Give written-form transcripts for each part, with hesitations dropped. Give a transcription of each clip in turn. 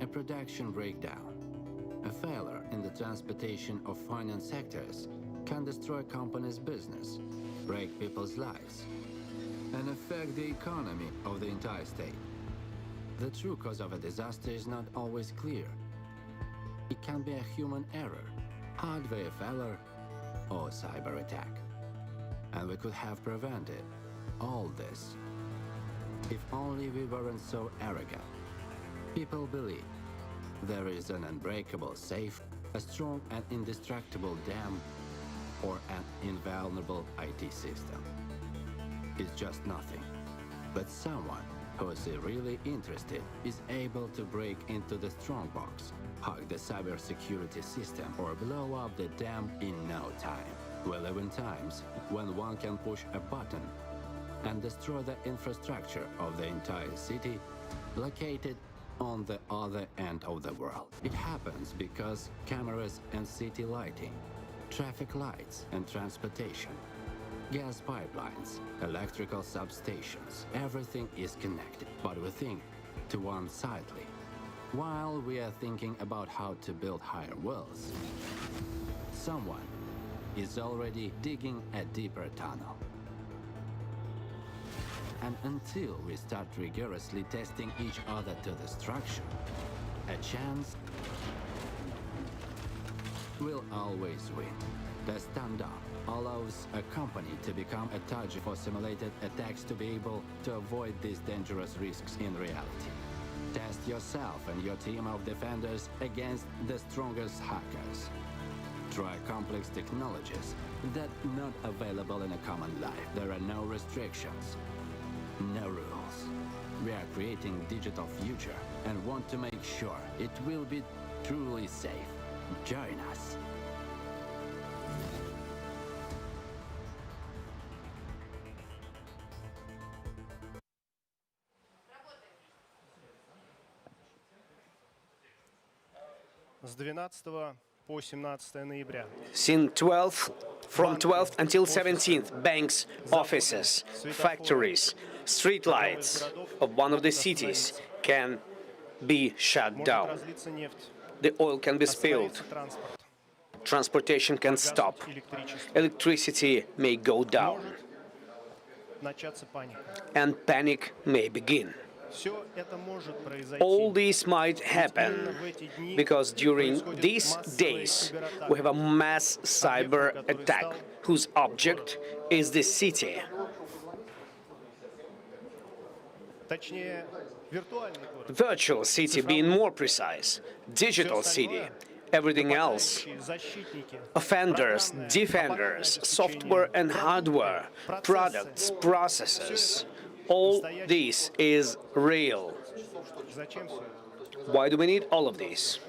a production breakdown. A failure in the transportation of finance sectors can destroy a company's business, break people's lives, and affect the economy of the entire state. The true cause of a disaster is not always clear. It can be a human error, hardware failure, or cyber attack. And we could have prevented all this if only we weren't so arrogant. People believe there is an unbreakable safe, a strong and indestructible dam, or an invulnerable IT system. It's just nothing. But someone who is really interested is able to break into the strongbox, hack the cybersecurity system, or blow up the dam in no time. We live in times when one can push a button and destroy the infrastructure of the entire city located on the other end of the world. It happens because cameras and city lighting, traffic lights and transportation, gas pipelines, electrical substations, everything is connected. But we think to one-sidedly. While we are thinking about how to build higher walls, someone is already digging a deeper tunnel. And until we start rigorously testing each other to destruction, a chance will always win. The Standoff allows a company to become a target for simulated attacks to be able to avoid these dangerous risks in reality. Test yourself and your team of defenders against the strongest hackers. Try complex technologies that are not available in a common life. There are no restrictions, no rules. We are creating digital future and want to make sure it will be truly safe. Join us. С 12 по 17 ноября. From 12th until 17th, banks, offices, factories, streetlights of one of the cities can be shut down. The oil can be spilled. Transportation can stop. Electricity may go down. And panic may begin. All this might happen because during these days we have a mass cyber attack whose object is the city. Virtual city being more precise, digital city, everything else, offenders, defenders, software and hardware, products, processes, all this is real. Why do we need all of this?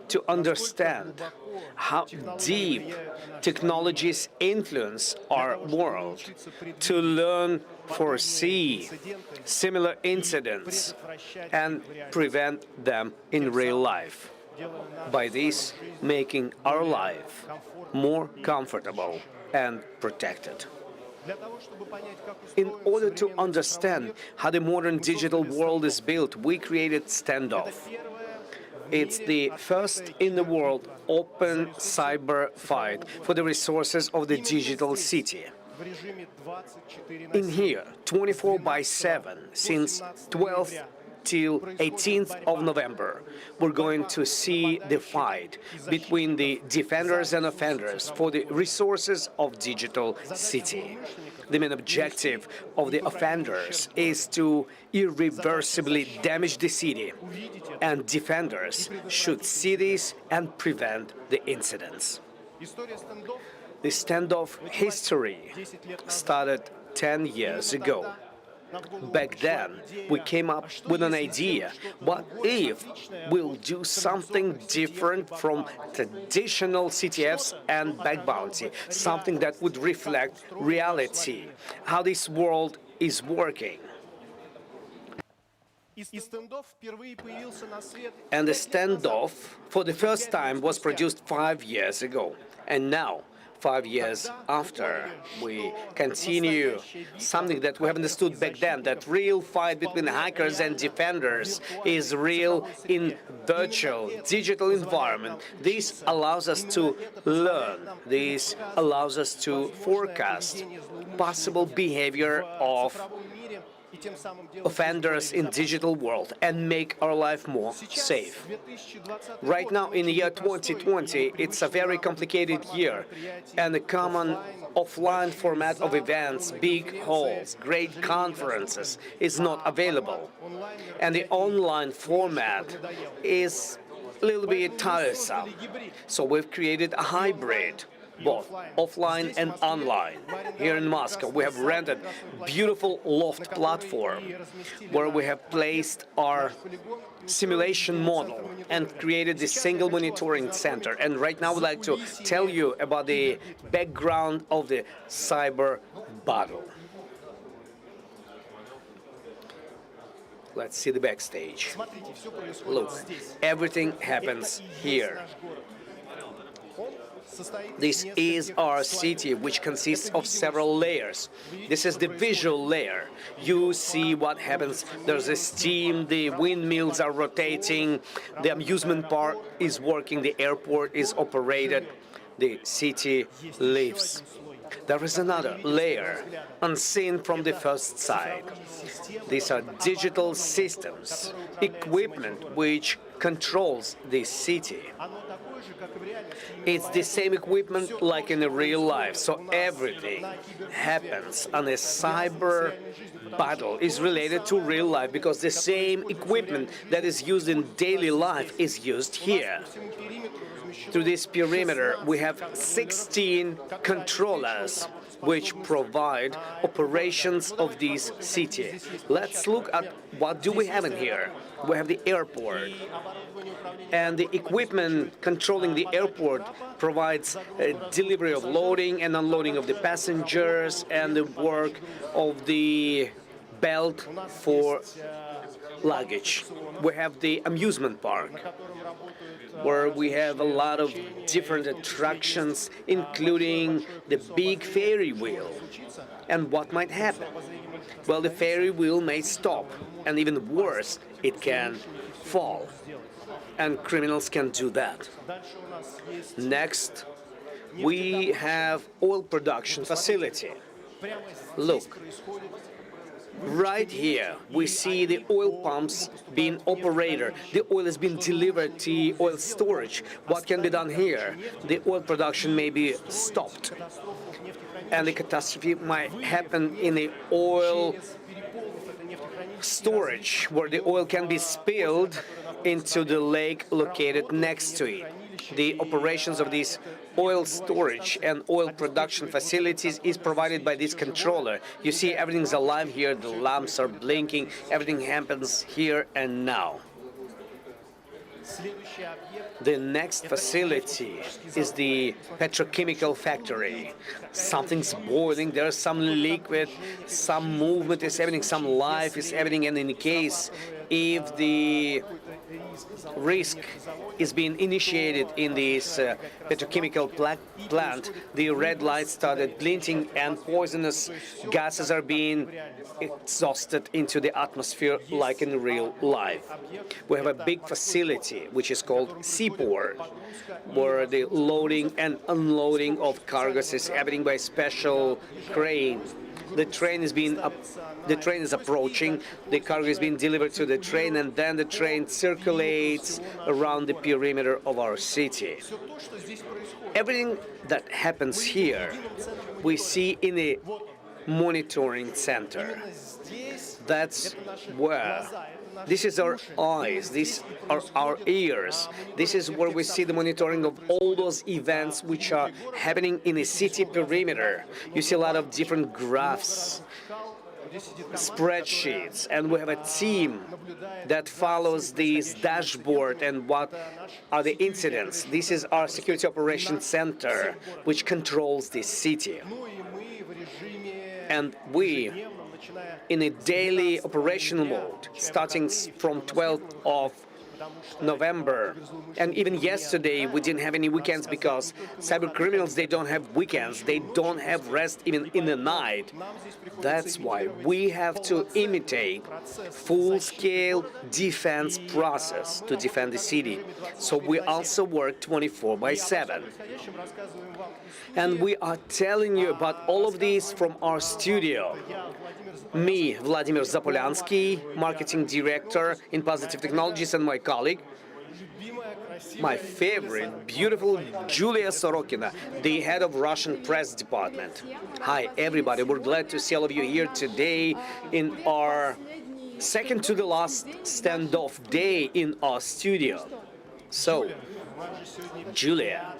To understand how deep technologies influence our world, to learn, foresee similar incidents, and prevent them in real life. By this, making our life more comfortable and protected. In order to understand how the modern digital world is built, we created Standoff. It's the first in the world open cyber fight for the resources of the digital city. In here, 24/7, since 12th till 18th of November, we're going to see the fight between the defenders and offenders for the resources of digital city. The main objective of the offenders is to irreversibly damage the city, and defenders should see this and prevent the incidents. The Standoff history started 10 years ago. Back then, we came up with an idea. What if we'll do something different from traditional CTFs and back bounty, something that would reflect reality, how this world is working? And the Standoff, for the first time, was produced 5 years ago. And now, 5 years after, we continue something that we have understood back then, that real fight between hackers and defenders is real in virtual, digital environment. This allows us to learn. This allows us to forecast possible behavior of offenders in digital world and make our life more safe. Right now, in the year 2020, it's a very complicated year, and the common offline format of events, big halls, great conferences is not available. And the online format is a little bit tiresome. So we've created a hybrid, both offline and online. Here in Moscow, we have rented beautiful loft platform where we have placed our simulation model and created this single monitoring center. And right now, I'd like to tell you about the background of the cyber battle. Let's see the backstage. Look, everything happens here. This is our city, which consists of several layers. This is the visual layer. You see what happens. There's a steam, the windmills are rotating, the amusement park is working, the airport is operated, the city lives. There is another layer, unseen from the first side. These are digital systems, equipment which controls the city. It's the same equipment like in the real life, so everything happens on a cyber battle is related to real life because the same equipment that is used in daily life is used here. Through this perimeter, we have 16 controllers which provide operations of this city. Let's look at what do we have in here. We have the airport, and the equipment controlling the airport provides delivery of loading and unloading of the passengers and the work of the belt for luggage. We have the amusement park, where we have a lot of different attractions, including the big Ferry wheel. And what might happen? Well, the Ferry wheel may stop, and even worse, it can fall. And criminals can do that. Next, we have oil production facility. Look. Right here, we see the oil pumps being operated. The oil has been delivered to oil storage. What can be done here? The oil production may be stopped, and the catastrophe might happen in the oil storage, where the oil can be spilled into the lake located next to it. The operations of these oil storage and oil production facilities is provided by this controller. You see, everything's alive here, the lamps are blinking, everything happens here and now. The next facility is the petrochemical factory. Something's boiling, there's some liquid, some movement is happening, some life is happening, and in case if the risk is being initiated in this petrochemical plant, the red lights started blinking and poisonous gases are being exhausted into the atmosphere like in real life. We have a big facility which is called seaport, where the loading and unloading of cargoes is happening by special crane. The train is approaching, the cargo is being delivered to the train, and then the train circulates around the perimeter of our city. Everything that happens here, we see in a monitoring center. That's where. This is our eyes, these are our ears. This is where we see the monitoring of all those events which are happening in a city perimeter. You see a lot of different graphs, spreadsheets, and we have a team that follows this dashboard and what are the incidents. This is our security operations center, which controls this city. And we, in a daily operational mode, starting from 12th of November. And even yesterday, we didn't have any weekends because cyber criminals, they don't have weekends. They don't have rest even in the night. That's why we have to imitate full-scale defense process to defend the city. So we also work 24/7. And we are telling you about all of this from our studio. Me, Vladimir Zapolyansky, marketing director in Positive Technologies, and my colleague, my favorite, beautiful Julia Sorokina, the head of Russian press department. Hi, everybody. We're glad to see all of you here today in our second to the last standoff day in our studio. So, Julia,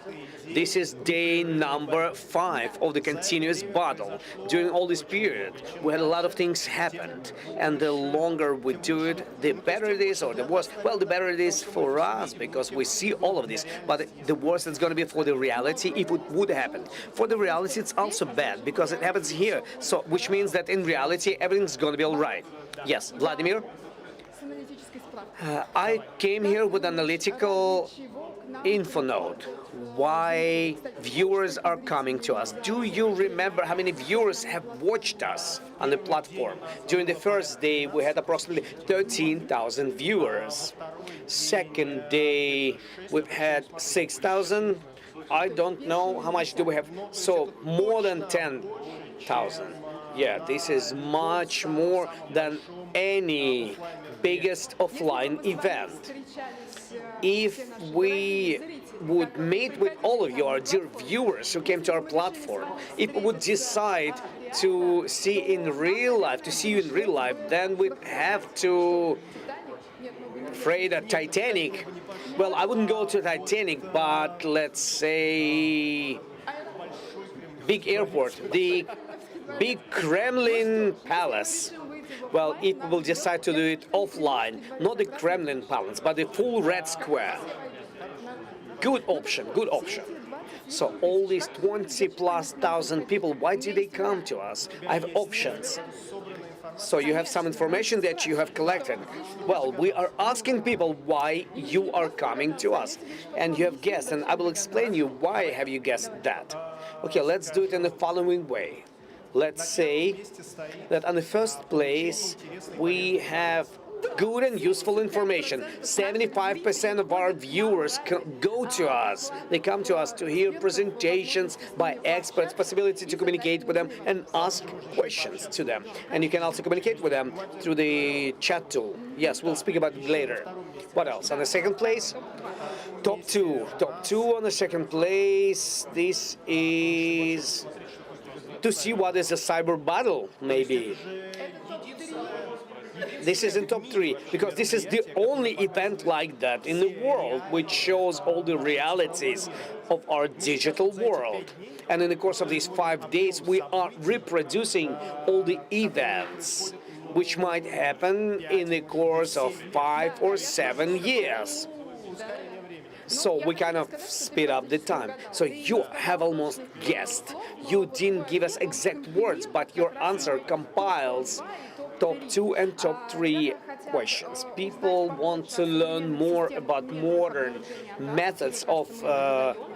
this is day number 5 of the continuous battle. During all this period, we had a lot of things happened, and the longer we do it, the better it is, or the worse. Well, the better it is for us because we see all of this, but the worse it's going to be for the reality if it would happen. For the reality, it's also bad because it happens here, so which means that in reality, everything's going to be all right. Yes, Vladimir? I came here with analytical info note. Why viewers are coming to us. Do you remember how many viewers have watched us on the platform? During the first day, we had approximately 13,000 viewers. Second day, we've had 6,000. I don't know how much do we have. So more than 10,000. Yeah, this is much more than any biggest offline event. If we would meet with all of you, our dear viewers who came to our platform, if we would decide to see in real life, to see you in real life, then we'd have to freight a Titanic. Well, I wouldn't go to Titanic, but let's say big airport, the big Kremlin Palace. Well, if we will decide to do it offline, not the Kremlin Palace, but the full Red Square. Good option, good option. So all these 20,000+ people, why did they come to us? I have options. So you have some information that you have collected. Well, we are asking people why you are coming to us. And you have guessed, and I will explain you why have you guessed that. Okay, let's do it in the following way. Let's say that on the first place, we have good and useful information. 75% of our viewers go to us. They come to us to hear presentations by experts, possibility to communicate with them and ask questions to them. And you can also communicate with them through the chat tool. Yes, we'll speak about it later. What else? On the second place, top two. Top 2 on the second place. This is to see what is a cyber battle, maybe. This is in top 3, because this is the only event like that in the world which shows all the realities of our digital world. And in the course of these 5 days, we are reproducing all the events which might happen in the course of 5 or 7 years. So we kind of speed up the time. So you have almost guessed. You didn't give us exact words, but your answer compiles top 2 and top 3 questions. People want to learn more about modern methods of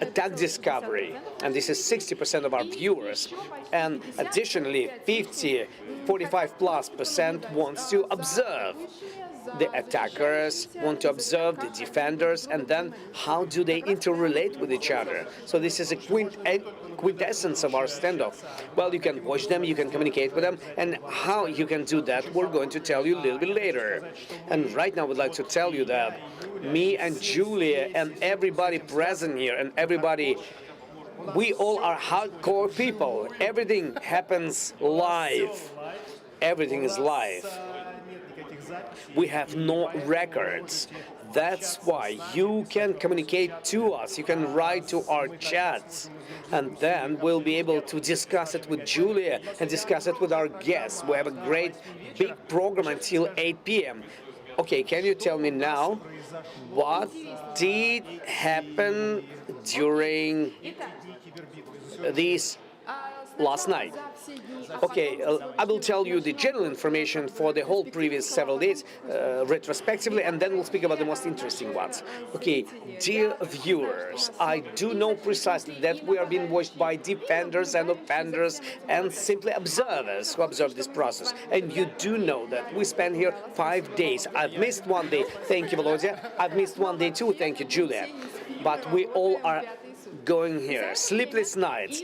attack discovery, and this is 60% of our viewers. And additionally, 45+% wants to observe. The attackers want to observe the defenders, and then how do they interrelate with each other? So this is a quintessence of our standoff. Well, you can watch them, you can communicate with them, and how you can do that, we're going to tell you a little bit later. And right now, we'd like to tell you that me and Julia and everybody present here and everybody, we all are hardcore people. Everything happens live. Everything is live. We have no records. That's why you can communicate to us. You can write to our chats. And then we'll be able to discuss it with Julia and discuss it with our guests. We have a great big program until 8 p.m. Okay, can you tell me now what did happen during these last night. Okay, I will tell you the general information for the whole previous several days retrospectively, and then we'll speak about the most interesting ones. Okay, dear viewers, I do know precisely that we are being watched by defenders and offenders and simply observers who observe this process. And you do know that we spend here 5 days. I've missed one day. Thank you, Volodya. I've missed one day too. Thank you, Julia. But we all are going here. Sleepless nights.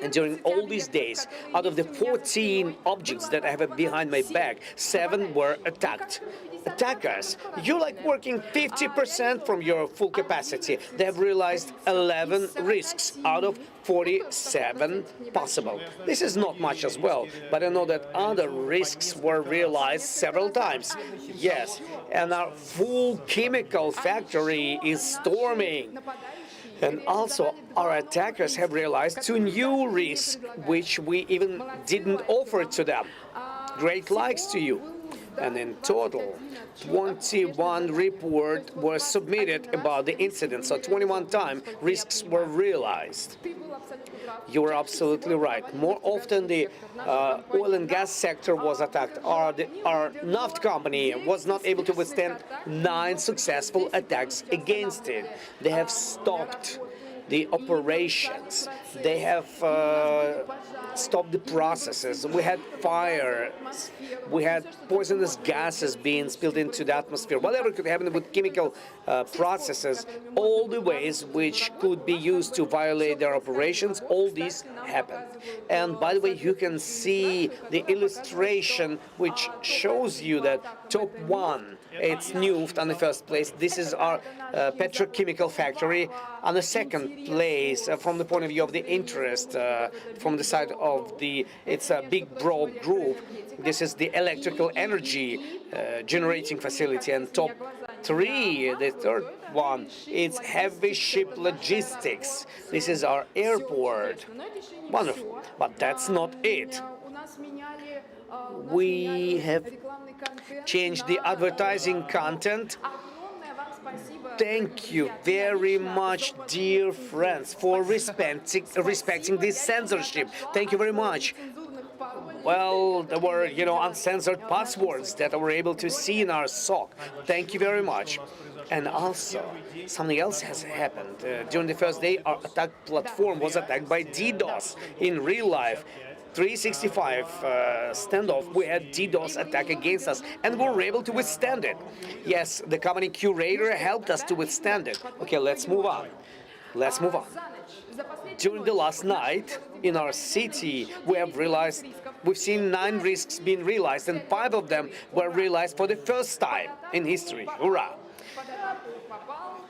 And during all these days, out of the 14 objects that I have behind my back, 7 were attacked. Attackers, you're like working 50% from your full capacity. They have realized 11 risks out of 47 possible. This is not much as well, but I know that other risks were realized several times. Yes, and our full chemical factory is storming. And also, our attackers have realized 2 new risks, which we even didn't offer to them. Great likes to you. And in total, 21 reports were submitted about the incident, so 21 times risks were realized. You are absolutely right. More often, the oil and gas sector was attacked. Our NAFT company was not able to withstand 9 successful attacks against it. They have stopped the operations. They have stopped the processes. We had fire. We had poisonous gases being spilled into the atmosphere. Whatever could happen with chemical processes, all the ways which could be used to violate their operations, all these happened. And by the way, you can see the illustration which shows you that top 1, it's Nuft on the first place. This is our petrochemical factory. On the second place, from the point of view of the interest, from the side of it's a big, broad group. This is the electrical energy generating facility. And top 3, the third one, it's heavy ship logistics. This is our airport. Wonderful. But that's not it. We have changed the advertising content. Thank you very much, dear friends, for respecting this censorship. Thank you very much. Well, there were, uncensored passwords that I were able to see in our SOC. Thank you very much. And also, something else has happened. During the first day, our attack platform was attacked by DDoS in real life. 365 standoff, we had DDoS attack against us, and we were able to withstand it. Yes, the company curator helped us to withstand it. Okay, let's move on. Let's move on. During the last night in our city, we've seen 9 risks being realized, and 5 of them were realized for the first time in history. Hurrah!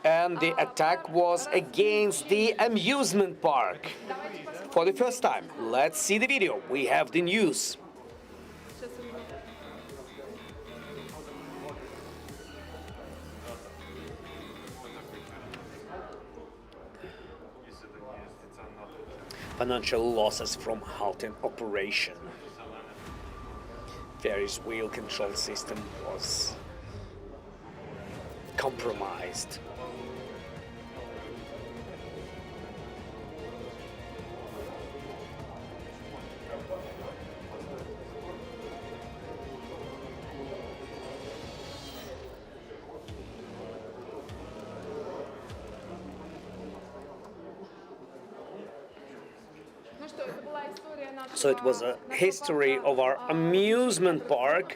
And the attack was against the amusement park. For the first time, let's see the video. We have the news. Financial losses from halting operation. Ferris wheel control system was compromised. So it was a history of our amusement park,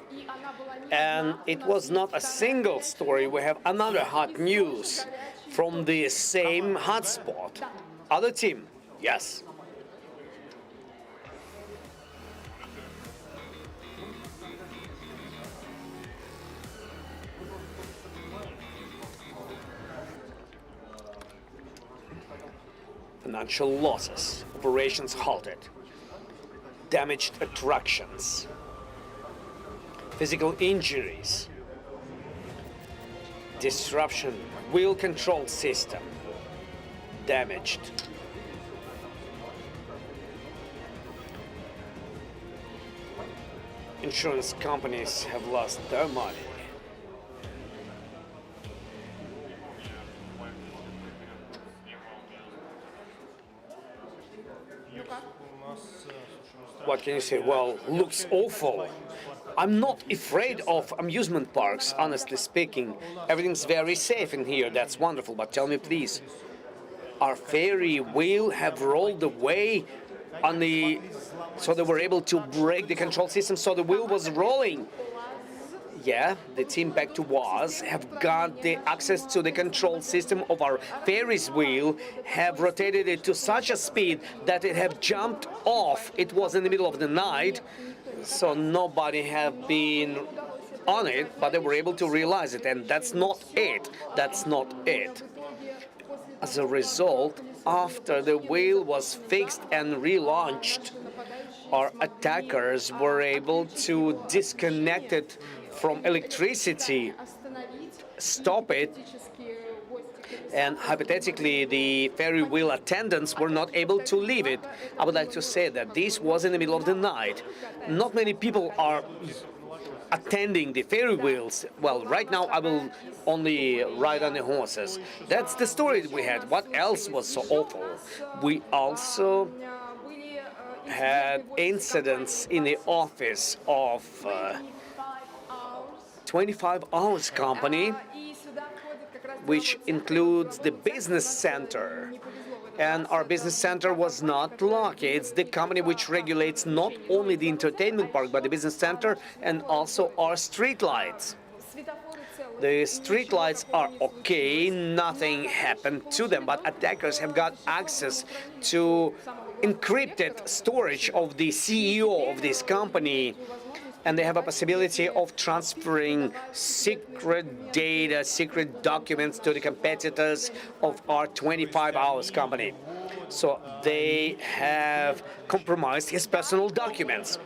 and it was not a single story. We have another hot news from the same hotspot. Other team, yes. Financial losses, operations halted. Damaged attractions, physical injuries, disruption, wheel control system, damaged. Insurance companies have lost their money. What can you say? Well, looks awful. I'm not afraid of amusement parks, honestly speaking. Everything's very safe in here. That's wonderful. But tell me, please, our ferry wheel have rolled away on the... So they were able to break the control system, so the wheel was rolling. Yeah, the team back to WAS have got the access to the control system of our Ferris wheel, have rotated it to such a speed that it have jumped off. It was in the middle of the night, so nobody have been on it, but they were able to realize it, and that's not it. That's not it. As a result, after the wheel was fixed and relaunched, our attackers were able to disconnect it from electricity, stop it, and hypothetically the ferry wheel attendants were not able to leave it. I would like to say that this was in the middle of the night. Not many people are attending the ferry wheels. Well, right now I will only ride on the horses. That's the story we had. What else was so awful? We also had incidents in the office of 25 Hours Company, which includes the business center. And our business center was not lucky. It's the company which regulates not only the entertainment park, but the business center and also our street lights. The street lights are okay, nothing happened to them, but attackers have got access to encrypted storage of the CEO of this company, and they have a possibility of transferring secret data, secret documents to the competitors of our 25 Hours Company. So they have compromised his personal documents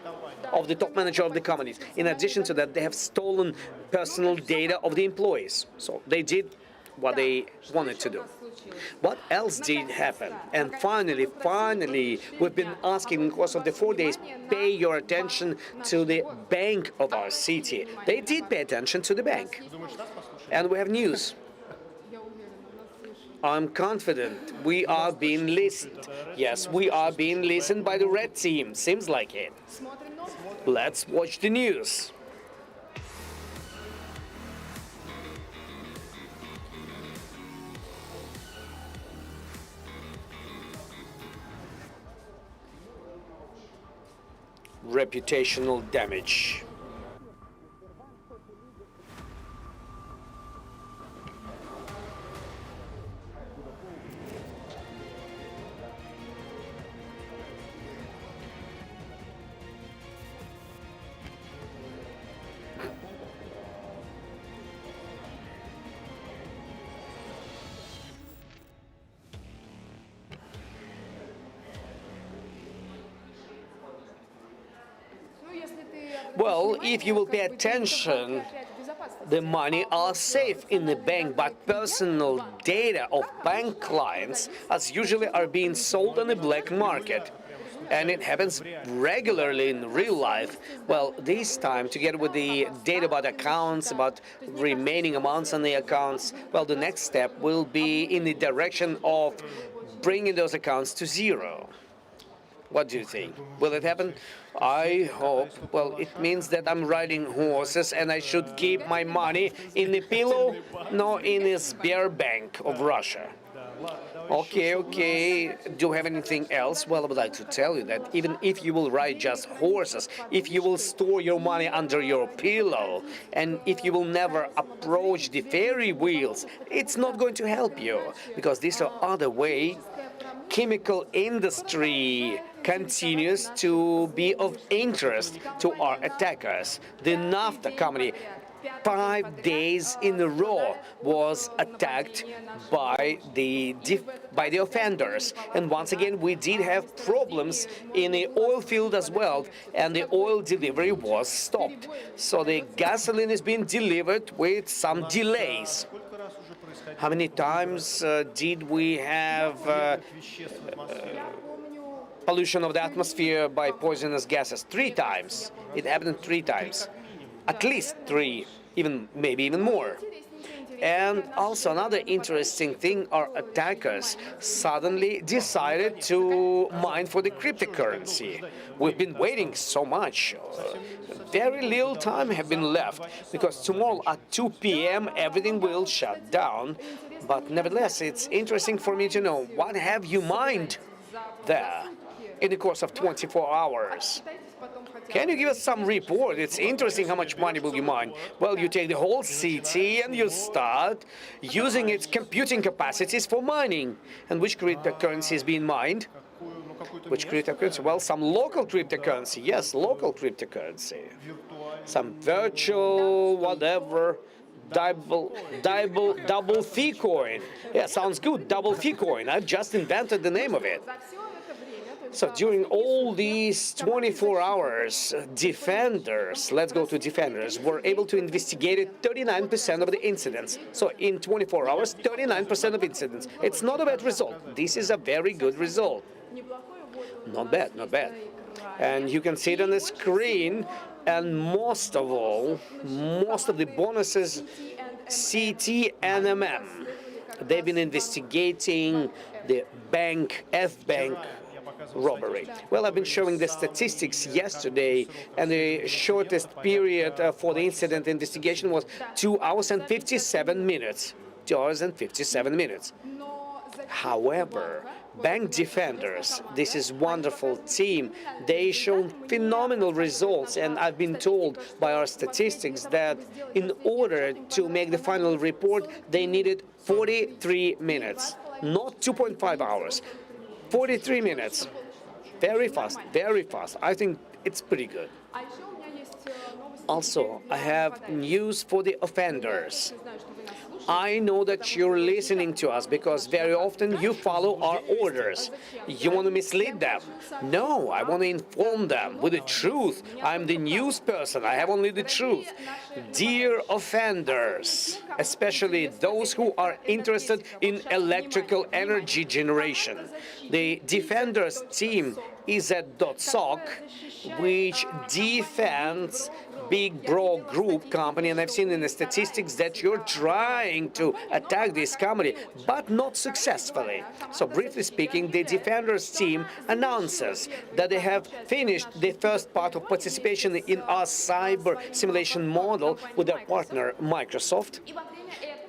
of the top manager of the companies. In addition to that, they have stolen personal data of the employees. So they did what they wanted to do. What else did happen? And finally, we've been asking in the course of the 4 days, pay your attention to the bank of our city. They did pay attention to the bank. And we have news. I'm confident we are being listened. Yes, we are being listened by the red team. Seems like it. Let's watch the news. Reputational damage. Well, if you will pay attention, the money are safe in the bank, but personal data of bank clients as usually are being sold on the black market. And it happens regularly in real life. Well, this time, together with the data about accounts, about remaining amounts on the accounts, well, the next step will be in the direction of bringing those accounts to zero. What do you think? Will it happen? I hope. Well, it means that I'm riding horses and I should keep my money in the pillow, not in the Sberbank of Russia. Okay. Do you have anything else? Well, I would like to tell you that even if you will ride just horses, if you will store your money under your pillow, and if you will never approach the ferry wheels, it's not going to help you, because this or other way, chemical industry continues to be of interest to our attackers. The NAFTA company, 5 days in a row, was attacked by the offenders. And once again, we did have problems in the oil field as well, and the oil delivery was stopped. So the gasoline is being delivered with some delays. How many times did we have pollution of the atmosphere by poisonous gases? 3 times. It happened 3 times. At least 3, maybe even more. And also another interesting thing, our attackers suddenly decided to mine for the cryptocurrency. We've been waiting so much. Very little time have been left because tomorrow at 2 p.m. everything will shut down. But nevertheless, it's interesting for me to know what have you mined there in the course of 24 hours. Can you give us some report? It's interesting how much money will you mine. Well, you take the whole city and you start using its computing capacities for mining. And which cryptocurrency is being mined? Which cryptocurrency? Well, some local cryptocurrency. Yes, local cryptocurrency. Some virtual, whatever, double fee coin. Yeah, sounds good, double fee coin. I've just invented the name of it. So during all these 24 hours, defenders, let's go to defenders, were able to investigate 39% of the incidents. So in 24 hours, 39% of incidents. It's not a bad result. This is a very good result. Not bad, not bad. And you can see it on the screen. And most of all, most of the bonuses, CT and MM, they've been investigating the F-Bank robbery. Well, I've been showing the statistics yesterday, and the shortest period for the incident investigation was 2 hours and 57 minutes. 2 hours and 57 minutes. However, bank defenders, this is wonderful team. They shown phenomenal results, and I've been told by our statistics that in order to make the final report, they needed 43 minutes, not 2.5 hours. 43 minutes. Very fast, very fast. I think it's pretty good. Also, I have news for the offenders. I know that you're listening to us because very often you follow our orders. You want to mislead them? No, I want to inform them with the truth. I'm the news person. I have only the truth. Dear offenders, especially those who are interested in electrical energy generation, the defenders team is at .soc, which defends Big Bro Group company, and I've seen in the statistics that you're trying to attack this company, but not successfully. So briefly speaking, the Defenders team announces that they have finished the first part of participation in our cyber simulation model with their partner Microsoft.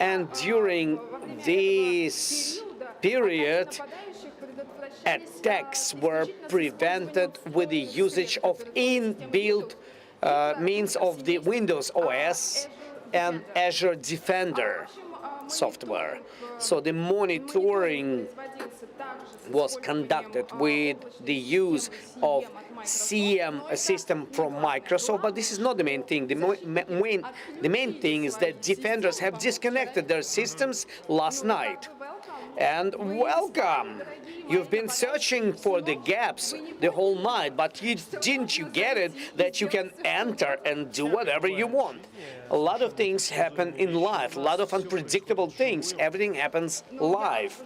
And during this period, attacks were prevented with the usage of inbuilt means of the Windows OS and Azure Defender software. So the monitoring was conducted with the use of CM, a system from Microsoft, but this is not the main thing. The main thing is that defenders have disconnected their systems last night. And welcome! You've been searching for the gaps the whole night, but didn't you get it that you can enter and do whatever you want? A lot of things happen in life, a lot of unpredictable things. Everything happens live.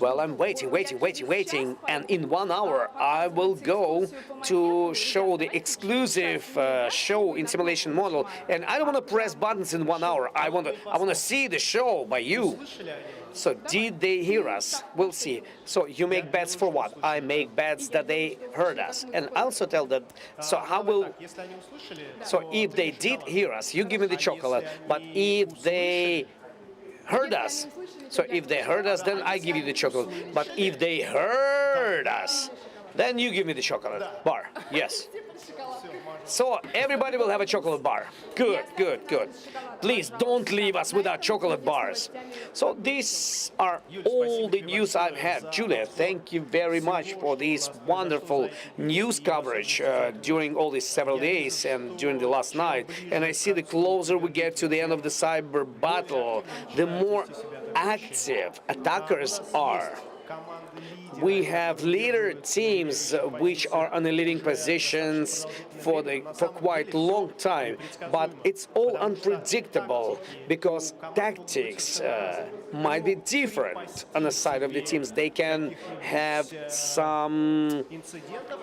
Well, I'm waiting, and in 1 hour I will go to show the exclusive show in simulation model. And I don't want to press buttons in 1 hour. I want to see the show by you. So did they hear us? We'll see. So you make bets for what? I make bets that they heard us. And I also tell them, so if they did hear us, you give me the chocolate. But if they heard us, so if they heard us, then I give you the chocolate. But if they heard us, then you give me the chocolate bar. Yes. So everybody will have a chocolate bar. Good. Please don't leave us without chocolate bars. So these are all the news I've had. Julia, thank you very much for this wonderful news coverage during all these several days and during the last night. And I see the closer we get to the end of the cyber battle, the more active attackers are. We have leader teams which are on the leading positions for quite a long time, but it's all unpredictable because tactics might be different on the side of the teams. They can have some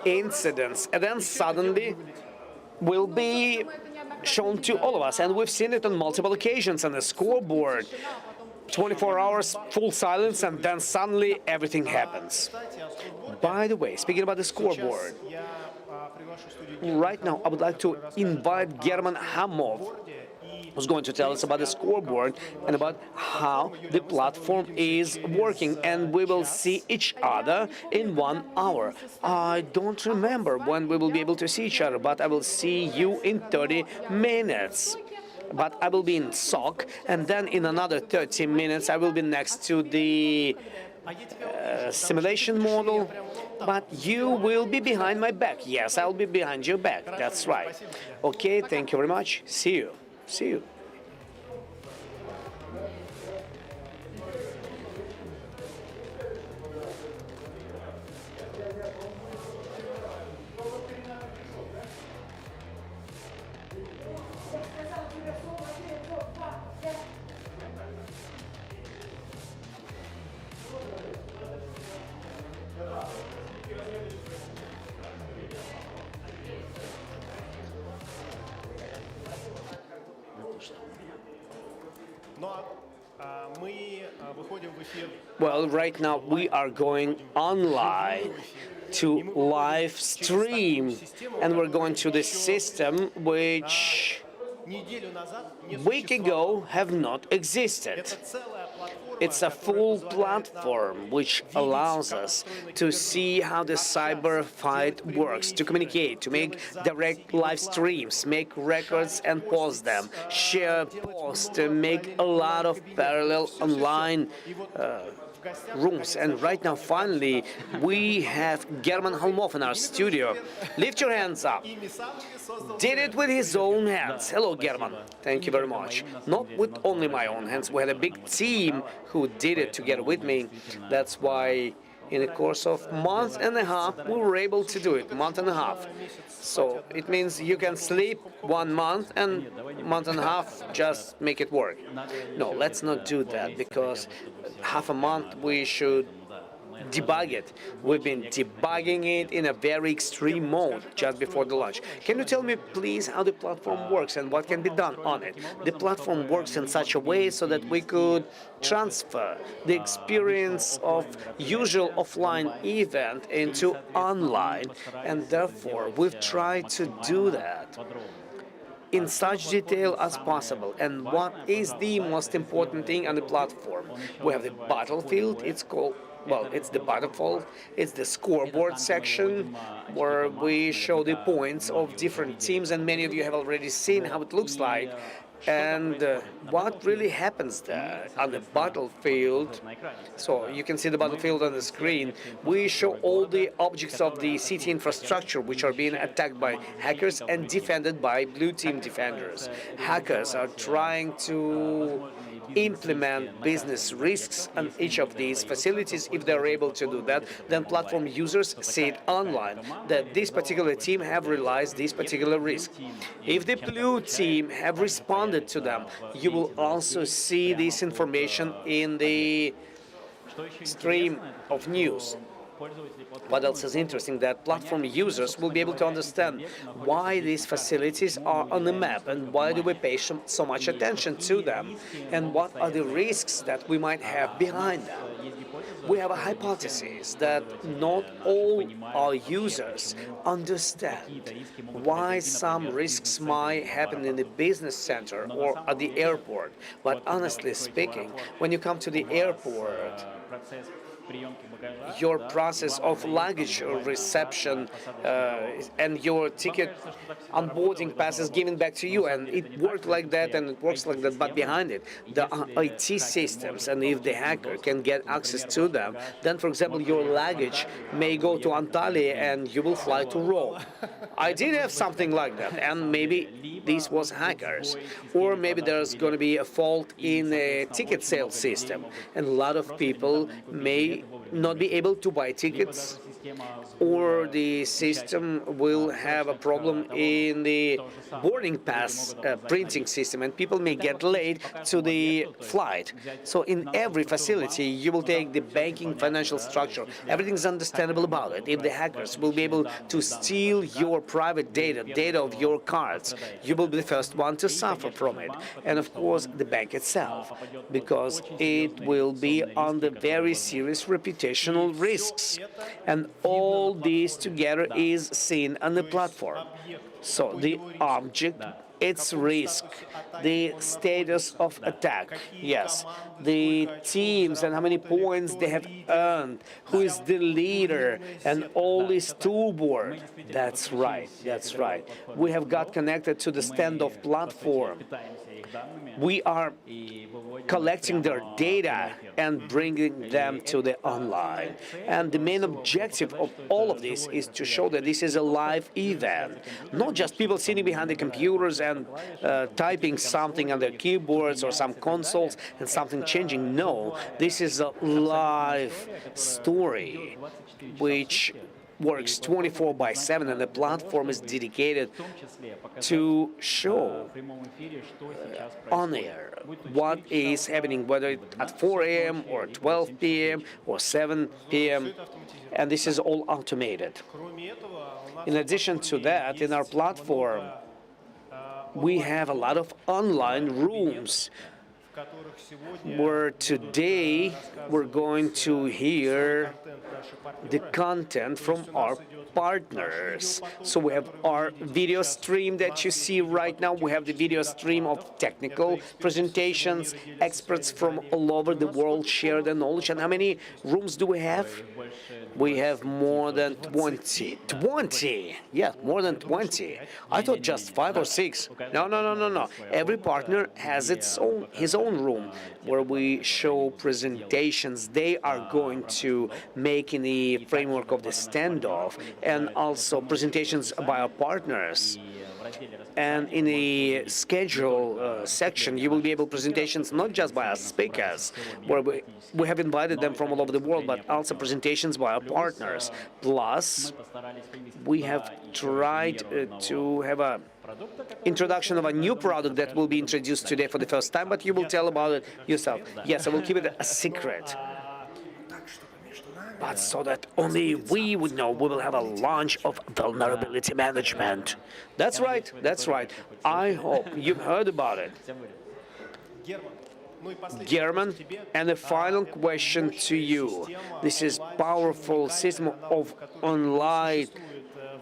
incidents, and then suddenly will be shown to all of us, and we've seen it on multiple occasions on the scoreboard. 24 hours, full silence, and then suddenly everything happens. By the way, speaking about the scoreboard, right now I would like to invite German Hamov, who's going to tell us about the scoreboard and about how the platform is working, and we will see each other in 1 hour. I don't remember when we will be able to see each other, but I will see you in 30 minutes. But I will be in SOC, and then in another 30 minutes I will be next to the simulation model, but you will be behind my back. Yes, I'll be behind your back. That's right. Okay, thank you very much. See you. See you. Well, right now we are going online to live stream, and we're going to the system which a week ago have not existed. It's a full platform which allows us to see how the cyber fight works, to communicate, to make direct live streams, make records and post them, share posts, make a lot of parallel online rooms. And right now, finally, we have German Halmov in our studio. Lift your hands up. Did it with his own hands. Hello, German. Thank you very much. Not with only my own hands. We had a big team who did it together with me. That's why in the course of a month and a half, we were able to do it. Month and a half. So it means you can sleep 1 month and month and a half just make it work. No, let's not do that, because half a month we should debug it. We've been debugging it in a very extreme mode just before the launch. Can you tell me, please, how the platform works and what can be done on it? The platform works in such a way so that we could transfer the experience of usual offline event into online, and therefore we've tried to do that in such detail as possible. And what is the most important thing on the platform? We have the battlefield. It's called, well, it's the battlefield. It's the scoreboard section where we show the points of different teams, and many of you have already seen how it looks like. And what really happens there on the battlefield. So you can see the battlefield on the screen. We show all the objects of the city infrastructure which are being attacked by hackers and defended by blue team defenders. Hackers are trying to implement business risks on each of these facilities. If they're able to do that, then platform users see it online that this particular team have realized this particular risk. If the blue team have responded to them, you will also see this information in the stream of news. What else is interesting, that platform users will be able to understand why these facilities are on the map and why do we pay so much attention to them and what are the risks that we might have behind them. We have a hypothesis that not all our users understand why some risks might happen in the business center or at the airport. But honestly speaking, when you come to the airport, your process of luggage reception and your ticket onboarding pass is given back to you, and it worked like that and it works like that, but behind it, the IT systems, and if the hacker can get access to them, then, for example, your luggage may go to Antalya and you will fly to Rome. I did have something like that, and maybe this was hackers, or maybe there's going to be a fault in a ticket sales system, and a lot of people may not be able to buy tickets or the system will have a problem in the boarding pass printing system, and people may get late to the flight. So in every facility, you will take the banking financial structure. Everything's understandable about it. If the hackers will be able to steal your private data of your cards, you will be the first one to suffer from it. And of course, the bank itself, because it will be under very serious reputational risks. And all this together is seen on the platform. So the object, its risk, the status of attack, yes, the teams and how many points they have earned, who is the leader, and all this toolboard. That's right, that's right. We have got connected to the Standoff platform. We are collecting their data and bringing them to the online. And the main objective of all of this is to show that this is a live event, not just people sitting behind the computers and typing something on their keyboards or some consoles and something changing. No, this is a live story which works 24/7, and the platform is dedicated to show on air what is happening, whether it's at 4 a.m. or 12 p.m. or 7 p.m. And this is all automated. In addition to that, in our platform, we have a lot of online rooms where today we're going to hear the content from our partners. So we have our video stream that you see right now. We have the video stream of technical presentations. Experts from all over the world share their knowledge. And how many rooms do we have? We have more than 20. 20! Yeah, more than 20. I thought just 5 or 6. No. Every partner has his own room where we show presentations they are going to make in the framework of the Standoff, and also presentations by our partners. And in the schedule section, you will be able presentations not just by our speakers, where we have invited them from all over the world, but also presentations by our partners. Plus, we have tried to have a introduction of a new product that will be introduced today for the first time, but you will tell about it yourself. Yes, I will keep it a secret. But so that only we would know, we will have a launch of vulnerability management. That's right, that's right. I hope you've heard about it. German, and a final question to you. This is powerful system of online.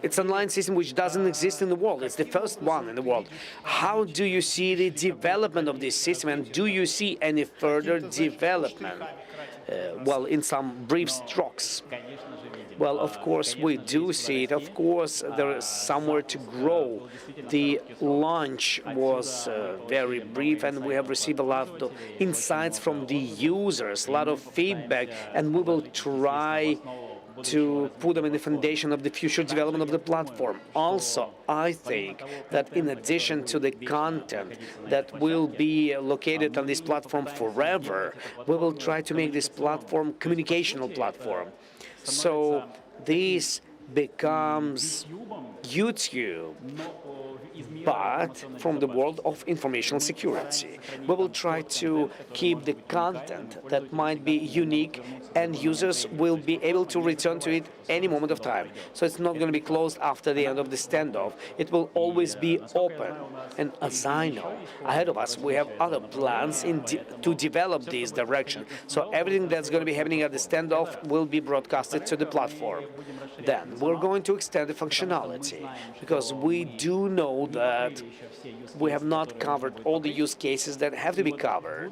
It's an online system which doesn't exist in the world. It's the first one in the world. How do you see the development of this system, and do you see any further development? Well, in some brief strokes. Well, of course, we do see it. Of course, there is somewhere to grow. The launch was very brief, and we have received a lot of insights from the users, a lot of feedback, and we will try to put them in the foundation of the future development of the platform. Also, I think that in addition to the content that will be located on this platform forever, we will try to make this platform communicational platform. So this becomes YouTube, but from the world of informational security. We will try to keep the content that might be unique, and users will be able to return to it any moment of time. So it's not going to be closed after the end of the Standoff. It will always be open. And as I know, ahead of us, we have other plans to develop this direction. So everything that's going to be happening at the Standoff will be broadcasted to the platform. Then we're going to extend the functionality, because we do know that we have not covered all the use cases that have to be covered.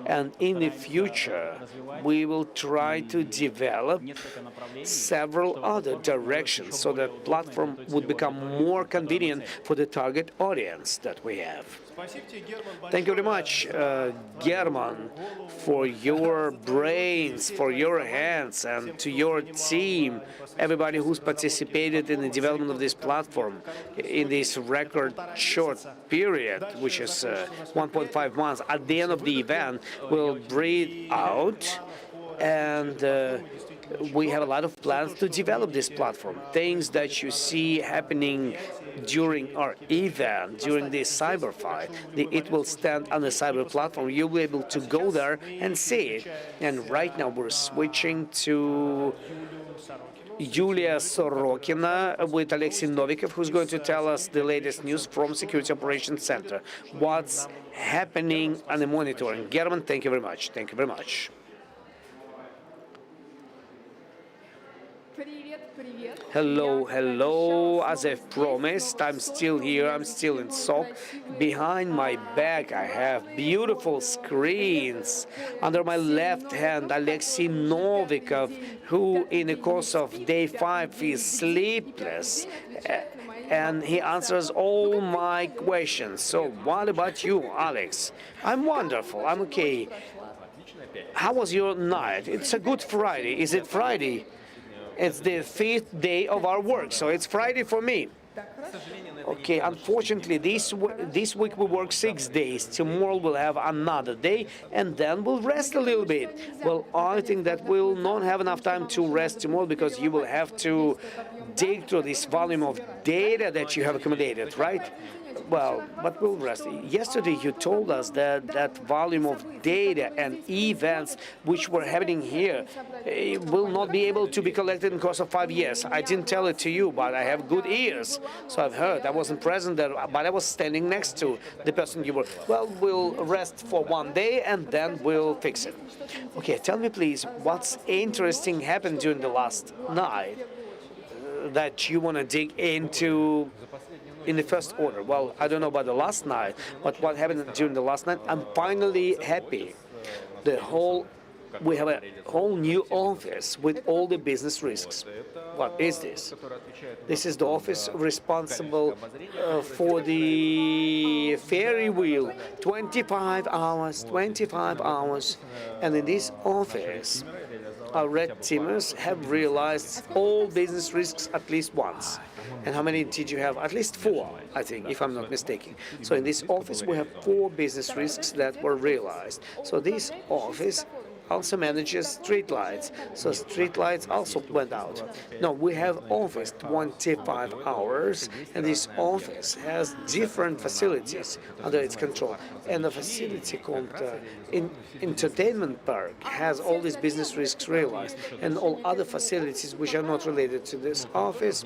And in the future, we will try to develop several other directions so that platform would become more convenient for the target audience that we have. Thank you very much, German, for your brains, for your hands, and to your team, everybody who's participated in the development of this platform in this record short period, which is 1.5 months. At the end of the event, we'll breathe out and We have a lot of plans to develop this platform. Things that you see happening during our event, during this cyber fight, it will stand on the cyber platform. You'll be able to go there and see it. And right now we're switching to Yulia Sorokina with Alexei Novikov, who's going to tell us the latest news from Security Operations Center. What's happening on the monitoring? German, thank you very much. Thank you very much. Hello, hello. As I've promised, I'm still here. I'm still in SOC. Behind my back, I have beautiful screens. Under my left hand, Alexei Novikov, who in the course of day 5 is sleepless. And he answers all my questions. So what about you, Alex? I'm wonderful. I'm okay. How was your night? It's a good Friday. Is it Friday? It's the 5th day of our work, so it's Friday for me. Okay, unfortunately, this week we work 6 days. Tomorrow we'll have another day, and then we'll rest a little bit. Well, I think that we'll not have enough time to rest tomorrow because you will have to dig through this volume of data that you have accumulated, right? Well, but we'll rest. Yesterday you told us that that volume of data and events which were happening here will not be able to be collected in the course of 5 years. I didn't tell it to you, but I have good ears, so I've heard. I wasn't present there, but I was standing next to the person you were. Well, we'll rest for 1 day and then we'll fix it. Okay, tell me please, what's interesting happened during the last night that you want to dig into in the first order? Well, I don't know about the last night, but what happened during the last night, I'm finally happy. We have a whole new office with all the business risks. What is this? This is the office responsible for the ferry wheel, 25 hours, 25 hours. And in this office, our red teamers have realized all business risks at least once. And how many did you have? At least 4, I think, if I'm not mistaken. So in this office, we have 4 business risks that were realized. So this office also manages streetlights. So streetlights also went out. No, we have office 25 hours, and this office has different facilities under its control. And the facility called Entertainment Park has all these business risks realized, and all other facilities which are not related to this office.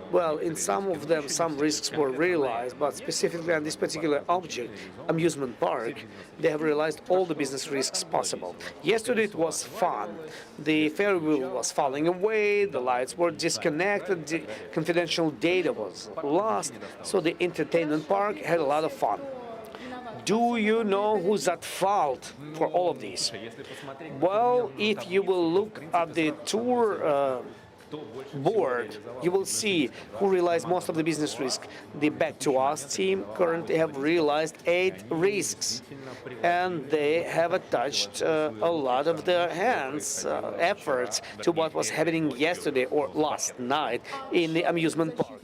Well, in some of them, some risks were realized, but specifically on this particular object, amusement park, they have realized all the business risks possible. Yesterday it was fun. The ferry wheel was falling away, the lights were disconnected, the confidential data was lost, so the entertainment park had a lot of fun. Do you know who's at fault for all of these? Well, if you will look at the tour board, you will see who realized most of the business risk. The Back to Us team currently have realized 8 risks, and they have attached a lot of their efforts to what was happening yesterday or last night in the amusement park.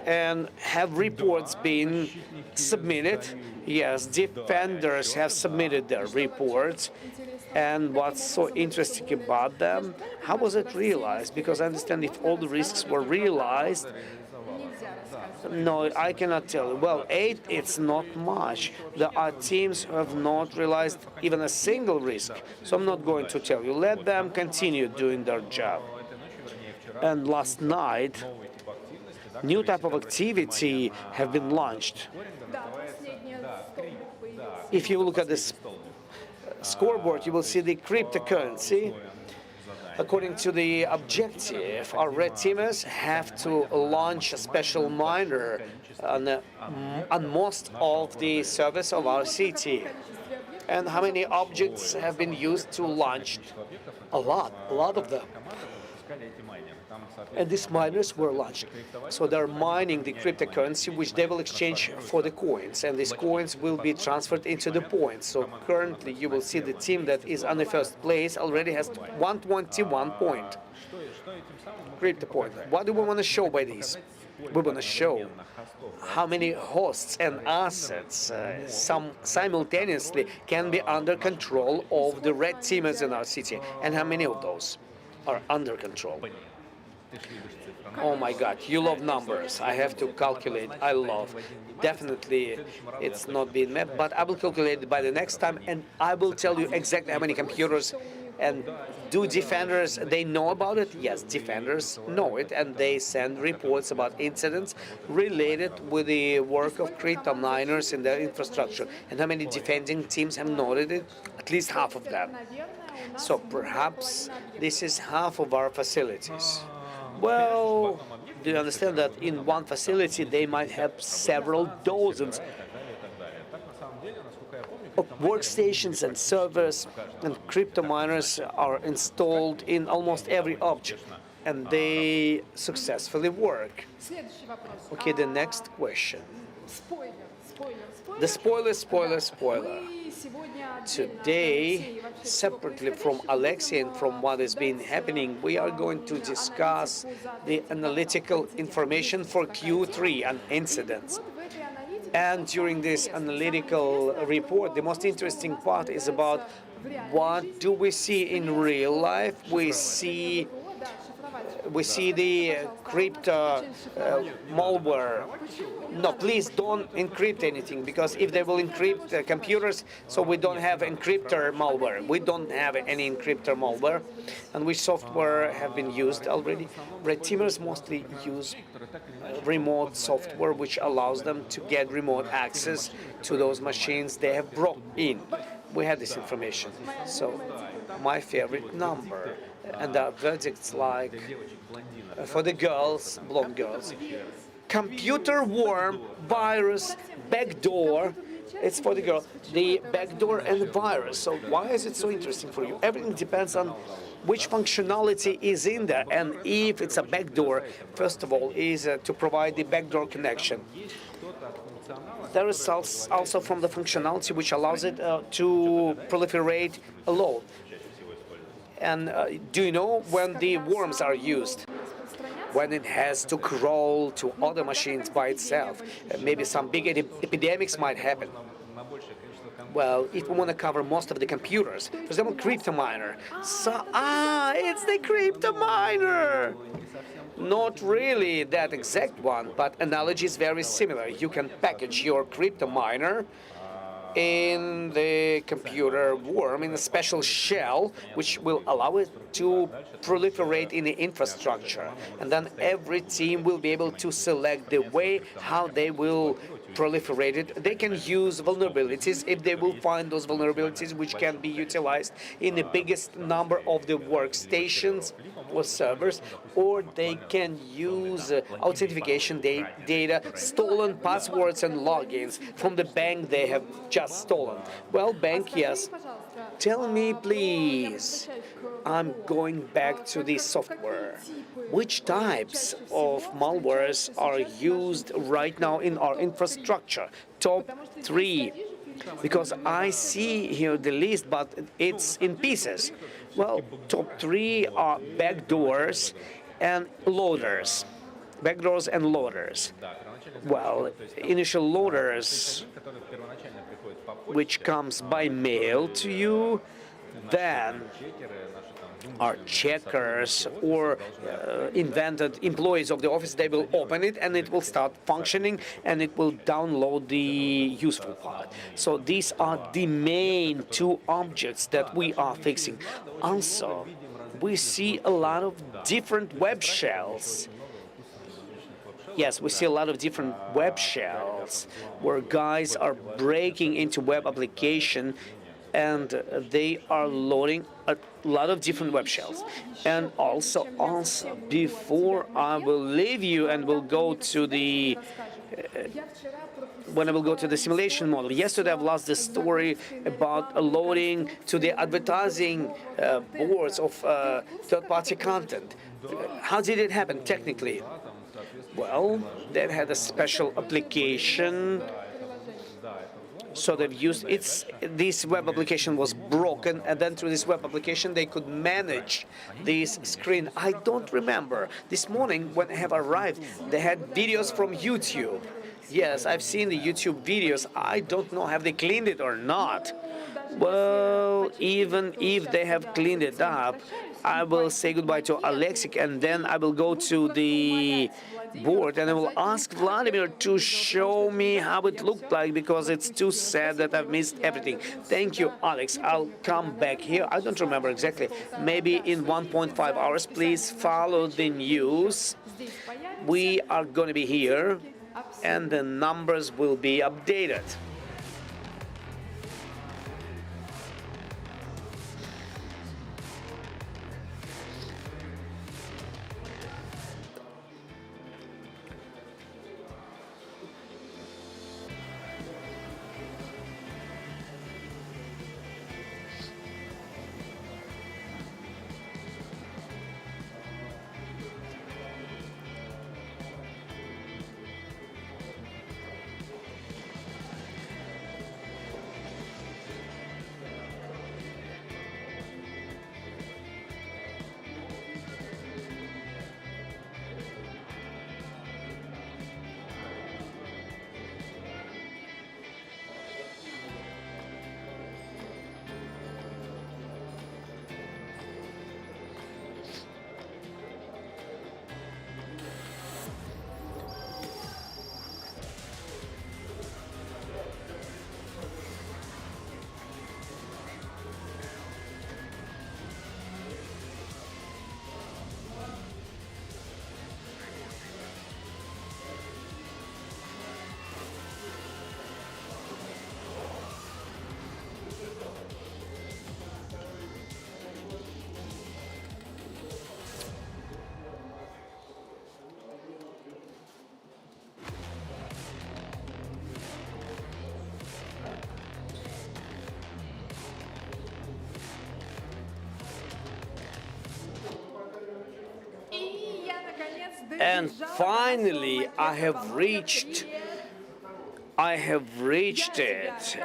And have reports been submitted? Yes, defenders have submitted their reports. And what's so interesting about them, how was it realized? Because I understand if all the risks were realized, no, I cannot tell you. Well, 8, it's not much. Our teams have not realized even a single risk. So I'm not going to tell you. Let them continue doing their job. And last night, new type of activity have been launched. If you look at this scoreboard, you will see the cryptocurrency. According to the objective, our red teamers have to launch a special miner on most of the service of our city. And how many objects have been used to launch? A lot of them. And these miners were launched. So they're mining the cryptocurrency, which they will exchange for the coins. And these coins will be transferred into the points. So currently, you will see the team that is on the first place already has 121 point. Crypto point. What do we want to show by this? We want to show how many hosts and assets simultaneously can be under control of the red teamers in our city, and how many of those. are under control. Oh my God, you love numbers. I have to calculate. I love. Definitely, it's not being met, but I will calculate it by the next time, and I will tell you exactly how many computers. And do defenders, they know about it? Yes, defenders know it, and they send reports about incidents related with the work of crypto miners in their infrastructure. And how many defending teams have noted it? At least half of them. So perhaps this is half of our facilities. Well, do you understand that in one facility they might have several dozens of workstations and servers, and crypto miners are installed in almost every object, and they successfully work. Okay, the next question. The spoiler. Today, separately from Alexei and from what has been happening, we are going to discuss the analytical information for Q3 and incidents. And during this analytical report, the most interesting part is about what do we see in real life. We see the crypto malware. No, please don't encrypt anything, because if they will encrypt the computers, so we don't have encryptor malware. We don't have any encryptor malware. And which software have been used already? Red teamers mostly use remote software, which allows them to get remote access to those machines they have brought in. We had this information. So my favorite number, and there are verdicts like for the girls, blonde girls, computer worm, virus, backdoor. It's for the girl, the backdoor and the virus. So why is it so interesting for you? Everything depends on which functionality is in there, and if it's a backdoor, first of all, is to provide the backdoor connection. There is also from the functionality which allows it to proliferate a load. And do you know when the worms are used? When it has to crawl to other machines by itself. Maybe some big epidemics might happen. Well, if we want to cover most of the computers, for example, crypto miner. So, it's the crypto miner! Not really that exact one, but analogy is very similar. You can package your crypto miner in the computer worm in a special shell, which will allow it to proliferate in the infrastructure. And then every team will be able to select the way how they will proliferate it. They can use vulnerabilities if they will find those vulnerabilities which can be utilized in the biggest number of the workstations or servers, or they can use authentication data, stolen passwords and logins from the bank they have just stolen. Well, bank, yes. Tell me, please. I'm going back to the software. Which types of malwares are used right now in our infrastructure? Top 3. Because I see here the list, but it's in pieces. Well, top 3 are backdoors and loaders. Backdoors and loaders. Well, initial loaders, which comes by mail to you, then are checkers or invented employees of the office. They will open it and it will start functioning and it will download the useful part. So these are the main 2 objects that we are fixing. Also, we see a lot of different web shells. Yes, we see a lot of different web shells where guys are breaking into web application and they are loading a lot of different web shells. And also, before I will leave you and will go to the when I will go to the simulation model. Yesterday I've lost the story about loading to the advertising boards of third-party content. How did it happen technically? Well, they had a special application. So they've used this web application was broken, and then through this web application they could manage this screen. I don't remember. This morning when I have arrived, they had videos from YouTube. Yes, I've seen the YouTube videos. I don't know have they cleaned it or not. Well, even if they have cleaned it up, I will say goodbye to Alexik, and then I will go to the board and I will ask Vladimir to show me how it looked like, because it's too sad that I've missed everything. Thank you, Alex. I'll come back here. I don't remember exactly. Maybe in 1.5 hours. Please follow the news. We are going to be here and the numbers will be updated. And finally, I have reached it,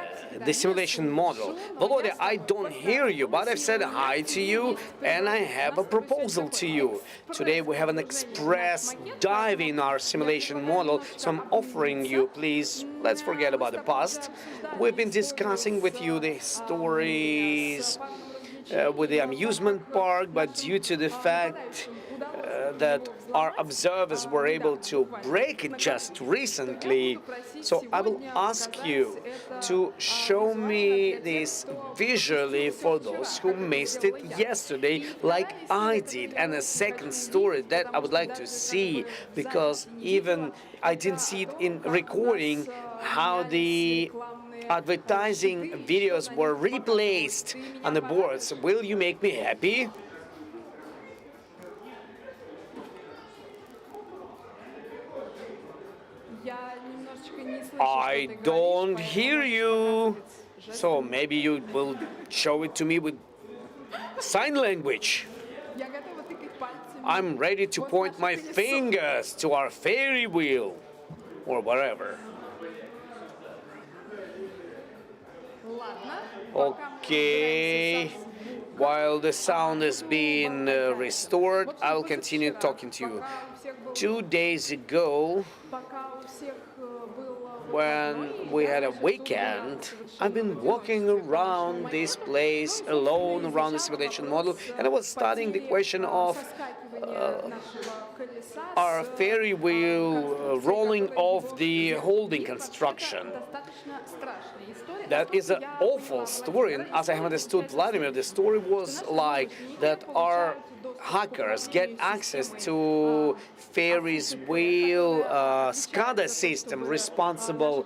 the simulation model. Volodya, I don't hear you, but I've said hi to you, and I have a proposal to you. Today we have an express dive in our simulation model, so I'm offering you, please, let's forget about the past. We've been discussing with you the stories with the amusement park, but due to the fact that our observers were able to break it just recently. So I will ask you to show me this visually for those who missed it yesterday, like I did. And a second story that I would like to see, because even I didn't see it in recording, how the advertising videos were replaced on the boards. Will you make me happy? I don't hear you. So maybe you will show it to me with sign language. I'm ready to point my fingers to our ferry wheel or whatever. Okay. While the sound is being restored, I will continue talking to you. 2 days ago, when we had a weekend, I've been walking around this place alone around the simulation model, and I was studying the question of our ferry wheel rolling off the holding construction. That is an awful story, and as I have understood, Vladimir, the story was like that our hackers get access to ferry's wheel SCADA system responsible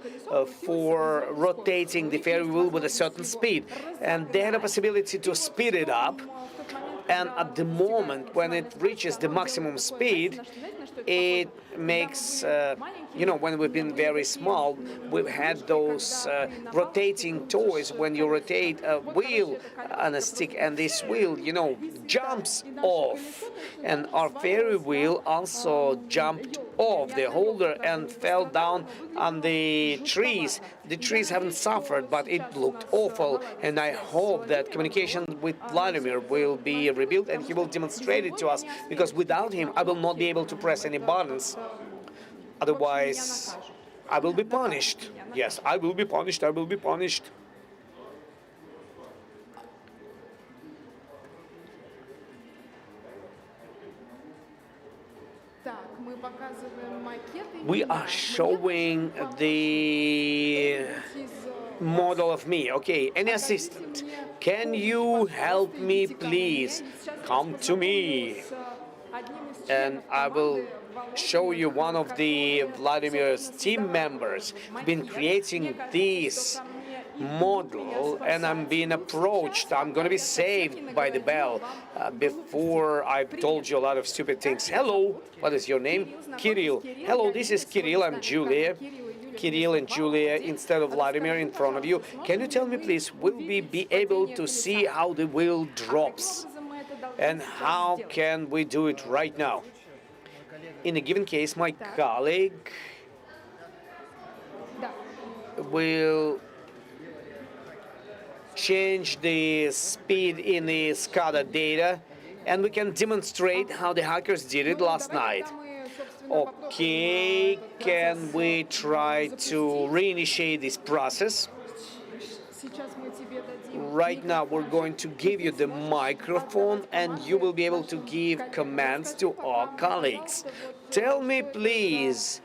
for rotating the ferry wheel with a certain speed, and they had a possibility to speed it up, and at the moment when it reaches the maximum speed, it makes, when we've been very small, we've had those rotating toys when you rotate a wheel on a stick, and this wheel, jumps off. And our ferry wheel also jumped off the holder and fell down on the trees. The trees haven't suffered, but it looked awful, and I hope that communication with Vladimir will be rebuilt and he will demonstrate it to us, because without him, I will not be able to press any buttons. Otherwise, I will be punished. Yes, I will be punished. I will be punished. We are showing the model of me. Okay, any assistant, can you help me, please? Come to me. And I will show you one of the Vladimir's team members who've been creating this model, and I'm being approached. I'm going to be saved by the bell before I've told you a lot of stupid things. Hello, what is your name? Kirill. Hello, this is Kirill. I'm Julia. Kirill and Julia instead of Vladimir in front of you. Can you tell me, please, will we be able to see how the wheel drops? And how can we do it right now? In a given case, my colleague will change the speed in the SCADA data, and we can demonstrate how the hackers did it last night. Okay, can we try to reinitiate this process? Right now, we're going to give you the microphone, and you will be able to give commands to our colleagues. Tell me, please,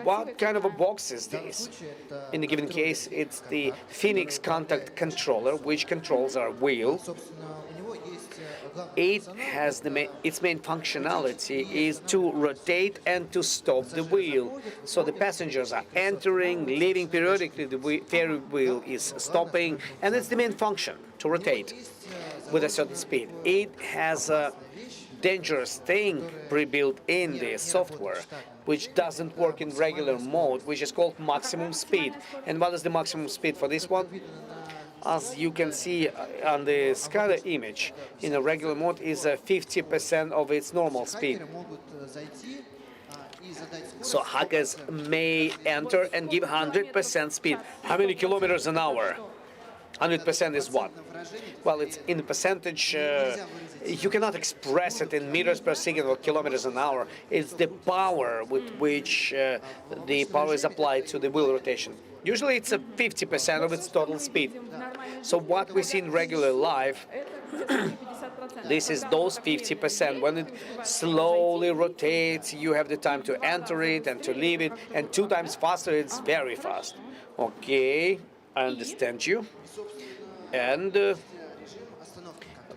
what kind of a box is this? In the given case, it's the Phoenix Contact Controller, which controls our wheel. It has its main functionality is to rotate and to stop the wheel. So the passengers are entering, leaving periodically, the ferry wheel is stopping, and it's the main function, to rotate with a certain speed. It has a dangerous thing pre-built in the software, which doesn't work in regular mode, which is called maximum speed. And what is the maximum speed for this one? As you can see on the SCADA image, in a regular mode is 50% of its normal speed. So hackers may enter and give 100% speed. How many kilometers an hour? 100% is what? Well, it's in percentage. You cannot express it in meters per second or kilometers an hour. It's the power with which the power is applied to the wheel rotation. Usually it's 50% of its total speed. So what we see in regular life, this is those 50%. When it slowly rotates, you have the time to enter it and to leave it, and 2 times faster, it's very fast. Okay, I understand you. And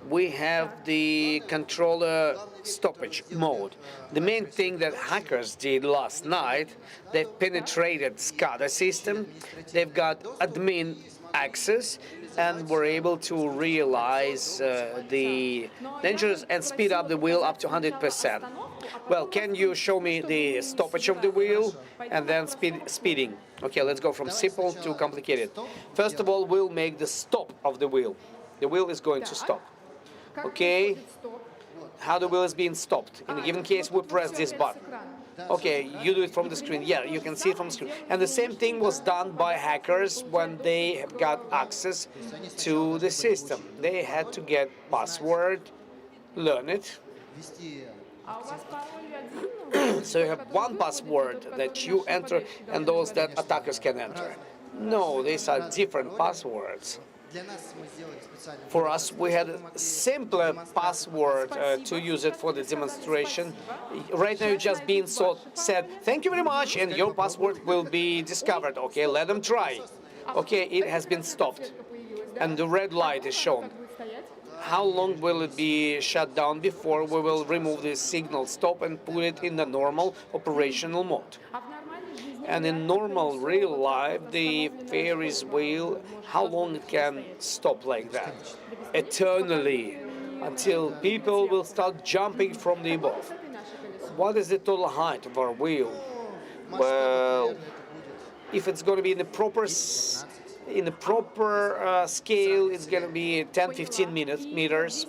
we have the controller stoppage mode. The main thing that hackers did last night, they penetrated SCADA system, they've got admin access, and were able to realize the dangers and speed up the wheel up to 100%. Well, can you show me the stoppage of the wheel and then speeding? Okay, let's go from simple to complicated. First of all, we'll make the stop of the wheel. The wheel is going to stop. Okay, how the wheel is being stopped. In a given case, we press this button. Okay, you do it from the screen. Yeah, you can see it from the screen. And the same thing was done by hackers when they have got access to the system. They had to get password, learn it. So you have one password that you enter and those that attackers can enter. No, these are different passwords. For us, we had a simpler password to use it for the demonstration. Right now, you're just being said, thank you very much, and your password will be discovered. Okay, let them try. Okay, it has been stopped, and the red light is shown. How long will it be shut down before we will remove the signal stop and put it in the normal operational mode? And in normal real life, the Ferris wheel, how long it can stop like that? Eternally, until people will start jumping from the above. What is the total height of our wheel? Well, if it's going to be in the proper scale, it's going to be 10-15 meters.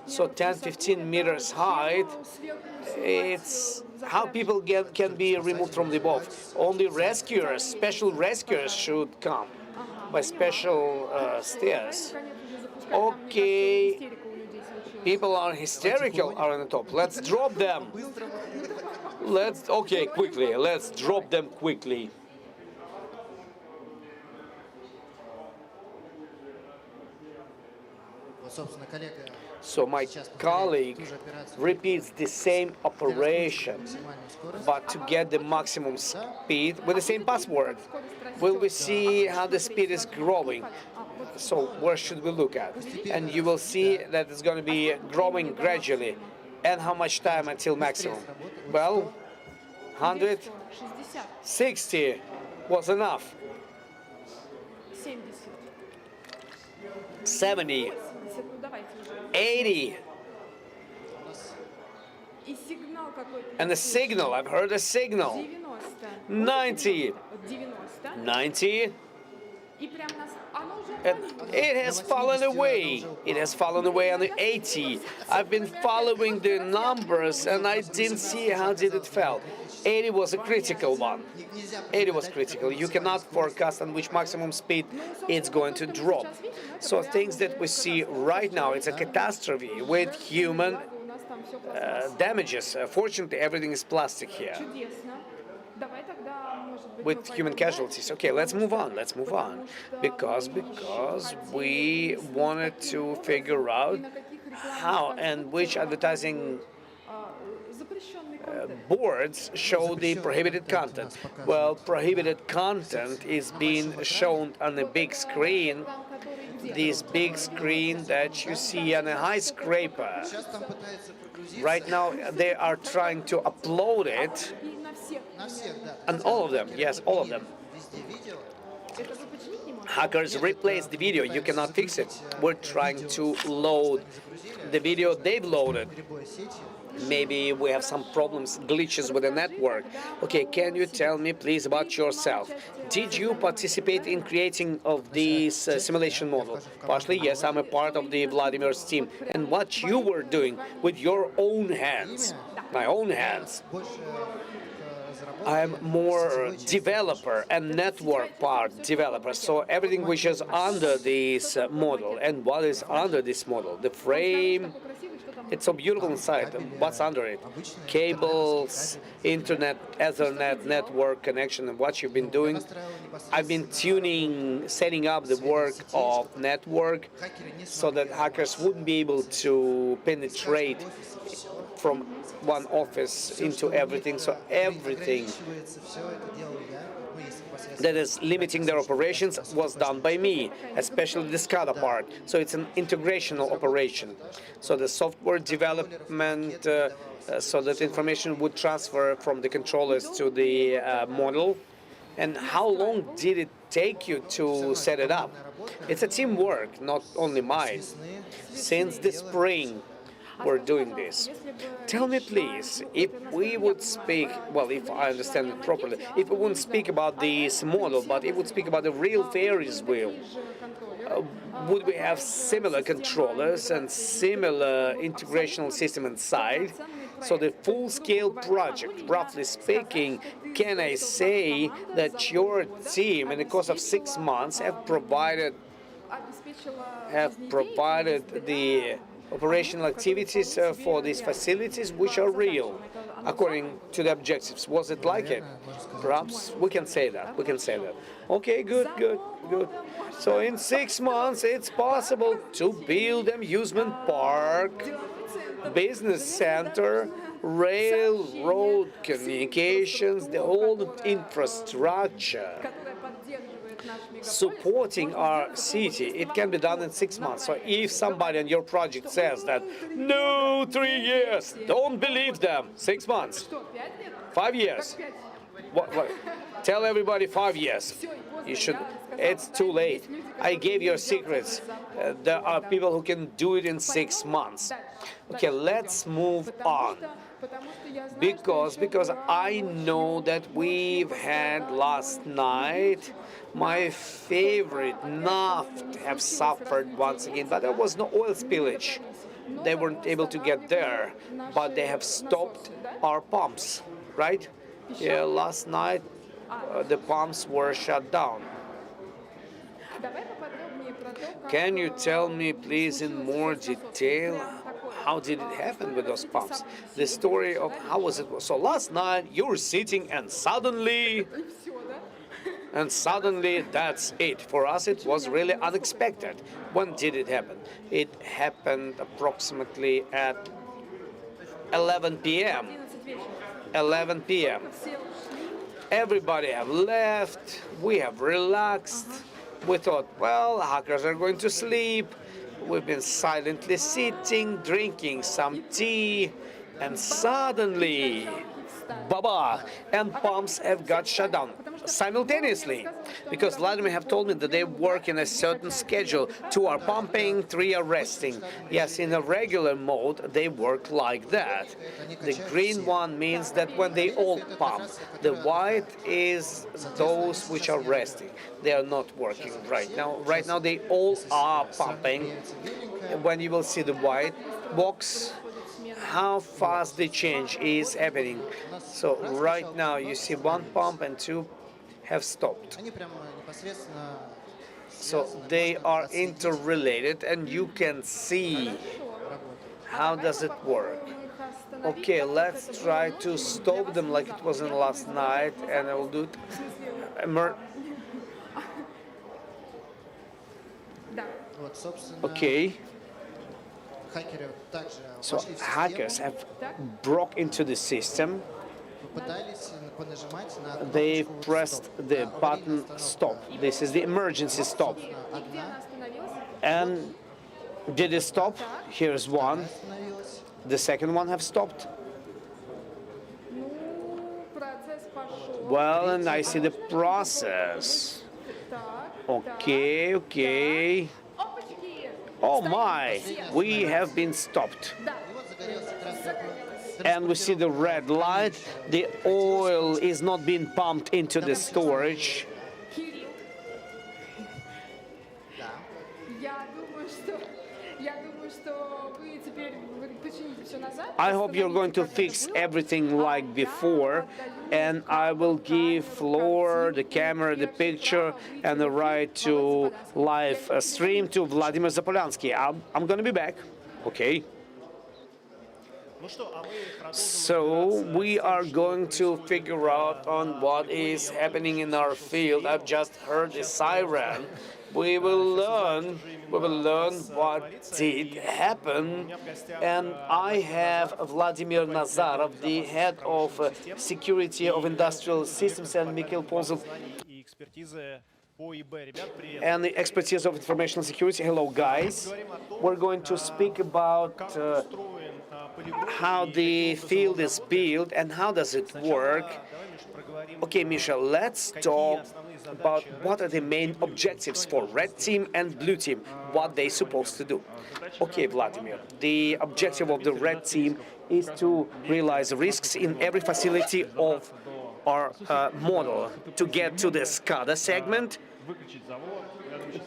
So 10-15 meters height. It's how people can be removed from the above. Only rescuers, special rescuers should come by special stairs. Okay, people are hysterical are on the top. Let's drop them. Okay, quickly. Let's drop them quickly. So my colleague repeats the same operation, but to get the maximum speed with the same password. Will we see how the speed is growing? So where should we look at? And you will see that it's going to be growing gradually. And how much time until maximum? Well, 160 was enough. 70, 80. And the signal, I've heard a signal. 90, 90. And it has fallen away. It has fallen away on the 80. I've been following the numbers and I didn't see how did it fall. 80 was a critical one. 80 was critical. You cannot forecast on which maximum speed it's going to drop. So things that we see right now, it's a catastrophe with human damages. Fortunately, everything is plastic here, with human casualties. Okay, let's move on. Let's move on, because we wanted to figure out how and which advertising boards show the prohibited content. Well, prohibited content is being shown on a big screen. This big screen that you see on a high scraper. Right now, they are trying to upload it, and all of them, yes, all of them. Hackers replace the video. You cannot fix it. We're trying to load the video they've loaded. Maybe we have some problems, glitches with the network. Okay, can you tell me please about yourself? Did you participate in creating of this simulation model? Partially, yes, I'm a part of the Vladimir's team. And what you were doing with your own hands, my own hands. I'm more developer and network part developer, so everything which is under this model. And what is under this model? The frame, it's so beautiful inside. What's under it? Cables, internet, Ethernet, network connection, and what you've been doing. I've been tuning, setting up the work of network so that hackers wouldn't be able to penetrate from one office into everything. So everything that is limiting their operations was done by me, especially the SCADA part. So it's an integrational operation. So the software development, so that information would transfer from the controllers to the model. And how long did it take you to set it up? It's a teamwork, not only mine. Since the spring, we're doing this. Tell me, please, if we would speak, well, if I understand it properly, if we wouldn't speak about this model, but if we would speak about the real Ferris wheel, would we have similar controllers and similar integrational system inside? So the full-scale project, roughly speaking, can I say that your team, in the course of 6 months, have provided the operational activities for these facilities which are real, according to the objectives? Was it like it? Perhaps we can say that. We can say that. Okay, good, good, good. So in 6 months, it's possible to build amusement park, business center, railroad communications, the whole infrastructure supporting our city. It can be done in 6 months. So if somebody on your project says that, no, 3 years, don't believe them. 6 months, 5 years. What? Tell everybody 5 years. You should. It's too late. I gave your secrets. There are people who can do it in 6 months. Okay, let's move on. Because I know that we've had last night my favorite Naft have suffered once again, but there was no oil spillage. They weren't able to get there, but they have stopped our pumps, right? Yeah, last night the pumps were shut down. Can you tell me, please, in more detail, how did it happen with those pumps? The story of how was it? So last night you were sitting and suddenly and suddenly that's it. For us, it was really unexpected. When did it happen? It happened approximately at 11 p.m. 11 p.m. Everybody have left. We have relaxed. We thought, well, hackers are going to sleep. We've been silently sitting, drinking some tea, and suddenly, baba, and pumps have got shut down simultaneously. Because Vladimir have told me that they work in a certain schedule. 2 are pumping, 3 are resting. Yes, in a regular mode, they work like that. The green one means that when they all pump. The white is those which are resting. They are not working right now. Right now, they all are pumping. When you will see the white box, how fast the change is happening. So right now you see 1 pump and 2 have stopped. So they are interrelated and you can see how does it work. Okay, let's try to stop them like it was in last night, and I will do it. Okay. So hackers have broke into the system. They pressed the button stop. This is the emergency stop. And did it stop? Here's one. The second one have stopped. Well, and I see the process. Okay, okay. Oh my, we have been stopped. And we see the red light. The oil is not being pumped into the storage. I hope you're going to fix everything like before, and I will give floor, the camera, the picture, and the right to live stream to Vladimir Zapolyansky. I'm going to be back. Okay. So we are going to figure out on what is happening in our field. I've just heard the siren. We will learn what did happen, and I have Vladimir Nazarov, the head of security of industrial systems, and Mikhail Ponzov, and the expertise of informational security. Hello, guys. We're going to speak about how the field is built and how does it work. Okay, Misha, let's talk about what are the main objectives for red team and blue team, what they're supposed to do. Okay, Vladimir, the objective of the red team is to realize risks in every facility of our model, to get to the SCADA segment,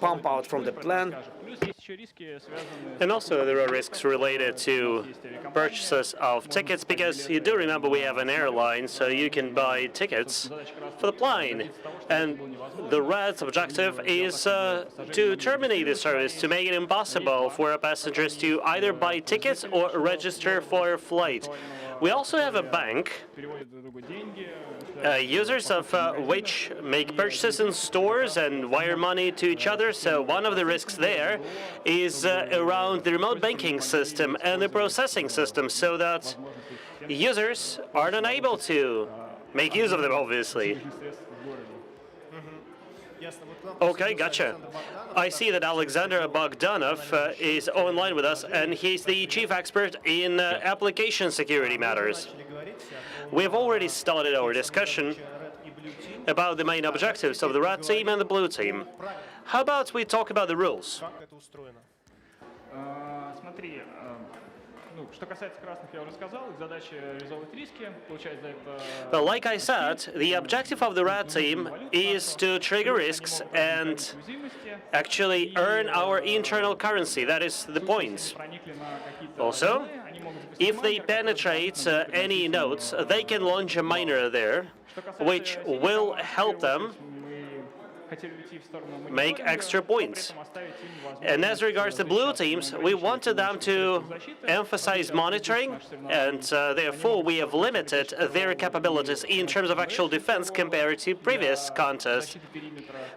pump out from the plant. And also there are risks related to purchases of tickets, because you do remember we have an airline, so you can buy tickets for the plane. And the red's objective is to terminate the service, to make it impossible for passengers to either buy tickets or register for a flight. We also have a bank, users of which make purchases in stores and wire money to each other. So one of the risks there is around the remote banking system and the processing system, so that users are unable to make use of them, obviously. Okay, gotcha. I see that Alexander Bogdanov is online with us, and he's the chief expert in application security matters. We have already started our discussion about the main objectives of the red team and the blue team. How about we talk about the rules? Well, like I said, the objective of the red team is to trigger risks and actually earn our internal currency. That is the point. Also, if they penetrate any nodes, they can launch a miner there, which will help them make extra points. And as regards the blue teams, we wanted them to emphasize monitoring, and therefore we have limited their capabilities in terms of actual defense compared to previous contests.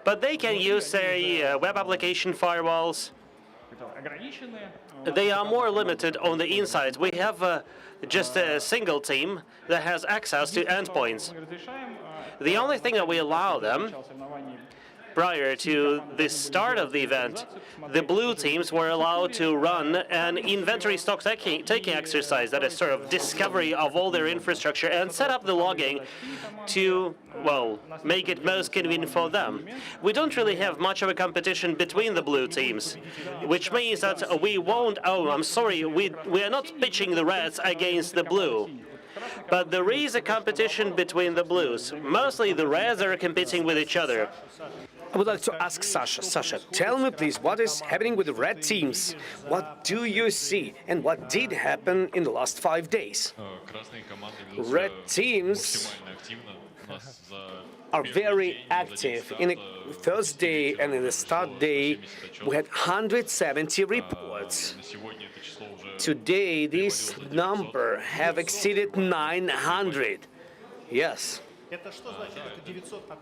But they can use their web application firewalls. They are more limited on the inside. We have just a single team that has access to endpoints. The only thing that we allow them, prior to the start of the event, the blue teams were allowed to run an inventory stock taking exercise, that is sort of discovery of all their infrastructure, and set up the logging to, well, make it most convenient for them. We don't really have much of a competition between the blue teams, which means that we won't, I'm sorry, we are not pitching the reds against the blue. But there is a competition between the blues. Mostly the reds are competing with each other. I would like to ask Sasha. Sasha, tell me please, what is happening with the red teams? What do you see and what did happen in the last 5 days? Red teams are very active. In the first day and in the start day, we had 170 reports. Today, this number have exceeded 900. Yes.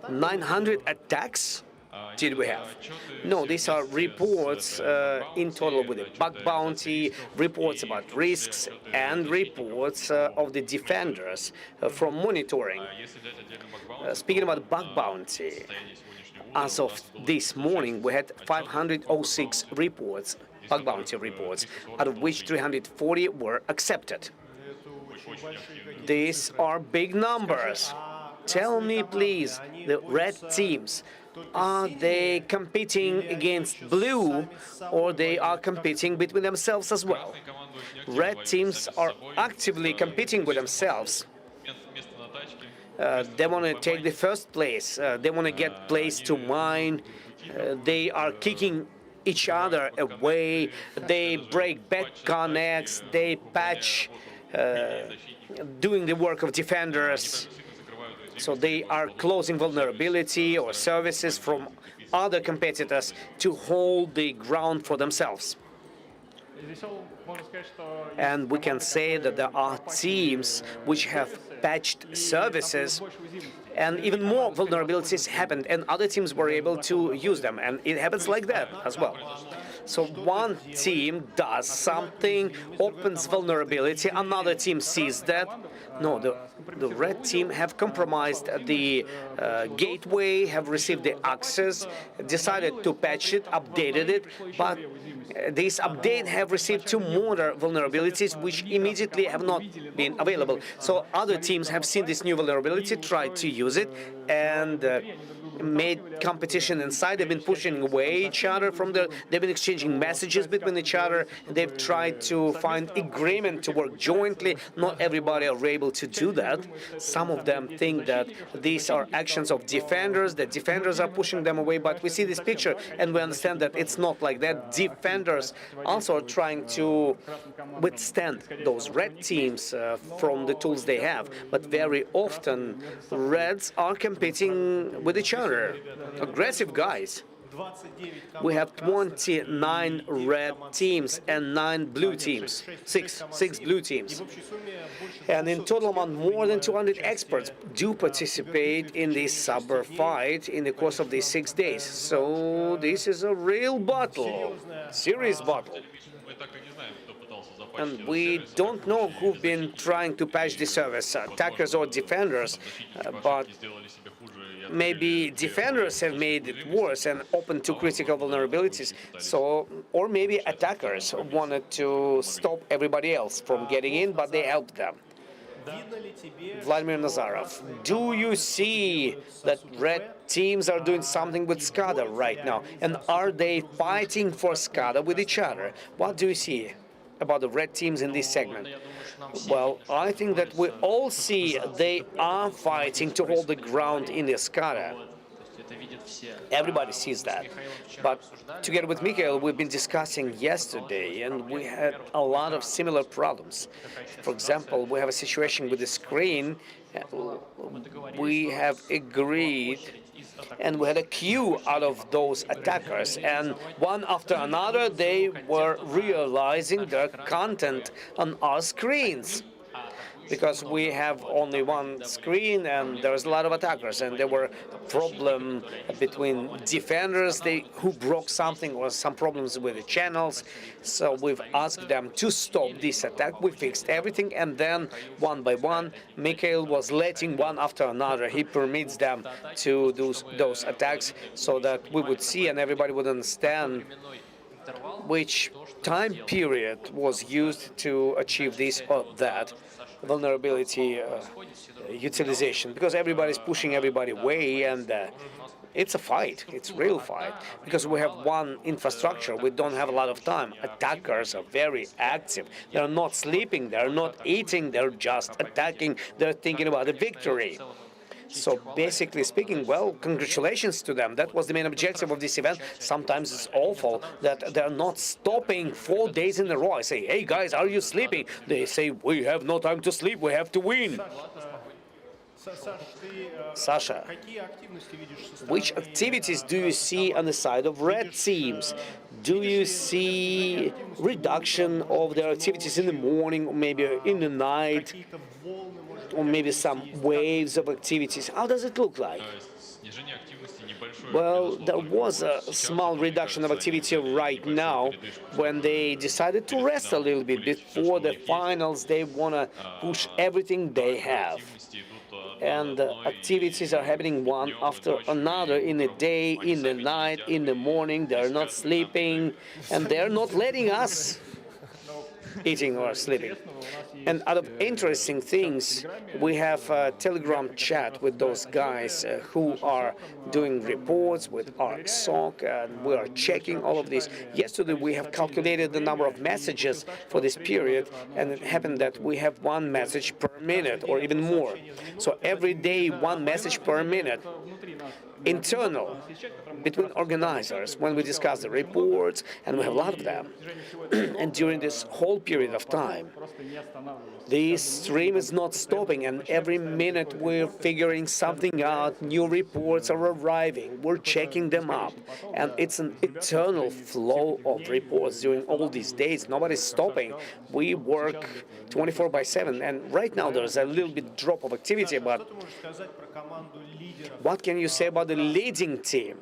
900 attacks did we have? No, these are reports in total with a bug bounty, reports about risks, and reports of the defenders from monitoring. Speaking about bug bounty, as of this morning, we had 506 reports, bug bounty reports, out of which 340 were accepted. These are big numbers. Tell me, please, the red teams, are they competing against blue, or they are competing between themselves as well? Red teams are actively competing with themselves. They want to take the first place. They want to get place to mine. They are kicking each other away. They break back connects. They patch, doing the work of defenders. So they are closing vulnerability or services from other competitors to hold the ground for themselves. And we can say that there are teams which have patched services, and even more vulnerabilities happened, and other teams were able to use them, and it happens like that as well. So one team does something, opens vulnerability, another team sees that. No, the red team have compromised the gateway, have received the access, decided to patch it, updated it, but this update have received two more vulnerabilities which immediately have not been available. So other teams have seen this new vulnerability, tried to use it, and made competition inside. They've been pushing away each other from the. They've been exchanging messages between each other. They've tried to find agreement to work jointly. Not everybody are able to do that. Some of them think that these are actions of defenders, that defenders are pushing them away. But we see this picture and we understand that it's not like that. Defenders also are trying to withstand those red teams from the tools they have. But very often, reds are competing with each other. Aggressive guys. We have 29 red teams and 9 blue teams, six blue teams. And in total amount, more than 200 experts do participate in this cyber fight in the course of these 6 days. So this is a real battle, serious battle. And we don't know who've been trying to patch the service, attackers or defenders, but maybe defenders have made it worse and opened to critical vulnerabilities. So, or maybe attackers wanted to stop everybody else from getting in, but they helped them. Vladimir Nazarov, do you see that red teams are doing something with SCADA right now? And are they fighting for SCADA with each other? What do you see about the red teams in this segment? Well, I think that we all see they are fighting to hold the ground in the SCADA. Everybody sees that. But together with Mikhail, we've been discussing yesterday, and we had a lot of similar problems. For example, we have a situation with the screen. We have agreed and we had a queue out of those attackers, and one after another they were realizing their content on our screens, because we have only one screen and there's a lot of attackers, and there were problem between defenders who broke something, or some problems with the channels. So we've asked them to stop this attack. We fixed everything, and then one by one Mikhail was letting one after another. He permits them to do those attacks so that we would see and everybody would understand which time period was used to achieve this or that vulnerability utilization, because everybody's pushing everybody away, and it's a fight. It's a real fight, because we have one infrastructure. We don't have a lot of time. Attackers are very active. They're not sleeping. They're not eating. They're just attacking. They're thinking about the victory. So basically speaking, well, congratulations to them. That was the main objective of this event. Sometimes it's awful that they're not stopping 4 days in a row. I say, hey guys, are you sleeping? They say, we have no time to sleep, we have to win. Sasha, which activities do you see on the side of red teams? Do you see reduction of their activities in the morning, or maybe in the night, or maybe some waves of activities? How does it look like? Well, there was a small reduction of activity right now when they decided to rest a little bit before the finals. They want to push everything they have. And activities are happening one after another, in the day, in the night, in the morning. They're not sleeping, and they're not letting us eating or sleeping. And out of interesting things, we have a Telegram chat with those guys who are doing reports with our SOC, and we are checking all of this. Yesterday, we have calculated the number of messages for this period, and it happened that we have one message per minute or even more. So every day, one message per minute. Internal, between organizers, when we discuss the reports, and we have a lot of them. And during this whole period of time, the stream is not stopping, and every minute we're figuring something out. New reports are arriving. We're checking them up, and it's an eternal flow of reports during all these days. Nobody's stopping. We work 24/7, and right now there's a little bit drop of activity, but what can you say about the leading team,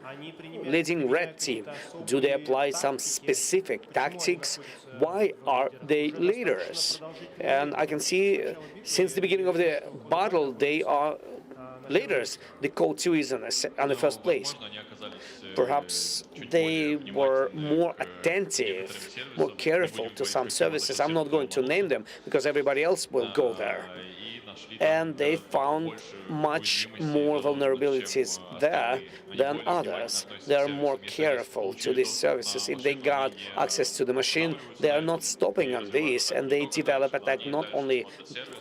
leading red team? Do they apply some specific tactics? Why are they leaders? And I can see since the beginning of the battle, they are leaders. The code 2 is on the first place. Perhaps they were more attentive, more careful to some services. I'm not going to name them because everybody else will go there. And they found much more vulnerabilities there than others. They are more careful to these services. If they got access to the machine, they are not stopping on this, and they develop attack not only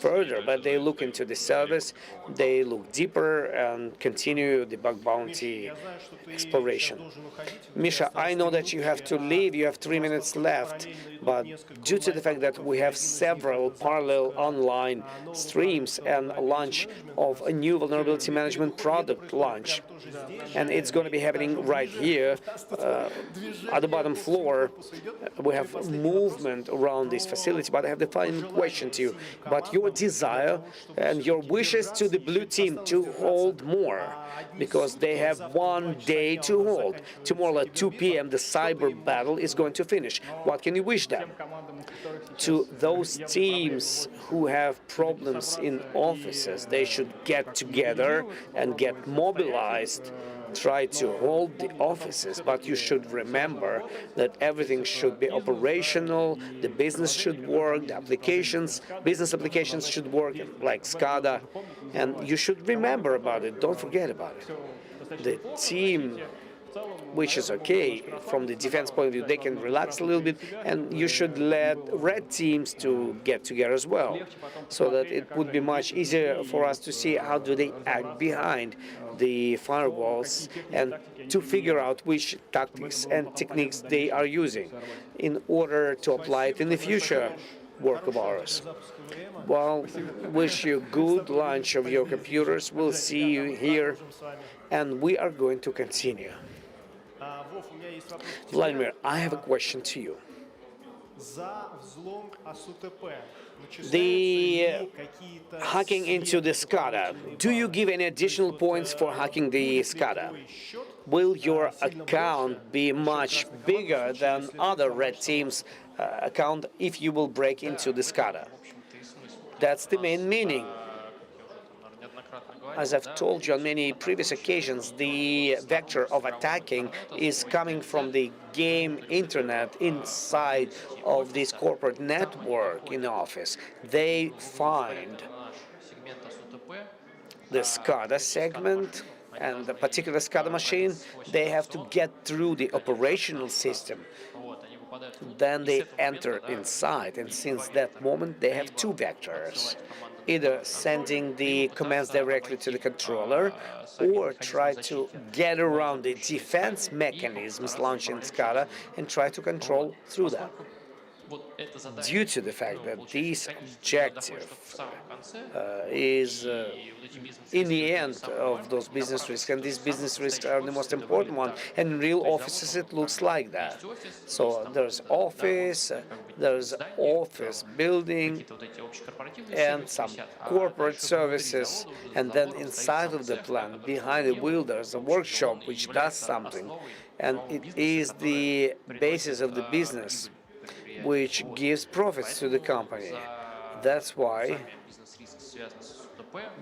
further, but they look into the service, they look deeper, and continue the bug bounty exploration. Misha, I know that you have to leave. You have 3 minutes left, but due to the fact that we have several parallel online streams and a launch of a new vulnerability management product launch, and it's going to be happening right here at the bottom floor. We have movement around this facility, but I have the final question to you. But your desire and your wishes to the blue team to hold more, because they have 1 day to hold. Tomorrow at 2 p.m. the cyber battle is going to finish. What can you wish them? To those teams who have problems in offices, they should get together and get mobilized, try to hold the offices, but you should remember that everything should be operational, the business should work, the applications, business applications should work, like SCADA, and you should remember about it, don't forget about it. The team, which is okay from the defense point of view, they can relax a little bit, and you should let red teams to get together as well, so that it would be much easier for us to see how do they act behind the firewalls and to figure out which tactics and techniques they are using in order to apply it in the future work of ours. Well, wish you good launch of your computers. We'll see you here and we are going to continue. Вов, у меня есть вопрос к тебе. Vladimir, I have a question to you. За взлом АСУТП начисляются The ли какие-то hacking into the SCADA, do you give any additional points for hacking the SCADA? Will your account be much bigger than other red teams' account if you will break into the SCADA? That's the main meaning. As I've told you on many previous occasions, the vector of attacking is coming from the game internet inside of this corporate network in office. They find the SCADA segment and the particular SCADA machine. They have to get through the operational system. Then they enter inside, and since that moment they have two vectors, either sending the commands directly to the controller or try to get around the defense mechanisms launched in SCADA and try to control through them. Due to the fact that this objective is in the end of those business risks, and these business risks are the most important one, and in real offices it looks like that. So there's office building, and some corporate services, and then inside of the plant, behind the wheel, there's a workshop which does something, and it is the basis of the business which gives profits to the company. That's why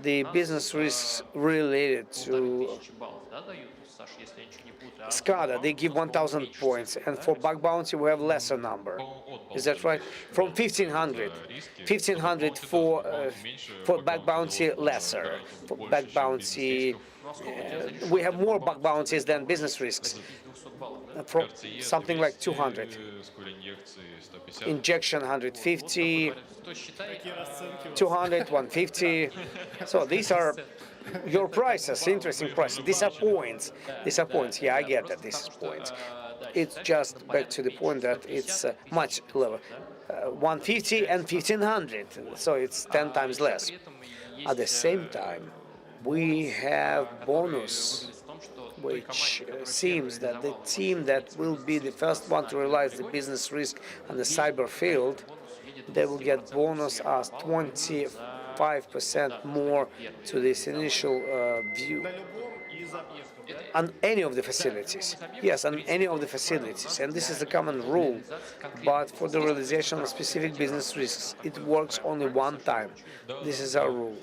the business risks related to SCADA, they give 1,000 points, and for bug bounty we have lesser number. Is that right? From 1,500. 1,500 for bug bounty lesser. For bug bounty, we have more bug bounties than business risks. From something like 200. Injection 150, 200, 150. So these are your prices, interesting prices. These are points. These are points. Yeah, I get that. This is points. It's just back to the point that it's much lower. 150 and 1,500. So it's 10 times less. At the same time, we have bonus, which seems that the team that will be the first one to realize the business risk on the cyber field, they will get bonus as 25% more to this initial view on any of the facilities. Yes, on any of the facilities, and this is a common rule. But for the realization of specific business risks, it works only one time. This is our rule.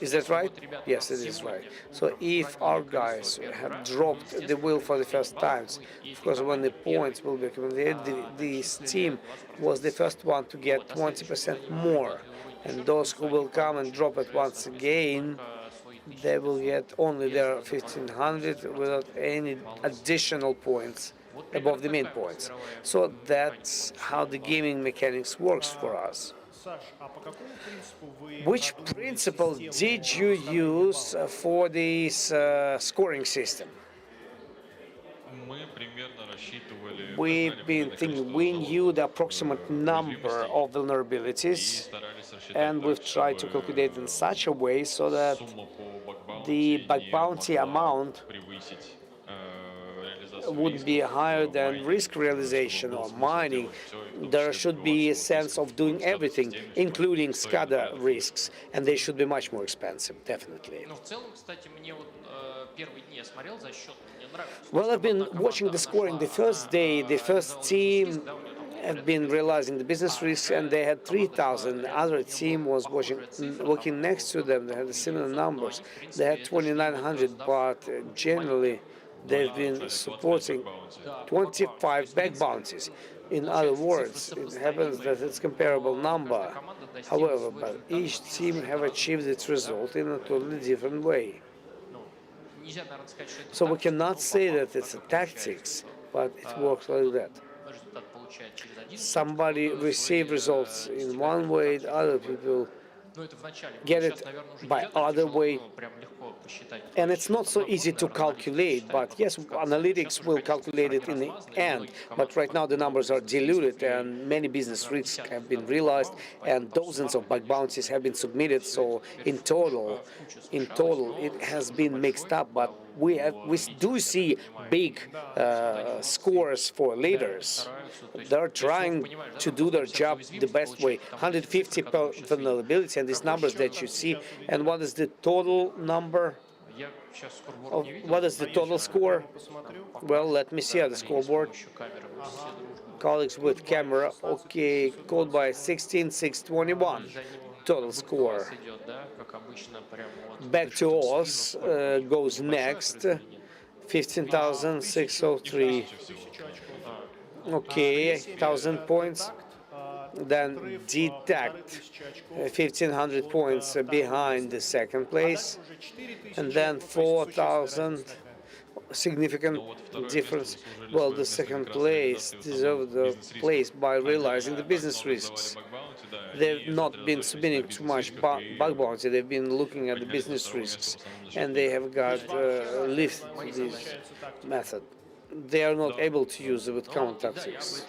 Is that right? Yes, it is right. So if our guys have dropped the wheel for the first times, of course, when the points will be accumulated, this team was the first one to get 20% more. And those who will come and drop it once again, they will get only their 1,500 without any additional points above the main points. So that's how the gaming mechanics works for us. Which principle did you use for this scoring system? We've been thinking, we knew the approximate number of vulnerabilities, and we've tried to calculate in such a way so that the bug bounty amount would be higher than risk realization or mining. There should be a sense of doing everything, including SCADA risks, and they should be much more expensive, definitely. Well, I've been watching the scoring. The first day, the first team have been realizing the business risks, and they had 3,000. The other team was working next to them. They had similar numbers. They had 2,900, but generally they've been supporting 25 bug bounties. In other words, it happens that it's comparable number. However, but each team have achieved its result in a totally different way. So we cannot say that it's a tactics, but it works like that. Somebody receive results in one way, other people get it by other way. And it's not so easy to calculate, but yes, analytics will calculate it in the end. But right now the numbers are diluted and many business risks have been realized and dozens of bug bounties have been submitted. So in total, it has been mixed up, but we do see big scores for leaders. They're trying to do their job the best way. 150 per vulnerability, and these numbers that you see. And what is the total number? What is the total score? Well, let me see on the scoreboard. Colleagues with camera, okay, code by 16621. Total score. Back to us goes next. 15,603. Okay, 1,000 points. Then detect 1,500 points behind the second place, and then 4,000. Significant difference. Well, the second place deserved the place by realizing the business risks. They've not been submitting too much bug bounty. They've been looking at the business risks, and they have got lift this method. They are not able to use it with counter tactics.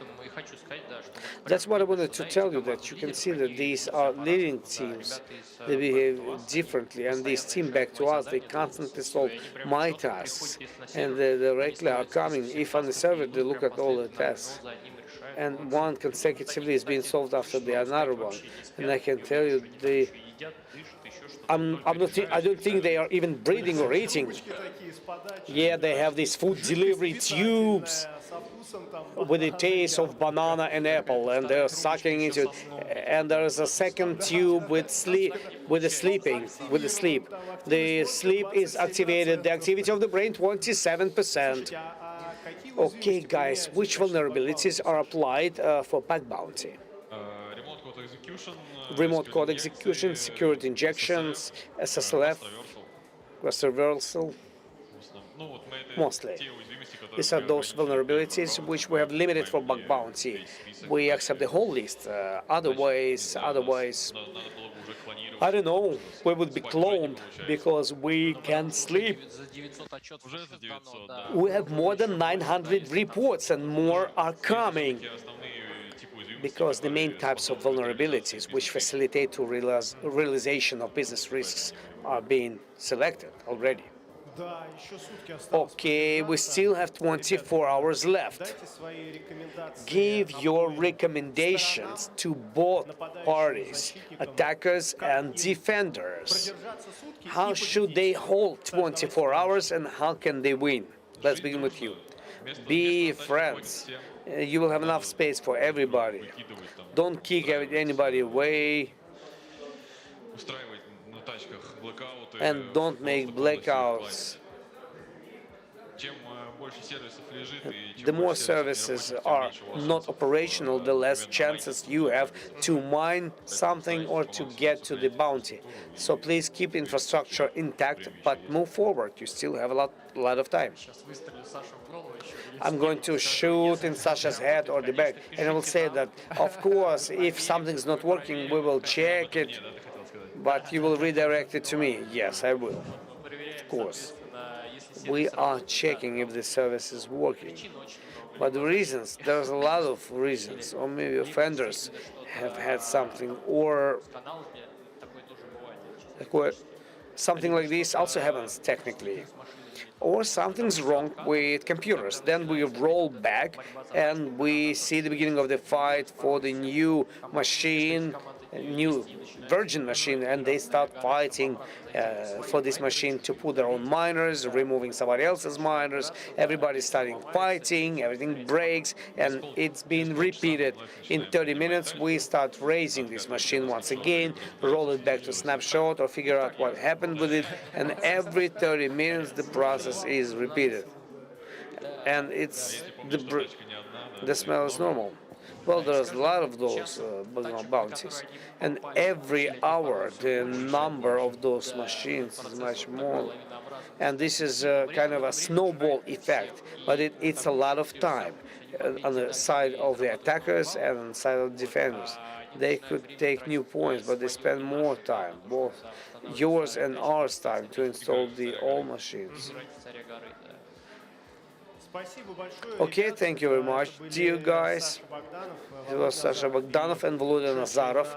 That's what I wanted to tell you, that you can see that these are leading teams. They behave differently, and these teams back to us, they constantly solve my tasks, and they directly are coming. If on the server they look at all the tasks, and one consecutively is being solved after the another one, and I can tell you I don't think they are even breathing or eating. Yeah, they have these food delivery tubes with the taste of banana and apple, and they're sucking into it. And there's a second tube with sleep. The sleep is activated. The activity of the brain 27%. Okay, guys, which vulnerabilities are applied for bug bounty? Remote code execution, security injections, SSLF, reversal, mostly. These are those vulnerabilities which we have limited for bug bounty. We accept the whole list. Otherwise, I don't know, we would be cloned because we can't sleep. We have more than 900 reports and more are coming, because the main types of vulnerabilities which facilitate to realization of business risks are being selected already. Okay, we still have 24 hours left. Give your recommendations to both parties, attackers and defenders. How should they hold 24 hours and how can they win? Let's begin with you. Be friends. You will have enough space for everybody. Don't kick anybody away. And don't make blackouts. The more services are not operational, the less chances you have to mine something or to get to the bounty. So please keep infrastructure intact, but move forward. You still have a lot of time. I'm going to shoot in Sasha's head or the back, and I will say that, of course, if something's not working, we will check it, but you will redirect it to me. Yes, I will. Of course. We are checking if the service is working. But the reasons, there's a lot of reasons, or maybe offenders have had something, or something like this also happens technically. Or something's wrong with computers. Then we roll back and we see the beginning of the fight for the new machine, new virgin machine, and they start fighting for this machine to put their own miners, removing somebody else's miners. Everybody's starting fighting, everything breaks, and it's been repeated. In 30 minutes, we start raising this machine once again, roll it back to snapshot or figure out what happened with it, and every 30 minutes the process is repeated. And it's the smell is normal. Well, there's a lot of those bounties, and every hour the number of those machines is much more, and this is kind of a snowball effect, but it's a lot of time. on the side of the attackers and on the side of the defenders. They could take new points, but they spend more time, both yours and ours time, to install the old machines. Okay, thank you very much, dear guys. It was Sasha Bogdanov and Volodya Nazarov,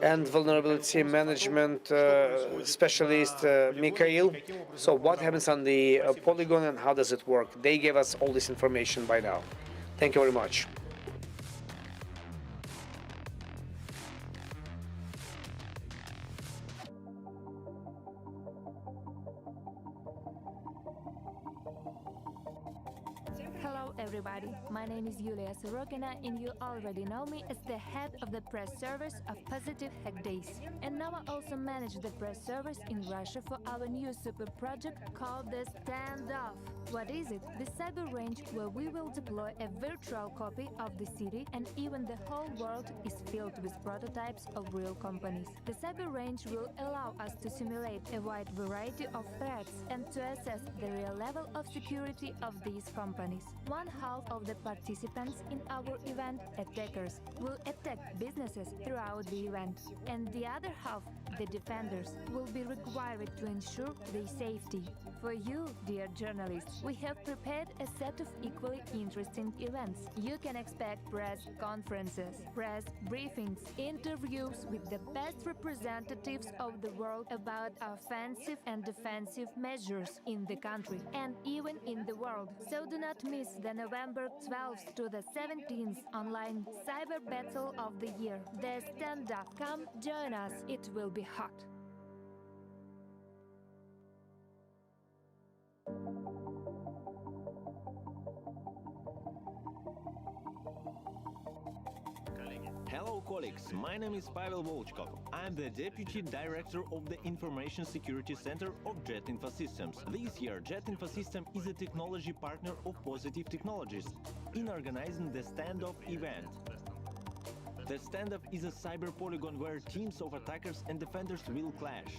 and vulnerability management specialist Mikhail. So what happens on the polygon and how does it work? They gave us all this information by now. Thank you very much. Hello everybody, my name is Yulia Sorokina and you already know me as the head of the press service of Positive Hack Days. And now I also manage the press service in Russia for our new super project called the Standoff. What is it? The cyber range where we will deploy a virtual copy of the city and even the whole world is filled with prototypes of real companies. The cyber range will allow us to simulate a wide variety of threats and to assess the real level of security of these companies. One half of the participants in our event, attackers, will attack businesses throughout the event, and the other half, the defenders, will be required to ensure their safety. For you, dear journalists, we have prepared a set of equally interesting events. You can expect press conferences, press briefings, interviews with the best representatives of the world about offensive and defensive measures in the country and even in the world. So do not miss the November 12th to the 17th online cyber battle of the year. The Standoff. Come join us, it will be hot. Hello colleagues, my name is Pavel Volchkov. I'm the Deputy Director of the Information Security Center of Jet Infosystems. This year, Jet Infosystem is a technology partner of Positive Technologies in organizing the Standoff event. The Standoff is a cyber polygon where teams of attackers and defenders will clash.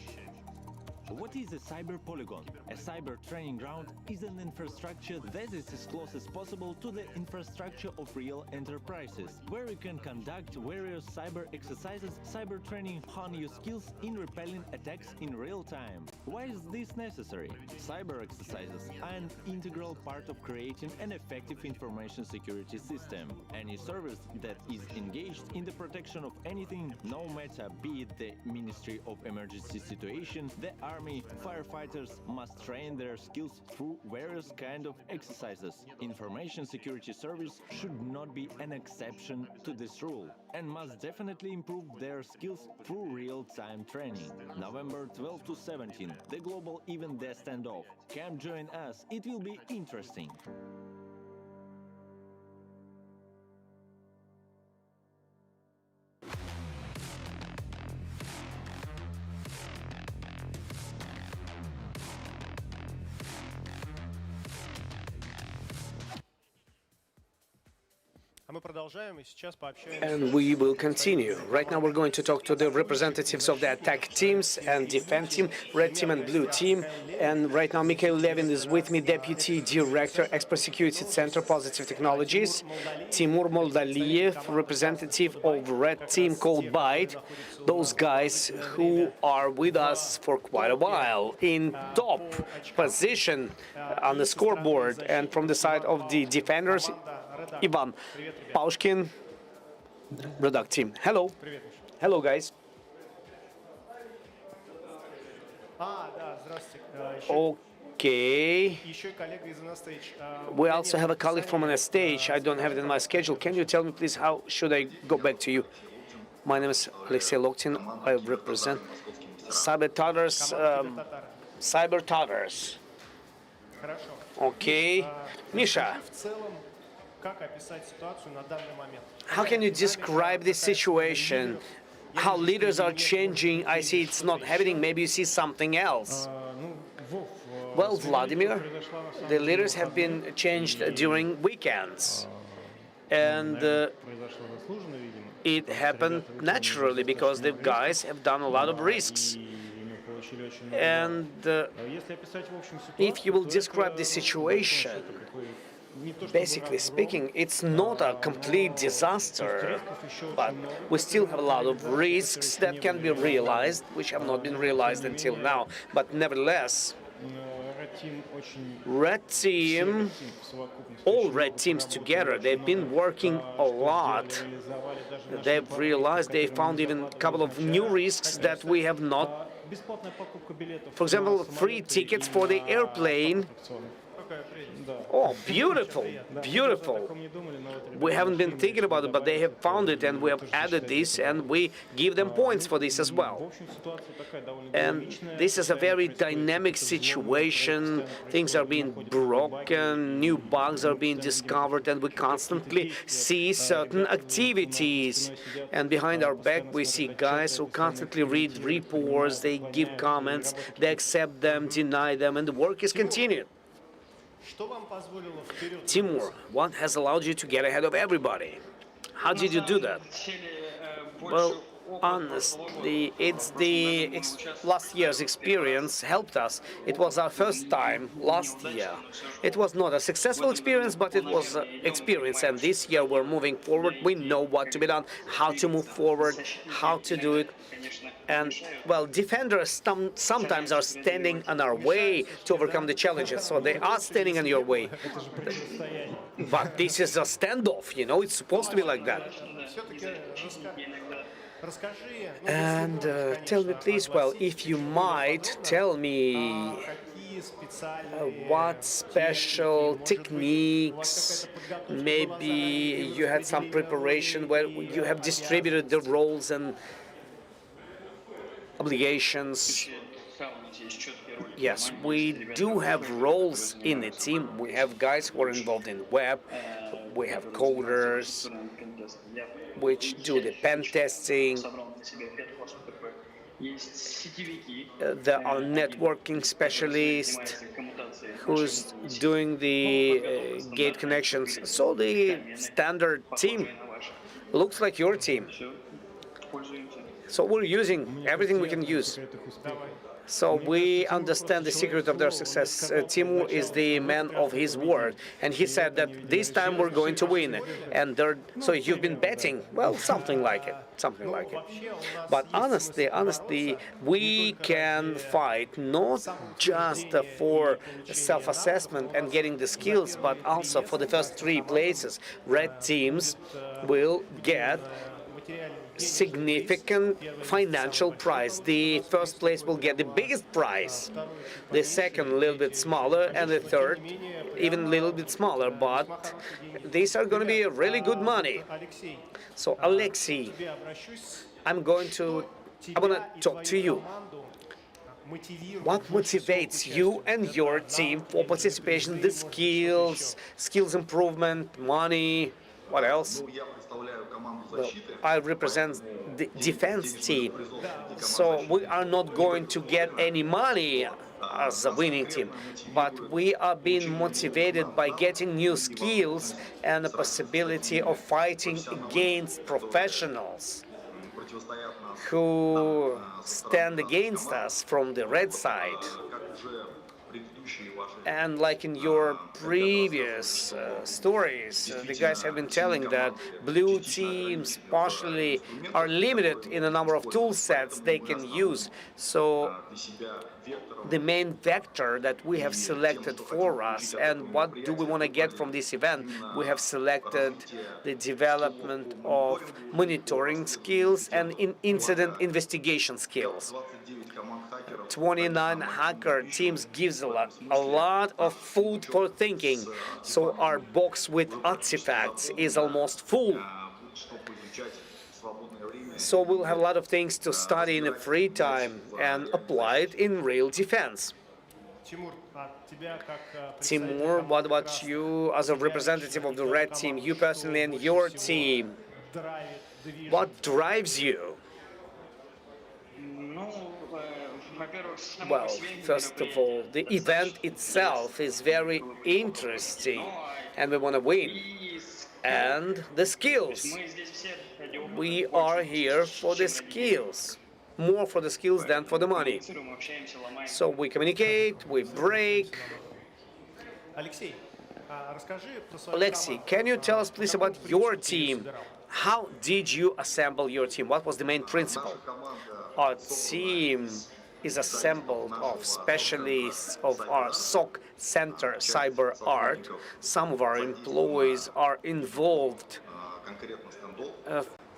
What is a cyber polygon? A cyber training ground is an infrastructure that is as close as possible to the infrastructure of real enterprises, where you can conduct various cyber exercises, cyber training, hone your skills in repelling attacks in real time. Why is this necessary? Cyber exercises are an integral part of creating an effective information security system. Any service that is engaged in the protection of anything, no matter be it the Ministry of Emergency Situation, the Army, firefighters must train their skills through various kinds of exercises. Information security service should not be an exception to this rule and must definitely improve their skills through real-time training. November 12 to 17, the global event The Standoff. Come join us, it will be interesting. And we will continue. Right now we're going to talk to the representatives of the attack teams and defense team, red team and blue team. And right now Mikhail Levin is with me, Deputy Director, Expert Security Center, Positive Technologies. Timur Moldaliev, representative of red team called Byte. Those guys who are with us for quite a while in top position on the scoreboard. And from the side of the defenders, Ivan Paushkin, Product Team. Hello. Hello, guys. Okay. We also have a colleague from an stage. I don't have it in my schedule. Can you tell me, please, how should I go back to you? My name is Alexei Loktin. I represent Cyber Tatars. Okay. Misha. How can you describe this situation? How leaders are changing? I see it's not happening. Maybe you see something else. Well, Vladimir, the leaders have been changed during weekends. And it happened naturally because the guys have done a lot of risks. And if you will describe the situation, Basically speaking, it's not a complete disaster, but we still have a lot of risks that can be realized, which have not been realized until now. But nevertheless, Red Team, all Red Teams together, they've been working a lot. They've realized they found even a couple of new risks that we have not. For example, free tickets for the airplane. Oh, beautiful, beautiful. We haven't been thinking about it, but they have found it, and we have added this, and we give them points for this as well. And this is a very dynamic situation. Things are being broken, new bugs are being discovered, and we constantly see certain activities. And behind our back, we see guys who constantly read reports, they give comments, they accept them, deny them, and the work is continued. Timur, what has allowed you to get ahead of everybody? How did you do that? Well, honestly, it's the last year's experience helped us. It was our first time last year. It was not a successful experience, but it was an experience. And this year we're moving forward. We know what to be done, how to move forward, how to do it. And, well, defenders sometimes are standing on our way to overcome the challenges, so they are standing on your way. But this is a standoff, you know, it's supposed to be like that. And tell me, please, well, if you might tell me what special techniques, maybe you had some preparation where you have distributed the roles and obligations. Yes, we do have roles in the team. We have guys who are involved in web. We have coders, which do the pen testing. There are networking specialists who's doing the gate connections. So the standard team looks like your team. So we're using everything we can use. So we understand the secret of their success. Timur is the man of his word, and he said that this time we're going to win. And so you've been betting? Well, something like it, something like it. But honestly, we can fight not just for self-assessment and getting the skills, but also for the first 3 places. Red teams will get significant financial prize. The first place will get the biggest prize, the second a little bit smaller, and the third even a little bit smaller, but these are going to be really good money. So Alexei, I want to talk to you. What motivates you and your team for participation? The skills improvement, money, what else? Well, I represent the defense team, so we are not going to get any money as a winning team, but we are being motivated by getting new skills and the possibility of fighting against professionals who stand against us from the red side. And like in your previous stories, the guys have been telling that blue teams partially are limited in the number of tool sets they can use. So the main vector that we have selected for us, and what do we want to get from this event, we have selected the development of monitoring skills and incident investigation skills. 29 hacker teams gives a lot of food for thinking, so our box with artifacts is almost full. So we'll have a lot of things to study in the free time and apply it in real defense. Timur, what about you as a representative of the red team, you personally and your team? What drives you? Well, first of all, the event itself is very interesting, and we want to win. And the skills. We are here for the skills, more for the skills than for the money. So we communicate, we break. Расскажи про свою Alexei, команду. can you tell us По please какому about your принципу ты её team? собирал? How did you assemble your team? What was the main principle? Our team is assembled of specialists of our SOC Center Cyber Art. Some of our employees are involved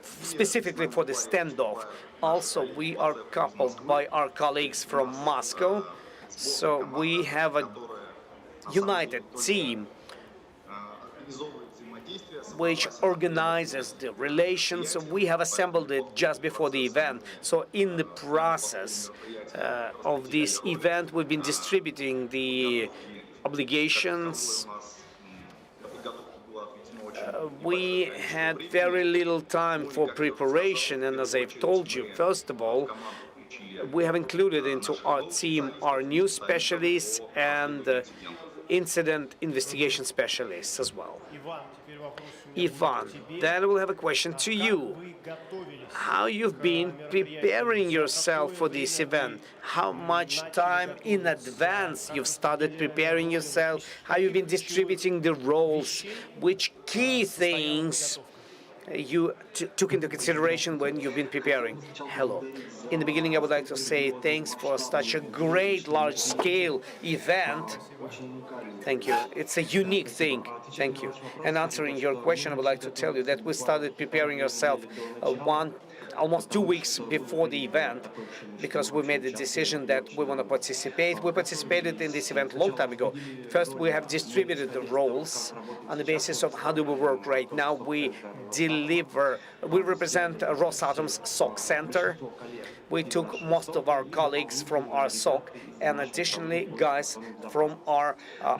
specifically for the standoff. Also, we are coupled by our colleagues from Moscow, so we have a united team which organizes the relations. So we have assembled it just before the event. So in the process of this event, we've been distributing the obligations. We had very little time for preparation, and as I've told you, first of all, we have included into our team our new specialists and incident investigation specialists as well. Иван, теперь вопрос у меня Ivan, будет к тебе. then we'll have a question to Как you. вы готовились How you've к been мероприятию? preparing За yourself какое for this время event? вы How much начали time in готовиться? advance Как you've started распределяли preparing роли? yourself? Из How you've been каких ключевых distributing the roles? вещей, Which key состояла things подготовка? you took into consideration when you've been preparing? Hello. In the beginning, I would like to say thanks for such a great large-scale event. Thank you. It's a unique thing. Thank you. And answering your question, I would like to tell you that we started preparing ourselves almost 2 weeks before the event, because we made the decision that we want to participate. We participated in this event a long time ago. First, we have distributed the roles on the basis of how do we work right now. We represent Rosatom's SOC Center. We took most of our colleagues from our SOC and additionally guys from our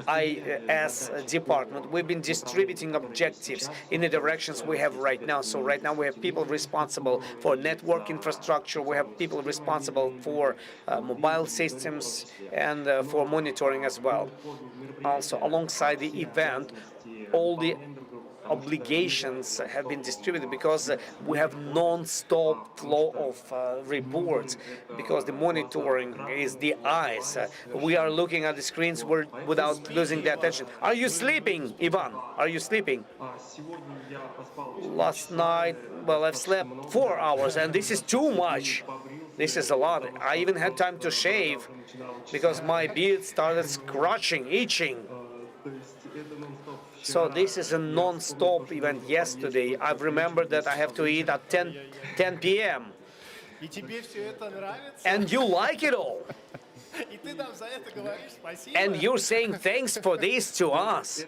IS department. We've been distributing objectives in the directions we have right now. So right now we have people responsible for network infrastructure. We have people responsible for mobile systems and for monitoring as well. Also, alongside the event, all the obligations have been distributed because we have non-stop flow of reports, because the monitoring is the eyes. We are looking at the screens without losing the attention. Are you sleeping, Ivan? Are you sleeping? Last night, well, I've slept 4 hours, and this is too much. This is a lot. I even had time to shave because my beard started scratching, itching. So this is a non-stop event yesterday. I've remembered that I have to eat at 10 p.m. И тебе все это нравится? And you like it all. И ты нам за это говоришь спасибо? And you're saying thanks for this to us.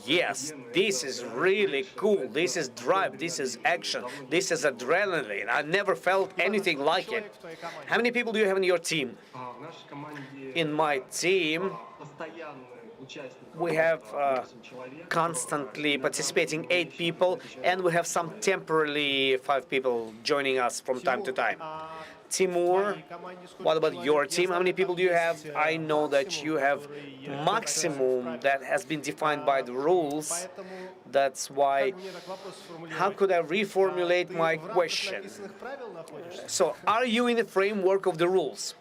Yes, this is really cool. This is drive. This is action. This is adrenaline. I never felt anything like it. How many people do you have in your team? In my team, we have constantly participating 8 people, and we have some temporarily 5 people joining us from time to time. Timur, what about your team? How many people do you have? I know that you have maximum that has been defined by the rules. That's why, how could I reformulate my question? So, are you in the framework of the rules?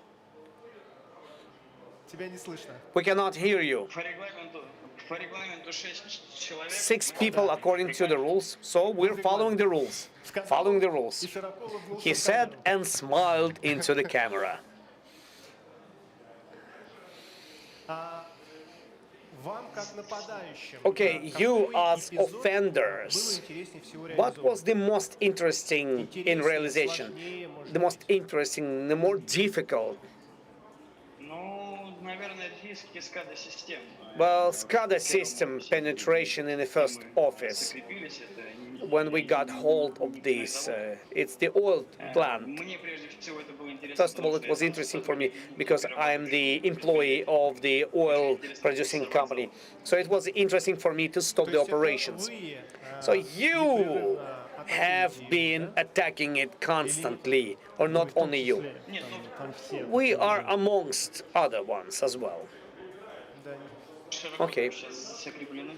Тебя не слышно. We cannot hear you. По регламенту 6 человек. 6 people according to the rules, so we're following the rules. Following the rules. He said and smiled into the camera. Вам как нападающим. Okay, you as offenders, what was the most interesting in realization? The most interesting, the more difficult? Ну, наверное, риски SCADA систем. Well, SCADA system penetration in the first office. Закрепились это. When we got hold of this, it's the oil plant. Мне прежде всего это было интересно. First of all, it was interesting for me because I'm the employee of the oil producing company. So it was interesting for me to stop the operations. So you have been attacking it constantly, or not only you. We are amongst other ones as well. широко Okay. сейчас закреплены.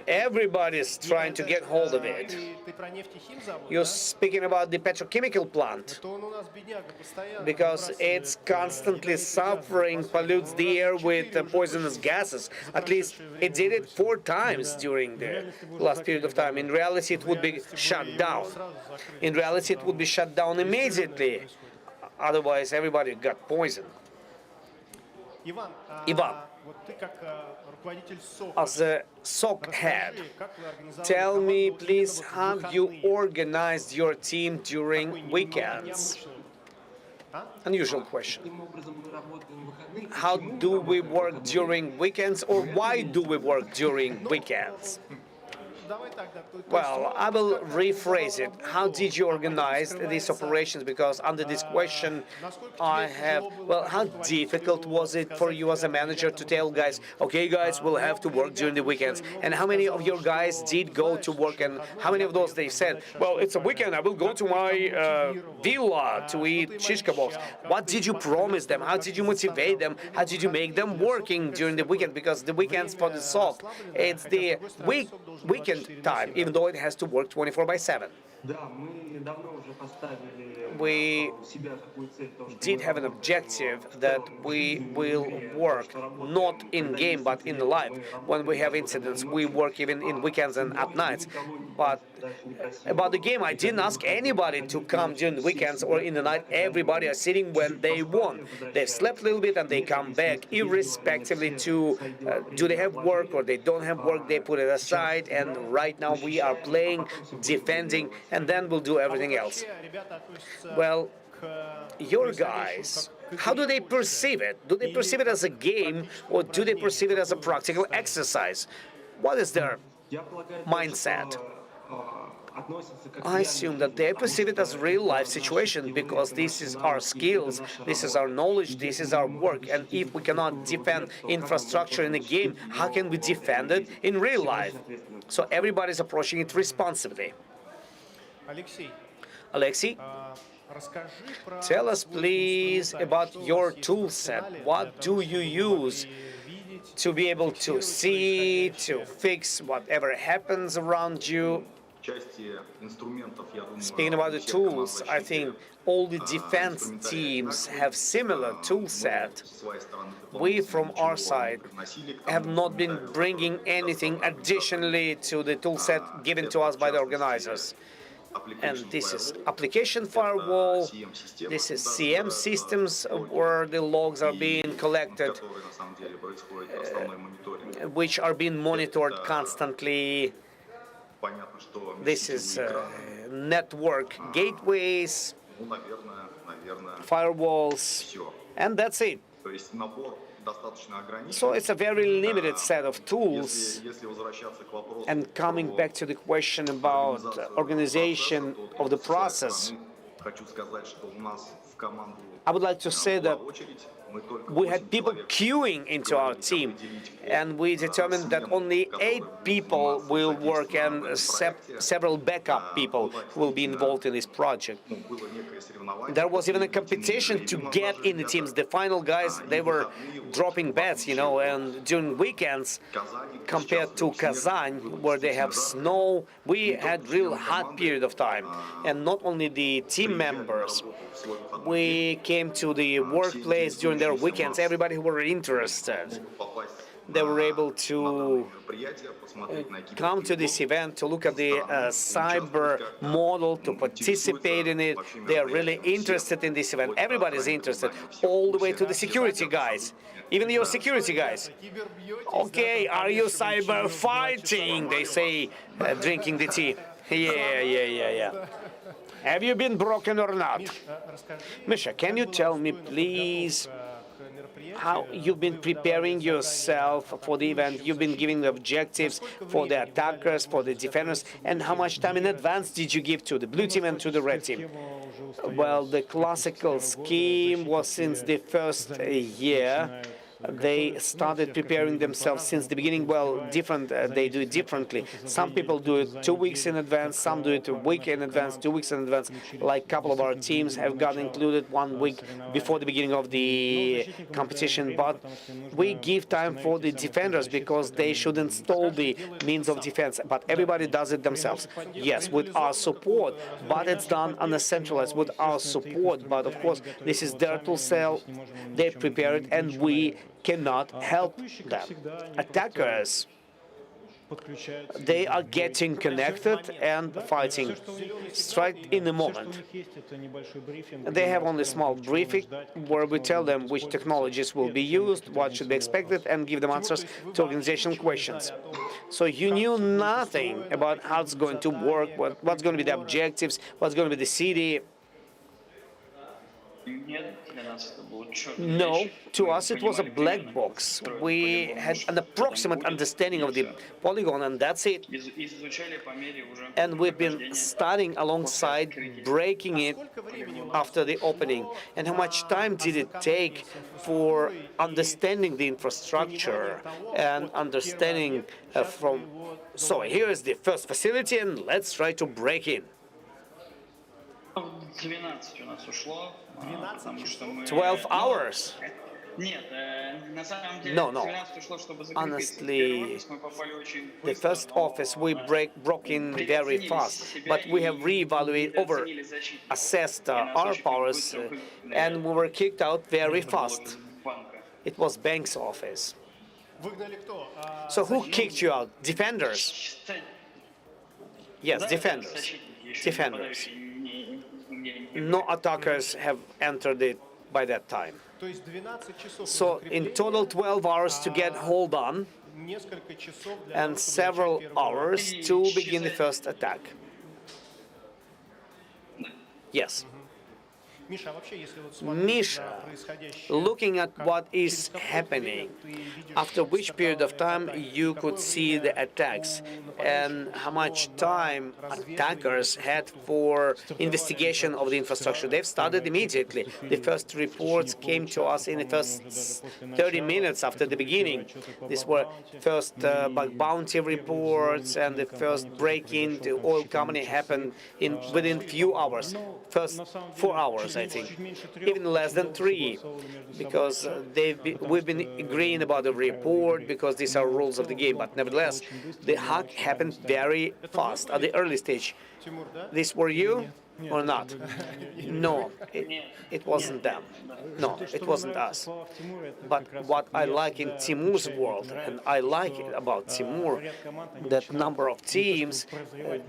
Everybody's trying to get hold of it. Ты про нефтехим завод, You're да? speaking about the petrochemical plant То он у нас бедняга постоянно because it's constantly suffering, pollutes the air with poisonous gases. At least it did it 4 times during the last period of time. In reality, it would be shut down. In reality, it would be shut down immediately. Otherwise, everybody got poisoned. Иван, Иван. вот ты как руководитель СОКа, As a SOC head, расскажи, как вы организовали tell me, команду please, именно how вот в you выходные? organized your team Такой during немного weekends? необычный. Unusual question. How do we work during weekends, or why do we work during weekends? Давай так, да. То есть Well, I will rephrase it. How did you organize these operations? Because under this question, I have, well, how difficult was it for you as a manager to tell guys, okay, guys, we'll have to work during the weekends? And how many of your guys did go to work, and how many of those they said, well, it's a weekend, I will go to my villa to eat shish kebabs? What did you promise them? How did you motivate them? How did you make them working during the weekend? Because the weekends for the SOC, it's the weekend time, even though it has to work 24/7. We did have an objective that we will work not in game but in life. When we have incidents, we work even in weekends and at nights. But about the game, I didn't ask anybody to come during the weekends or in the night. Everybody is sitting when they want. They've slept a little bit and they come back, irrespectively to do they have work or they don't have work. They put it aside, and right now we are playing, defending, and then we'll do everything else. Well, your guys, how do they perceive it? Do they perceive it as a game, or do they perceive it as a practical exercise? What is their mindset? I assume that they perceive it as a real-life situation, because this is our skills, this is our knowledge, this is our work. And if we cannot defend infrastructure in a game, how can we defend it in real life? So everybody's approaching it responsibly. Alexei, tell us please about your tool set. What do you use to be able to see, to fix whatever happens around you? Speaking about the tools, I think all the defense teams have similar tool set. We, from our side, have not been bringing anything additionally to the tool set given to us by the organizers. And this is application firewall, this is CM systems where the logs are being collected, which are being monitored constantly. This is network gateways, firewalls, and that's it. So it's a very limited set of tools. And coming back to the question about organization of the process, I would like to say that we had people queuing into our team, and we determined that only 8 people will work and several backup people will be involved in this project. There was even a competition to get in the teams. The final guys, they were dropping bets, you know, and during weekends, compared to Kazan, where they have snow, we had real hot period of time. And not only the team members, we came to the workplace during their weekends, everybody who were interested. They were able to come to this event, to look at the cyber model, to participate in it. They are really interested in this event. Everybody's interested, all the way to the security guys. Even your security guys. Okay, are you cyber fighting? They say, drinking the tea. Yeah. Have you been broken or not? Misha, can you tell me, please, how you've been preparing yourself for the event? You've been giving the objectives for the attackers, for the defenders, and how much time in advance did you give to the blue team and to the red team? Well, the classical scheme was since the first year. They started preparing themselves since the beginning. Well, they do it differently. Some people do it 2 weeks in advance, some do it a week in advance, 2 weeks in advance. Like a couple of our teams have got included 1 week before the beginning of the competition. But we give time for the defenders because they should install the means of defense. But everybody does it themselves. Yes, with our support, but it's done on a centralized with our support. But of course, this is their tool cell. They prepare it, and we cannot help them. Attackers, they are getting connected and fighting straight in the moment. They have only a small briefing where we tell them which technologies will be used, what should be expected, and give them answers to organizational questions. So you knew nothing about how it's going to work, what's going to be the objectives, what's going to be the city. No, to us it was a black box. We had an approximate understanding of the polygon, and that's it. And we've been studying alongside, breaking it after the opening. And how much time did it take for understanding the infrastructure and understanding from... So here is the first facility, and let's try to break in. 12 hours. No. Honestly, the first office we broke in very fast, but we have assessed our powers, and we were kicked out very fast. It was bank's office. So who kicked you out? Defenders? Yes, defenders. Defenders. No attackers have entered it by that time. So in total 12 hours to get hold on, and several hours to begin the first attack. Yes. Misha, looking at what is happening, after which period of time you could see the attacks and how much time attackers had for investigation of the infrastructure? They've started immediately. The first reports came to us in the first 30 minutes after the beginning. These were first bug bounty reports, and the first break-in to oil company happened within few hours. First 4 hours, I think, even less than 3, because we've been agreeing about the report because these are rules of the game. But nevertheless, the hack happened very fast at the early stage. These were you or not? No, it wasn't them. No, it wasn't us. But what I like in Timur's world, and I like it about Timur, that number of teams,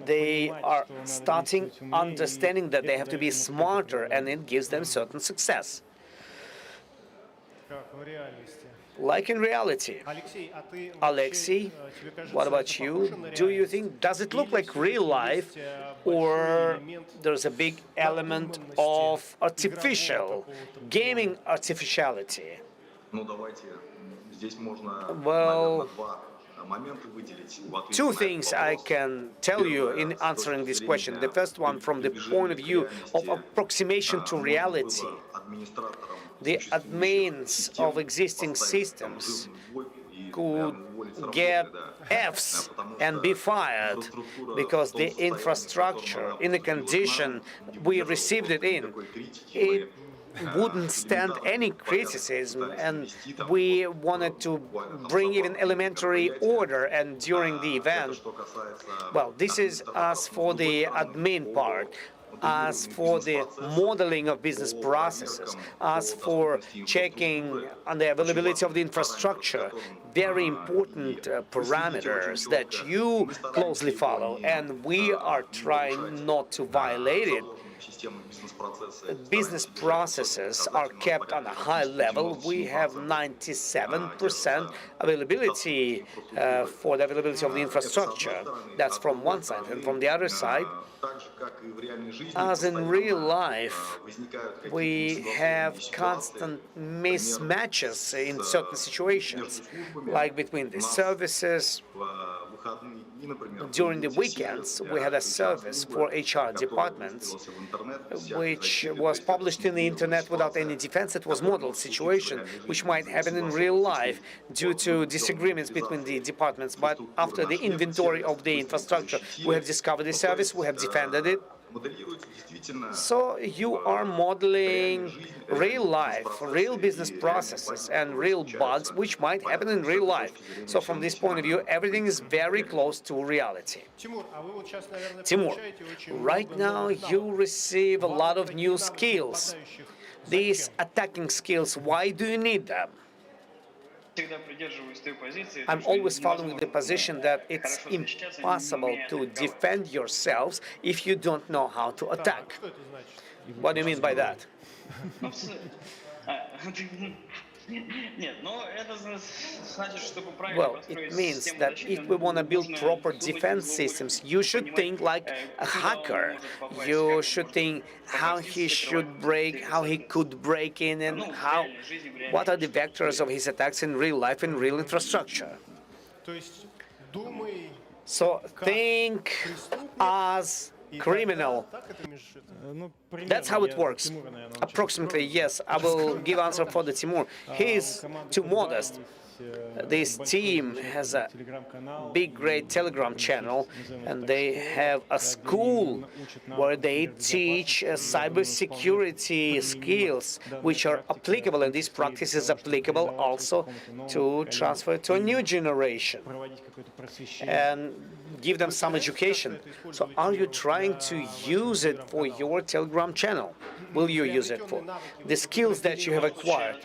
they are starting understanding that they have to be smarter, and it gives them certain success. Like in reality. Alexei, what about you? Do you think, does it look like real life, or there's a big element of artificial, gaming artificiality? Well, two things I can tell you in answering this question. The first one, from the point of view of approximation to reality. The admins of existing systems could get Fs and be fired because the infrastructure, in the condition we received it in, it wouldn't stand any criticism, and we wanted to bring even elementary order. And during the event, well, this is as for the admin part. As for the modeling of business processes, as for checking on the availability of the infrastructure, very important parameters that you closely follow, and we are trying not to violate it. Business processes are kept on a high level. We have 97% availability for the availability of the infrastructure. That's from one side. And from the other side, as in real life, we have constant mismatches in certain situations, like between the services. during the weekends, we had a service for HR departments, which was published in the internet without any defense. It was model situation, which might happen in real life due to disagreements between the departments. But after the inventory of the infrastructure, we have discovered the service, we have defended it. So you are modeling real life, real business processes and real bugs which might happen in real life. So from this point of view, everything is very close to reality. Timur, right now you receive a lot of new skills. These attacking skills, why do you need them? I'm always following the position that it's impossible to defend yourselves if you don't know how to attack. What do you mean by that? Well, it means that if we want to build proper defense systems, you should think like a hacker. You should think how he should break, how he could break in, and what are the vectors of his attacks in real life, in real infrastructure. So think as criminal. That's how it works. Approximately, yes. I will give answer for the Timur. He is too modest. This team has a big, great Telegram channel, and they have a school where they teach cybersecurity skills which are applicable, and this practice is applicable also to transfer to a new generation and give them some education. So are you trying to use it for your Telegram channel? Will you use it for the skills that you have acquired?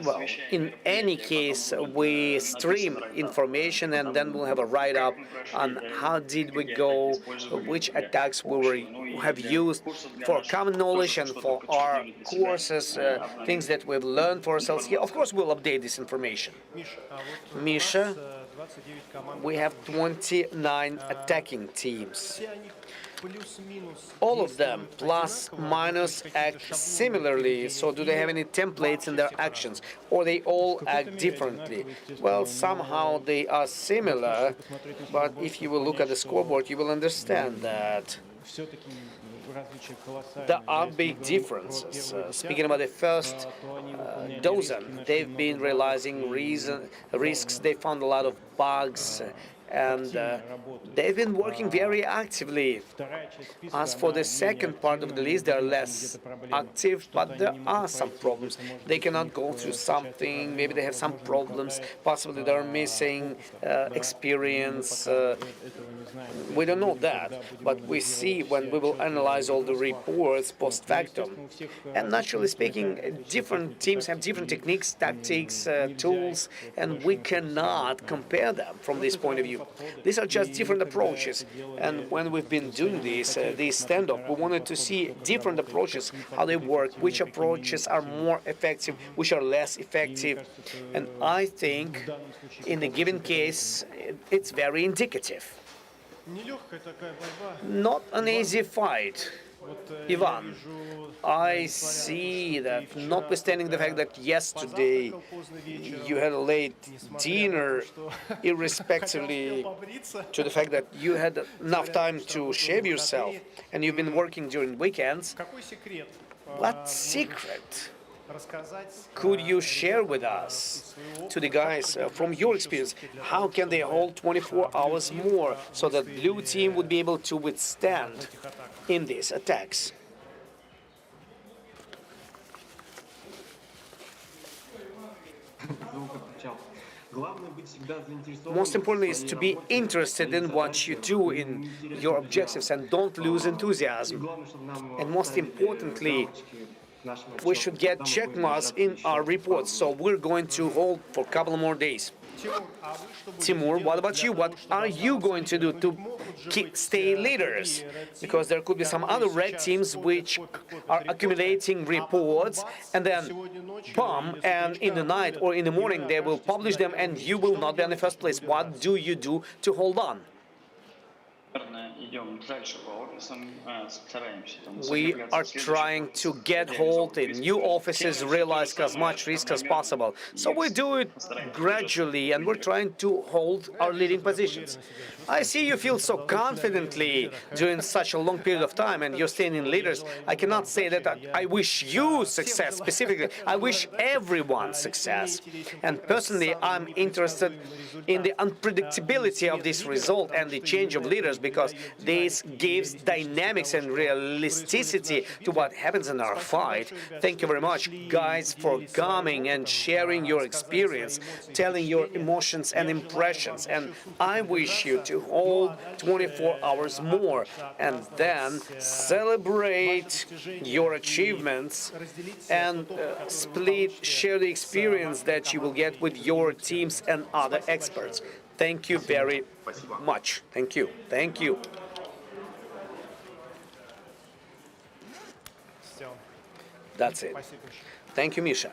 Well, in any case, we stream information and then we'll have a write-up on how did we go, which attacks we have used for common knowledge and for our courses, things that we've learned for ourselves here. Of course, we'll update this information. Misha, we have 29 attacking teams. All of them, plus, minus, act similarly. So do they have any templates in their actions? Or they all act differently? Well, somehow they are similar, but if you will look at the scoreboard, you will understand that there are big differences. Speaking about the first dozen, they've been realizing risks. They found a lot of bugs, and they've been working very actively. As for the second part of the list, they are less active, but there are some problems. They cannot go through something, maybe they have some problems, possibly they're missing experience. We don't know that, but we see when we will analyze all the reports post factum. And naturally speaking, different teams have different techniques, tactics, tools, and we cannot compare them from this point of view. These are just different approaches, and when we've been doing this standoff, we wanted to see different approaches, how they work, which approaches are more effective, which are less effective, and I think in the given case it's very indicative. Not an easy fight. Ivan, I see that notwithstanding the fact that yesterday you had a late dinner, irrespectively to the fact that you had enough time to shave yourself and you've been working during weekends, what secret could you share with us, to the guys, from your experience? How can they hold 24 hours more so that blue team would be able to withstand in these attacks? Most importantly is to be interested in what you do, in your objectives, and don't lose enthusiasm. And most importantly, we should get check marks in our reports, so we're going to hold for a couple more days. Timur, what about you? What are you going to do to stay leaders? Because there could be some other red teams which are accumulating reports, and then, boom, and in the night or in the morning they will publish them and you will not be in the first place. What do you do to hold on? We are trying to get hold in new offices, realize as much risk as possible. So we do it gradually, and we're trying to hold our leading positions. I see you feel so confidently during such a long period of time, and you're staying in leaders. I cannot say that I wish you success specifically. I wish everyone success. And personally, I'm interested in the unpredictability of this result and the change of leaders, because this gives dynamics and realisticity to what happens in our fight. Thank you very much, guys, for coming and sharing your experience, telling your emotions and impressions. And I wish you to hold 24 hours more and then celebrate your achievements and share the experience that you will get with your teams and other experts. Thank you very much. Thank you. Thank you. That's it. Thank you, Misha.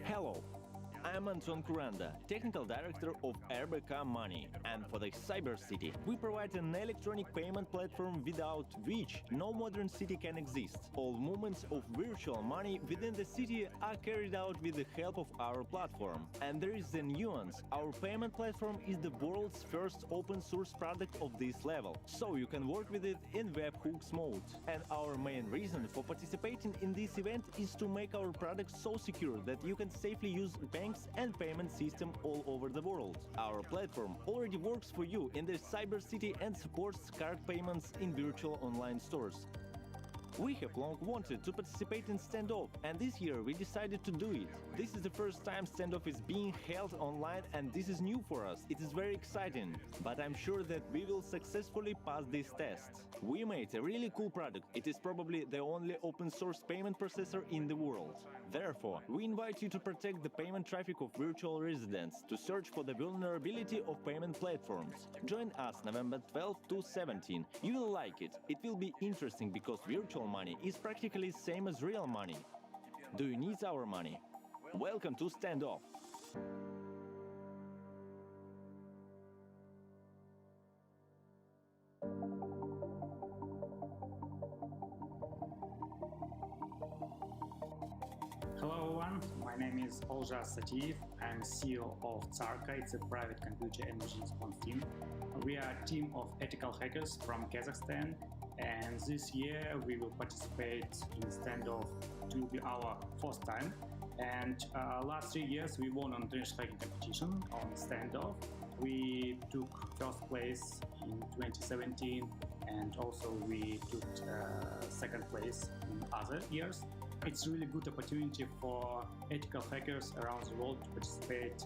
Hello, I'm Anton Kuranda, Technical Director of RBK Money, and for the Cyber City, we provide an electronic payment platform without which no modern city can exist. All movements of virtual money within the city are carried out with the help of our platform. And there is a nuance: our payment platform is the world's first open source product of this level, so you can work with it in webhooks mode. And our main reason for participating in this event is to make our product so secure that you can safely use banks and payment system all over the world. Our platform already works for you in the Cyber City and supports card payments in virtual online stores. We have long wanted to participate in Standoff, and this year we decided to do it. This is the first time Standoff is being held online, and this is new for us. It is very exciting, but I'm sure that we will successfully pass this test. We made a really cool product. It is probably the only open source payment processor in the world. Therefore, we invite you to protect the payment traffic of virtual residents, to search for the vulnerability of payment platforms. Join us November 12 to 17. You will like it. It will be interesting because virtual money is practically same as real money. Do you need our money? Welcome to Standoff. Hello everyone, my name is Olja Satiev. I'm CEO of Tsarka. It's a private computer emergency response team. We are a team of ethical hackers from Kazakhstan, and this year we will participate in Standoff. It will be our first time. And last 3 years we won on international hacking competition on Standoff. We took first place in 2017, and also we took second place in other years. It's a really good opportunity for ethical hackers around the world to participate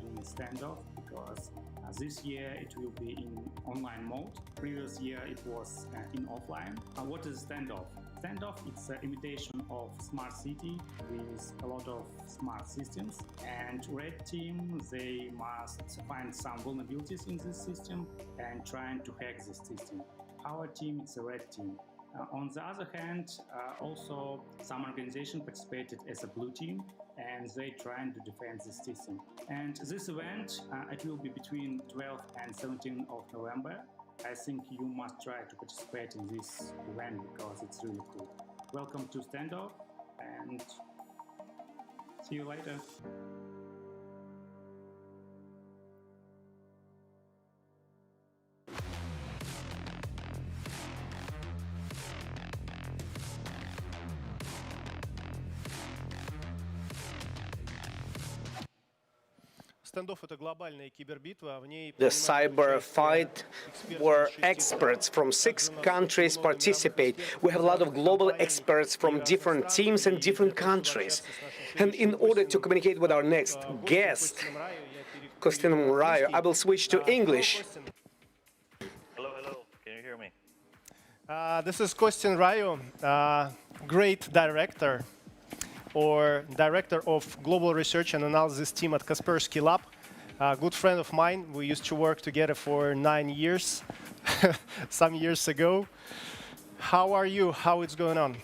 in Standoff, because this year it will be in online mode. Previous year it was in offline. What is Standoff? Standoff, it's an imitation of smart city with a lot of smart systems, and red team, they must find some vulnerabilities in this system and trying to hack this system. Our team, it's a red team. On the other hand, also some organization participated as a blue team, and they trying to defend the system. And this event, it will be between 12th and 17th of November. I think you must try to participate in this event because it's really cool. Welcome to Standoff, and see you later. The cyber fight, where experts from 6 countries participate. We have a lot of global experts from different teams and different countries. And in order to communicate with our next guest, Kostya Murayo, I will switch to English. Hello, hello. Can you hear me? This is Kostya Rayo, great director. or Director of Global Research and Analysis Team at Kaspersky Lab. A good friend of mine. We used to work together for 9 years, some years ago. How are you? How it's going on?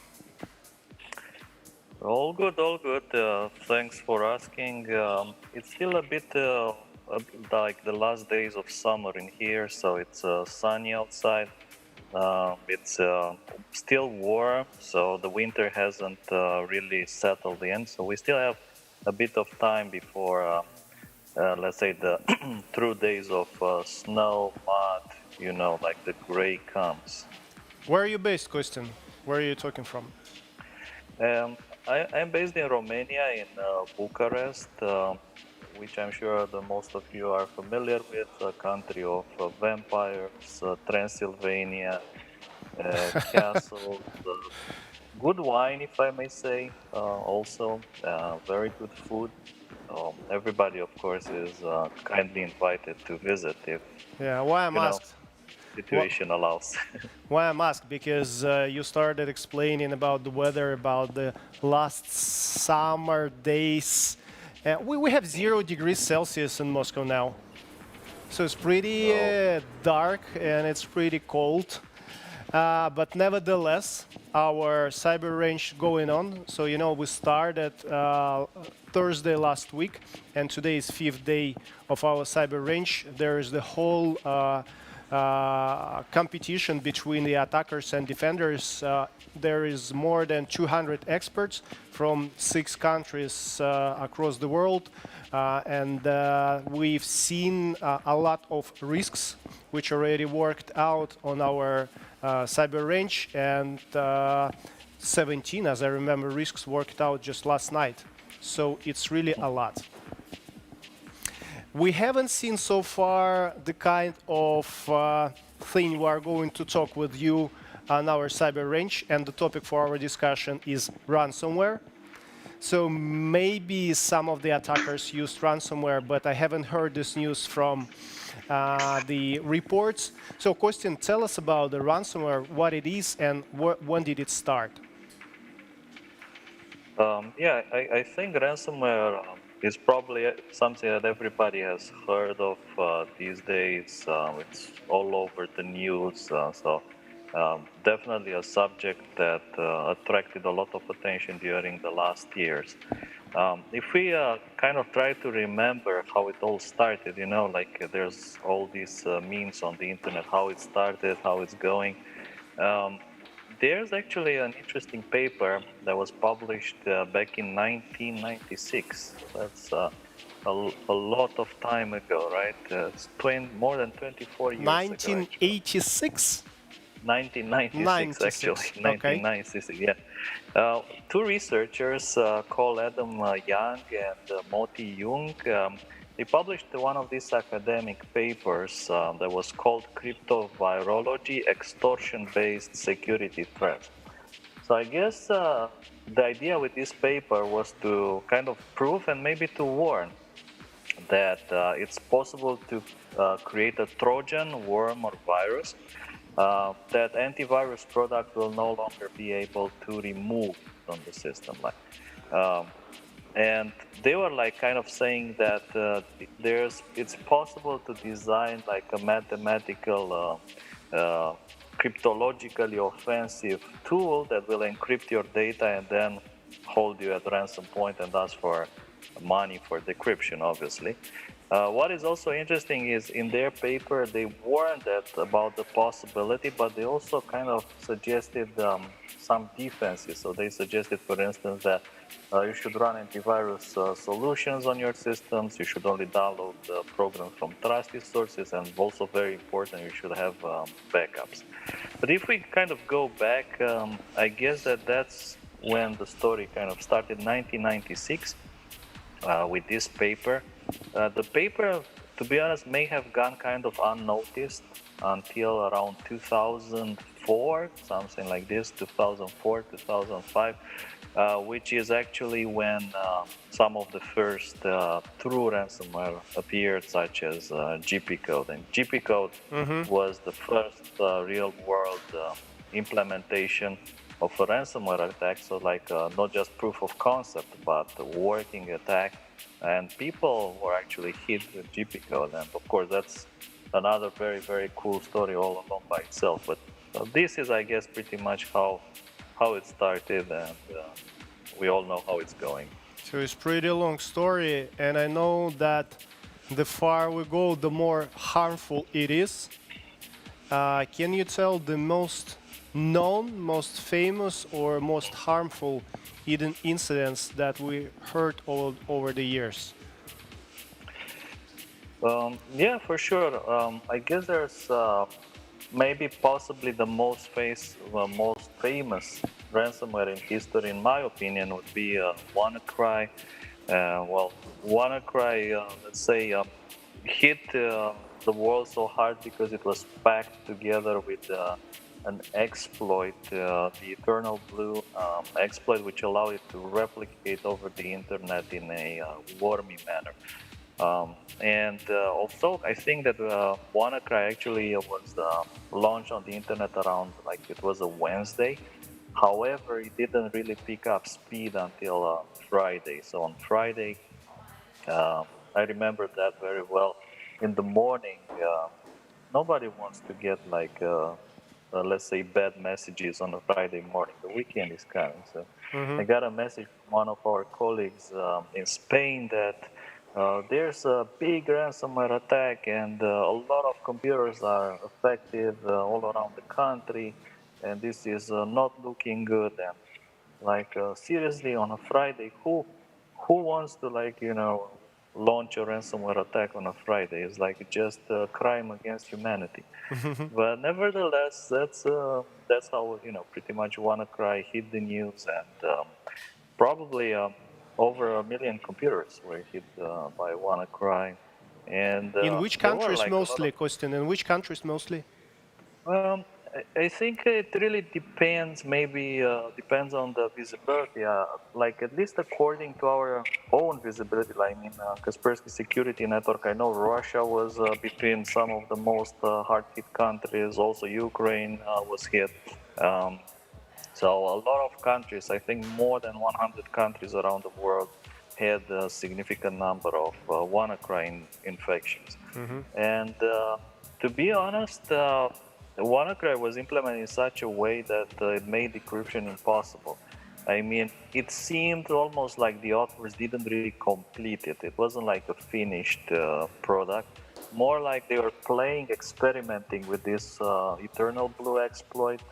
All good, all good. Thanks for asking. It's still a bit like the last days of summer in here, so it's sunny outside. It's still warm, so the winter hasn't really settled in. So we still have a bit of time before, let's say, the true days of snow, mud, you know, like the gray comes. Where are you based, Kostin? Where are you talking from? I'm based in Romania, in Bucharest, which I'm sure the most of you are familiar with, a country of vampires, Transylvania, castles, good wine, if I may say, also very good food. Everybody, of course, is kindly invited to visit if Why I'm asked? Situation allows. Why I'm asked? Because you started explaining about the weather, about the last summer days. We have 0 degrees Celsius in Moscow now. So it's pretty dark and it's pretty cold. But nevertheless, our cyber range going on. So, you know, we started Thursday last week, and today is 5th day of our cyber range. There is the whole competition between the attackers and defenders. There is more than 200 experts from 6 countries across the world. And we've seen a lot of risks which already worked out on our cyber range, and 17, as I remember, risks worked out just last night. So it's really a lot. We haven't seen so far the kind of thing we are going to talk with you on our cyber range, and the topic for our discussion is ransomware. So maybe some of the attackers used ransomware, but I haven't heard this news from the reports. So Kostin, tell us about the ransomware, what it is, and when did it start? I think ransomware is probably something that everybody has heard of these days. It's all over the news. So definitely a subject that attracted a lot of attention during the last years. If we kind of try to remember how it all started, you know, like there's all these memes on the internet, how it started, how it's going. There's actually an interesting paper that was published back in 1996. That's a lot of time ago, right? It's more than 24 years 1986? ago. 1996, actually. Okay. 1996, yeah. 2 researchers called Adam Young and Moti Jung. They published one of these academic papers that was called Cryptovirology, Extortion-Based Security Threats. So I guess the idea with this paper was to kind of prove and maybe to warn that it's possible to create a Trojan, worm, or virus that antivirus product will no longer be able to remove from the system. And they were like kind of saying that it's possible to design like a mathematical, cryptologically offensive tool that will encrypt your data and then hold you at ransom point and ask for money for decryption, obviously. What is also interesting is in their paper, they warned about the possibility, but they also kind of suggested some defenses. So they suggested, for instance, that you should run antivirus solutions on your systems. You should only download the programs from trusted sources, and also very important, you should have backups. But if we kind of go back, I guess that's when the story kind of started, 1996, with this paper. The paper, to be honest, may have gone kind of unnoticed until around 2004, something like this, 2004, 2005, which is actually when some of the first true ransomware appeared, such as GP code. And GP code was the first real-world implementation of a ransomware attack. So like not just proof of concept, but working attack, and people were actually hit with GP code. And of course, that's another very, very cool story all alone by itself. But this is, I guess, pretty much how it started, and we all know how it's going. So it's pretty long story, and I know that the far we go, the more harmful it is. Can you tell the most known, most famous, or most harmful hidden incidents that we heard over the years? Yeah, for sure. I guess there's maybe possibly the most famous ransomware in history, in my opinion, would be WannaCry. Well, WannaCry, let's say, hit the world so hard because it was packed together with an exploit, the Eternal Blue exploit, which allowed it to replicate over the internet in a wormy manner. And also, I think that WannaCry actually was launched on the internet around, like, it was a Wednesday. However, it didn't really pick up speed until Friday. So on Friday, I remember that very well. In the morning, nobody wants to get like, let's say, bad messages on a Friday morning. The weekend is coming. So I got a message from one of our colleagues in Spain that there's a big ransomware attack, and a lot of computers are affected all around the country, and this is not looking good. And like, seriously, on a Friday, who wants to, like, launch a ransomware attack on a Friday? It's like just a crime against humanity. But nevertheless, that's how, pretty much WannaCry hit the news, and probably over 1 million computers were hit by WannaCry. And In which there were countries like a lot mostly, Kostin? In which countries mostly? of. I think it really depends. Maybe depends on the visibility. Like, at least according to our own visibility, like in Kaspersky Security Network, I know Russia was between some of the most hard-hit countries. Also, Ukraine was hit. Um, so a lot of countries, I think more than 100 countries around the world, had a significant number of WannaCry infections. And to be honest, WannaCry was implemented in such a way that it made decryption impossible. I mean, it seemed almost like the authors didn't really complete it. It wasn't like a finished product. More like they were playing, experimenting with this Eternal Blue exploit,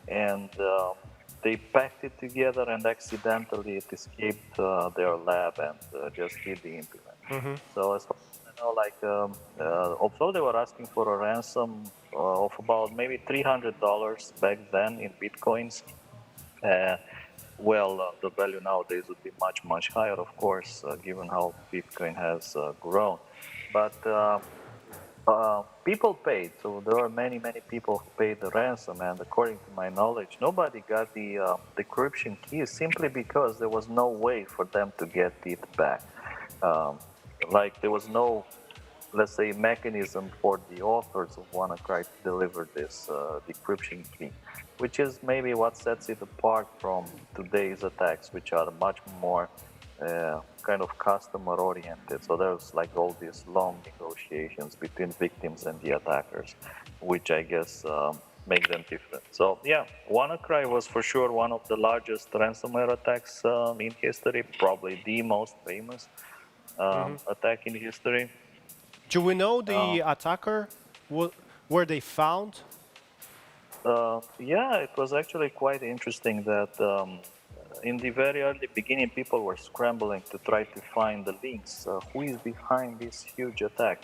and they packed it together, and accidentally it escaped their lab and just hit the internet. So as far as I know, like, although they were asking for a ransom of about maybe $300 back then in bitcoins, the value nowadays would be much, much higher, of course, given how Bitcoin has grown. But people paid, so there are many, many people who paid the ransom, and according to my knowledge, nobody got the decryption keys simply because there was no way for them to get it back. Like, there was no, let's say, mechanism for the authors of WannaCry to deliver this decryption key, which is maybe what sets it apart from today's attacks, which are much more kind of customer-oriented. So there's like all these long negotiations between victims and the attackers, which I guess make them different. So yeah, WannaCry was for sure one of the largest ransomware attacks in history, probably the most famous attack in history. Do we know the attacker? Where they found? Yeah, it was actually quite interesting that in the very early beginning, people were scrambling to try to find the links. Who is behind this huge attack?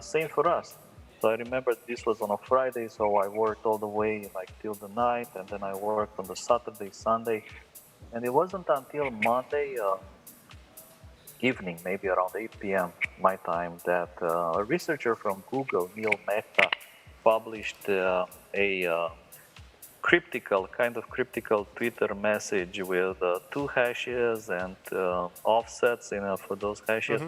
Same for us. So I remember this was on a Friday, so I worked all the way like till the night, and then I worked on the Saturday, Sunday, and it wasn't until Monday evening, maybe around 8 p.m. my time, that a researcher from Google, Neil Mehta, published a kind of cryptical Twitter message with 2 hashes and offsets for those hashes.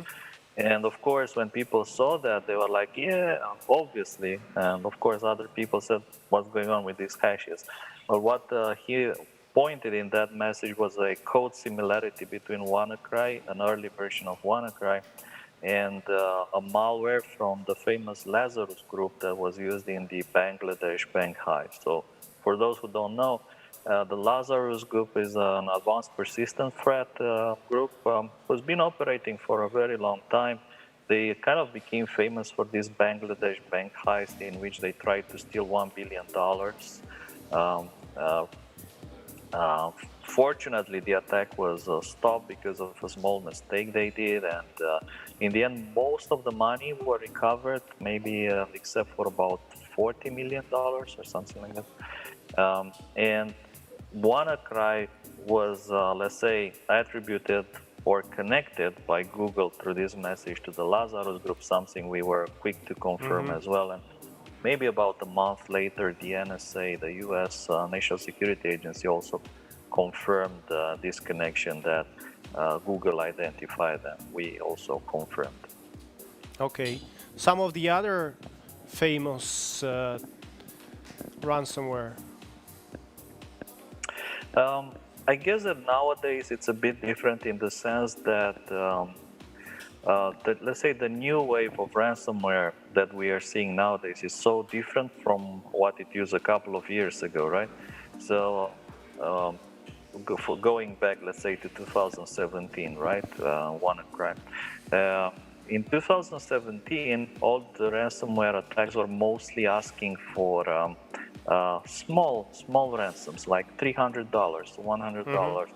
And of course, when people saw that, they were like, yeah, obviously. And of course, other people said, what's going on with these hashes? But what he pointed in that message was a code similarity between WannaCry, an early version of WannaCry, and a malware from the famous Lazarus group that was used in the Bangladesh bank heist. So for those who don't know, the Lazarus group is an advanced persistent threat group who's been operating for a very long time. They kind of became famous for this Bangladesh bank heist in which they tried to steal $1 billion. Um, uh, Fortunately, the attack was stopped because of a small mistake they did, and in the end, most of the money were recovered, maybe except for about $40 million or something like that. And WannaCry was, let's say, attributed or connected by Google through this message to the Lazarus group, something we were quick to confirm as well. And maybe about a month later, the NSA, the US National Security Agency, also confirmed this connection that Google identified, and we also confirmed. Okay. Some of the other famous ransomware. I guess that nowadays it's a bit different in the sense that, let's say, the new wave of ransomware that we are seeing nowadays is so different from what it used a couple of years ago, right? So, going back, let's say, to 2017, right? WannaCry. In 2017, all the ransomware attacks were mostly asking for small ransoms, like $300, $100.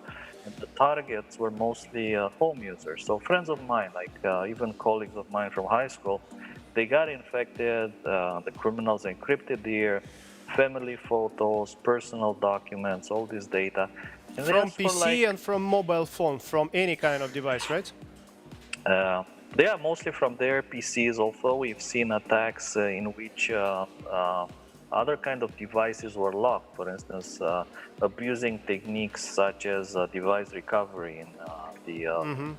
And the targets were mostly home users. So friends of mine, like even colleagues of mine from high school, they got infected. The criminals encrypted their family photos, personal documents, all this data. And From PC and from mobile phone, from any kind of device, right? They are mostly from their PCs. Also, we've seen attacks in which other kind of devices were locked. For instance, abusing techniques such as device recovery in the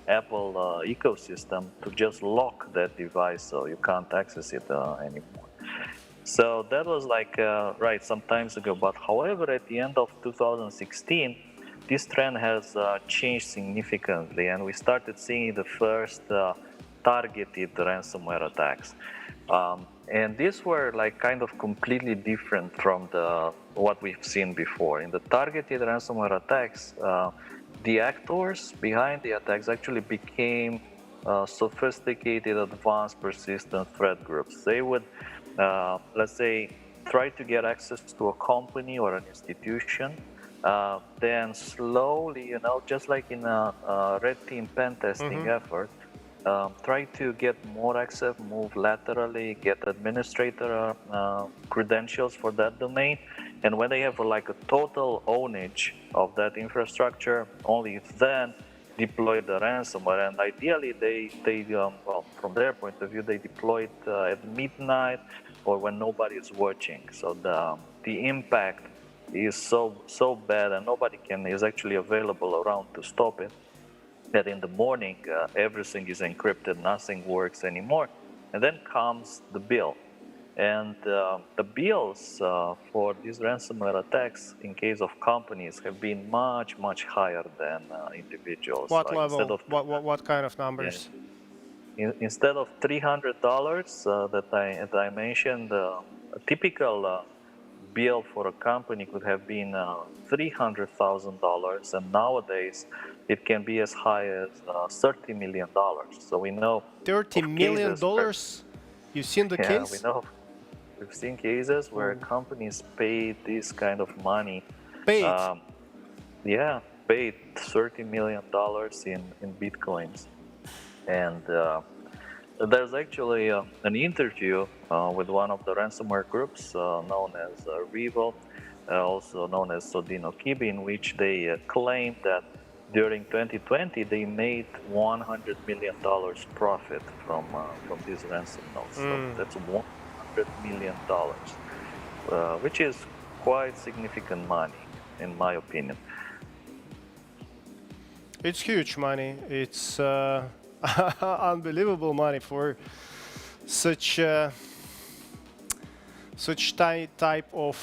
Apple ecosystem to just lock that device so you can't access it anymore. So that was like right some times ago. But however, at the end of 2016, this trend has changed significantly, and we started seeing the first targeted ransomware attacks. And these were like kind of completely different from what we've seen before. In the targeted ransomware attacks, the actors behind the attacks actually became sophisticated, advanced, persistent threat groups. They would, let's say, try to get access to a company or an institution, then slowly, just like in a red team pen testing effort, try to get more access, move laterally, get administrator credentials for that domain. And when they have like a total ownage of that infrastructure, only then deploy the ransomware. And ideally, they well, from their point of view, they deploy it at midnight or when nobody is watching. So the impact is so bad, and nobody is actually available around to stop it, that in the morning everything is encrypted, nothing works anymore, and then comes the bill. And the bills for these ransomware attacks in case of companies have been much higher than individuals. What level? What kind of numbers? Yeah. Instead of $300 that I mentioned, a typical bill for a company could have been $300,000, and nowadays it can be as high as $30 million. So we know $30 million? You've seen the case? We know. We've seen cases where companies paid this kind of money. Paid? Paid $30 million in bitcoins. And there's actually an interview with one of the ransomware groups known as Revo, also known as Sodino Kibi, in which they claim that during 2020 they made $100 million profit from these ransom notes. So that's $100 million, which is quite significant money, in my opinion. It's huge money. It's unbelievable money for such type of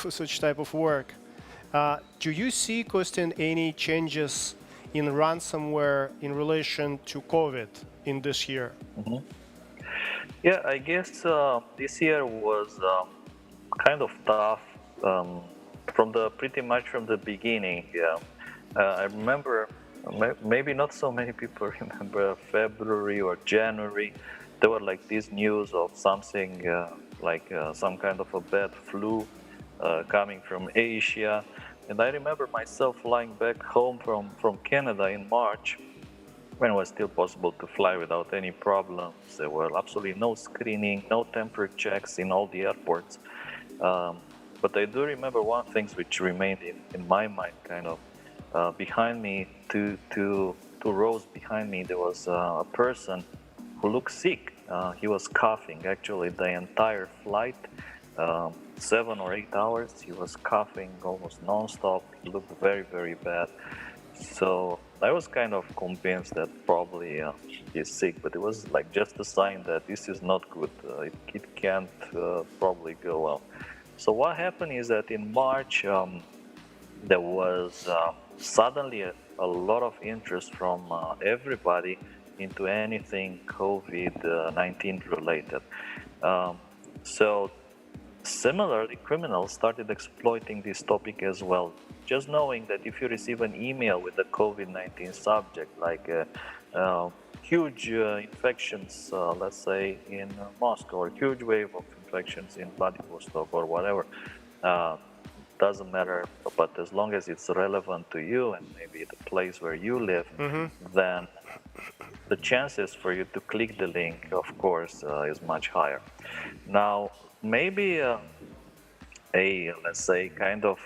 such type of work. Do you see, Kostin, any changes in ransomware in relation to COVID in this year? Yeah, I guess this year was kind of tough from the pretty much from the beginning. Yeah, I remember maybe not so many people remember February or January. There were like these news of something like some kind of a bad flu coming from Asia, and I remember myself flying back home from Canada in March, when it was still possible to fly without any problems. There were absolutely no screening, no temperature checks in all the airports. But I do remember one thing which remained in my mind, kind of behind me, two rows behind me, there was a person who looked sick. He was coughing actually the entire flight, 7 or 8 hours. He was coughing almost non-stop. He looked very, very bad. So I was kind of convinced that probably he's sick, but it was like just a sign that this is not good. It can't probably go well. So what happened is that in March, there was suddenly a lot of interest from everybody into anything COVID-19 related. So similarly, criminals started exploiting this topic as well. Just knowing that if you receive an email with a COVID-19 subject, like huge infections, let's say in Moscow, or huge wave of infections in Vladivostok or whatever, doesn't matter, but as long as it's relevant to you and maybe the place where you live, then the chances for you to click the link, of course, is much higher. Now, maybe let's say, kind of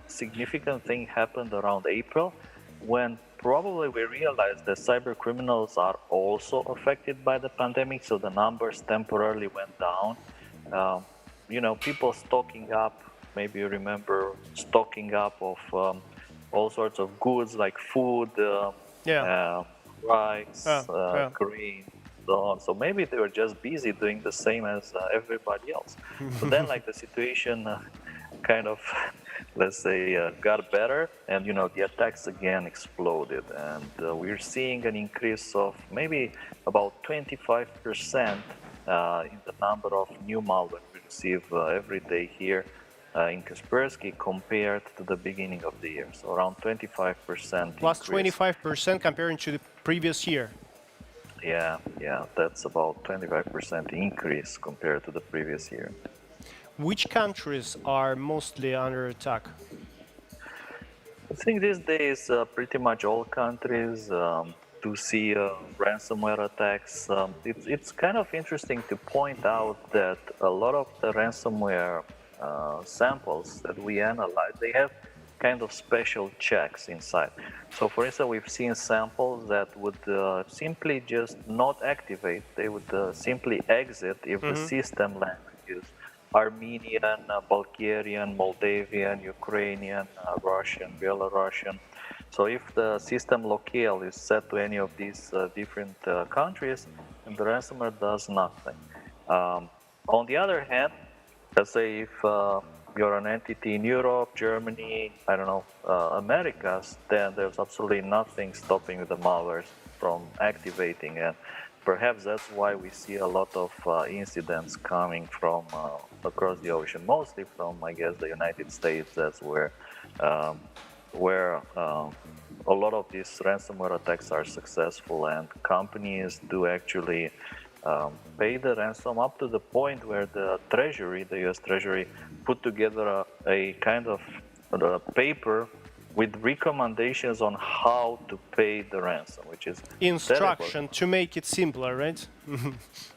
significant thing happened around April, when probably we realized that cyber criminals are also affected by the pandemic, so the numbers temporarily went down. People stocking up, maybe you remember stocking up of all sorts of goods like food, rice, grain, so on. So maybe they were just busy doing the same as everybody else. So then, like, the situation kind of, let's say, got better, and the attacks again exploded, and we're seeing an increase of maybe about 25% in the number of new malware we receive every day here in Kaspersky compared to the beginning of the year. So around 25% Plus increase. 25% comparing to the previous year. Yeah, that's about 25% increase compared to the previous year. Which countries are mostly under attack? I think these days pretty much all countries do see ransomware attacks. It's kind of interesting to point out that a lot of the ransomware samples that we analyze, they have kind of special checks inside. So for instance, we've seen samples that would simply just not activate. They would simply exit if the system language is Armenian, Bulgarian, Moldavian, Ukrainian, Russian, Belarusian. So if the system locale is set to any of these different countries, and the ransomware does nothing. On the other hand, let's say if you're an entity in Europe, Germany, I don't know, Americas, then there's absolutely nothing stopping the malwares from activating, and perhaps that's why we see a lot of incidents coming from across the ocean, mostly from, I guess, the United States. That's where a lot of these ransomware attacks are successful, and companies do actually pay the ransom up to the point where the Treasury, the US Treasury, put together a kind of paper with recommendations on how to pay the ransom, which is instruction to make it simpler, right?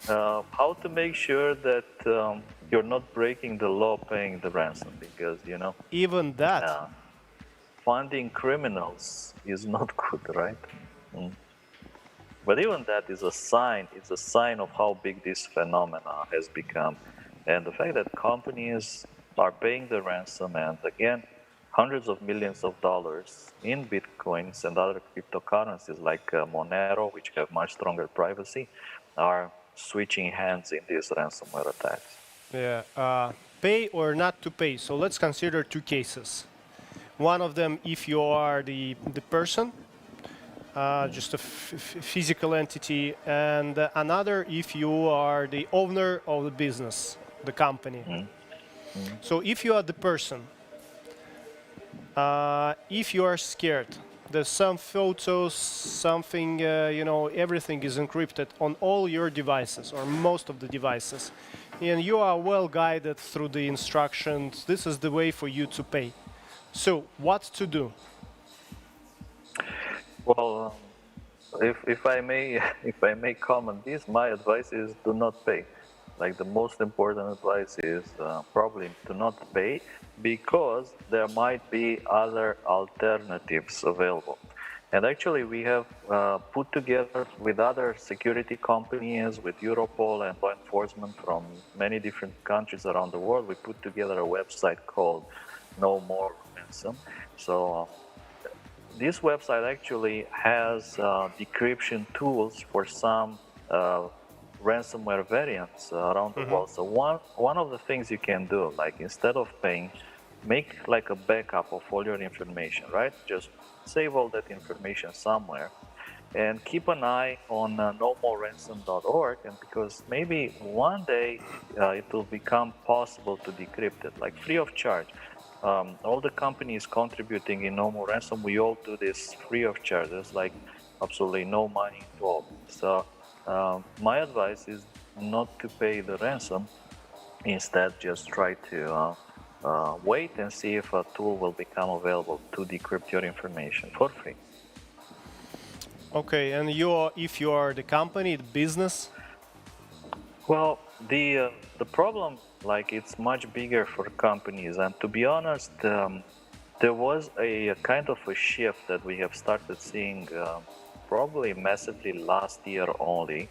How to make sure that you're not breaking the law paying the ransom, because even that funding criminals is not good, right? But even that is a sign. It's a sign of how big this phenomena has become, and the fact that companies are paying the ransom, and again, hundreds of millions of dollars in bitcoins and other cryptocurrencies like Monero, which have much stronger privacy, are switching hands in these ransomware attacks. Yeah, pay or not to pay. So let's consider two cases. One of them, if you are the person, just a physical entity, and another if you are the owner of the business, the company. So if you are the person, if you are scared, there's some photos, something, everything is encrypted on all your devices or most of the devices, and you are well guided through the instructions. This is the way for you to pay. So what to do? Well, if I may if I may comment this, my advice is do not pay. Like the most important advice is probably to not pay because there might be other alternatives available. And actually, we have put together with other security companies, with Europol and law enforcement from many different countries around the world, we put together a website called No More Ransom. So this website actually has decryption tools for some ransomware variants around the world. So one of the things you can do, like instead of paying, make like a backup of all your information, right? Just save all that information somewhere and keep an eye on nomoreransom.org, and because maybe one day it will become possible to decrypt it, like free of charge. All the companies contributing in No More Ransom, we all do this free of charge. There's like absolutely no money involved. So my advice is not to pay the ransom. Instead, just try to wait and see if a tool will become available to decrypt your information for free. Okay, and if you are the company, the business? Well, the problem, like, it's much bigger for companies, and to be honest, there was a kind of a shift that we have started seeing probably massively last year only,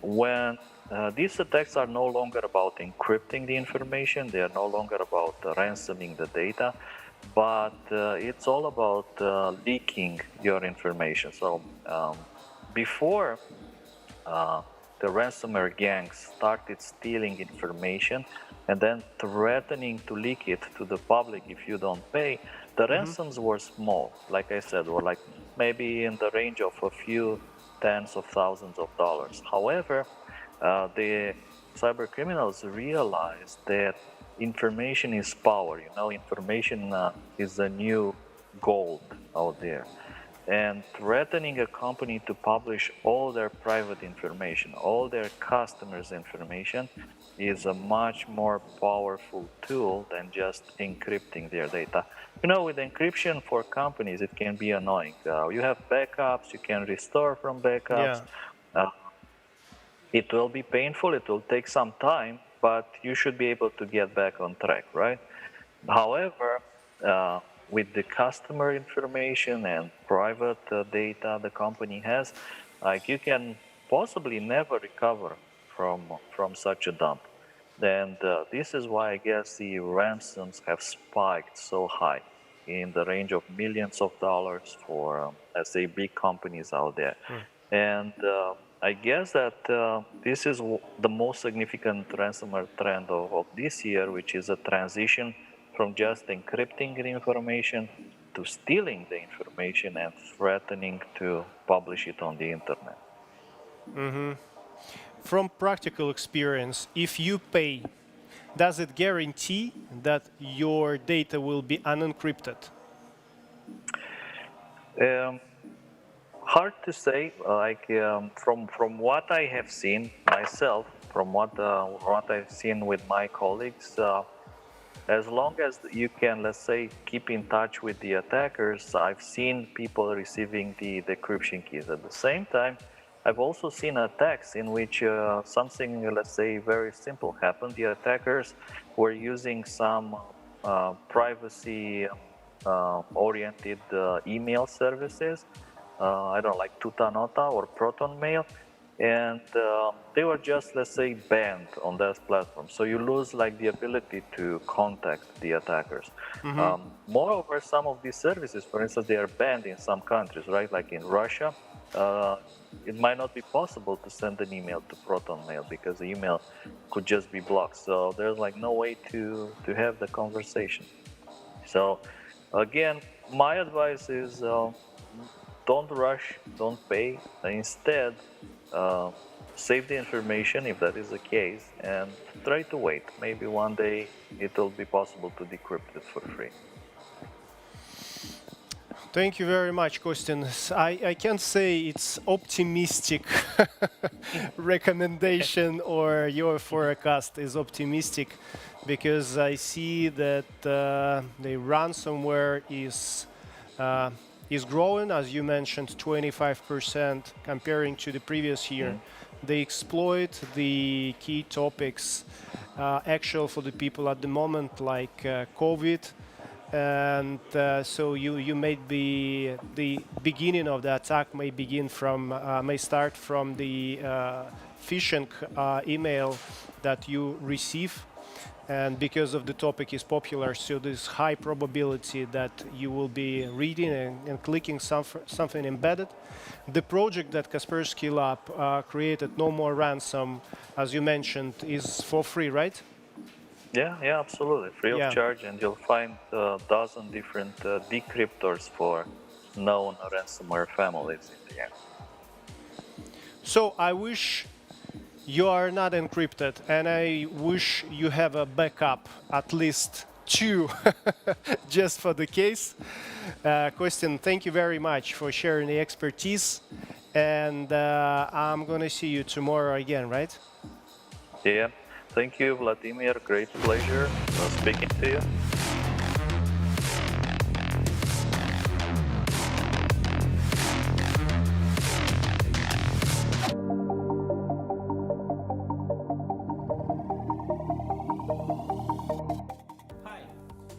when these attacks are no longer about encrypting the information, they are no longer about ransoming the data, but it's all about leaking your information. So before the ransomware gangs started stealing information and then threatening to leak it to the public if you don't pay, the ransoms were small. Like I said, were like maybe in the range of a few tens of thousands of dollars. However, the cyber criminals realized that information is power. Information is the new gold out there. And threatening a company to publish all their private information, all their customers' information, is a much more powerful tool than just encrypting their data. With encryption for companies, it can be annoying. You have backups, you can restore from backups. Yeah. It will be painful, it will take some time, but you should be able to get back on track, right? However, with the customer information and private data the company has, like, you can possibly never recover from such a dump. And this is why I guess the ransoms have spiked so high, in the range of millions of dollars for, let's say, big companies out there. And I guess that this is the most significant ransomware trend of this year, which is a transition from just encrypting the information to stealing the information and threatening to publish it on the internet. From practical experience, if you pay, does it guarantee that your data will be unencrypted? Hard to say. From what I have seen myself, from what I've seen with my colleagues, as long as you can, let's say, keep in touch with the attackers, I've seen people receiving the decryption keys. At the same time, I've also seen attacks in which something, let's say, very simple happened. The attackers were using some privacy oriented email services, I don't know, like Tutanota or Proton Mail, and they were just, let's say, banned on that platform. So you lose like the ability to contact the attackers. Moreover, some of these services, for instance, they are banned in some countries, right? Like in Russia, it might not be possible to send an email to Proton Mail because the email could just be blocked. So there's like no way to have the conversation. So Again, my advice is don't rush, don't pay. Instead, save the information if that is the case and try to wait. Maybe one day it will be possible to decrypt it for free. Thank you very much, Kostin. I can't say it's optimistic recommendation or your forecast is optimistic because I see that the ransomware is growing, as you mentioned, 25% comparing to the previous year. They exploit the key topics actual for the people at the moment, like COVID. And so you made the beginning of the attack may start from the phishing email that you receive, and because of the topic is popular, so there's high probability that you will be reading and clicking something embedded. The project that Kaspersky Lab created, No More Ransom, as you mentioned, is for free, right? Yeah, absolutely. Free of charge, and you'll find a dozen different decryptors for known ransomware families in the end. So I wish you are not encrypted, and I wish you have a backup, at least 2, just for the case. Kostin, thank you very much for sharing the expertise, and I'm going to see you tomorrow again, right? Yeah. Thank you, Vladimir. Great pleasure speaking to you. Hi,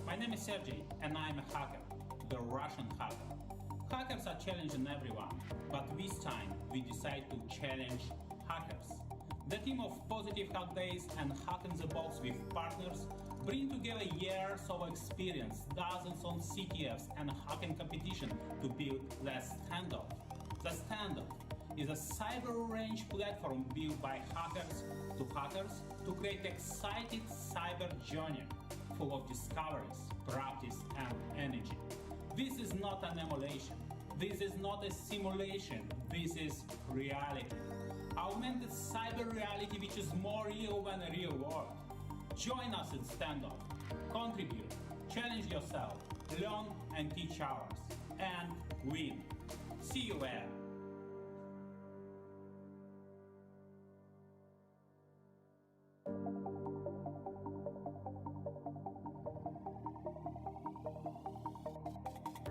my name is Sergey, and I'm a hacker, the Russian hacker. Hackers are challenging everyone, but this time we decide to challenge hackers. The team of Positive Hack Days and Hack in the Box with partners bring together years of experience, dozens of CTFs and hacking competition to build the Standoff. The Standoff is a cyber range platform built by hackers to create exciting cyber journey full of discoveries, practice and energy. This is not an emulation. This is not a simulation. This is reality. Augmented cyber reality which is more real than a real world. Join us in Standoff. Contribute, challenge yourself, learn and teach others, and win. See you there.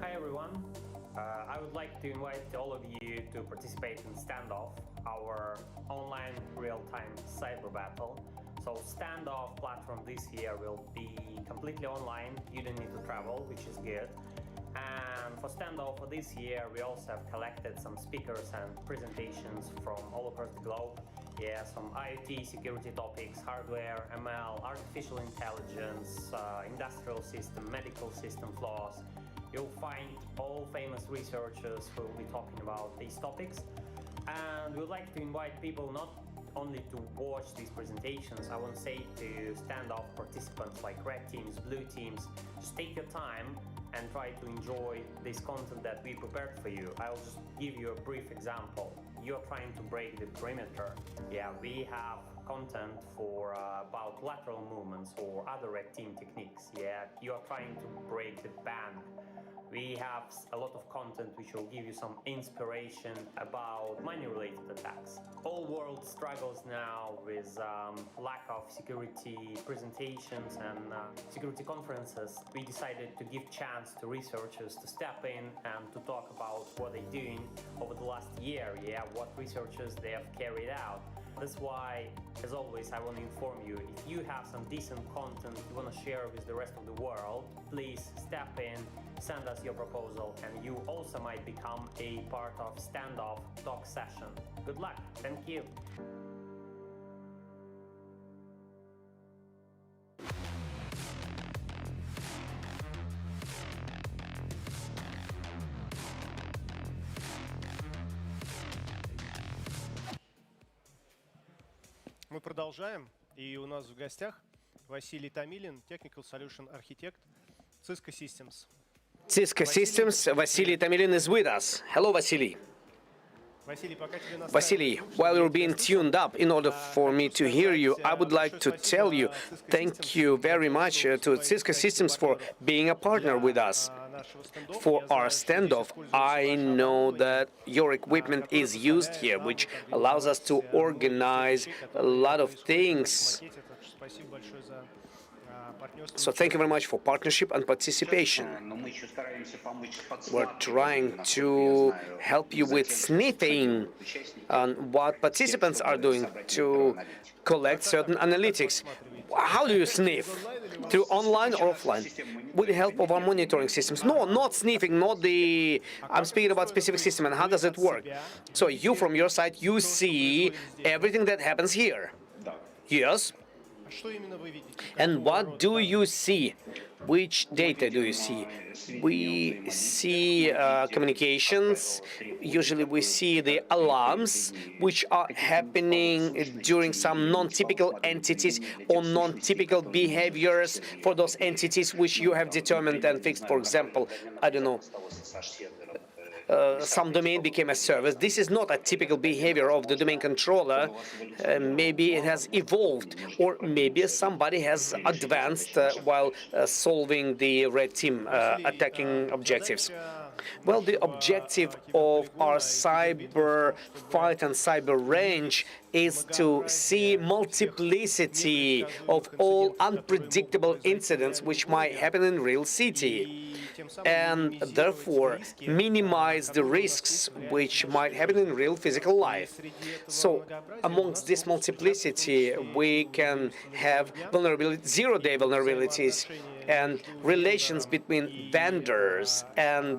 Hi everyone. I would like to invite all of you to participate in Standoff, our online real-time cyber battle. So Standoff platform this year will be completely online. You don't need to travel, which is good. And for Standoff for this year, we also have collected some speakers and presentations from all across the globe. Yeah, some IoT security topics, hardware, ML, artificial intelligence, industrial system, medical system flaws. You'll find all famous researchers who will be talking about these topics. And we'd like to invite people not only to watch these presentations. I want to say to Standoff participants like red teams, blue teams, just take your time and try to enjoy this content that we prepared for you. I'll just give you a brief example. You're trying to break the perimeter. Yeah, we have content for about lateral movements or other red team techniques. Yeah, you're trying to break the bank. We have a lot of content which will give you some inspiration about money-related attacks. All world struggles now with lack of security presentations and security conferences. We decided to give chance to researchers to step in and to talk about what they're doing over the last year, what researchers they have carried out. That's why, as always, I want to inform you, if you have some decent content you want to share with the rest of the world, please step in, send us your proposal, and you also might become a part of Standoff talk session. Good luck. Thank you. Мы продолжаем, и у нас в гостях Василий Томилин, Technical Solution Architect, Cisco Systems. Cisco Systems, Vasily Tamilin is with us. Hello, Vasily. Vasily, while you're being tuned up, in order for me to hear you, I would like to tell you thank you very much to Cisco Systems for being a partner with us. For our standoff, I know that your equipment is used here, which allows us to organize a lot of things. So thank you very much for partnership and participation. We're trying to help you with sniffing on what participants are doing to collect certain analytics. How do you sniff? Through online or offline? With the help of our monitoring systems. No, not sniffing, not the... I'm speaking about specific system and how does it work. So you, from your side, you see everything that happens here. Yes? And what do you see? Which data do you see? We see communications. Usually we see the alarms which are happening during some non-typical entities or non-typical behaviors for those entities which you have determined and fixed. For example, I don't know, some domain became a service. This is not a typical behavior of the domain controller. Maybe it has evolved, or maybe somebody has advanced while solving the red team attacking objectives. Well, the objective of our cyber fight and cyber range is to see multiplicity of all unpredictable incidents which might happen in real city, and therefore minimize the risks which might happen in real physical life. So amongst this multiplicity, we can have vulnerability, zero-day vulnerabilities and relations between vendors and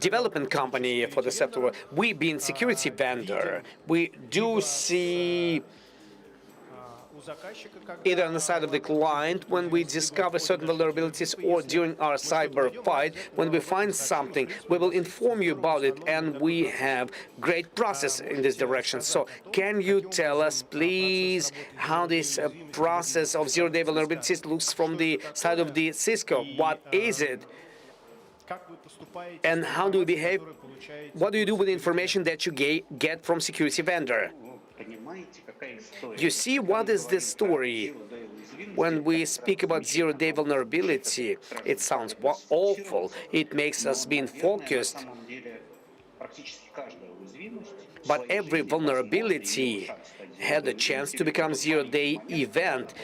development company for the software. We being security vendor, we do see either on the side of the client when we discover certain vulnerabilities or during our cyber fight, when we find something, we will inform you about it, and we have great process in this direction. So can you tell us, please, how this process of zero-day vulnerabilities looks from the side of the Cisco? What is it? And how do you behave? What do you do with the information that you get from security vendor? You see, what is the story? When we speak about zero-day vulnerability, it sounds awful. It makes us being focused. But every vulnerability had a chance to become zero-day event.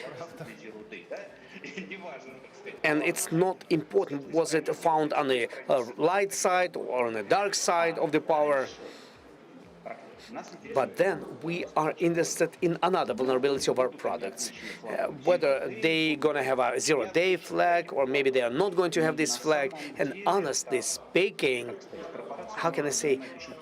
And it's not important, was it found on the light side or on the dark side of the power? But then we are interested in another vulnerability of our products, whether they're going to have a zero-day flag or maybe they are not going to have this flag. And honestly speaking, how can I say,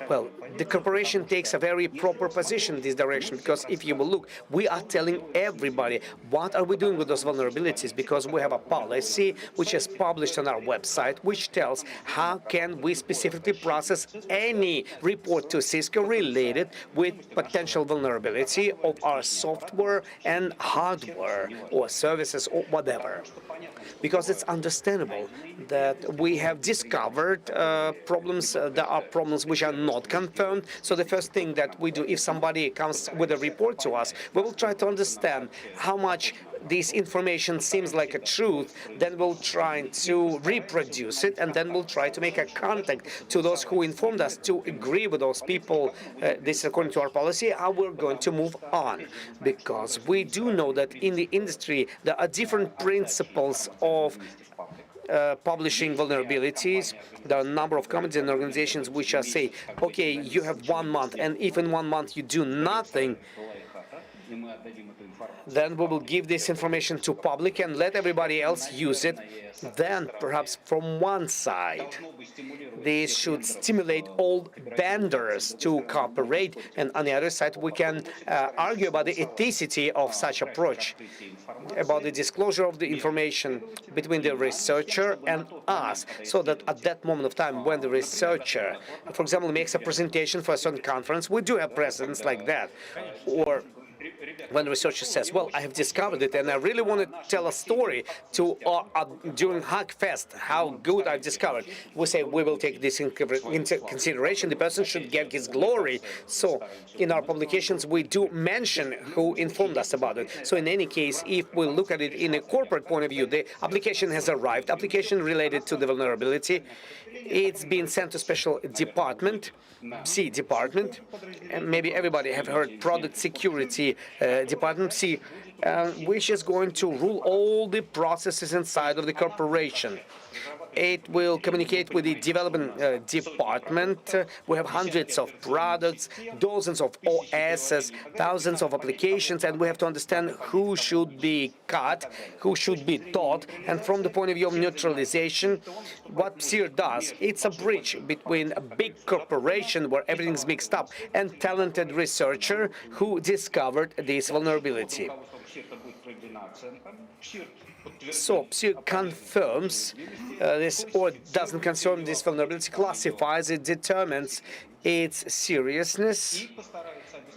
well, the corporation takes a very proper position in this direction, because if you will look, we are telling everybody what are we doing with those vulnerabilities, because we have a policy which is published on our website, which tells how can we specifically process any report to Cisco related with potential vulnerability of our software and hardware or services or whatever. Because it's understandable that we have discovered problems. There are problems which are not confirmed. So the first thing that we do, if somebody comes with a report to us, we will try to understand how much this information seems like a truth, then we'll try to reproduce it, and then we'll try to make a contact to those who informed us to agree with those people. This is according to our policy, how we're going to move on. Because we do know that in the industry there are different principles of publishing vulnerabilities. There are a number of companies and organizations which are say, okay, you have 1 month, and if in 1 month you do nothing, then we will give this information to public and let everybody else use it. Then perhaps from one side, this should stimulate all vendors to cooperate, and on the other side, we can argue about the ethicity of such approach, about the disclosure of the information between the researcher and us, so that at that moment of time when the researcher, for example, makes a presentation for a certain conference, we do have precedents like that, or when the researcher says, well, I have discovered it and I really want to tell a story to during Hackfest, how good I've discovered. We say we will take this into consideration. The person should get his glory. So in our publications, we do mention who informed us about it. So in any case, if we look at it in a corporate point of view, the application has arrived. Application related to the vulnerability. It's been sent to special department, C department, and maybe everybody have heard product security department C, which is going to rule all the processes inside of the corporation. It will communicate with the development department. We have hundreds of products, dozens of OSs, thousands of applications, and we have to understand who should be cut, who should be taught. And from the point of view of neutralization, what PSIR does, it's a bridge between a big corporation where everything's mixed up and talented researcher who discovered this vulnerability. So PSIR confirms this, or doesn't confirm this vulnerability, classifies it, determines its seriousness,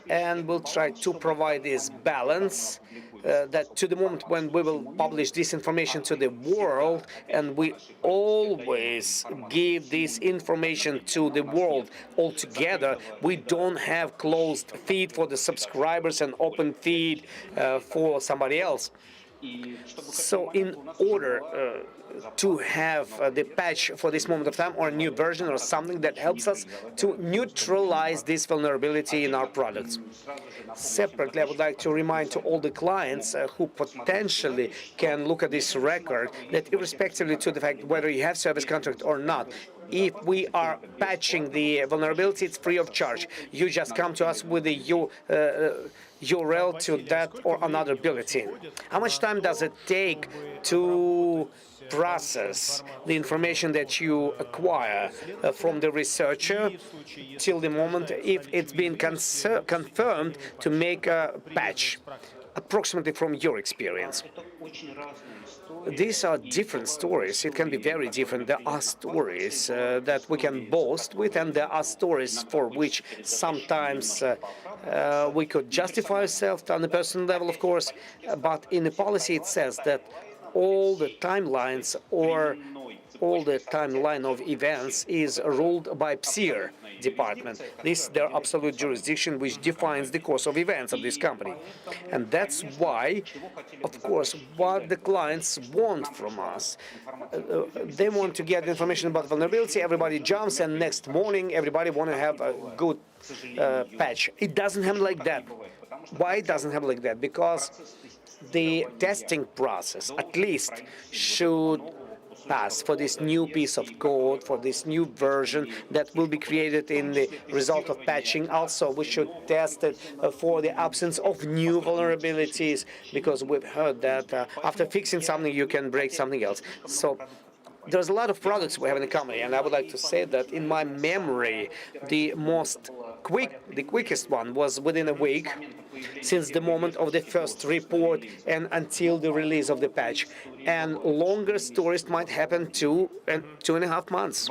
and will try to provide this balance that to the moment when we will publish this information to the world, and we always give this information to the world altogether, we don't have closed feed for the subscribers and open feed for somebody else. So in order to have the patch for this moment of time or a new version or something that helps us to neutralize this vulnerability in our products. Separately, I would like to remind to all the clients who potentially can look at this record that irrespectively to the fact whether you have service contract or not, if we are patching the vulnerability, it's free of charge. You just come to us with the URL to that or another bulletin. How much time does it take to process the information that you acquire from the researcher till the moment if it's been confirmed to make a patch, approximately from your experience? These are different stories. It can be very different. There are stories that we can boast with, and there are stories for which sometimes we could justify ourselves on a personal level, of course, but in the policy it says that all the timelines or all the timeline of events is ruled by PSIR department. This is their absolute jurisdiction, which defines the course of events of this company. And that's why, of course, what the clients want from us. They want to get information about vulnerability, everybody jumps, and next morning everybody want to have a good patch. It doesn't happen like that. Why it doesn't happen like that? Because the testing process, at least, should pass for this new piece of code, for this new version that will be created in the result of patching. Also, we should test it for the absence of new vulnerabilities, because we've heard that after fixing something, you can break something else. So there's a lot of products we have in the company, and I would like to say that in my memory, the quickest one was within a week, since the moment of the first report and until the release of the patch. And longer stories might happen 2.5 months.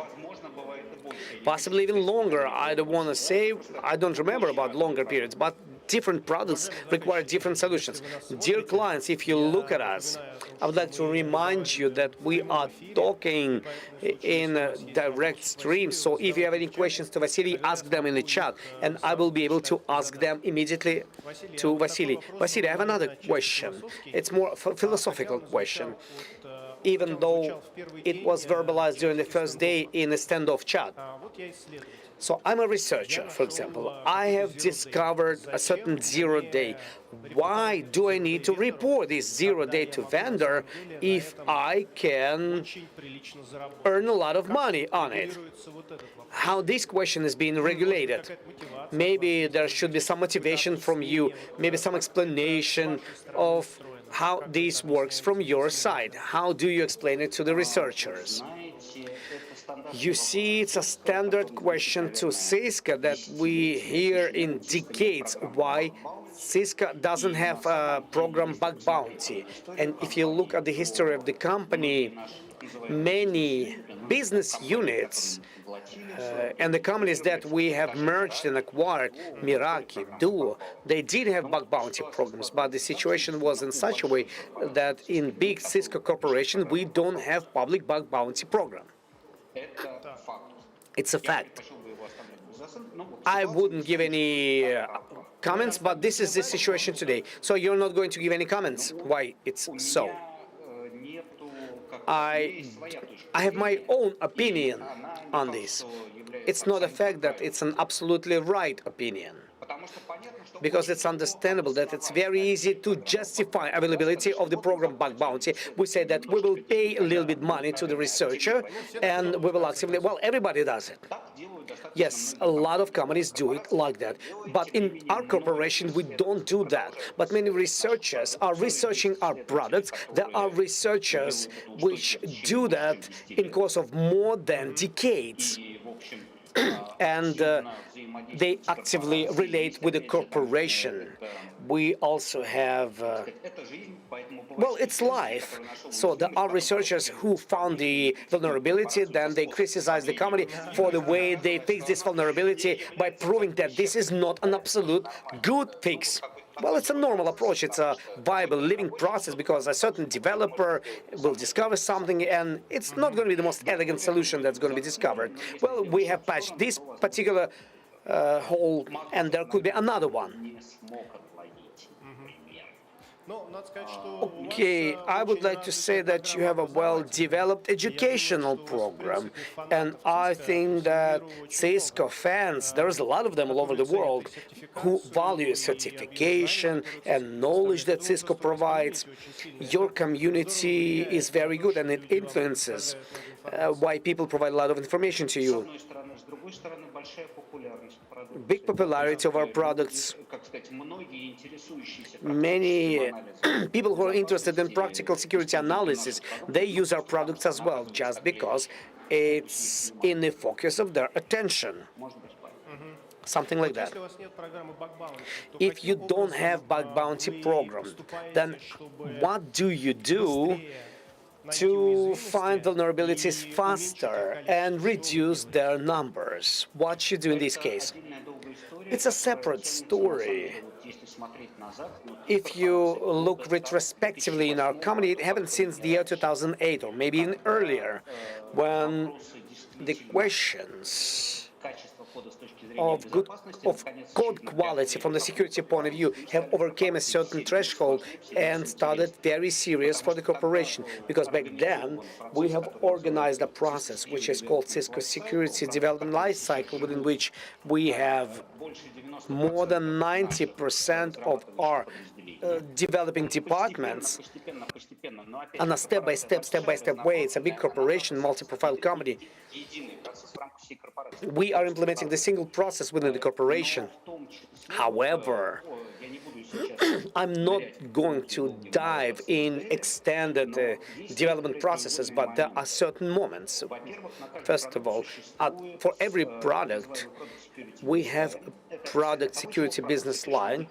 Possibly even longer. I don't want to say, I don't remember about longer periods, but different products require different solutions. Dear clients, if you look at us, I would like to remind you that we are talking in a direct stream. So if you have any questions to Vasily, ask them in the chat, and I will be able to ask them immediately to Vasily. Vasily, I have another question. It's more a philosophical question, even though it was verbalized during the first day in a Standoff chat. So I'm a researcher, for example. I have discovered a certain zero-day. Why do I need to report this zero-day to vendor if I can earn a lot of money on it? How this question is being regulated? Maybe there should be some motivation from you, maybe some explanation of how this works from your side. How do you explain it to the researchers? You see, it's a standard question to Cisco that we hear in decades. Why Cisco doesn't have a program bug bounty? And if you look at the history of the company, many business units and the companies that we have merged and acquired, Meraki, Duo, they did have bug bounty programs, but the situation was in such a way that in big Cisco corporation, we don't have public bug bounty program. It's a fact. I wouldn't give any comments, but this is the situation today. So you're not going to give any comments why it's so. I have my own opinion on this. It's not a fact that it's an absolutely right opinion, because it's understandable that it's very easy to justify availability of the program bug bounty. We say that we will pay a little bit money to the researcher and we will actively, well, everybody does it. Yes, a lot of companies do it like that. But in our corporation, we don't do that. But many researchers are researching our products. There are researchers which do that in course of more than decades. And they actively relate with the corporation. We also have, well, it's life. So there are researchers who found the vulnerability, then they criticize the company for the way they fix this vulnerability by proving that this is not an absolute good fix. Well, it's a normal approach. It's a viable living process because a certain developer will discover something and it's not going to be the most elegant solution that's going to be discovered. Well, we have patched this particular hole and there could be another one. Okay, I would like to say that you have a well-developed educational program, and I think that Cisco fans, there's a lot of them all over the world, who value certification and knowledge that Cisco provides. Your community is very good, and it influences why people provide a lot of information to you. Big popularity of our products. Many people who are interested in practical security analysis, they use our products as well, just because it's in the focus of their attention. Something like that. If you don't have bug bounty program, then what do you do to find vulnerabilities faster and reduce their numbers? What should you do in this case? It's a separate story. If you look retrospectively in our company, it happened since the year 2008 or maybe even earlier, when the questions of code quality from the security point of view have overcame a certain threshold and started very serious for the corporation. Because back then, we have organized a process which is called Cisco Security Development Lifecycle, within which we have more than 90% of our developing departments on a step-by-step way. It's a big corporation, multi-profile company. We are implementing the single process within the corporation. However, I'm not going to dive in extended development processes, but there are certain moments. First of all, for every product, we have a product security business line,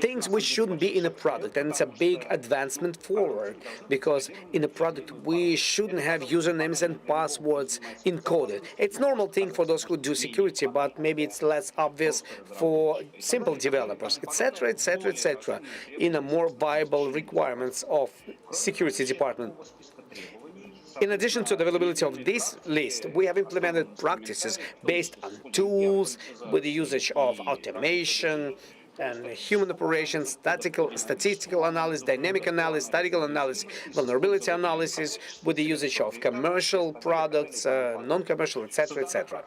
things which shouldn't be in a product, and it's a big advancement forward, because in a product we shouldn't have usernames and passwords encoded. It's a normal thing for those who do security, but maybe it's less obvious for simple developers, etc., etc., etc., in a more viable requirements of security department. In addition to the availability of this list, we have implemented practices based on tools with the usage of automation and human operations, statistical analysis, dynamic analysis, statistical analysis, vulnerability analysis, with the usage of commercial products, non-commercial, etc., etc.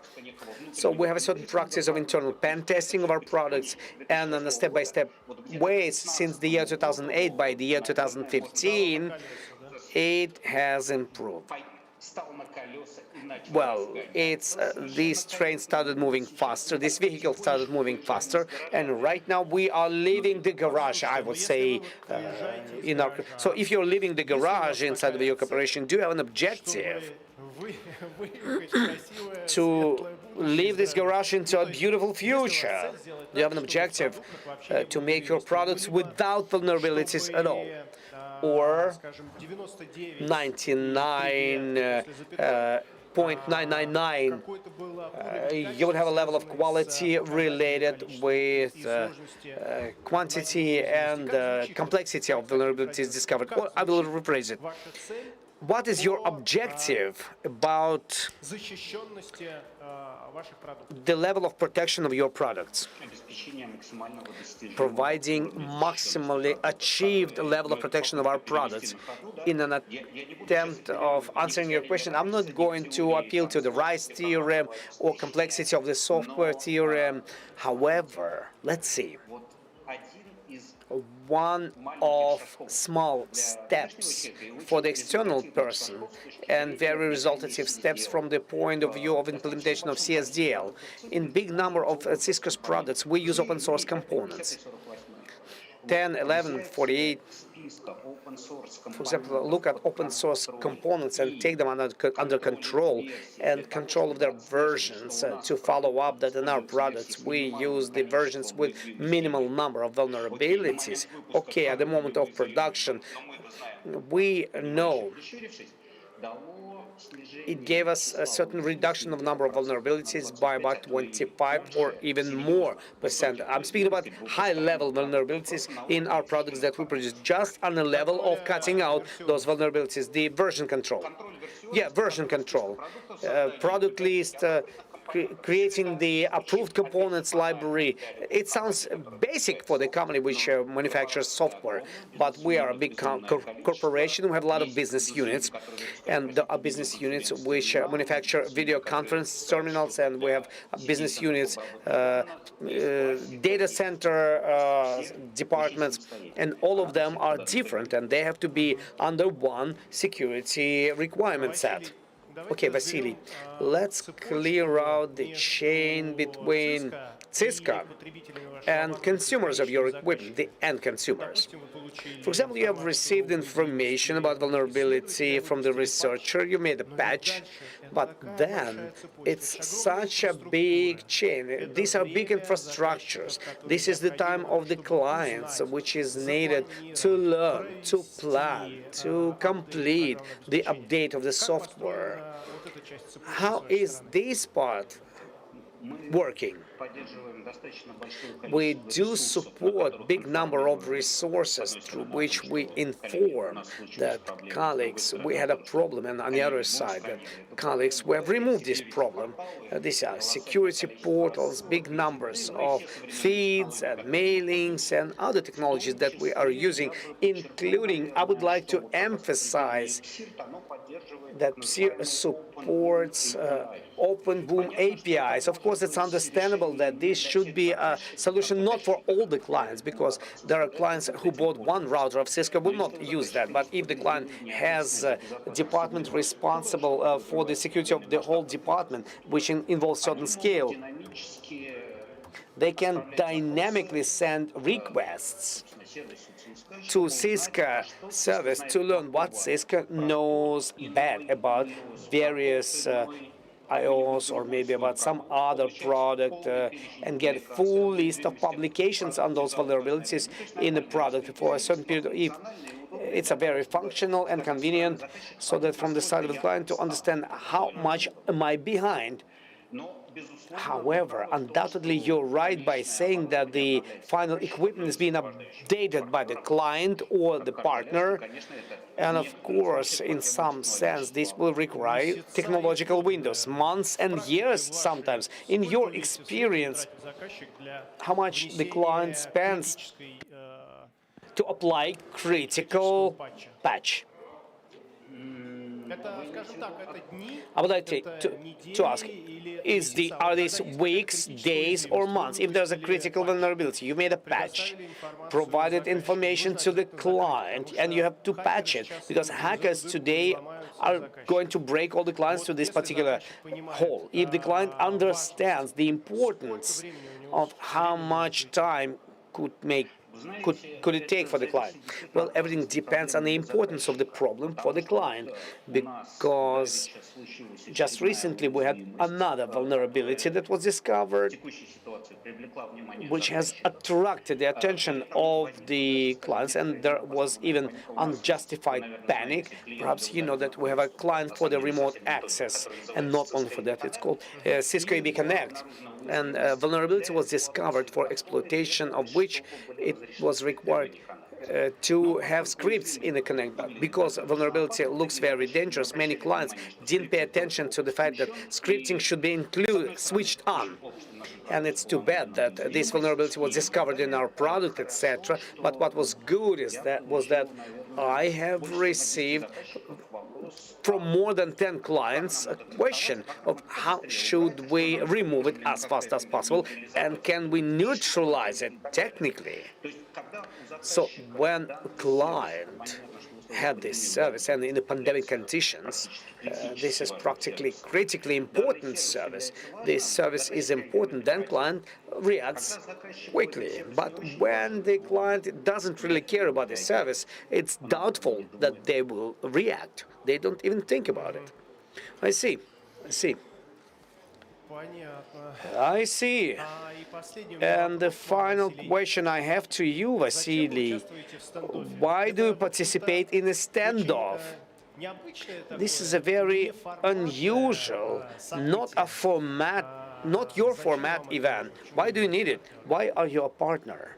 So we have a certain practice of internal pen testing of our products, and on a step-by-step way since the year 2008. By the year 2015, it has improved. Well, this train started moving faster, this vehicle started moving faster, and right now we are leaving the garage, I would say, in our... So if you're leaving the garage inside of your corporation, do you have an objective to leave this garage into a beautiful future? Do you have an objective to make your products without vulnerabilities at all? or 99.999, you would have a level of quality related with quantity and complexity of vulnerabilities discovered. Or I will rephrase it. What is your objective about the level of protection of your products? Providing maximally achieved level of protection of our products. In an attempt of answering your question, I'm not going to appeal to the RISE theorem or complexity of the software theorem. However, let's see. One of small steps for the external person and very resultative steps from the point of view of implementation of CSDL. In big number of Cisco's products, we use open source components. 10, 11, 48. For example, look at open source components and take them under control and control of their versions to follow up that in our products we use the versions with minimal number of vulnerabilities. Okay, at the moment of production, we know it gave us a certain reduction of number of vulnerabilities by about 25 or even more %. I'm speaking about high-level vulnerabilities in our products that we produce, just on the level of cutting out those vulnerabilities. The version control. Yeah, version control. Product list, creating the approved components library. It sounds basic for the company which manufactures software, but we are a big corporation. We have a lot of business units, and there are business units which manufacture video conference terminals, and we have business units, data center departments, and all of them are different, and they have to be under one security requirement set. Okay, Vasily, let's clear out the chain between Cisco and consumers of your equipment, the end consumers. For example, you have received information about vulnerability from the researcher, you made a patch, but then it's such a big chain. These are big infrastructures. This is the time of the clients, which is needed to learn, to plan, to complete the update of the software. How is this part working? We do support big number of resources through which we inform that colleagues, we had a problem, and on the other side, that colleagues, we have removed this problem. These are security portals, big numbers of feeds and mailings and other technologies that we are using, including, I would like to emphasize that PSIR supports open boom APIs. Of course, it's understandable that this should be a solution not for all the clients, because there are clients who bought one router of Cisco will not use that. But if the client has a department responsible for the security of the whole department, which involves certain scale, they can dynamically send requests to Cisco service to learn what Cisco knows bad about various iOS or maybe about some other product and get a full list of publications on those vulnerabilities in the product for a certain period. If it's a very functional and convenient, so that from the side of the client to understand how much am I behind. However, undoubtedly, you're right by saying that the final equipment is being updated by the client or the partner. And of course, in some sense, this will require technological windows, months and years sometimes. In your experience, how much the client spends to apply critical patch? I would like to ask, are these weeks, days, or months? If there's a critical vulnerability, you made a patch, provided information to the client, and you have to patch it, because hackers today are going to break all the clients to this particular hole. If the client understands the importance of how much time could it take for the client? Well, everything depends on the importance of the problem for the client, because just recently we had another vulnerability that was discovered. which has attracted the attention of the clients, and there was even unjustified panic. Perhaps you know that we have a client for the remote access, and not only for that, it's called Cisco AB Connect. And vulnerability was discovered for exploitation of which it was required to have scripts in the Connect. But because vulnerability looks very dangerous, many clients didn't pay attention to the fact that scripting should be switched on. And it's too bad that this vulnerability was discovered in our product, etc. But what was good was that I have received from more than 10 clients a question of how should we remove it as fast as possible, and can we neutralize it technically. So when a client had this service, and in the pandemic conditions, this is practically critically important service. This service is important, then client reacts quickly. But when the client doesn't really care about the service, it's doubtful that they will react. They don't even think about it. I see. I see. And the final question I have to you, Vasily, why do you participate in a standoff? This is a very unusual, not your format event. Why do you need it? Why are you a partner?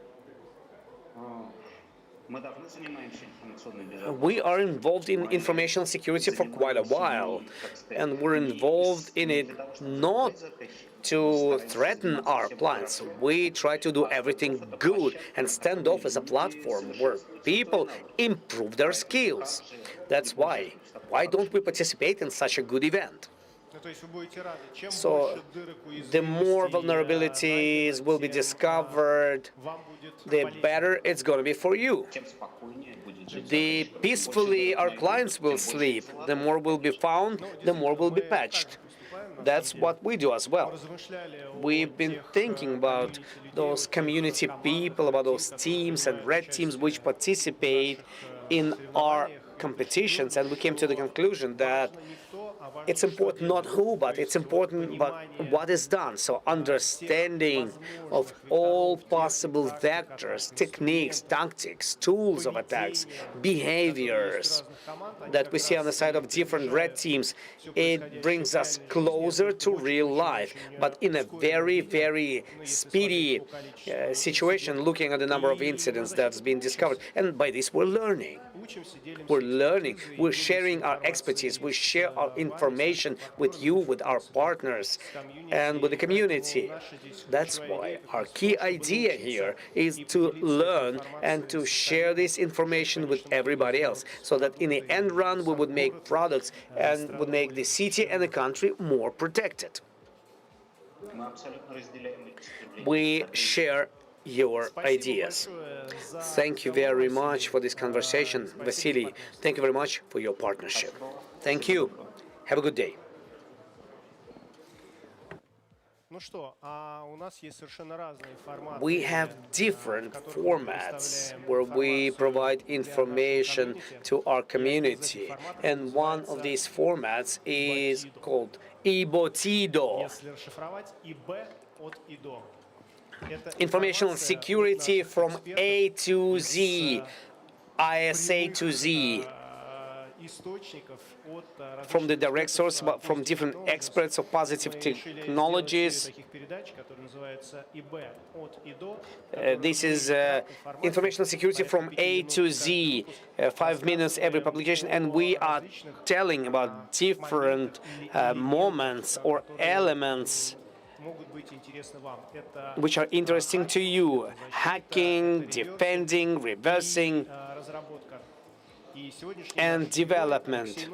We are involved in information security for quite a while, and we're involved in it not to threaten our clients. We try to do everything good, and Standoff is a platform where people improve their skills. That's why. Why don't we participate in such a good event? So the more vulnerabilities will be discovered, the better it's going to be for you. The peacefully our clients will sleep. The more will be found, the more will be patched. That's what we do as well. We've been thinking about those community people, about those teams and red teams which participate in our competitions, and we came to the conclusion that it's important not who, but it's important but what is done. So understanding of all possible vectors, techniques, tactics, tools of attacks, behaviors that we see on the side of different red teams, it brings us closer to real life, but in a very, very speedy situation, looking at the number of incidents that's been discovered. And by this, we're learning. We're sharing our expertise, we share our information with you, with our partners, and with the community. That's why our key idea here is to learn and to share this information with everybody else, so that in the end run we would make products and would make the city and the country more protected. We share your ideas. Thank you very much for this conversation, Vasily. Thank you very much for your partnership. Thank you. Have a good day. We have different formats where we provide information to our community, and one of these formats is called IBOTIDO. Information security from A to Z, ISA to Z, from the direct source, but from different experts of positive technologies. This is information security from A to Z, 5 minutes every publication, and we are telling about different moments or elements which are interesting to you: hacking, defending, reversing, and development.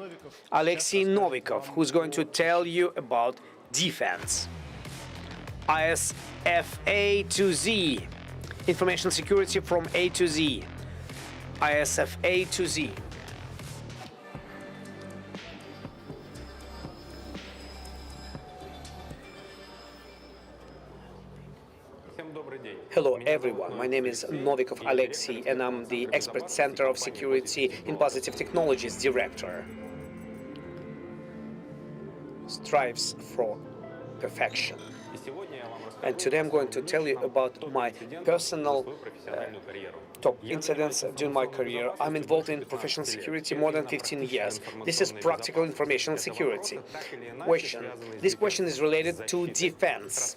Alexei Novikov, who's going to tell you about defense. ISFA to Z, information security from A to Z. ISFA to Z. Hello everyone, my name is Novikov Alexei, and I'm the Expert Center of Security in Positive Technologies Director. Strives for perfection. And today I'm going to tell you about my personal top incidents during my career. I'm involved in professional security more than 15 years. This is practical information security. This question is related to defense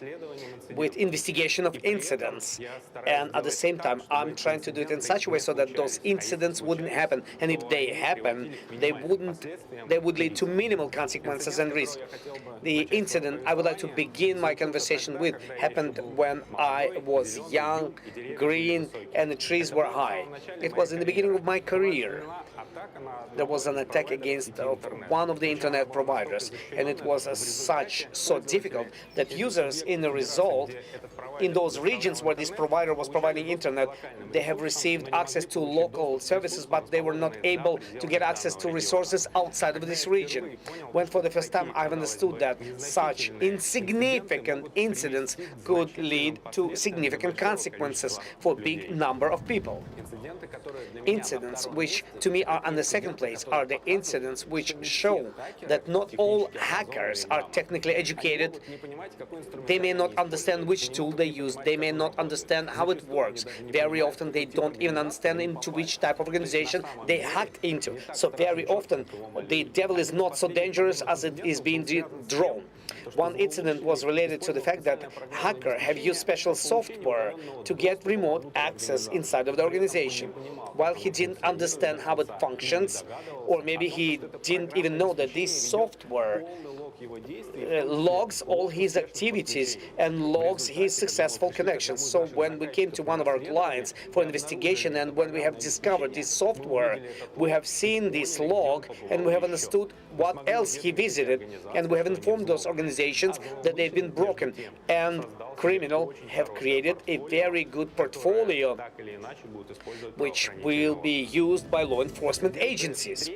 with investigation of incidents. And at the same time, I'm trying to do it in such a way so that those incidents wouldn't happen. And if they happen, they would lead to minimal consequences and risk. The incident I would like to begin my conversation with happened when I was young, green, and the trees were high. It was in the beginning of my career. There was an attack against one of the internet providers, and it was so difficult that users in the result, in those regions where this provider was providing internet, they have received access to local services, but they were not able to get access to resources outside of this region. When for the first time I've understood that such insignificant incidents could lead to significant consequences for a big number of people. Incidents which to me are on the second place are the incidents which show that not all hackers are technically educated. They may not understand which tool they use. They may not understand how it works. Very often they don't even understand into which type of organization they hacked into. So very often the devil is not so dangerous as it is being drawn. One incident was related to the fact that hackers have used special software to get remote access inside of the organization. While he didn't understand how it functions, or maybe he didn't even know that this software logs all his activities and logs his successful connections. So when we came to one of our clients for investigation, and when we have discovered this software, we have seen this log and we have understood what else he visited, and we have informed those organizations that they've been broken, and criminals have created a very good portfolio which will be used by law enforcement agencies.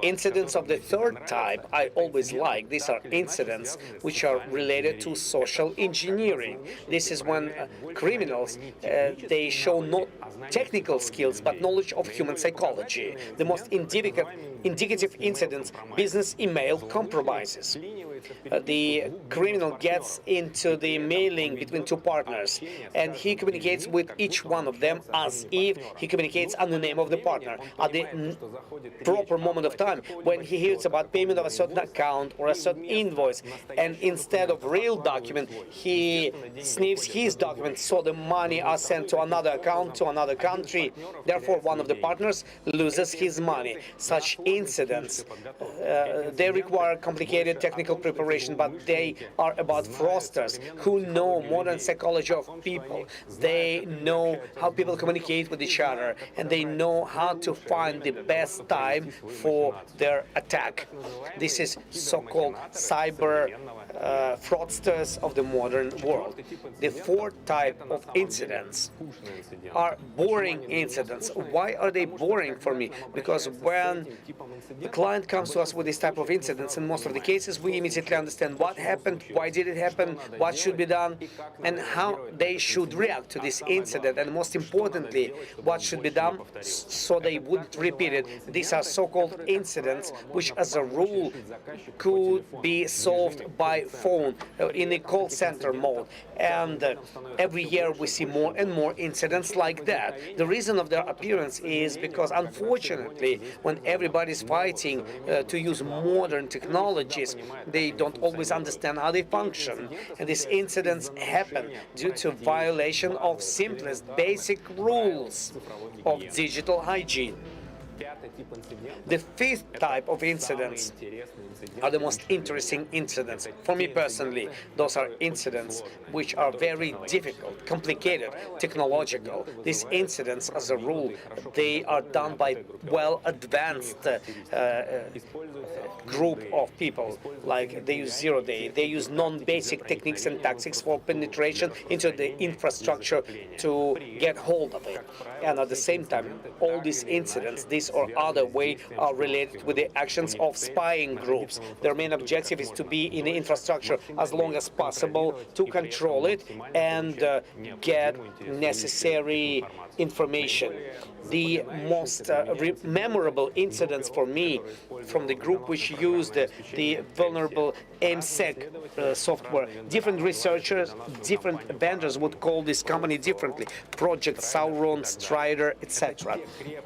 Incidents of the third type I always like. These are incidents which are related to social engineering. This is when criminals, they show not technical skills but knowledge of human psychology. The most indicative incidents, business email compromises. The criminal gets into the mailing between two partners, and he communicates with each one of them as if he communicates on the name of the partner. At the proper moment of time, when he hears about payment of a certain account or a certain invoice, and instead of real document, he sniffs his document, so the money are sent to another account, to another country. Therefore, one of the partners loses his money. Such incidents, they require complicated technical preparation, but they are about fraudsters who know modern psychology of people. They know how people communicate with each other, and they know how to find the best time for their attack. This is so-called cyber fraudsters of the modern world. The fourth type of incidents are boring incidents. Why are they boring for me? Because when the client comes to us with this type of incidents, in most of the cases, we immediately understand what happened, why did it happen, what should be done, and how they should react to this incident, and most importantly, what should be done so they wouldn't repeat it. These are so-called incidents which, as a rule, could be solved by phone in a call center mode. And every year we see more and more incidents like that. The reason of their appearance is because, unfortunately, when everybody's fighting to use modern technologies, they don't always understand how they function. And these incidents happen due to violation of simplest basic rules of digital hygiene. The fifth type of incidents are the most interesting incidents. For me personally, those are incidents which are very difficult, complicated, technological. These incidents, as a rule, they are done by well-advanced group of people. Like they use zero-day, they use non-basic techniques and tactics for penetration into the infrastructure to get hold of it. And at the same time, all these incidents, these are other way are related with the actions of spying groups. Their main objective is to be in the infrastructure as long as possible, to control it and get necessary information. The most memorable incidents for me from the group which used the vulnerable MSEC software. Different researchers, different vendors would call this company differently. Project Sauron, Strider, etc.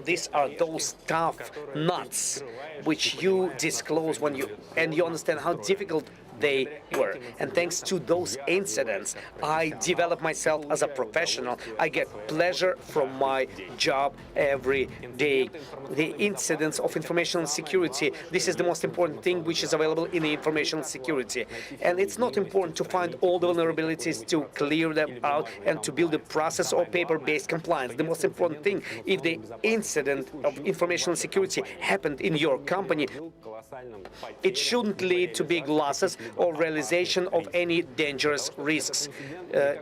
These are those tough nuts which you disclose when you understand how difficult they were. And thanks to those incidents, I develop myself as a professional. I get pleasure from my job every day. The incidents of information security, this is the most important thing which is available in the information security. And it's not important to find all the vulnerabilities, to clear them out and to build a process or paper-based compliance. The most important thing, if the incident of information security happened in your company, it shouldn't lead to big losses or realization of any dangerous risks.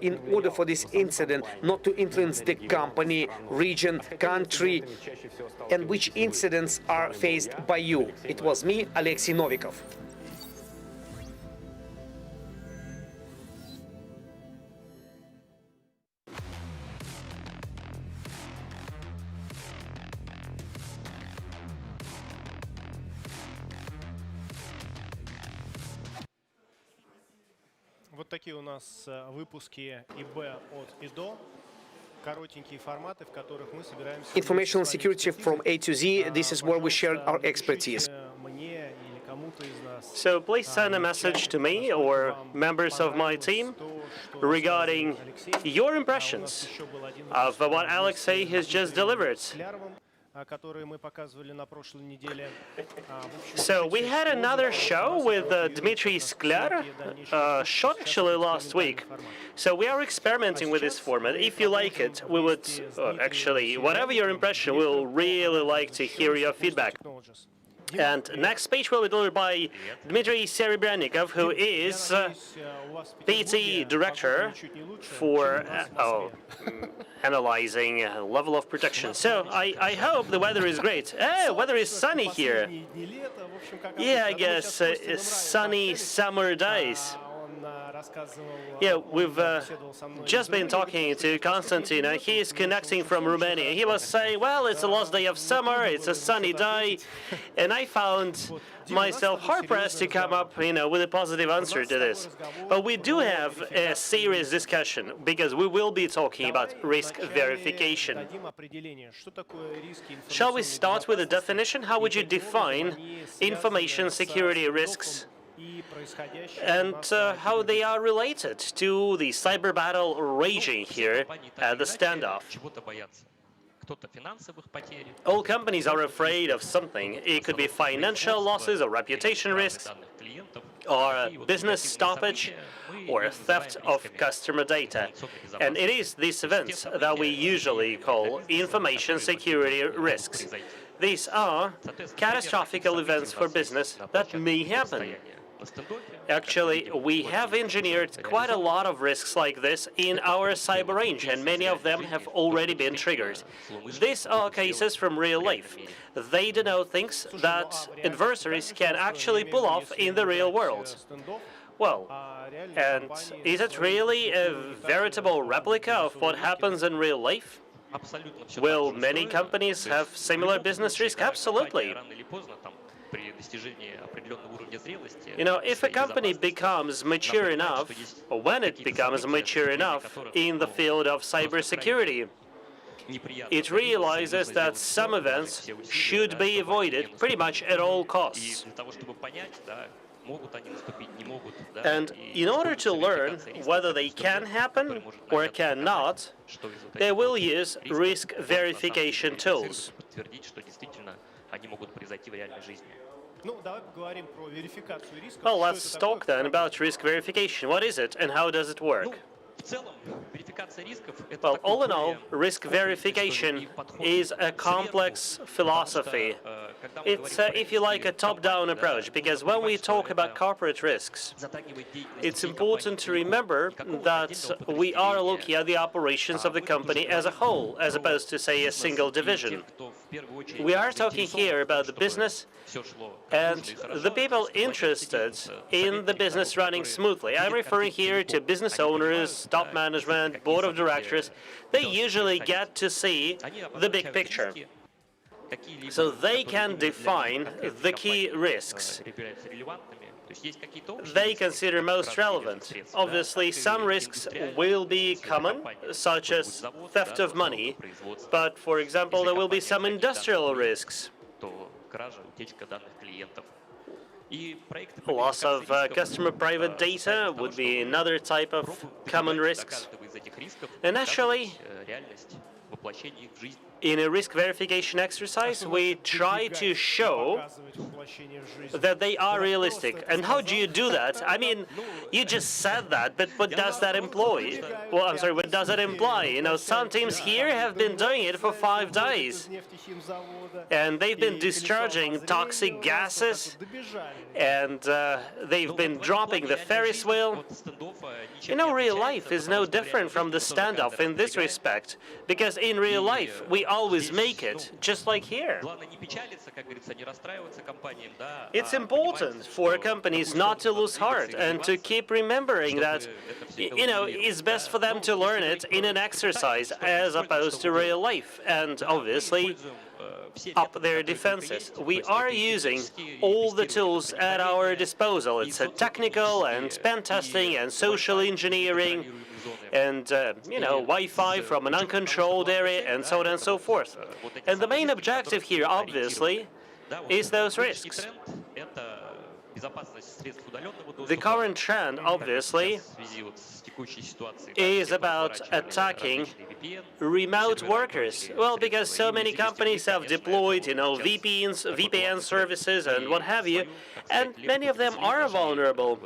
In order for this incident not to influence the company, region, country, and which incidents are faced by you. It was me, Alexei Novikov. Вот такие у нас выпуски ИБ от и до. Коротенькие форматы, в которых мы собираемся. Information security from A to Z. This is where we share our expertise. So please send a message to me or members of my team regarding your impressions of what Alexei has just delivered. So we had another show with Dmitry Sklar, shot actually last week. So we are experimenting with this format. If you like it, we would, actually, whatever your impression, we will really like to hear your feedback. And next speech will be delivered by Dmitry Serebrennikov, who is PT director for analyzing level of protection. So I hope the weather is great. Weather is sunny here. Yeah, I guess sunny summer days. Yeah, we've just been talking to Konstantin. He is connecting from Romania. He was saying, well, it's the last day of summer, it's a sunny day, and I found myself hard-pressed to come up, with a positive answer to this. But we do have a serious discussion, because we will be talking about risk verification. Shall we start with a definition? How would you define information security risks? And how they are related to the cyber battle raging here at the Standoff. All companies are afraid of something. It could be financial losses or reputation risks, or business stoppage, or theft of customer data. And it is these events that we usually call information security risks. These are catastrophic events for business that may happen. Actually, we have engineered quite a lot of risks like this in our cyber range, and many of them have already been triggered. These are cases from real life. They denote things that adversaries can actually pull off in the real world. Well, and is it really a veritable replica of what happens in real life? Will many companies have similar business risk? Absolutely. If a company becomes mature enough, or when it becomes mature enough in the field of cybersecurity, it realizes that some events should be avoided pretty much at all costs. And in order to learn whether they can happen or cannot, they will use risk verification tools. Well, let's talk then about risk verification. What is it and how does it work? Well, all in all, risk verification is a complex philosophy. It's, if you like, a top-down approach, because when we talk about corporate risks, it's important to remember that we are looking at the operations of the company as a whole, as opposed to, say, a single division. We are talking here about the business and the people interested in the business running smoothly. I'm referring here to business owners, top management, board of directors. They usually get to see the big picture, so they can define the key risks they consider most relevant. Obviously, some risks will be common, such as theft of money, but for example, there will be some industrial risks. Loss of customer private data would be another type of common risks. And actually, in a risk verification exercise, we try to show that they are realistic. And how do you do that? I mean, you just said that, but what does that imply? Well, I'm sorry, what does that imply? You know, some teams here have been doing it for 5 days, and they've been discharging toxic gases, and they've been dropping the Ferris wheel. You know, real life is no different from the standoff in this respect, because in real life, we always make it, just like here. It's important for companies not to lose heart and to keep remembering that, you know, it's best for them to learn it in an exercise as opposed to real life, and obviously up their defenses. We are using all the tools at our disposal. It's a technical and pen testing and social engineering and, you know, Wi-Fi from an uncontrolled area and so on and so forth. And the main objective here, obviously, is those risks. The current trend, obviously, is about attacking remote workers. Well, because so many companies have deployed, you know, VPN services and what have you, and many of them are vulnerable.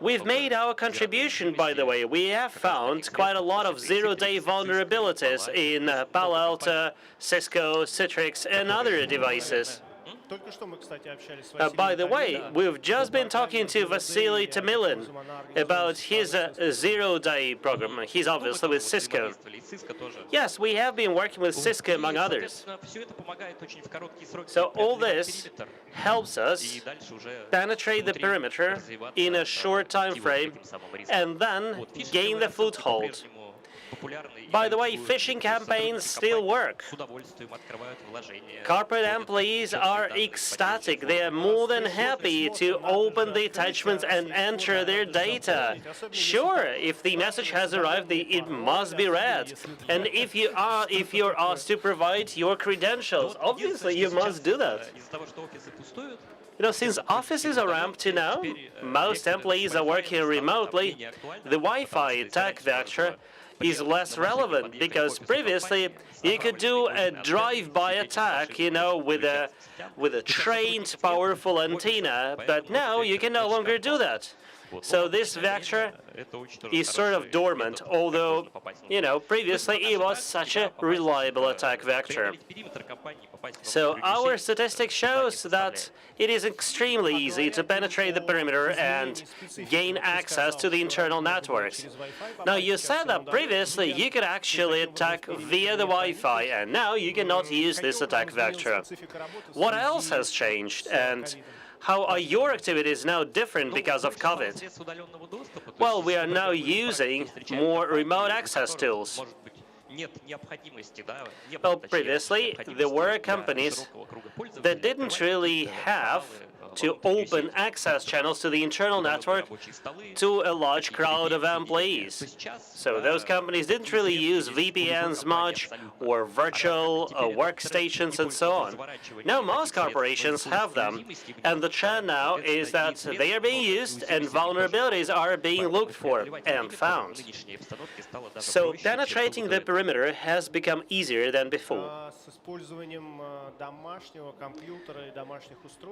We've made our contribution, by the way. We have found quite a lot of zero-day vulnerabilities in Palo Alto, Cisco, Citrix, and other devices. By the way, we've just been talking to Vasily Tamilin about his zero-day program. He's obviously with Cisco. Yes, we have been working with Cisco, among others. So all this helps us penetrate the perimeter in a short time frame and then gain the foothold. By the way, phishing campaigns still work. Corporate employees are ecstatic. They are more than happy to open the attachments and enter their data. Sure, if the message has arrived, it must be read. And if you're asked to provide your credentials, obviously you must do that. You know, since offices are empty now, most employees are working remotely, the Wi-Fi attack vector is less relevant, because previously you could do a drive-by attack, you know, with a trained, powerful antenna, but now you can no longer do that. So this vector is sort of dormant, although, you know, previously it was such a reliable attack vector. So our statistics shows that it is extremely easy to penetrate the perimeter and gain access to the internal networks. Now, you said that previously you could actually attack via the Wi-Fi, and now you cannot use this attack vector. What else has changed, and how are your activities now different because of COVID? Well, we are now using more remote access tools. Well, previously, there were companies that didn't really have to open access channels to the internal network to a large crowd of employees. So those companies didn't really use VPNs much, or virtual workstations and so on. Now most corporations have them, and the trend now is that they are being used and vulnerabilities are being looked for and found. So penetrating the perimeter has become easier than before.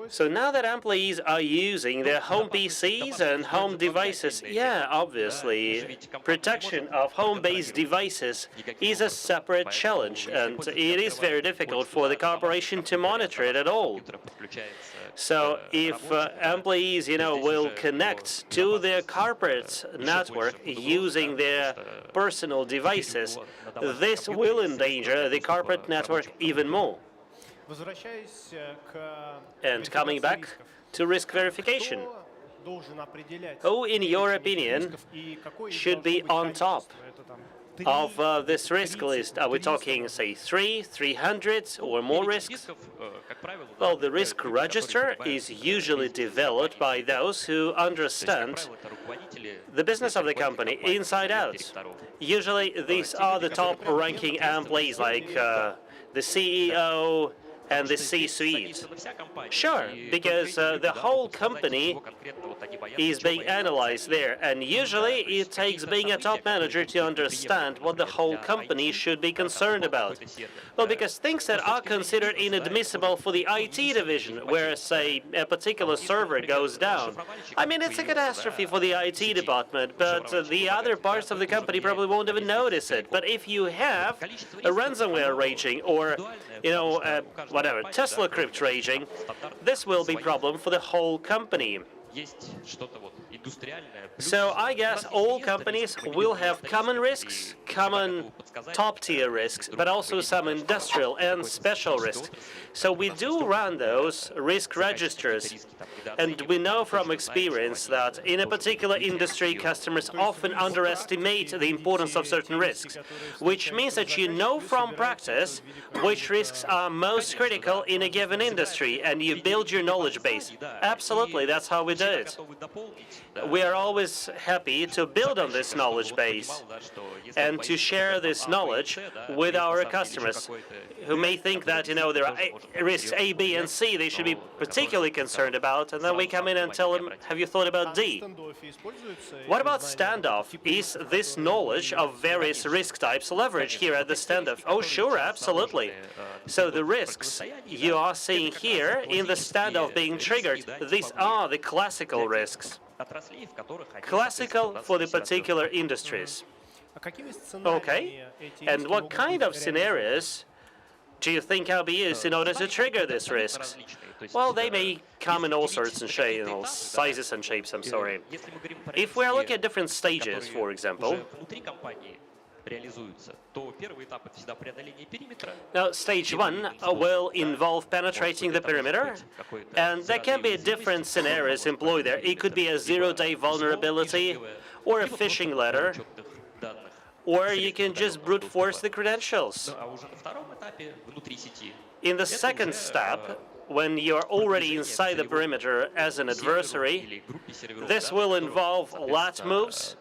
So now that employees are using their home PCs and home devices, yeah, obviously, protection of home-based devices is a separate challenge, and it is very difficult for the corporation to monitor it at all. So if employees, you know, will connect to their corporate network using their personal devices, this will endanger the corporate network even more. And coming back to risk verification, who, in your opinion, should be on top of this risk list? Are we talking, say, 300 or more risks? Well, the risk register is usually developed by those who understand the business of the company inside out. Usually, these are the top-ranking employees, like the CEO and the C-suite. Sure, because the whole company is being analyzed there, and usually it takes being a top manager to understand what the whole company should be concerned about. Well, because things that are considered inadmissible for the IT division, where, say, a particular server goes down, I mean, it's a catastrophe for the IT department, but the other parts of the company probably won't even notice it. But if you have a ransomware raging, or, you know, whatever, Tesla crypt raging, this will be a problem for the whole company. So I guess all companies will have common risks, common top-tier risks, but also some industrial and special risks. So we do run those risk registers, and we know from experience that in a particular industry, customers often underestimate the importance of certain risks, which means that you know from practice which risks are most critical in a given industry, and you build your knowledge base. Absolutely, that's how we do it. We are always happy to build on this knowledge base and to share this knowledge with our customers who may think that, you know, there are risks A, B, and C they should be particularly concerned about, and then we come in and tell them, have you thought about D? What about Standoff? Is this knowledge of various risk types leveraged here at the Standoff? Oh, sure, absolutely. So the risks you are seeing here in the Standoff being triggered, these are the classical risks. Classical for the particular industries. Okay, and what kind of scenarios do you think will be used in order to trigger these risks? Well, they may come in all sorts and shapes, all sizes and shapes, I'm sorry. If we are looking at different stages, for example, now, stage one will involve penetrating the perimeter, and there can be different scenarios employed there. It could be a zero-day vulnerability, or a phishing letter, or you can just brute force the credentials. In the second step, when you're already inside the perimeter as an adversary, this will involve lat moves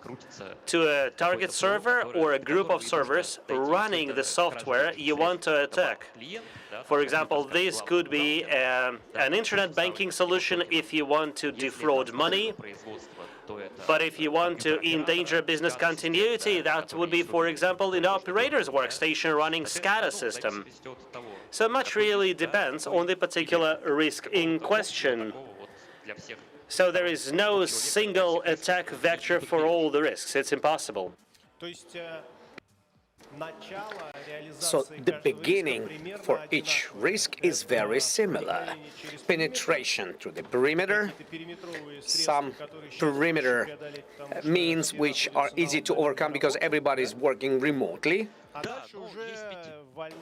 to a target server or a group of servers running the software you want to attack. For example, this could be an internet banking solution if you want to defraud money. But if you want to endanger business continuity, that would be, for example, an operator's workstation running SCADA system. So much really depends on the particular risk in question. So there is no single attack vector for all the risks. It's impossible. So the beginning for each risk is very similar. Penetration through the perimeter, some perimeter means which are easy to overcome because everybody is working remotely.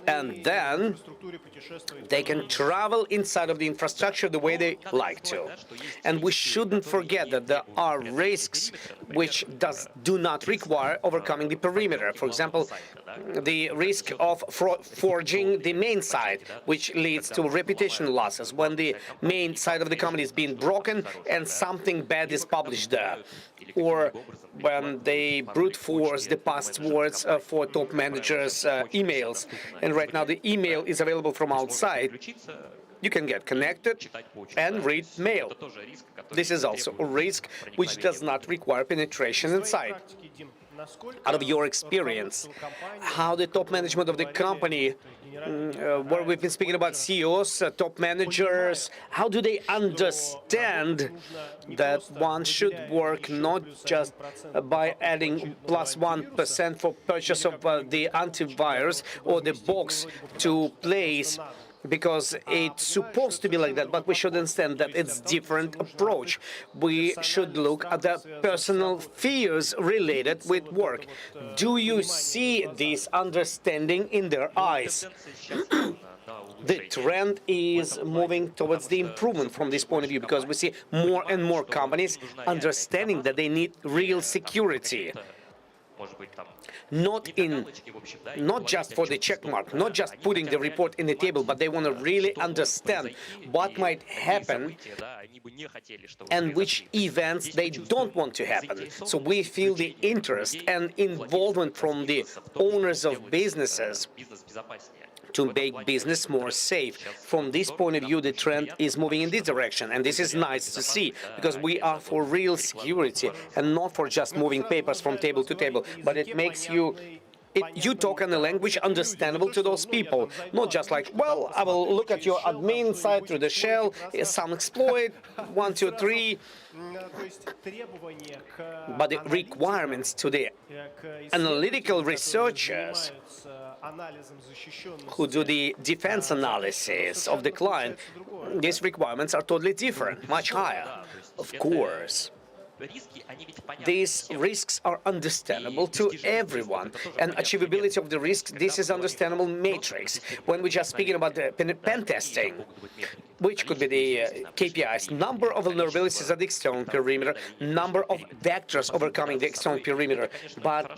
And then they can travel inside of the infrastructure the way they like to. And we shouldn't forget that there are risks which do not require overcoming the perimeter. For example, the risk of forging the main site, which leads to reputation losses when the main site of the company is being broken and something bad is published there. Or when they brute force the passwords for top managers' emails. And right now the email is available from outside. You can get connected and read mail. This is also a risk which does not require penetration inside. Out of your experience, how the top management of the company, where we've been speaking about CEOs, top managers, how do they understand that one should work not just by adding plus 1% for purchase of the antivirus or the box to place, because it's supposed to be like that, but we should understand that it's different approach. We should look at the personal fears related with work. Do you see this understanding in their eyes? the trend is moving towards the improvement from this point of view, because we see more and more companies understanding that they need real security. Not just for the check mark, not just putting the report in the table, but they want to really understand what might happen and which events they don't want to happen. So we feel the interest and involvement from the owners of businesses to make business more safe. From this point of view, the trend is moving in this direction, and this is nice to see, because we are for real security and not for just moving papers from table to table, but it makes you talk in a language understandable to those people, not just like, well, I will look at your admin side through the shell, some exploit, 1, 2, 3. But the requirements to the analytical researchers who do the defense analysis of the client, these requirements are totally different, much higher. Of course, these risks are understandable to everyone, and achievability of the risks, this is understandable matrix. When we're just speaking about the pen testing, which could be the KPIs, number of vulnerabilities at the external perimeter, number of vectors overcoming the external perimeter. But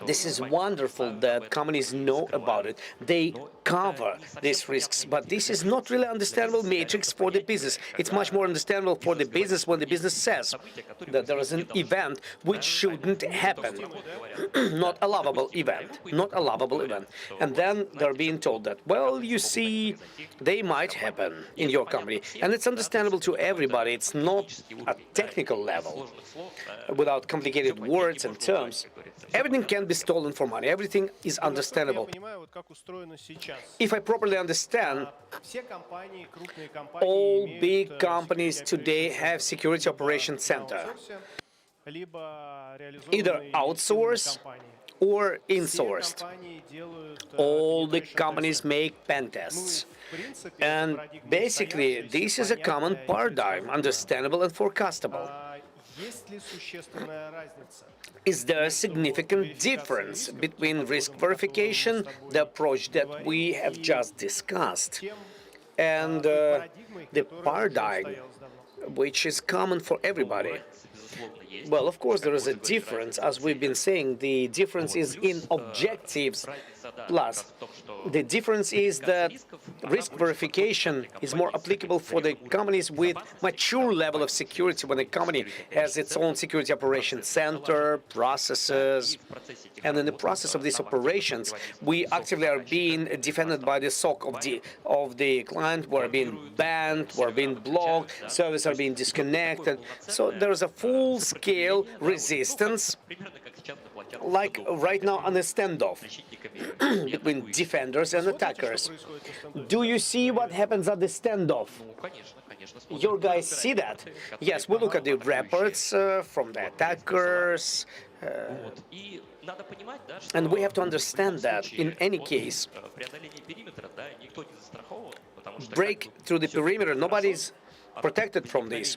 this is wonderful that companies know about it. They cover these risks, but this is not really understandable matrix for the business. It's much more understandable for the business when the business says that there is an event which shouldn't happen. Not a lovable event. Not a lovable event. And then they're being told that, well, you see, they might happen in your company. And it's understandable to everybody. It's not a technical level without complicated words and terms. Everything can be stolen for money. Everything is understandable. If I properly understand, all big companies today have security operations center, either outsourced or insourced. All the companies make pen tests. And basically, this is a common paradigm, understandable and forecastable. Is there a significant difference between risk verification, the approach that we have just discussed, and the paradigm, which is common for everybody? Well, of course, there is a difference. As we've been saying, the difference is in objectives. Plus, the difference is that risk verification is more applicable for the companies with mature level of security, when a company has its own security operations center, processes, and in the process of these operations, we actively are being defended by the SOC of the client. We're being banned, we're being blocked, servers are being disconnected. So there is a full-scale resistance, like right now on a standoff between defenders and attackers. Do you see what happens at the standoff? Your guys see that? Yes, we look at the reports from the attackers, and we have to understand that in any case, break through the perimeter, nobody's protected from this.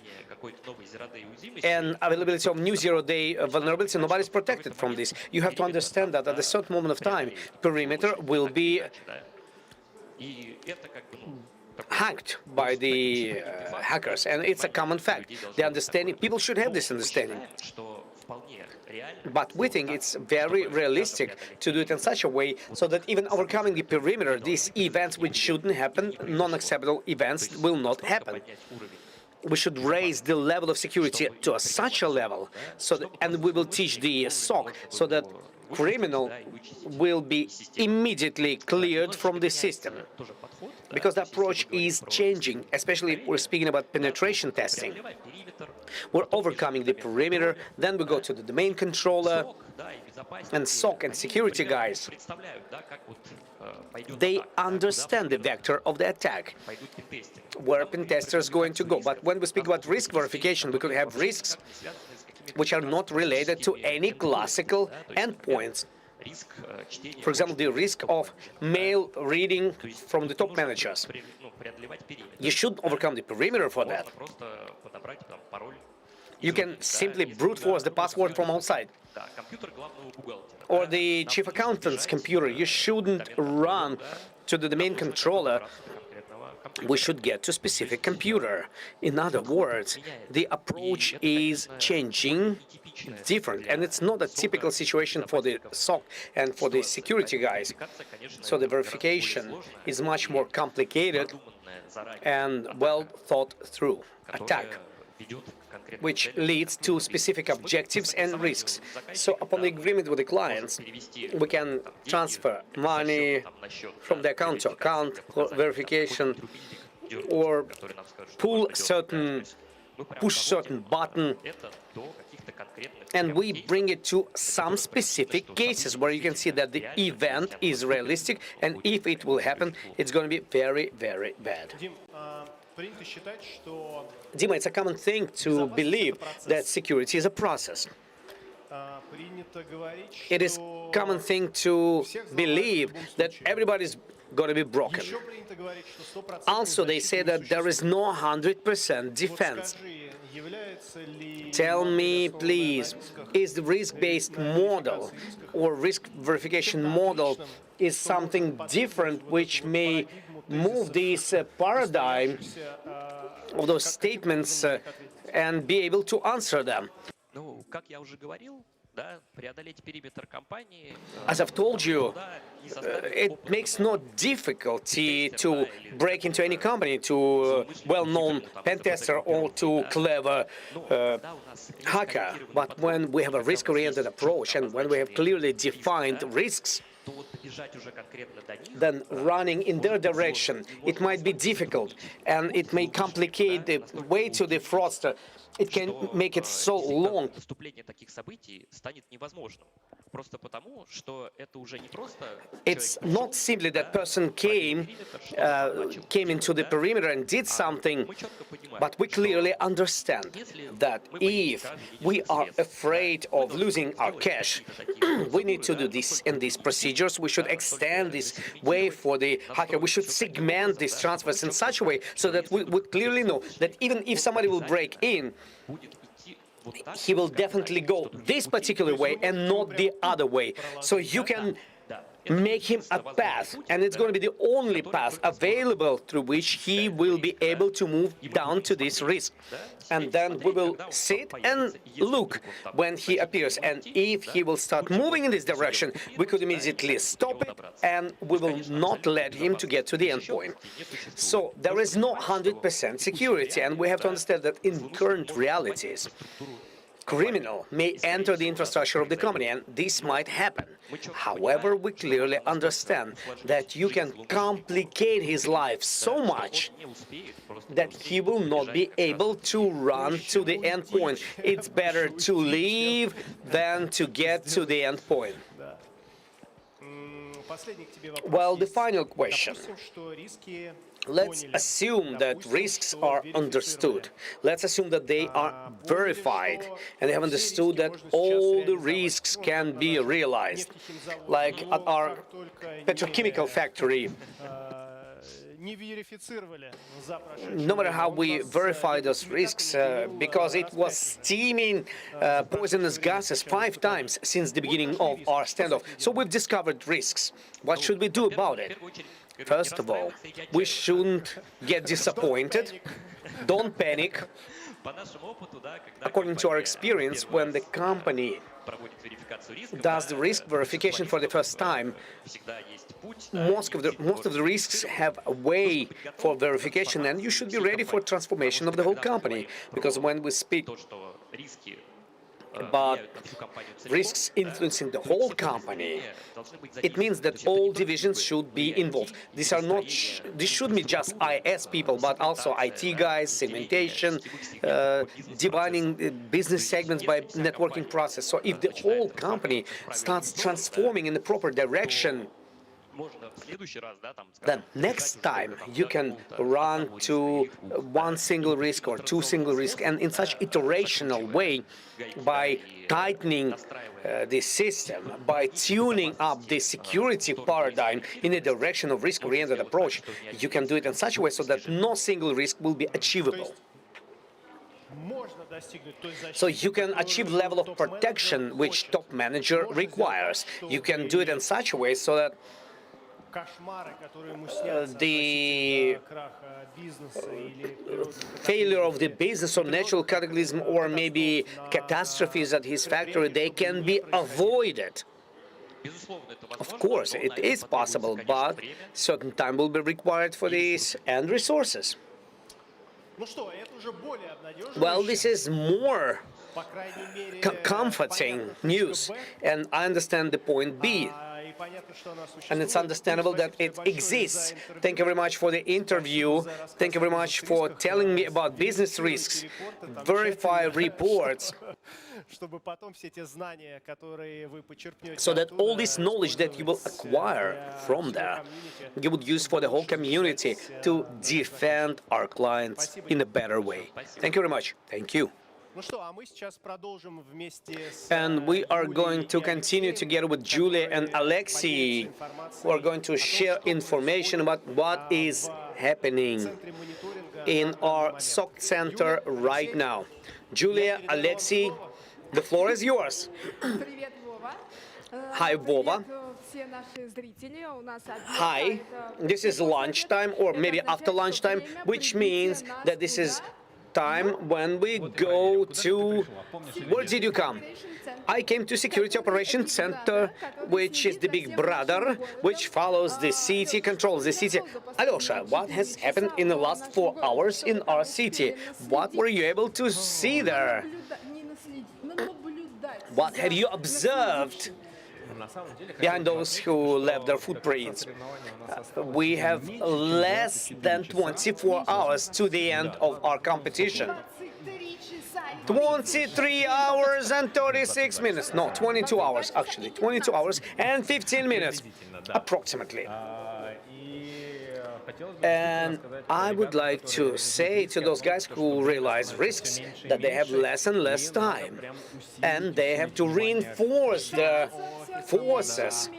And availability of new zero-day vulnerability, nobody's protected from this. You have to understand that at a certain moment of time, perimeter will be hacked by the hackers, and it's a common fact. The understanding, people should have this understanding. But we think it's very realistic to do it in such a way so that even overcoming the perimeter, these events which shouldn't happen, non-acceptable events, will not happen. We should raise the level of security to such a level, so that, and we will teach the SOC so that criminal will be immediately cleared from the system. Because the approach is changing, especially if we're speaking about penetration testing. We're overcoming the perimeter, then we go to the domain controller, and SOC and security guys. They understand the vector of the attack, where pen tester is going to go. But when we speak about risk verification, we could have risks which are not related to any classical endpoints. For example, the risk of mail reading from the top managers. You should overcome the perimeter for that. You can simply brute force the password from outside. Or the chief accountant's computer. You shouldn't run to the domain controller, we should get to a specific computer. In other words, the approach is changing, different, and it's not a typical situation for the SOC and for the security guys. So the verification is much more complicated and well thought through attack, which leads to specific objectives and risks. So upon the agreement with the clients, we can transfer money from the account to account for verification, or push certain button, and we bring it to some specific cases where you can see that the event is realistic, and if it will happen, it's going to be very, very bad. Dima, it's a common thing to believe that security is a process. It is a common thing to believe that everybody's going to be broken. Also, they say that there is no 100% defense. Tell me, please, is the risk-based model or risk verification model is something different which may move this paradigm of those statements and be able to answer them? As I've told you, it makes no difficulty to break into any company, to a well-known pen tester or to clever hacker. But when we have a risk-oriented approach and when we have clearly defined risks, then running in their direction, it might be difficult and it may complicate the way to the fraudster. It can make it so long. It's not simply that person came into the perimeter and did something, but we clearly understand that if we are afraid of losing our cash, we need to do this in these procedures. We should extend this way for the hacker. We should segment these transfers in such a way so that we would clearly know that even if somebody will break in, he will definitely go this particular way and not the other way. So you can make him a path, and it's going to be the only path available through which he will be able to move down to this risk. And then we will sit and look when he appears. And if he will start moving in this direction, we could immediately stop it, and we will not let him to get to the endpoint. So there is no 100% security, and we have to understand that in current realities, criminal may enter the infrastructure of the company, and this might happen. However, we clearly understand that you can complicate his life so much that he will not be able to run to the endpoint. It's better to leave than to get to the endpoint. Well, the final question. Let's assume that risks are understood. Let's assume that they are verified and they have understood that all the risks can be realized. Like at our petrochemical factory, no matter how we verify those risks, because it was steaming poisonous gases 5 times since the beginning of our standoff. So we've discovered risks. What should we do about it? First of all, we shouldn't get disappointed. Don't panic. According to our experience, when the company does the risk verification for the first time, most of the risks have a way for verification, and you should be ready for transformation of the whole company. Because when we speak about risks influencing the whole company, it means that all divisions should be involved. These shouldn't be just IS people, but also IT guys, segmentation, dividing business segments by networking process. So if the whole company starts transforming in the proper direction, then next time you can run to 1 single risk or 2 single risks, and in such iterational way, by tightening the system, by tuning up the security paradigm in the direction of risk-oriented approach, you can do it in such a way so that no single risk will be achievable. So you can achieve the level of protection which top manager requires. You can do it in such a way so that the failure of the business or natural cataclysm or maybe catastrophes at his factory, they can be avoided. Of course, it is possible, but certain time will be required for this and resources. Well, this is more comforting news, and I understand the point B. And it's understandable that it exists. Thank you very much for the interview. Thank you very much for telling me about business risks. Verify reports. So that all this knowledge that you will acquire from there, you would use for the whole community to defend our clients in a better way. Thank you very much. Thank you. And we are going to continue together with Julia and Alexei, who are going to share information about what is happening in our SOC center right now. Julia, Alexei, the floor is yours. Hi, Vova. Hi, this is lunchtime or maybe after lunchtime, which means that this is time when we go to... Where did you come? I came to Security Operations Center, which is the big brother, which follows the city, controls the city. Alyosha, what has happened in the last 4 hours in our city? What were you able to see there? What have you observed behind those who left their footprints? We have less than 24 hours to the end of our competition. 23 hours and 36 minutes. No, 22 hours, actually. 22 hours and 15 minutes, approximately. And I would like to say to those guys who realize risks that they have less and less time. And they have to reinforce their forces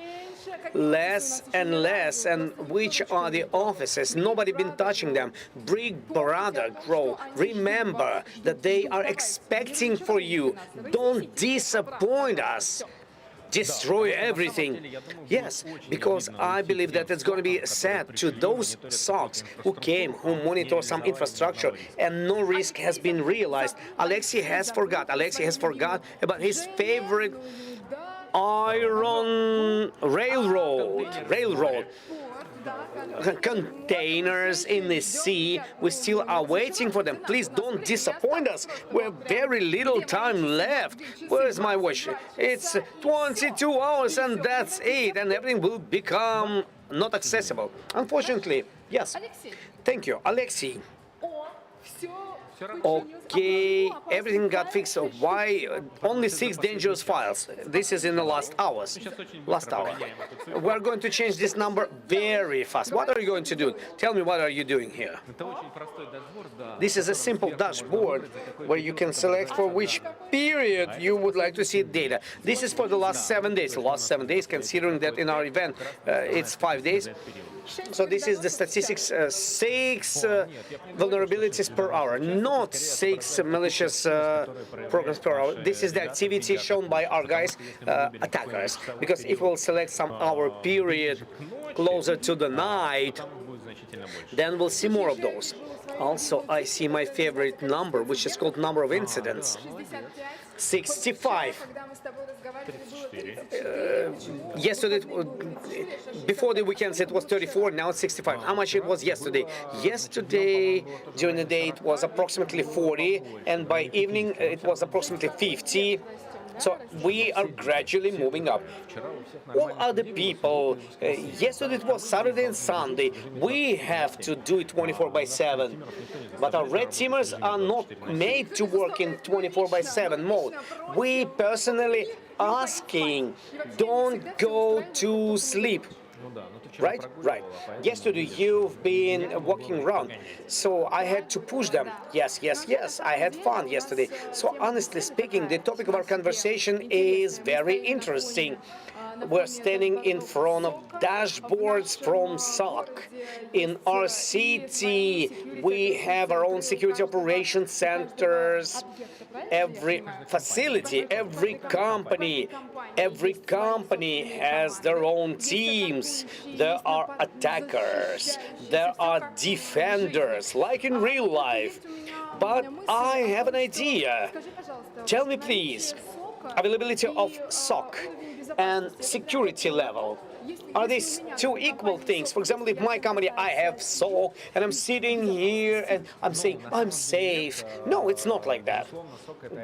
less and less. And which are the offices? Nobody been touching them. Big brother grow. Remember that they are expecting for you. Don't disappoint us. Destroy everything. Yes, because I believe that it's going to be sad to those SOCs who came, who monitor some infrastructure, and no risk has been realized. Alexei has forgot about his favorite iron railroad. Containers in the sea. We still are waiting for them. Please don't disappoint us. We have very little time left. Where is my watch? It's 22 hours and that's it. And everything will become not accessible. Unfortunately, yes. Thank you, Alexei. Okay, everything got fixed. So why only 6 dangerous files? This is in the last hour. We're going to change this number very fast. What are you going to do? Tell me, what are you doing here? This is a simple dashboard where you can select for which period you would like to see data. This is for the last 7 days. The last 7 days, considering that in our event it's 5 days. So this is the statistics, 6 vulnerabilities per hour, not 6 malicious programs per hour. This is the activity shown by our guys, attackers. Because if we'll select some hour period closer to the night, then we'll see more of those. Also, I see my favorite number, which is called number of incidents. 65. Yesterday, before the weekends, it was 34, now it's 65. How much it was yesterday? Yesterday, during the day, it was approximately 40, and by evening, it was approximately 50. So we are gradually moving up. All other people, yesterday it was Saturday and Sunday. We have to do it 24/7. But our red teamers are not made to work in 24/7 mode. We personally asking, don't go to sleep. Right? Right. Yesterday you've been walking around, so I had to push them. Yes. I had fun yesterday. So honestly speaking, the topic of our conversation is very interesting. We're standing in front of dashboards from SOC. In our city, we have our own security operations centers. Every facility, every company has their own teams, There are attackers, there are defenders, like in real life. But I have an idea. Tell me, please, availability of SOC and security level. Are these two equal things? For example, if my company, I have SOC, and I'm sitting here and I'm saying, I'm safe. No, it's not like that.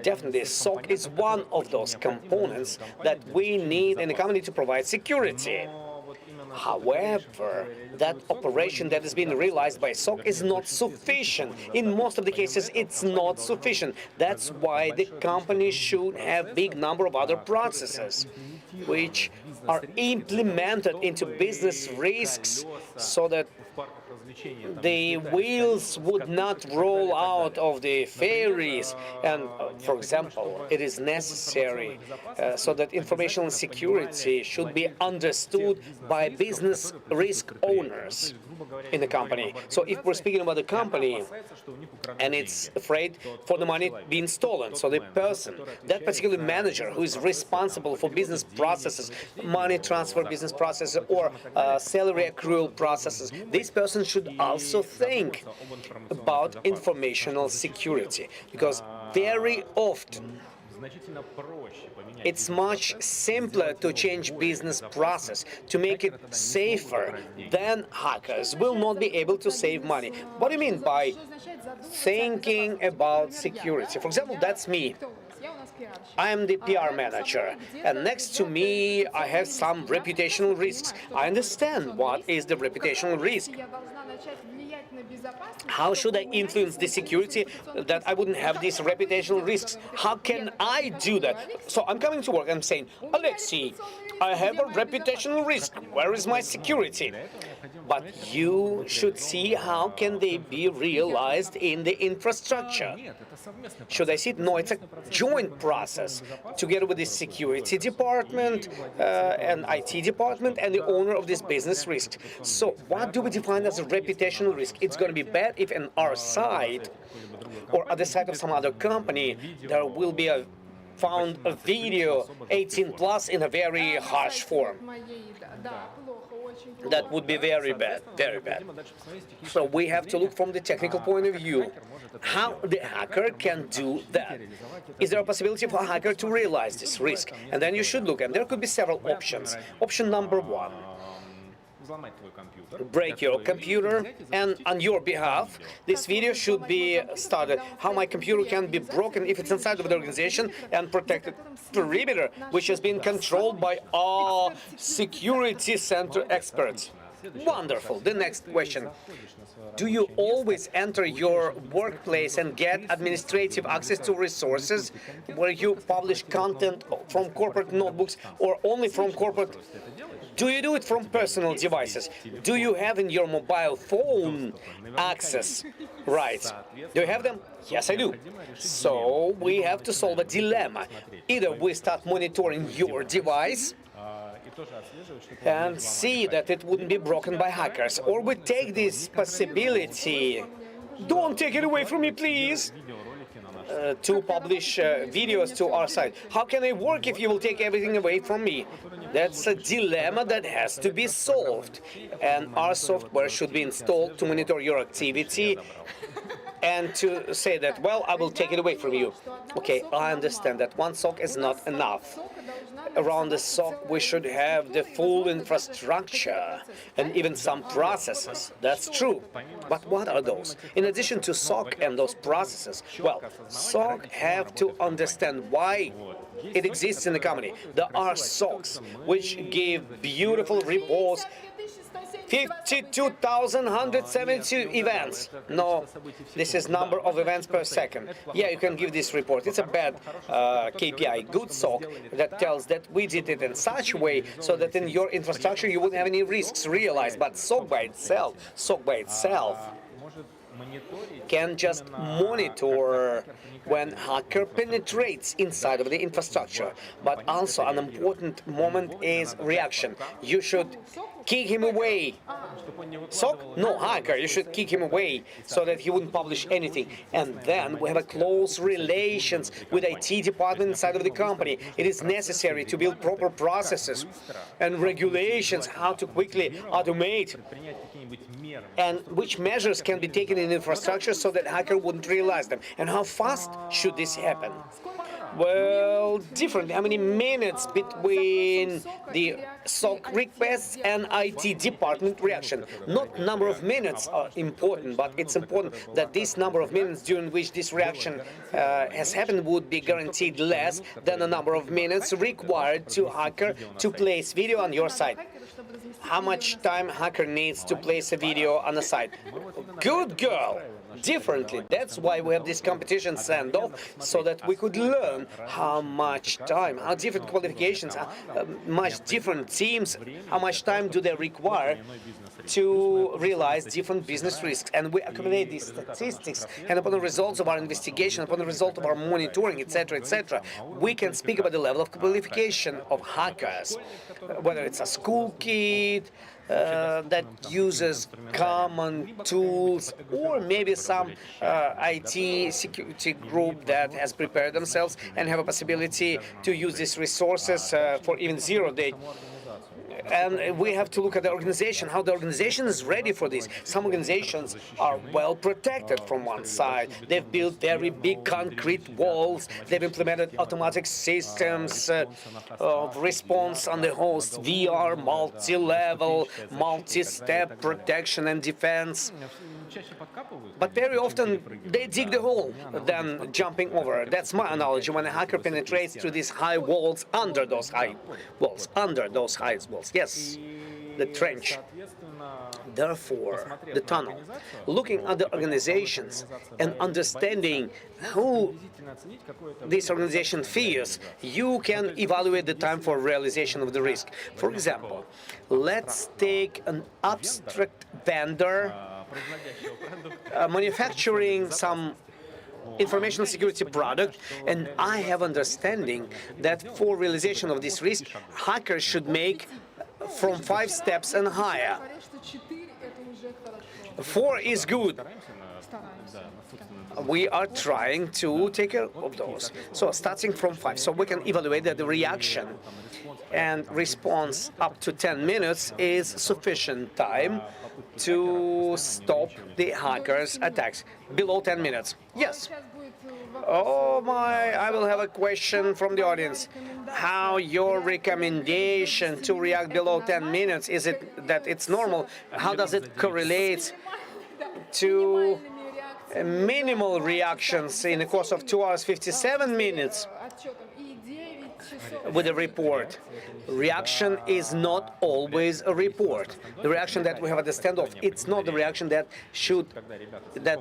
Definitely, SOC is one of those components that we need in a company to provide security. However, that operation that is being realized by SOC is not sufficient. In most of the cases, it's not sufficient. That's why the company should have big number of other processes which are implemented into business risks so that the wheels would not roll out of the ferries. And, for example, it is necessary so that information security should be understood by business risk owners in the company. So if we're speaking about the company and it's afraid for the money being stolen, so the person, that particular manager who is responsible for business processes, money transfer business processes, or salary accrual processes, this person should also think about informational security, because very often it's much simpler to change business process, to make it safer. Then hackers will not be able to save money. What do you mean by thinking about security? For example, that's me. I am the PR manager, and next to me I have some reputational risks. I understand what is the reputational risk. How should I influence the security that I wouldn't have these reputational risks? How can I do that? So I'm coming to work and I'm saying, Alexei, I have a reputational risk. Where is my security? But you should see how can they be realized in the infrastructure. Should I see it? No, it's a joint process together with the security department and IT department and the owner of this business risk. So what do we define as a reputational risk? It's going to be bad if on our side or at the side of some other company there will be found a video 18 plus in a very harsh form. That would be very bad, very bad. So we have to look from the technical point of view, how the hacker can do that. Is there a possibility for a hacker to realize this risk? And then you should look, and there could be several options. Option number one: break your computer, and on your behalf, this video should be started. How my computer can be broken if it's inside of the organization and protected perimeter, which has been controlled by our security center experts. Wonderful. The next question. Do you always enter your workplace and get administrative access to resources where you publish content from corporate notebooks or only from corporate? Do you do it from personal devices? Do you have in your mobile phone access rights? Do you have them? Yes, I do. So we have to solve a dilemma. Either we start monitoring your device and see that it wouldn't be broken by hackers, or we take this possibility. Don't take it away from me, please. To publish videos to our site. How can I work if you will take everything away from me? That's a dilemma that has to be solved. And our software should be installed to monitor your activity and to say that, well, I will take it away from you. Okay, I understand that one SOC is not enough. Around the SOC, we should have the full infrastructure and even some processes. That's true. But what are those? In addition to SOC and those processes, well, SOC have to understand why it exists in the company. There are SOCs which give beautiful reports. 52,172 events. No, this is number of events per second. Yeah, you can give this report. It's a bad KPI. Good SOC that tells that we did it in such a way so that in your infrastructure you wouldn't have any risks realized. But SOC by itself can just monitor when hacker penetrates inside of the infrastructure. But also an important moment is reaction. You should kick him away. SOC? No, hacker, you should kick him away so that he wouldn't publish anything. And then we have a close relations with IT department inside of the company. It is necessary to build proper processes and regulations, how to quickly automate and which measures can be taken in infrastructure so that hacker wouldn't realize them. And how fast should this happen? Well, different. How many minutes between the SOC requests and IT department reaction? Not number of minutes are important, but it's important that this number of minutes during which this reaction has happened would be guaranteed less than the number of minutes required to hacker to place video on your site. How much time hacker needs to place a video on the site? Good girl! Differently. That's why we have this competition Standoff, so that we could learn how much time, how different qualifications, how much different teams, how much time do they require to realize different business risks. And we accumulate these statistics, and upon the results of our investigation, upon the result of our monitoring, etc., we can speak about the level of qualification of hackers, whether it's a school kid, that uses common tools, or maybe some IT security group that has prepared themselves and have a possibility to use these resources for even 0 day. And we have to look at the organization, how the organization is ready for this. Some organizations are well protected from one side. They've built very big concrete walls. They've implemented automatic systems of response on the host, VR, multi-level, multi-step protection and defense. But very often they dig the hole, then jumping over. That's my analogy. When a hacker penetrates through these high walls, under those high walls, yes, the trench. Therefore, the tunnel. Looking at the organizations and understanding who this organization fears, you can evaluate the time for realization of the risk. For example, let's take an abstract vendor manufacturing some information security product, and I have understanding that for realization of this risk, hackers should make from 5 steps and higher. 4 is good. We are trying to take care of those. So starting from 5, so we can evaluate that the reaction and response up to 10 minutes is sufficient time to stop the hackers' attacks. Below 10 minutes. Yes. Oh my, I will have a question from the audience. How your recommendation to react below 10 minutes, is it that it's normal? How does it correlate to minimal reactions in the course of 2 hours 57 minutes with a report? Reaction is not always a report. The reaction that we have at the Standoff, it's not the reaction that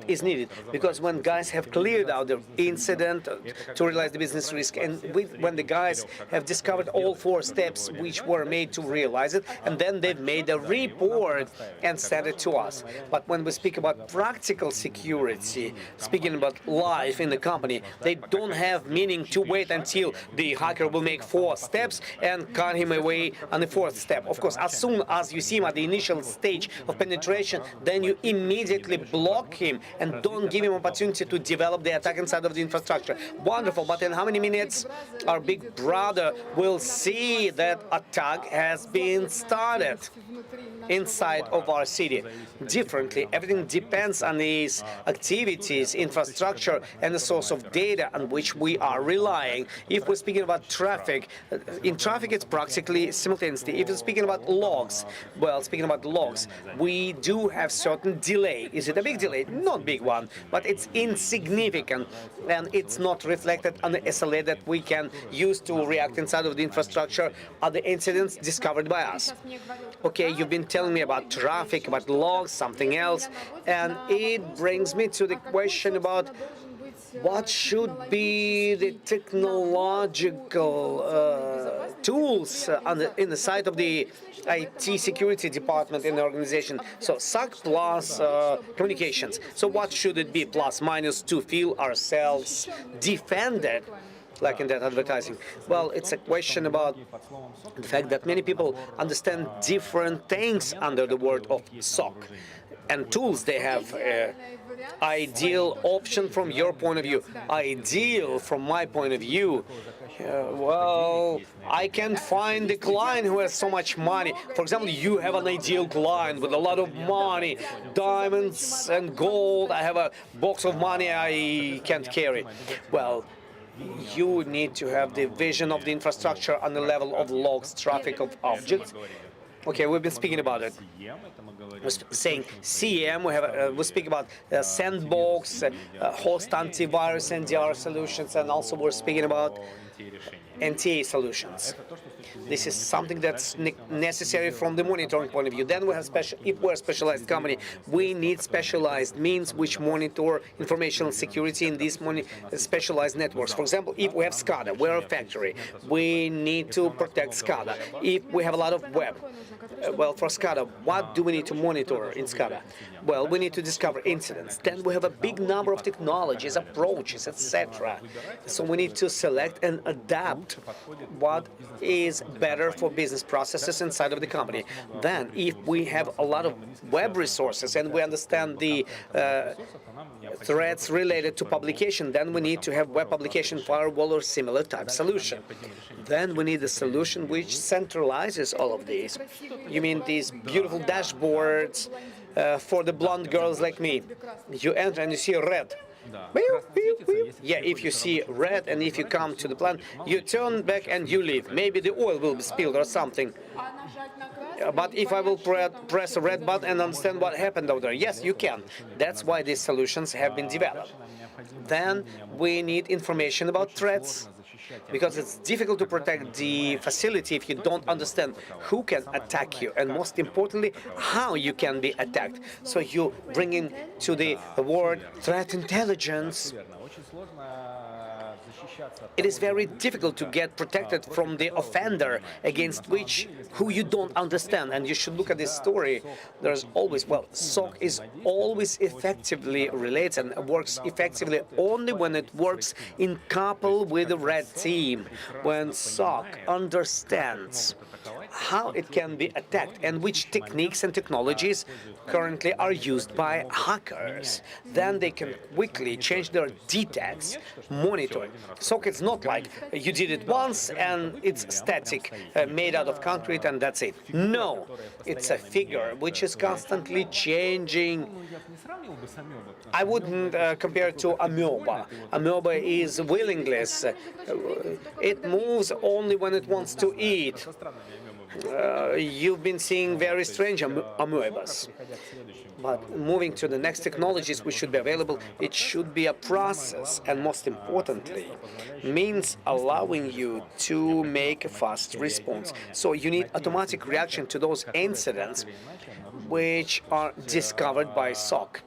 is needed. Because when guys have cleared out the incident to realize the business risk, and when the guys have discovered all 4 steps which were made to realize it, and then they've made a report and sent it to us. But when we speak about practical security, speaking about life in the company, they don't have meaning to wait until the hacker will make 4 steps and cut him away on the 4th step. Of course, as soon as you see him at the initial stage of penetration, then you immediately block him and don't give him opportunity to develop the attack inside of the infrastructure. Wonderful, but in how many minutes our big brother will see that attack has been started inside of our city? Differently, everything depends on these activities, infrastructure, and the source of data on which we are relying. If we're speaking about traffic, in traffic it's practically simultaneously. If you're speaking about logs, well, speaking about logs, we do have certain delay. Is it a big delay? Not big one, but it's insignificant, and it's not reflected on the SLA that we can use to react inside of the infrastructure at the incidents discovered by us. Okay, you've been telling me about traffic, about logs, something else, and it brings me to the question about what should be the technological tools in the side of the IT security department in the organization. So SOC plus communications. So what should it be? Plus, minus, to feel ourselves defended like in that advertising? Well, it's a question about the fact that many people understand different things under the word of SOC and tools they have. Ideal option from your point of view, ideal from my point of view. Well, I can't find the client who has so much money. For example, you have an ideal client with a lot of money, diamonds and gold. I have a box of money I can't carry. Well, you need to have the vision of the infrastructure on the level of logs, traffic of objects. Okay, we've been speaking about it. We're saying CM, we speak about sandbox, host antivirus, NDR solutions, and also we're speaking about NTA solutions. This is something that's necessary from the monitoring point of view. Then we have if we're a specialized company, we need specialized means which monitor informational security in these specialized networks. For example, if we have SCADA, we're a factory, we need to protect SCADA. If we have a lot of web, well, for SCADA, what do we need to monitor in SCADA? Well, we need to discover incidents. Then we have a big number of technologies, approaches, etc. So we need to select and adapt what is better for business processes inside of the company. Then, if we have a lot of web resources and we understand the threats related to publication, then we need to have web publication firewall or similar type solution. Then we need a solution which centralizes all of these. You mean these beautiful dashboards for the blonde girls like me? You enter and you see red. Yeah, if you see red and if you come to the plant, you turn back and you leave. Maybe the oil will be spilled or something. But if I will press a red button and understand what happened over there, yes, you can. That's why these solutions have been developed. Then we need information about threats, because it's difficult to protect the facility if you don't understand who can attack you, and most importantly, how you can be attacked. So you bring in to the word threat intelligence. It is very difficult to get protected from the offender against who you don't understand. And you should look at this story. There's always, well, SOC is always effectively related and works effectively only when it works in couple with the red team. When SOC understands how it can be attacked and which techniques and technologies currently are used by hackers, then they can quickly change their DTACs monitoring. SOC is not like you did it once and it's static, made out of concrete and that's it. No, it's a figure which is constantly changing. I wouldn't compare it to amoeba. Amoeba is willingless. It moves only when it wants to eat. You've been seeing very strange amoebas. But moving to the next technologies which should be available, it should be a process, and most importantly, means allowing you to make a fast response. So you need automatic reaction to those incidents which are discovered by SOC.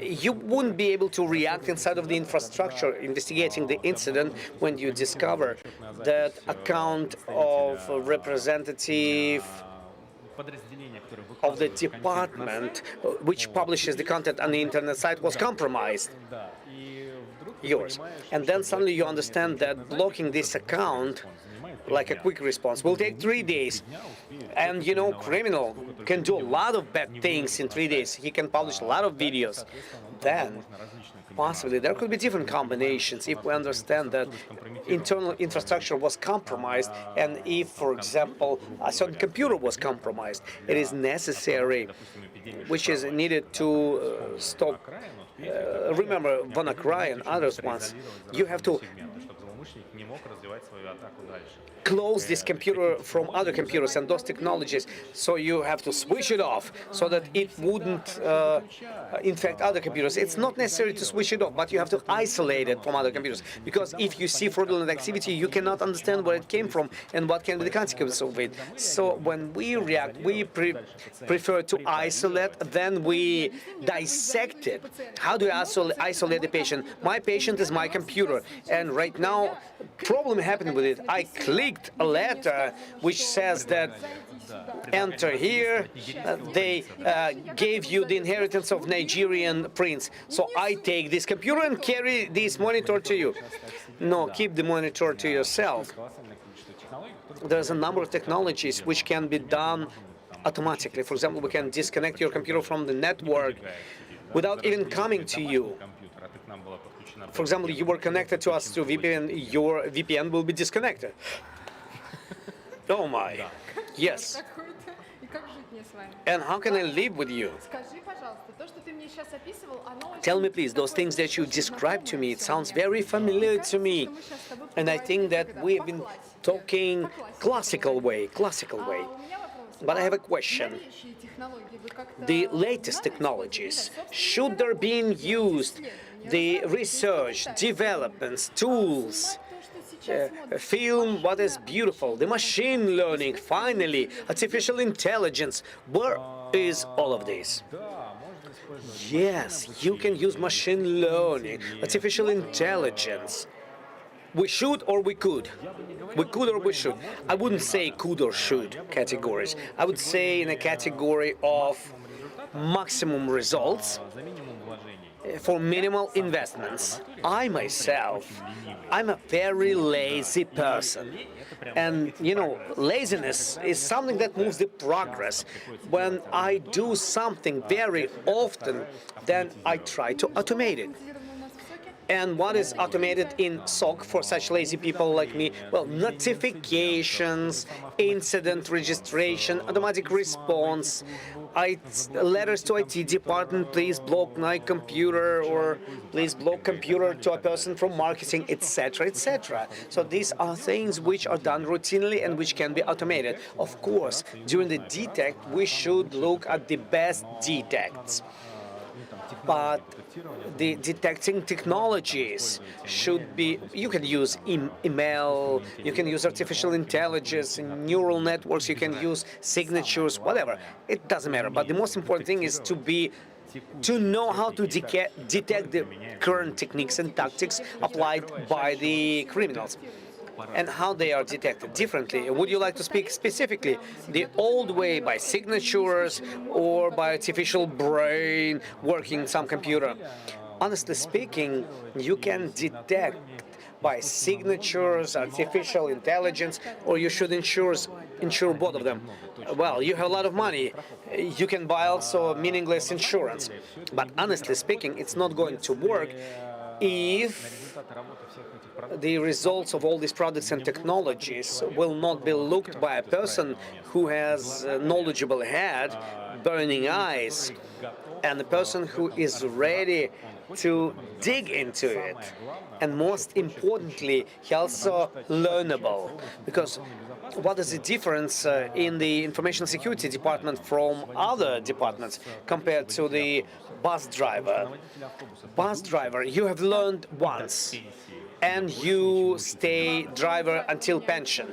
You wouldn't be able to react inside of the infrastructure investigating the incident when you discover that account of a representative of the department which publishes the content on the internet site was compromised. Yours. And then suddenly you understand that blocking this account, like a quick response, will take 3 days. And you know, criminal can do a lot of bad things in 3 days. He can publish a lot of videos. Then, possibly, there could be different combinations if we understand that internal infrastructure was compromised, and if, for example, a certain computer was compromised, it is necessary, which is needed to stop. Remember WannaCry and others ones. You have to close this computer from other computers and those technologies, so you have to switch it off so that it wouldn't infect other computers. It's not necessary to switch it off, but you have to isolate it from other computers, because if you see fraudulent activity, you cannot understand where it came from and what can be the consequences of it. So when we react, we prefer to isolate, then we dissect it. How do you isolate the patient? My patient is my computer, and right now problem happened with it. I clicked a letter which says that enter here. They gave you the inheritance of Nigerian prince. So I take this computer and carry this monitor to you. No, keep the monitor to yourself. There's a number of technologies which can be done automatically. For example, we can disconnect your computer from the network without even coming to you. For example, you were connected to us through VPN, your VPN will be disconnected. Oh my, yes. And how can I live with you? Tell me, please, those things that you described to me, it sounds very familiar to me. And I think that we have been talking classical way. But I have a question. The latest technologies, should there be used the research, developments, tools, film, what is beautiful, the machine learning, finally, artificial intelligence. Where is all of this? Yes, you can use machine learning, artificial intelligence. We should or we could. We could or we should. I wouldn't say could or should categories. I would say in a category of maximum results for minimal investments. I myself, I'm a very lazy person. And, you know, laziness is something that moves the progress. When I do something very often, then I try to automate it. And what is automated in SOC for such lazy people like me? Well, notifications, incident registration, automatic response, letters to IT department, please block my computer, or please block computer to a person from marketing, etc., etc. So these are things which are done routinely and which can be automated. Of course, during the detect, we should look at the best detects. But the detecting technologies should be, you can use email, you can use artificial intelligence, neural networks, you can use signatures, whatever. It doesn't matter. But the most important thing is to know how to detect the current techniques and tactics applied by the criminals, and how they are detected differently. Would you like to speak specifically the old way by signatures or by artificial brain working in some computer? Honestly speaking, you can detect by signatures, artificial intelligence, or you should insure both of them. Well, you have a lot of money. You can buy also meaningless insurance. But honestly speaking, it's not going to work if the results of all these products and technologies will not be looked by a person who has a knowledgeable head, burning eyes, and a person who is ready to dig into it. And most importantly, he also learnable. Because what is the difference in the information security department from other departments compared to the bus driver? Bus driver, you have learned once, and you stay driver until pension.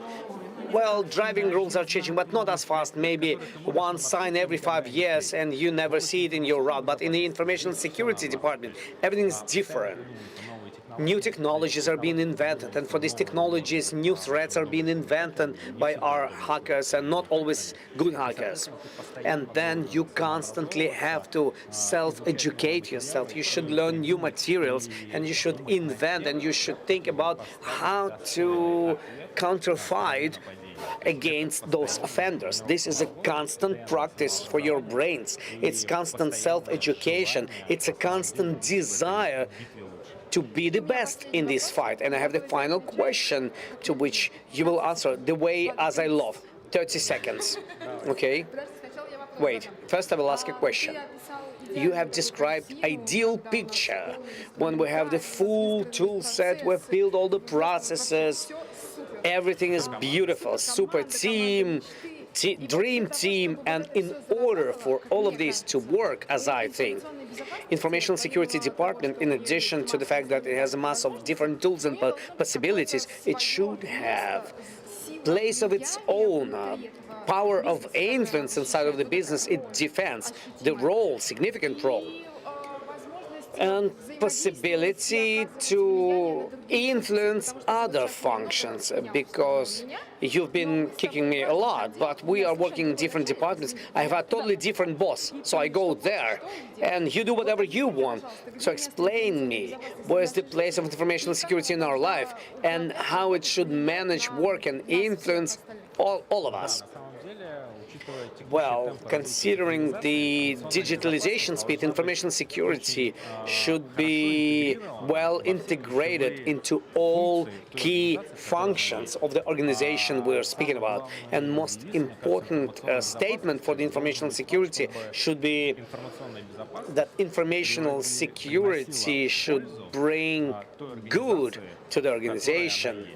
Well, driving rules are changing, but not as fast. Maybe one sign every 5 years and you never see it in your route. But in the information security department, everything is different. New technologies are being invented, and for these technologies, new threats are being invented by our hackers, and not always good hackers. And then you constantly have to self-educate yourself. You should learn new materials, and you should invent, and you should think about how to counterfight against those offenders. This is a constant practice for your brains. It's constant self-education. It's a constant desire to be the best in this fight. And I have the final question to which you will answer the way as I love. 30 seconds. Okay? Wait, first I will ask a question. You have described ideal picture when we have the full tool set, we've built all the processes, everything is beautiful, super team, dream team, and in order for all of this to work, as I think, Information Security Department, in addition to the fact that it has a mass of different tools and possibilities, it should have place of its own, power of influence inside of the business it defends, the role, significant role. and possibility to influence other functions, because you've been kicking me a lot, but we are working in different departments. I have a totally different boss, so I go there, and you do whatever you want. So explain me, where's the place of information security in our life, and how it should manage, work, and influence all of us. Well, considering the digitalization speed, information security should be well integrated into all key functions of the organization we're speaking about. And most important statement for the informational security should be that informational security should bring good to the organization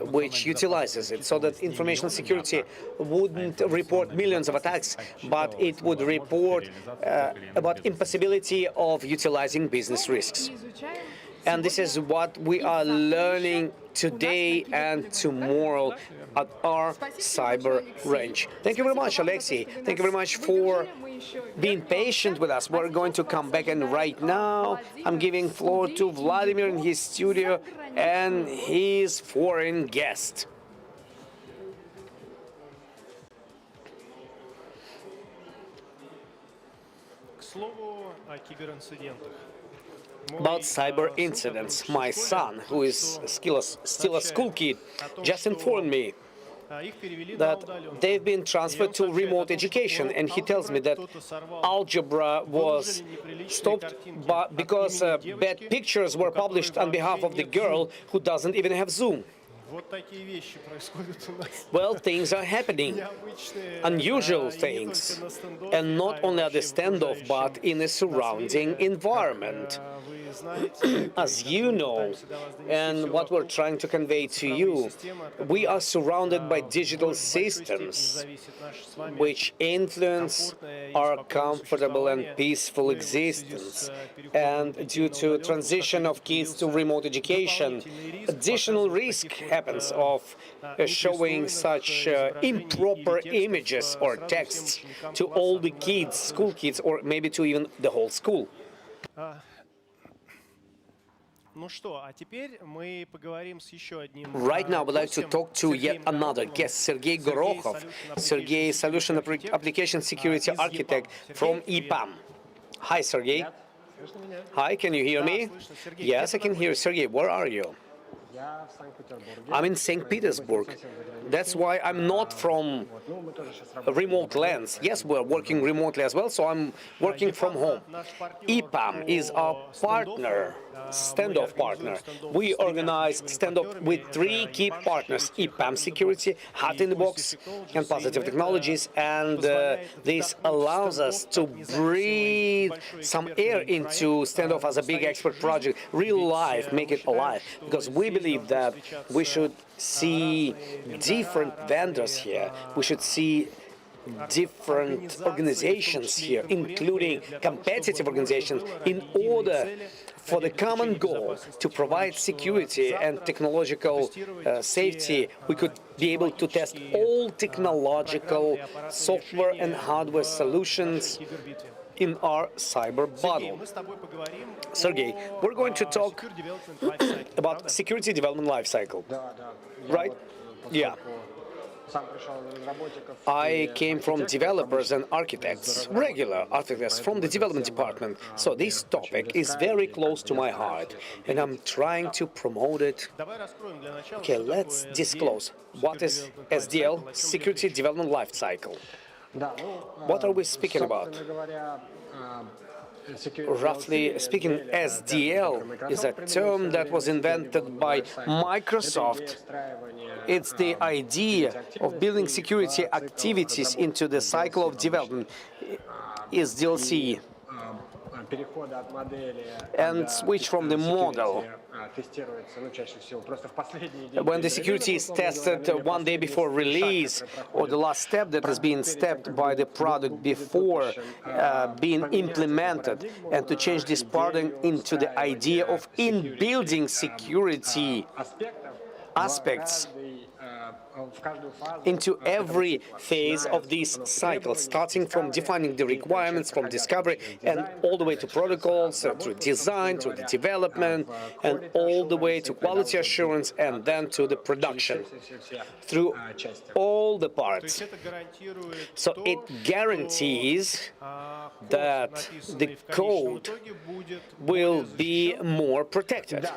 which utilizes it, so that information security wouldn't report millions of attacks, but it would report about impossibility of utilizing business risks. And this is what we are learning today and tomorrow at our cyber range. Thank you very much, Alexei. Thank you very much for being patient with us. We're going to come back, and right now I'm giving floor to Vladimir in his studio and his foreign guest. About cyber incidents, my son, who is still a school kid, just informed me that they've been transferred to remote education, and he tells me that algebra was stopped because bad pictures were published on behalf of the girl who doesn't even have Zoom. Well, things are happening, unusual things, and not only at the standoff, but in a surrounding environment. As you know, and what we're trying to convey to you, we are surrounded by digital systems which influence our comfortable and peaceful existence. And due to transition of kids to remote education, additional risk happens of showing such improper images or texts to all the kids, school kids, or maybe to even the whole school. Right now, we'd like to talk to yet another guest, Sergey Gorokhov. Sergey is Solution Application Security Architect from EPAM. Hi, Sergey. Hi, can you hear me? Yes, I can hear you. Sergey, where are you? I'm in St. Petersburg. That's why I'm not from remote lands. Yes, we're working remotely as well, so I'm working from home. EPAM is our partner, standoff partner. We organize standoff with 3 key partners: EPAM Security, Heart in the Box, and Positive Technologies. And this allows us to breathe some air into standoff as a big expert project, real life, make it alive, because we believe that we should see different vendors here. We should see different organizations here, including competitive organizations, in order for the common goal to provide security and technological safety. We could be able to test all technological software and hardware solutions in our cyber battle. Sergey, we're going to talk about security development lifecycle, right? Yeah. I came from developers and architects, regular architects from the development department. So this topic is very close to my heart, and I'm trying to promote it. Okay, let's disclose. What is SDL, Security Development Lifecycle? What are we speaking about? Roughly speaking, SDL is a term that was invented by Microsoft. It's the idea of building security activities into the cycle of development, SDLC, and switch from the model. When the security is tested one day before release, or the last step that has been stepped by the product before being implemented, and to change this paradigm into the idea of in-building security aspects into every phase of this cycle, starting from defining the requirements from discovery and all the way to protocols, through design, through the development, and all the way to quality assurance, and then to the production, through all the parts. So it guarantees that the code will be more protected.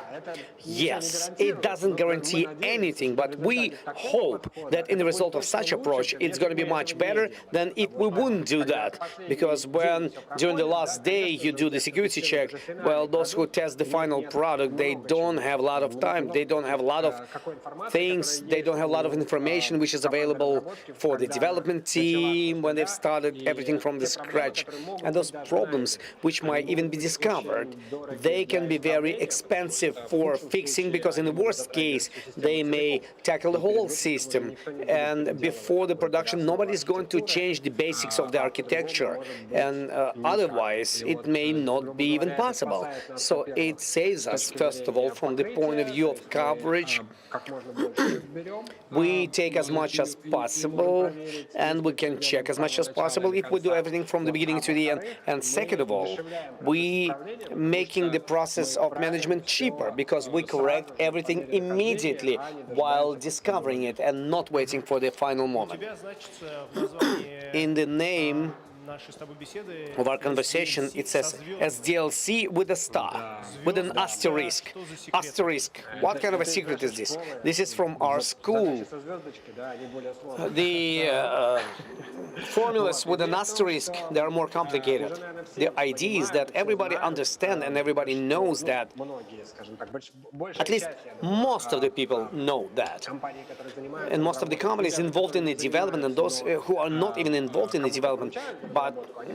Yes, it doesn't guarantee anything, but we hope that in the result of such approach, it's going to be much better than if we wouldn't do that. Because when during the last day you do the security check, well, those who test the final product, they don't have a lot of time, they don't have a lot of things, they don't have a lot of information which is available for the development team when they've started everything from the scratch. And those problems which might even be discovered, they can be very expensive for fixing, because in the worst case, they may tackle the whole system. And before the production, nobody's going to change the basics of the architecture. And otherwise, it may not be even possible. So it saves us, first of all, from the point of view of coverage. We take as much as possible, and we can check as much as possible if we do everything from the beginning to the end. And second of all, we making the process of management cheaper, because we correct everything immediately while discovering it and not waiting for the final moment. In the name of our conversation, it says SDLC with a star, with an asterisk. Asterisk. What kind of a secret is this? This is from our school. The formulas with an asterisk, they are more complicated. The idea is that everybody understands and everybody knows that. At least most of the people know that. And most of the companies involved in the development, and those who are not even involved in the development, but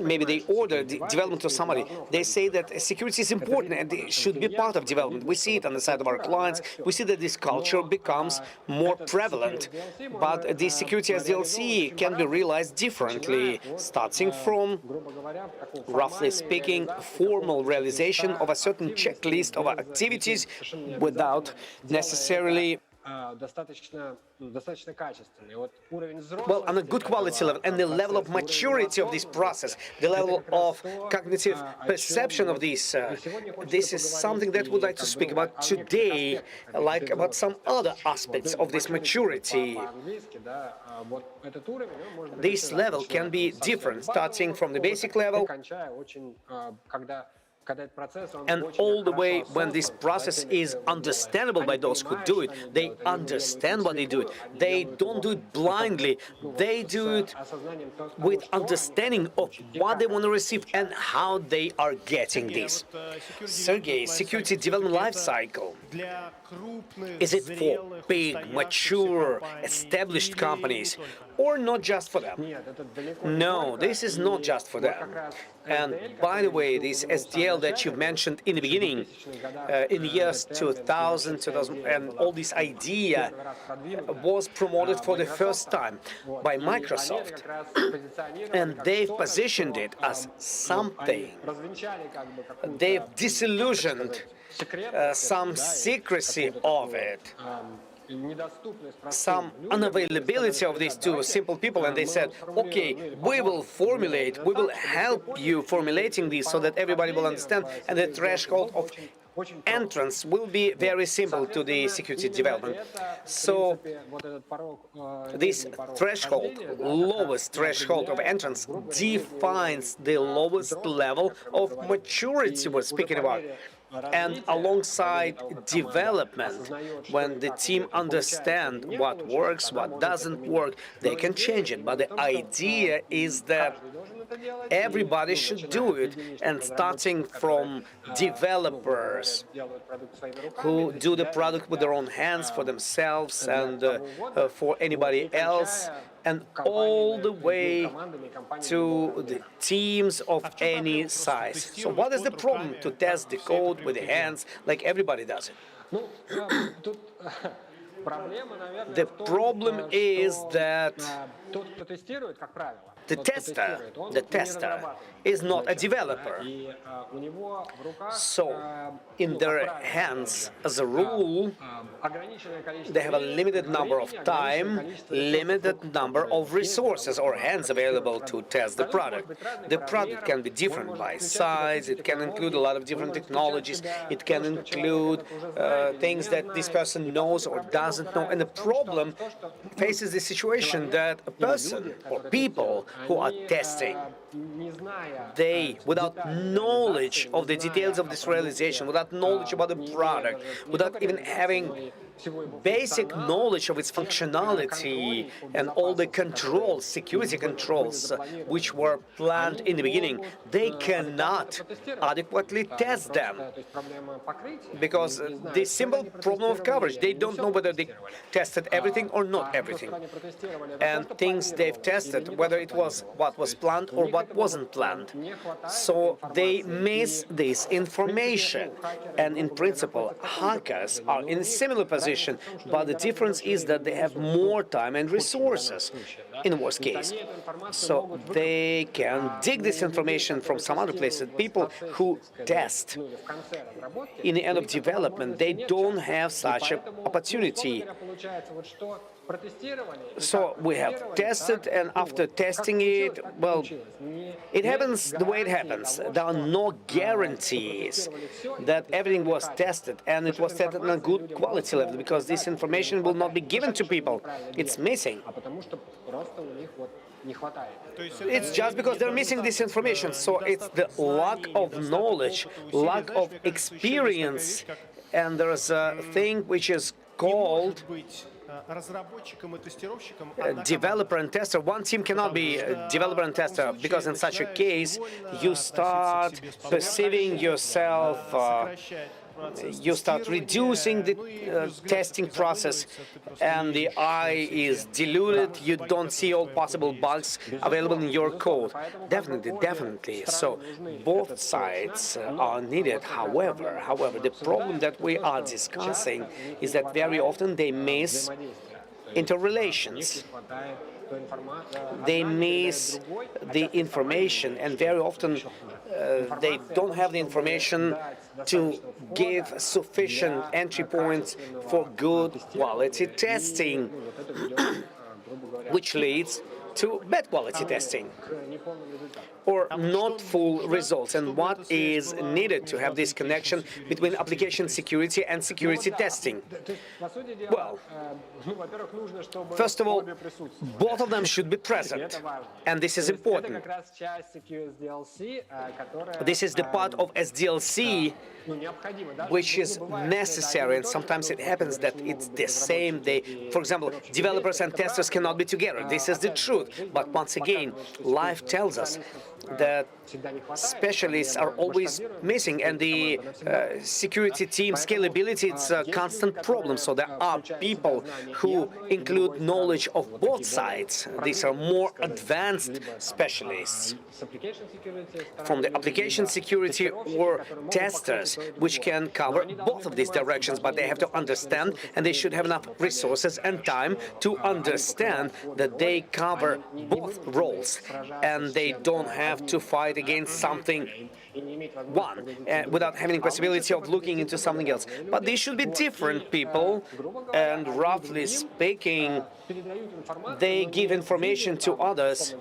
maybe they order the development to somebody, they say that security is important and it should be part of development. We see it on the side of our clients. We see that this culture becomes more prevalent. But the security SDLC can be realized differently, starting from, roughly speaking, formal realization of a certain checklist of activities without necessarily well, on a good quality level, and the level of maturity of this process, the level of cognitive perception of this. This is something that we'd like to speak about today, like about some other aspects of this maturity. This level can be different, starting from the basic level and all the way when this process is understandable by those who do it. They understand what they do. They don't do it blindly. They do it with understanding of what they want to receive and how they are getting this. Sergey, security development life cycle. Is it for big, mature, established companies, or not just for them? No, this is not just for them. And by the way, this SDL that you mentioned in the beginning, in the years 2000, and all this idea was promoted for the first time by Microsoft. And they've positioned it as something. They've disillusioned some secrecy of it, some unavailability of these two simple people, and they said, okay, we will help you formulating this so that everybody will understand, and the threshold of entrance will be very simple to the security development. So this threshold, lowest threshold of entrance, defines the lowest level of maturity we're speaking about. And alongside development, when the team understands what works, what doesn't work, they can change it. But the idea is that everybody should do it, and starting from developers who do the product with their own hands for themselves and for anybody else, and all the way to the teams of any size. So what is the problem to test the code with the hands like everybody does it? The problem is that the tester is not a developer. So, in their hands, as a rule, they have a limited number of time, limited number of resources or hands available to test the product. The product can be different by size, it can include a lot of different technologies, it can include things that this person knows or doesn't know. And the problem faces the situation that a person or people who are testing, they, without knowledge of the details of this realization, without knowledge about the product, without even having basic knowledge of its functionality and all the controls, security controls, which were planned in the beginning, they cannot adequately test them. Because the simple problem of coverage, they don't know whether they tested everything or not everything. And things they've tested, whether it was what was planned or what wasn't planned. So they miss this information. And in principle, hackers are in a similar position. But the difference is that they have more time and resources, in the worst case. So they can dig this information from some other places. People who test in the end of development, they don't have such an opportunity. So we have tested, and after testing it, well, it happens the way it happens. There are no guarantees that everything was tested, and it was tested on a good quality level, because this information will not be given to people. It's missing. It's just because they're missing this information. So it's the lack of knowledge, lack of experience, and there's a thing which is called developer and tester. One team cannot be a developer and tester, because in such a case you start perceiving yourself, you start reducing the testing process, and the eye is diluted. You don't see all possible bugs available in your code. Definitely. So both sides are needed. However, the problem that we are discussing is that very often they miss interrelations. They miss the information, and very often they don't have the information to give sufficient entry points for good quality testing, which leads to bad quality testing or not full results. And what is needed to have this connection between application security and security testing? Well, first of all, both of them should be present, and this is important. This is the part of SDLC which is necessary, and sometimes it happens that it's the same. For example, developers and testers cannot be together. This is the truth. But once again, life tells us that specialists are always missing, and the security team scalability, it's a constant problem. So there are people who include knowledge of both sides. These are more advanced specialists from the application security or testers, which can cover both of these directions, but they have to understand, and they should have enough resources and time to understand that they cover both roles, and they don't have to fight against something without having the possibility of looking into something else. But these should be different people, and roughly speaking, they give information to others,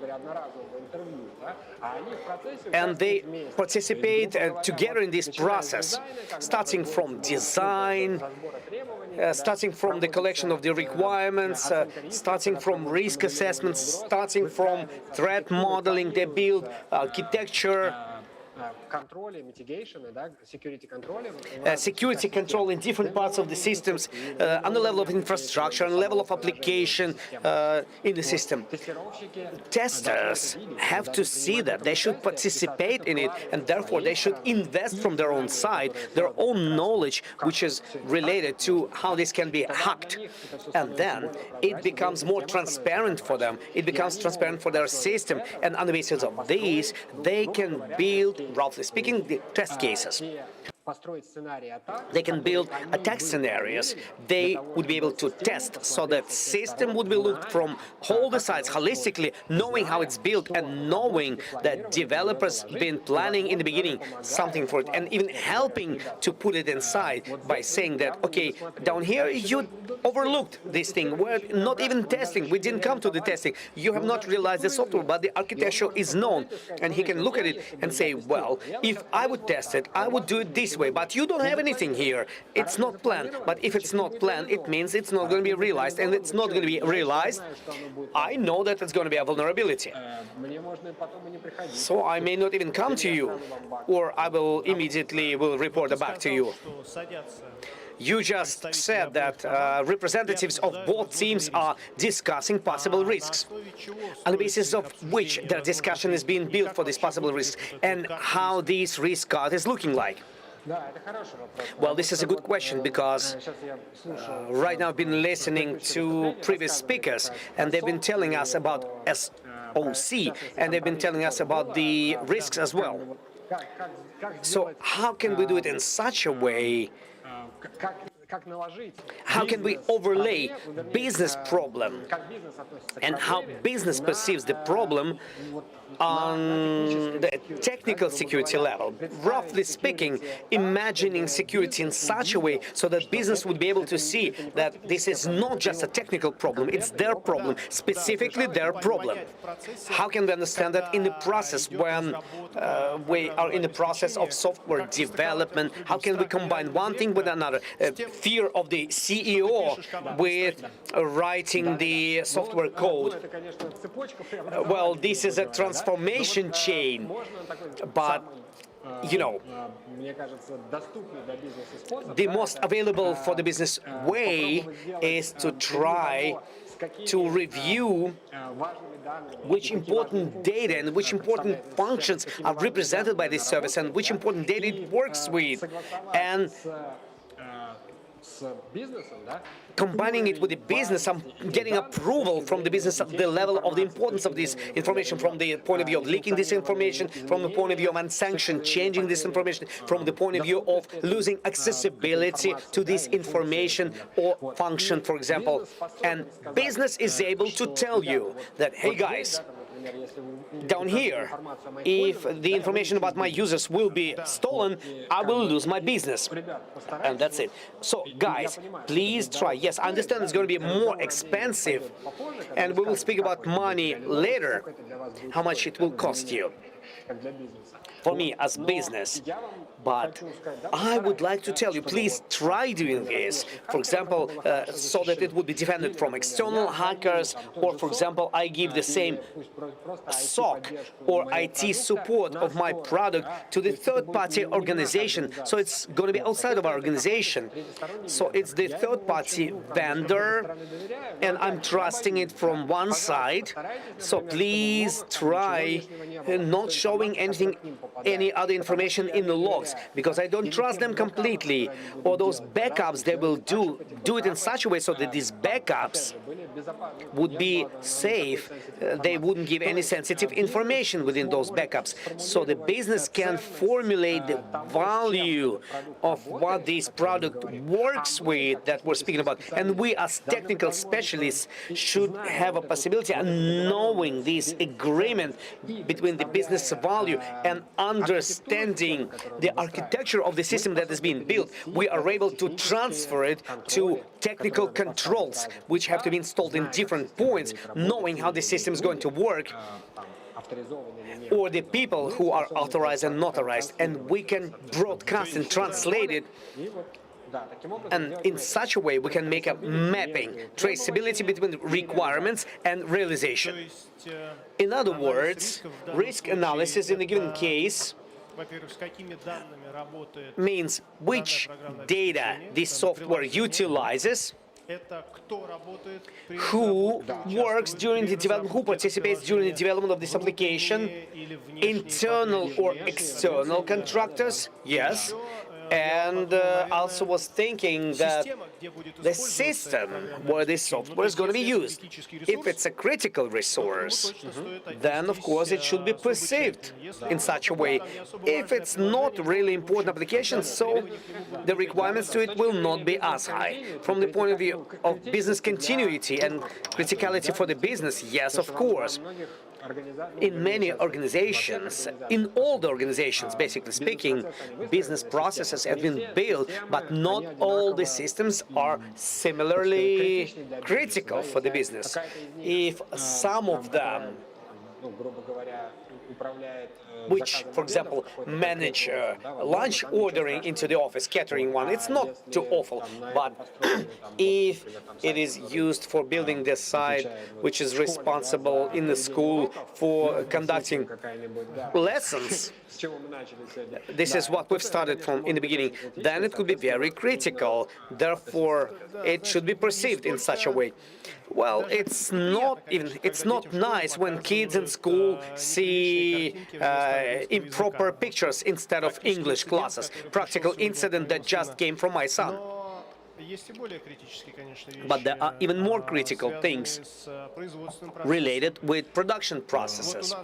and they participate together in this process, starting from design, starting from the collection of the requirements, starting from risk assessments, starting from threat modeling. They build architecture, security control in different parts of the systems, on the level of infrastructure, on the level of application in the system. Testers have to see that. They should participate in it, and therefore they should invest from their own side, their own knowledge, which is related to how this can be hacked. And then it becomes more transparent for them. It becomes transparent for their system, and on the basis of these, they can build, roughly speaking, the test cases. They can build attack scenarios. They would be able to test so that system would be looked from all the sides holistically, knowing how it's built and knowing that developers been planning in the beginning something for it and even helping to put it inside by saying that, okay, down here you overlooked this thing. We're not even testing. We didn't come to the testing. You have not realized the software, but the architecture is known. And he can look at it and say, well, if I would test it, I would do it this way. But you don't have anything here. It's not planned. But if it's not planned, it means it's not going to be realized. And it's not going to be realized, I know that it's going to be a vulnerability. So I may not even come to you, or I will immediately report it back to you. You just said that representatives of both teams are discussing possible risks, on the basis of which their discussion is being built for these possible risks, and how this risk card is looking like. Well, this is a good question, because right now I've been listening to previous speakers, and they've been telling us about SOC, and they've been telling us about the risks as well. So how can we do it in such a way? How can we overlay business problem and how business perceives the problem on the technical security level? Roughly speaking, imagining security in such a way so that business would be able to see that this is not just a technical problem, it's their problem, specifically their problem. How can we understand that in the process when we are in the process of software development? How can we combine one thing with another? Fear of the CEO with writing the software code. Well, this is a transformation chain, but you know, the most available for the business way is to try to review which important data and which important functions are represented by this service and which important data it works with, and combining it with the business, I'm getting approval from the business at the level of the importance of this information, from the point of view of leaking this information, from the point of view of unsanctioned changing this information, from the point of view of losing accessibility to this information or function, for example. And business is able to tell you that, hey guys, down here, if the information about my users will be stolen, I will lose my business. And that's it. So, guys, please try. Yes, I understand it's going to be more expensive, and we will speak about money later, how much it will cost you. For me, as business. But I would like to tell you, please try doing this. For example, so that it would be defended from external hackers, or for example, I give the same SOC or IT support of my product to the third-party organization. So it's going to be outside of our organization. So it's the third-party vendor, and I'm trusting it from one side. So please try not showing anything, any other information in the logs, because I don't trust them completely. Or those backups, they will do it in such a way so that these backups would be safe. They wouldn't give any sensitive information within those backups. So the business can formulate the value of what this product works with that we're speaking about. And we as technical specialists should have a possibility of knowing this agreement between the business value and understanding the architecture of the system that is being built. We are able to transfer it to technical controls, which have to be installed in different points, knowing how the system is going to work, or the people who are authorized and notarized, and we can broadcast and translate it. And in such a way, we can make a mapping, traceability between requirements and realization. In other words, risk analysis in a given case means which data this software utilizes, who works during the development, who participates during the development of this application, internal or external contractors, yes. And also was thinking that the system where this software is going to be used. If it's a critical resource, then of course it should be perceived in such a way. If it's not really important application, so the requirements to it will not be as high. From the point of view of business continuity and criticality for the business, yes, of course. In many organizations, in all the organizations, basically speaking, business processes have been built, but not all the systems are similarly critical for the business. If some of them, which, for example, manage lunch ordering into the office, catering one, it's not too awful. But if it is used for building the site, which is responsible in the school for conducting lessons, this is what we've started from in the beginning, then it could be very critical. Therefore, it should be perceived in such a way. Well, it's not nice when kids in school see improper pictures instead of English classes. Practical incident that just came from my son. But there are even more critical things related with production processes.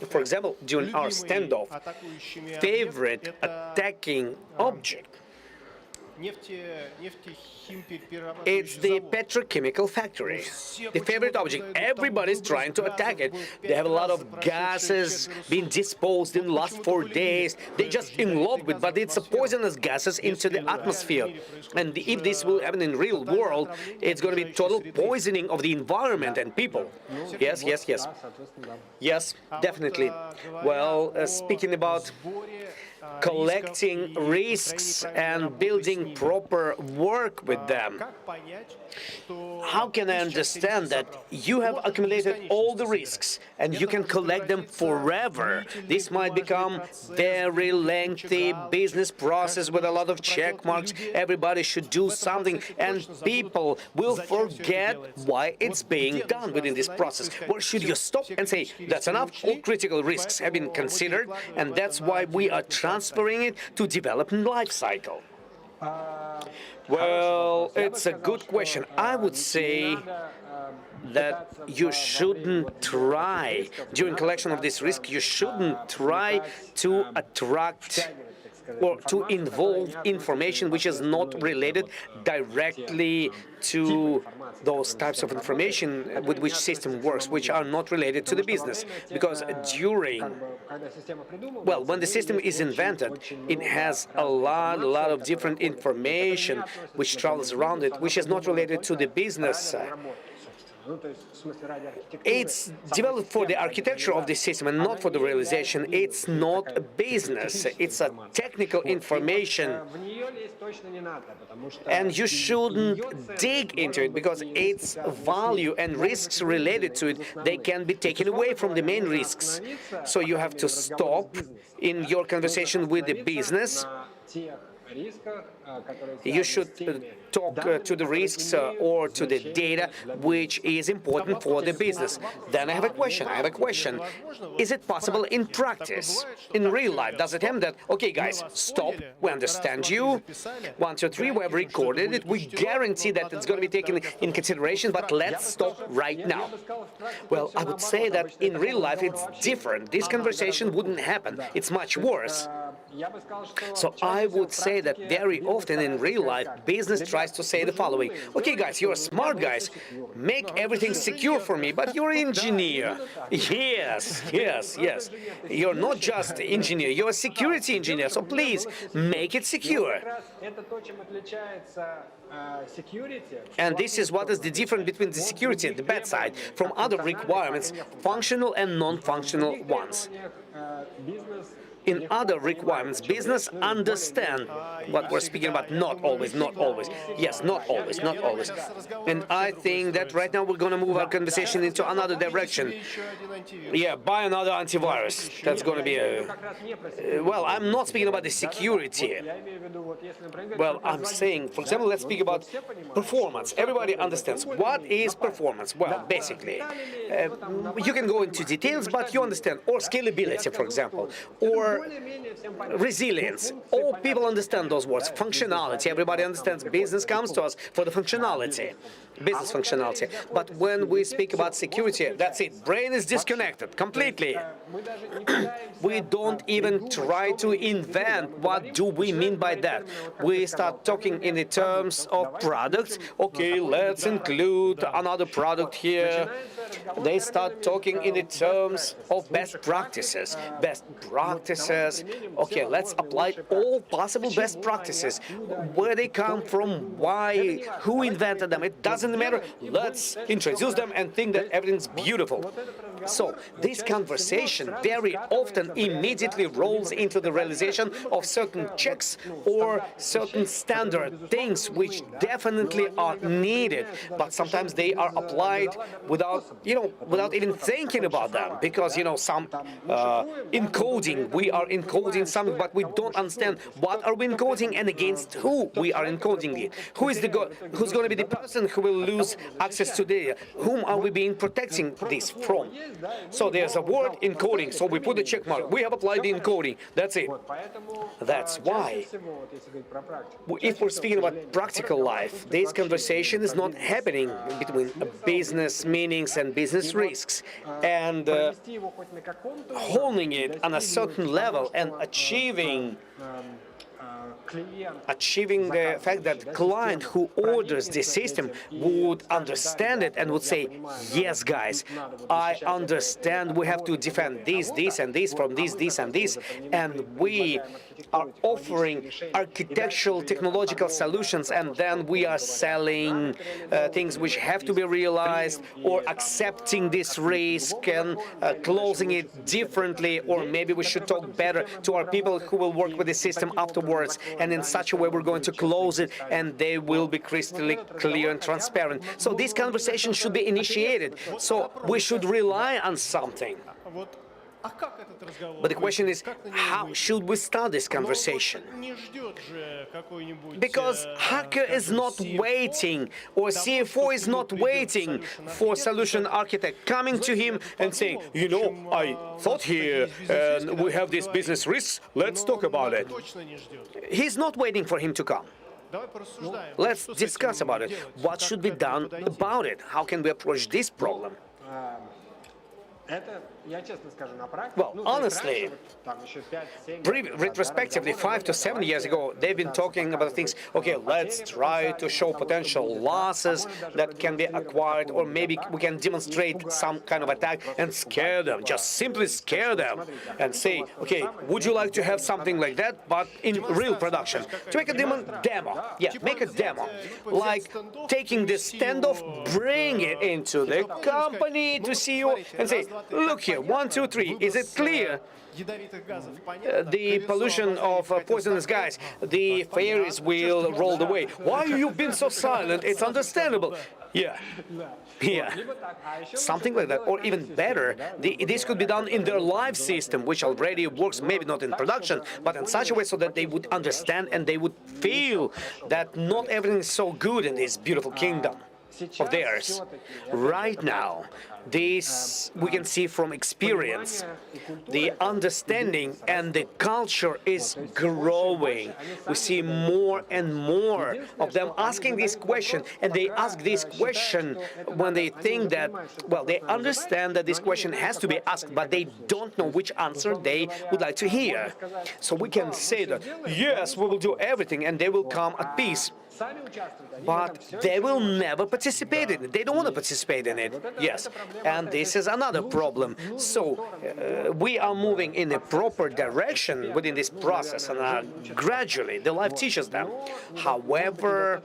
For example, during our standoff, favorite attacking object, it's the petrochemical factory. The favorite object. Everybody's trying to attack it. They have a lot of gases being disposed in the last 4 days. They're just in love with, but it's a poisonous gases into the atmosphere. And if this will happen in real world, it's going to be total poisoning of the environment and people. Yes, yes, yes. Yes, definitely. Well, speaking about collecting risks and building proper work with them. How can I understand that you have accumulated all the risks and you can collect them forever? This might become very lengthy business process with a lot of check marks. Everybody should do something and people will forget why it's being done within this process. Where should you stop and say, that's enough? All critical risks have been considered, and that's why we are transferring it to development life cycle. Well, it's a good question. I would say that you shouldn't try, during collection of this risk, you shouldn't try to attract or to involve information which is not related directly to those types of information with which system works, which are not related to the business. Because when the system is invented, it has a lot of different information which travels around it, which is not related to the business. It's developed for the architecture of the system and not for the realization. It's not a business. It's a technical information. And you shouldn't dig into it because its value and risks related to it, they can be taken away from the main risks. So you have to stop in your conversation with the business. You should talk to the risks or to the data which is important for the business. Then I have a question. Is it possible in practice, in real life? Does it happen that, okay, guys, stop, we understand you. 1, 2, 3, we have recorded it. We guarantee that it's going to be taken in consideration, but let's stop right now. Well, I would say that in real life it's different. This conversation wouldn't happen. It's much worse. So I would say that very often in real life, business tries to say the following. Okay, guys, you're smart guys. Make everything secure for me, but you're an engineer. Yes. You're not just an engineer, you're a security engineer, so please make it secure. And this is what is the difference between the security and the bad side from other requirements, functional and non-functional ones. In other requirements, business understand what we're speaking about. Not always. Yes, not always. And I think that right now we're going to move our conversation into another direction. Yeah, buy another antivirus. That's going to be a... Well, I'm not speaking about the security. Well, I'm saying, for example, let's speak about performance. Everybody understands. What is performance? Well, basically, you can go into details, but you understand. Or scalability, for example. Or are resilience. All people understand those words. Functionality. Everybody understands business comes to us for the functionality, business functionality. But when we speak about security, that's it. Brain is disconnected completely. We don't even try to invent what do we mean by that. We start talking in the terms of products. Okay, let's include another product here. They start talking in the terms of best practices. Best practices. Okay, let's apply all possible best practices. Where they come from, why, who invented them, it doesn't matter. Let's introduce them and think that everything's beautiful. So this conversation very often immediately rolls into the realization of certain checks or certain standard things which definitely are needed, but sometimes they are applied without even thinking about them, because some encoding, we are encoding something, but we don't understand what are we encoding and against who we are encoding it. Who's going to be the person who will lose access to data? Whom are we being protecting this from? So there's a word encoding, so we put the check mark. We have applied the encoding. That's it. That's why, if we're speaking about practical life, this conversation is not happening between business meanings and business risks, and holding it on a certain level and achieving the fact that client who orders the system would understand it and would say, yes, guys, I understand we have to defend this, this, and this from this, and this, and we are offering architectural technological solutions, and then we are selling things which have to be realized, or accepting this risk and closing it differently, or maybe we should talk better to our people who will work with the system afterwards, and in such a way we're going to close it and they will be crystal clear and transparent. So this conversation should be initiated. So we should rely on something. But the question is, how should we start this conversation? Because hacker is not waiting, or CFO is not waiting for solution architect coming to him and saying, I thought here we have these business risks, let's talk about it. He's not waiting for him to come. Let's discuss about it. What should be done about it? How can we approach this problem? Well, honestly, retrospectively, 5 to 7 years ago, they've been talking about things, okay, let's try to show potential losses that can be acquired, or maybe we can demonstrate some kind of attack and scare them, just simply scare them and say, okay, would you like to have something like that, but in real production? To make a demo. Yeah, make a demo. Like taking the standoff, bring it into the company to CEO and say, look here, 1, 2, 3, is it clear? The pollution of poisonous gas, the fairies will roll away. Why have you been so silent? It's understandable. Yeah. Something like that, or even better, this could be done in their live system, which already works, maybe not in production, but in such a way so that they would understand and they would feel that not everything is so good in this beautiful kingdom of theirs. Right now, this we can see from experience. The understanding and the culture is growing. We see more and more of them asking this question, and they ask this question when they think that, well, they understand that this question has to be asked, but they don't know which answer they would like to hear. So we can say that, yes, we will do everything, and they will come at peace. But they will never participate in it. They don't want to participate in it. Yes. And this is another problem. So we are moving in a proper direction within this process, and gradually the life teaches them. However,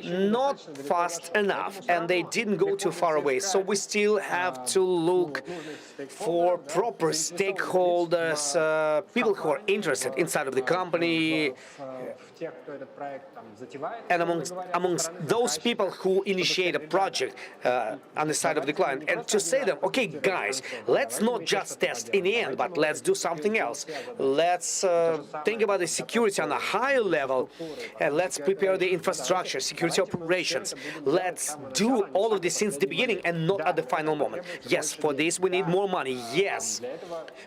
not fast enough, and they didn't go too far away. So we still have to look for proper stakeholders, people who are interested inside of the company, and amongst those people who initiate a project on the side of the client, and to say them, okay, guys, let's not just test in the end, but let's do something else. Let's think about the security on a higher level, and let's prepare the infrastructure, security operations. Let's do all of this since the beginning and not at the final moment. Yes, for this we need more money. Yes,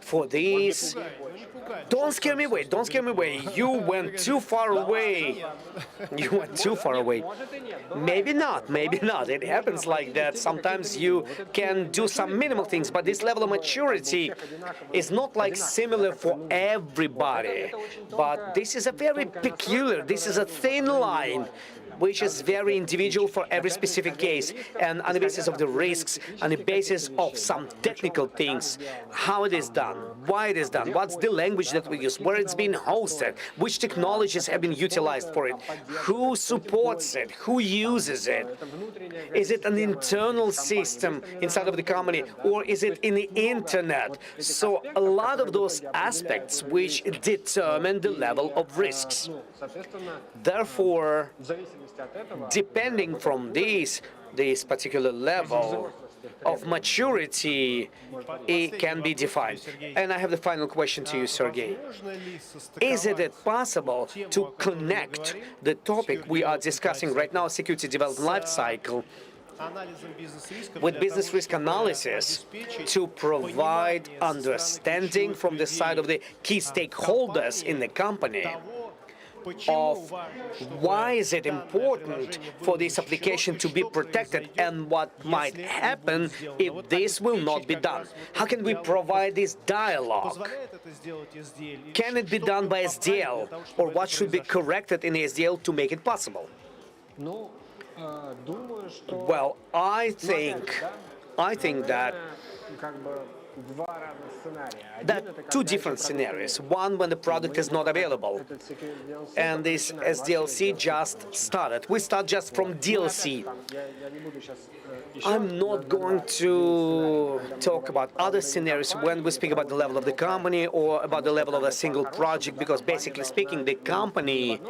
for this. Don't scare me away. Don't scare me away. You went too far away. You went too far away. Maybe not. Maybe not. It happens like that. Sometimes you can do some minimal things, but this level of maturity is not like similar for everybody. But this is a very peculiar. This is a thin line, which is very individual for every specific case, and on the basis of the risks, on the basis of some technical things, how it is done, why it is done, what's the language that we use, where it's been hosted, which technologies have been utilized for it, who supports it, who uses it. Is it an internal system inside of the company, or is it in the internet? So a lot of those aspects which determine the level of risks. Therefore, depending from this particular level of maturity, it can be defined. And I have the final question to you, Sergey. Is it possible to connect the topic we are discussing right now, security development life cycle, with business risk analysis to provide understanding from the side of the key stakeholders in the company of why is it important for this application to be protected and what might happen if this will not be done? How can we provide this dialogue? Can it be done by SDL, or what should be corrected in SDL to make it possible? Well, I think that there are two different scenarios. One, when the product is not available, and this SDLC just started. We start just from DLC. I'm not going to talk about other scenarios when we speak about the level of the company or about the level of a single project, because basically speaking, the company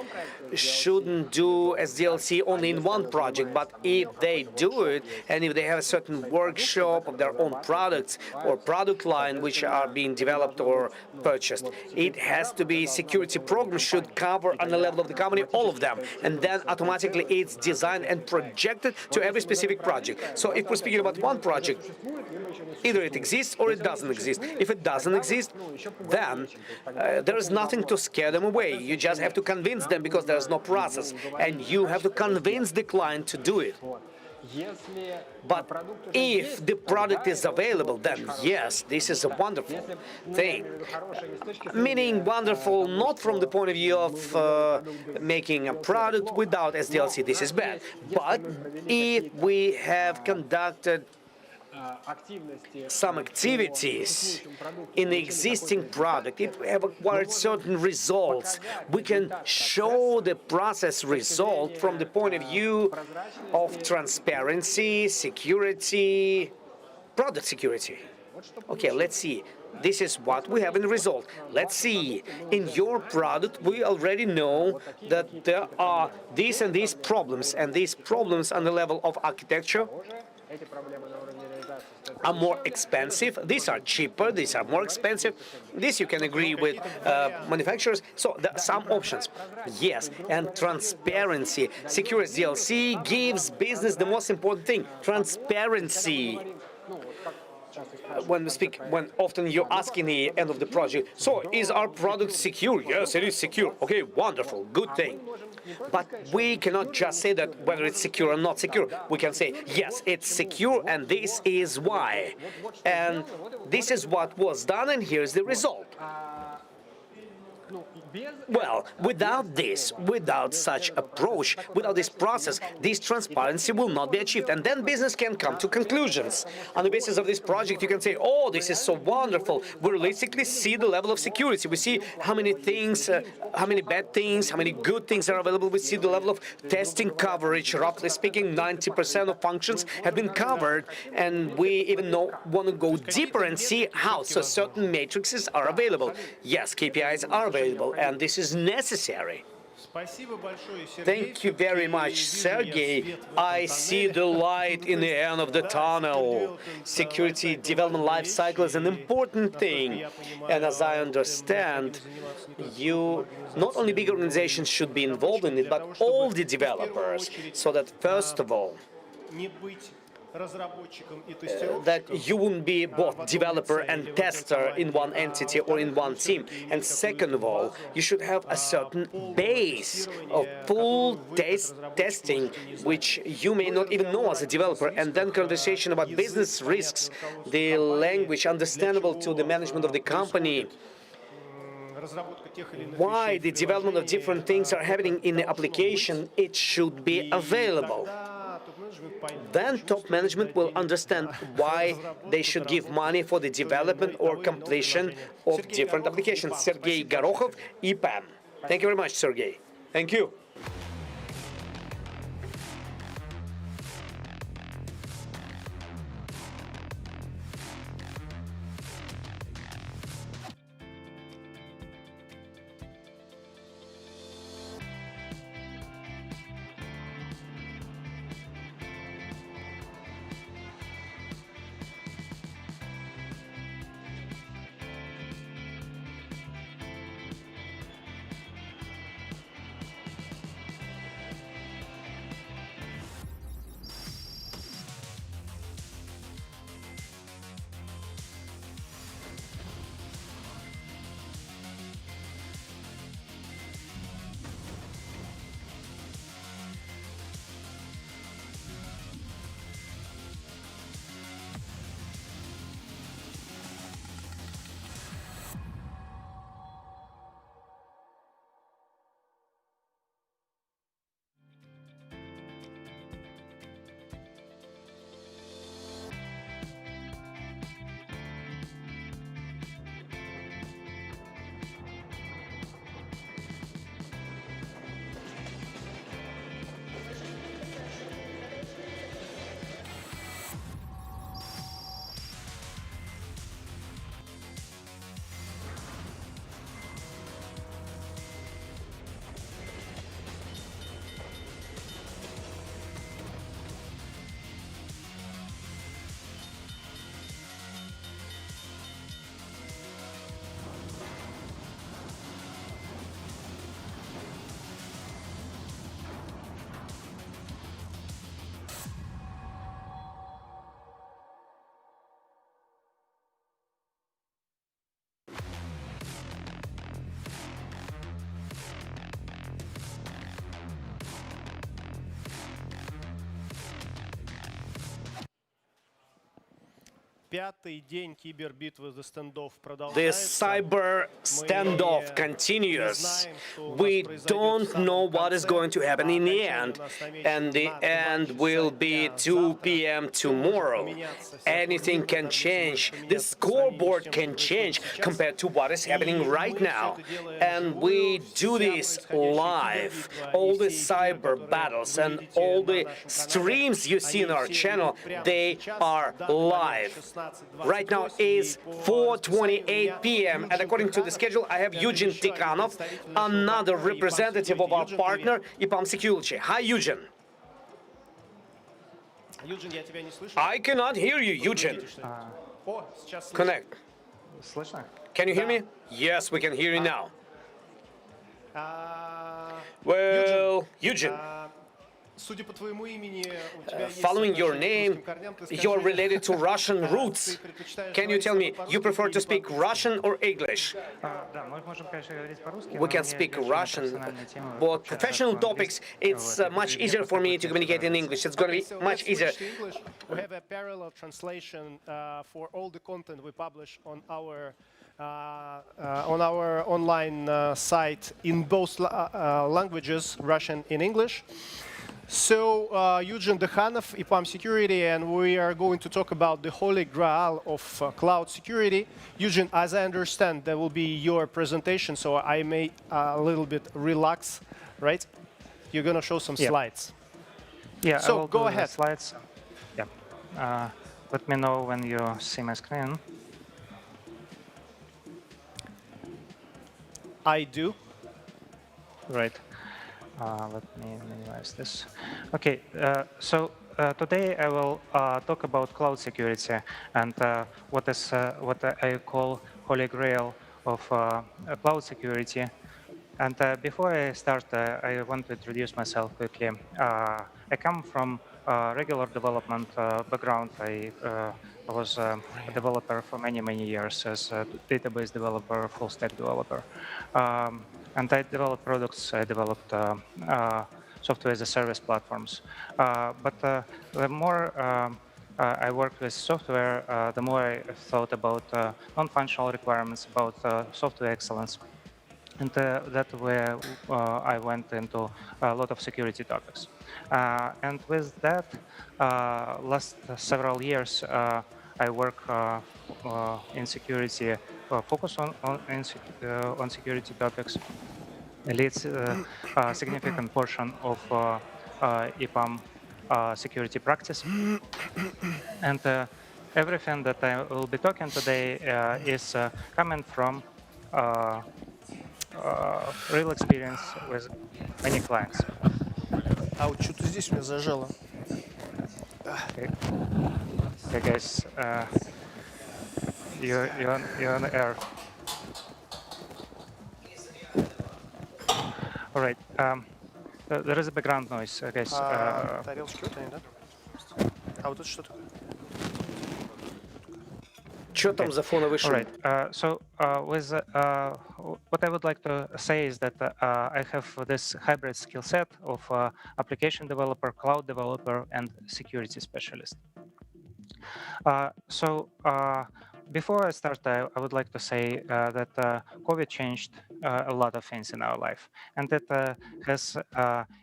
shouldn't do SDLC only in one project, but if they do it, and if they have a certain workshop of their own products or product line which are being developed or purchased, it has to be security program should cover on the level of the company all of them, and then automatically it's designed and projected to every specific project. So if we're speaking about one project, either it exists or it doesn't exist. If it doesn't exist, then there is nothing to scare them away. You just have to convince them because there's no process, and you have to convince the client to do it. But if the product is available, then yes, this is a wonderful thing. Meaning wonderful not from the point of view of making a product without SDLC, this is bad. But if we have conducted some activities in the existing product, if we have acquired certain results, we can show the process result from the point of view of transparency, security, product security. Okay, let's see. This is what we have in the result. Let's see. In your product, we already know that there are these and these problems, and these problems on the level of architecture are more expensive, these are cheaper, these are more expensive. This you can agree with manufacturers. So there are some options. Yes, and transparency. Secure SDLC gives business the most important thing, transparency. When often you're asking the end of the project, so is our product secure? Yes, it is secure. Okay, wonderful, good thing. But we cannot just say that whether it's secure or not secure. We can say, yes, it's secure, and this is why. And this is what was done, and here's the result. Well, without this, without such approach, without this process, this transparency will not be achieved. And then business can come to conclusions. On the basis of this project, you can say, oh, this is so wonderful. We realistically see the level of security. We see how many things, how many bad things, how many good things are available. We see the level of testing coverage. Roughly speaking, 90% of functions have been covered. And we even want to go deeper and see how. So certain matrices are available. Yes, KPIs are available. And this is necessary. Thank you very much, Sergey. I see the light in the end of the tunnel. Security development life cycle is an important thing. And as I understand, not only big organizations should be involved in it, but all the developers. So that, first of all, that you wouldn't be both developer and tester in one entity or in one team. And second of all, you should have a certain base of full testing, which you may not even know as a developer, and then conversation about business risks, the language understandable to the management of the company, why the development of different things are happening in the application, it should be available. Then top management will understand why they should give money for the development or completion of different applications. Sergey Gorokhov, EPAM. Thank you very much, Sergey. Thank you. The cyber standoff continues. We don't know what is going to happen in the end, and the end will be 2 p.m. tomorrow. Anything can change. The scoreboard can change compared to what is happening right now. And we do this live. All the cyber battles and all the streams you see in our channel, they are live. Right now is 4:28 p.m. and according to the schedule, I have Eugen Tikhanov, another representative of our partner, EPAM Security. Hi, Eugen. I cannot hear you, Eugen. Connect. Can you hear me? Yes, we can hear you now. Well, Eugen. Following your name, you're related to Russian roots. Can you tell me, you prefer to speak Russian or English? We can speak Russian, but professional topics, it's much easier for me to communicate in English. It's going to be much easier. We have a parallel translation for all the content we publish on our online site in both languages, Russian and English. So, Eugen Tikhanov, EPAM Security, and we are going to talk about the holy grail of cloud security. Eugen, as I understand, that will be your presentation, so I may a little bit relax, right? You're going to show some slides. Yeah, so I will go do ahead. The slides. Yeah. Let me know when you see my screen. I do. Right. Let me minimize this. Okay, so today I will talk about cloud security and what I call holy grail of cloud security. And before I start, I want to introduce myself quickly. I come from regular development background. I was a developer for many, many years as a database developer, full stack developer. And I developed products, I developed software as a service platforms. The more I worked with software, the more I thought about non-functional requirements, about software excellence. And that where I went into a lot of security topics. And with that, last several years, I work in security, focus on security topics, leads a significant portion of EPAM security practice. And everything that I will be talking today is coming from real experience with many clients. А вот что-то здесь меня зажало. Okay, guys, you're on air. All right. There is a background noise, guys. Тарелочки вот они, да? А вот это что такое? Что там за фоновый шум? All right. So what I would like to say is that I have this hybrid skill set of application developer, cloud developer, and security specialist. Before I start, I would like to say that COVID changed a lot of things in our life, and that has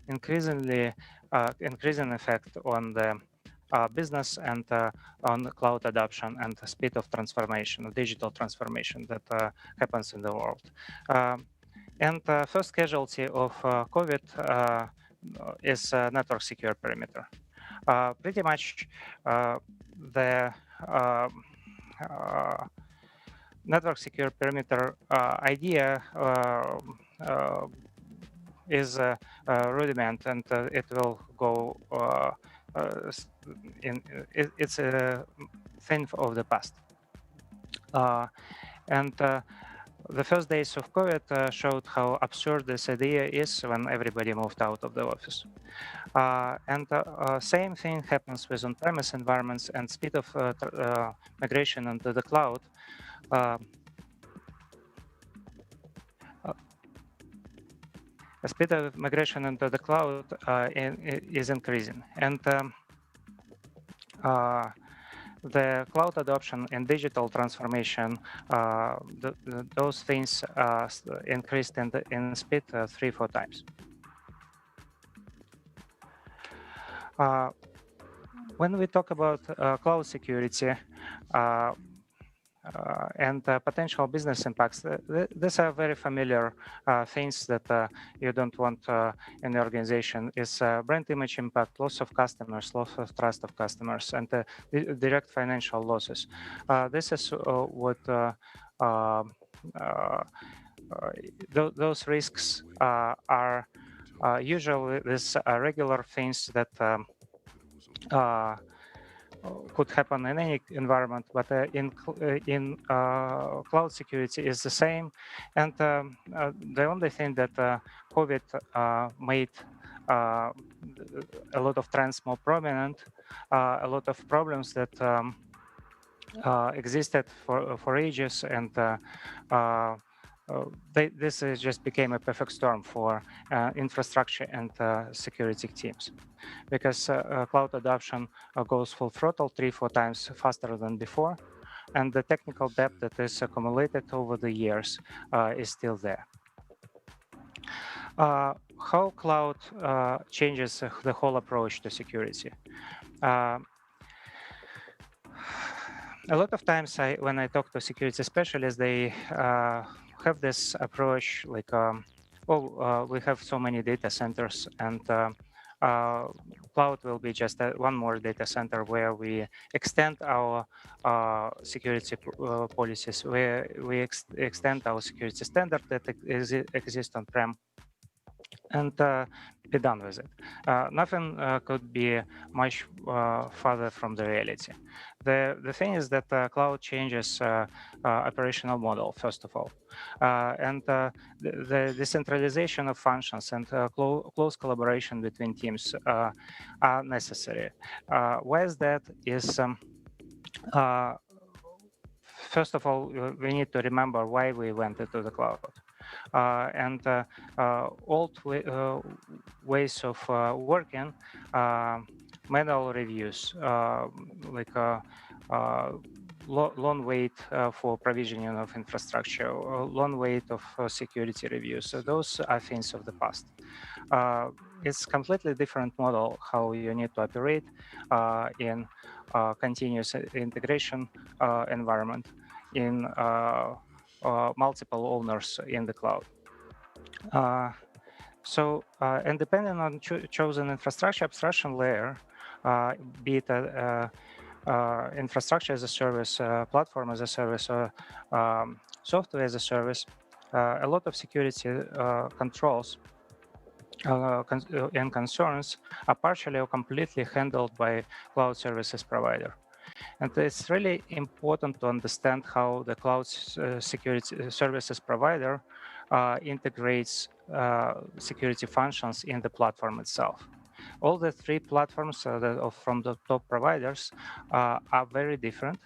increasing effect on the business and on cloud adoption and the speed of transformation, digital transformation that happens in the world. And first casualty of COVID is network secure perimeter. Pretty much the network secure perimeter idea is a rudiment, and it will go it's a thing of the past. The first days of COVID showed how absurd this idea is when everybody moved out of the office. Same thing happens with on-premise environments, and speed of migration into the cloud the speed of migration into the cloud is increasing. And the cloud adoption and digital transformation, those things increased in speed 3-4 times. When we talk about cloud security and potential business impacts, these are very familiar things that you don't want in the organization. Is brand image impact, loss of customers, loss of trust of customers, and direct financial losses. This is what those risks are usually these regular things that could happen in any environment, but in cloud security is the same. And the only thing that COVID made a lot of trends more prominent, a lot of problems that existed for ages, and this just became a perfect storm for infrastructure and security teams, because cloud adoption goes full throttle 3-4 times faster than before, and the technical debt that is accumulated over the years is still there. How cloud changes the whole approach to security? A lot of times when I talk to security specialists, they have this approach like, we have so many data centers, and cloud will be just one more data center where we extend our security policies, where we extend our security standard that exist on-prem. and be done with it. Nothing could be much farther from the reality. The thing is that cloud changes operational model, first of all. And the decentralization of functions and close collaboration between teams are necessary. Why is that? First of all, we need to remember why we went into the cloud. And old ways of working, manual reviews, like long wait for provisioning of infrastructure, long wait of security reviews. So those are things of the past. It's completely different model how you need to operate in continuous integration environment in multiple owners in the cloud. And depending on chosen infrastructure abstraction layer, be it infrastructure as a service, platform as a service, or software as a service, a lot of security controls and concerns are partially or completely handled by cloud services provider. And it's really important to understand how the cloud security services provider integrates security functions in the platform itself. All the three platforms from the top providers are very different.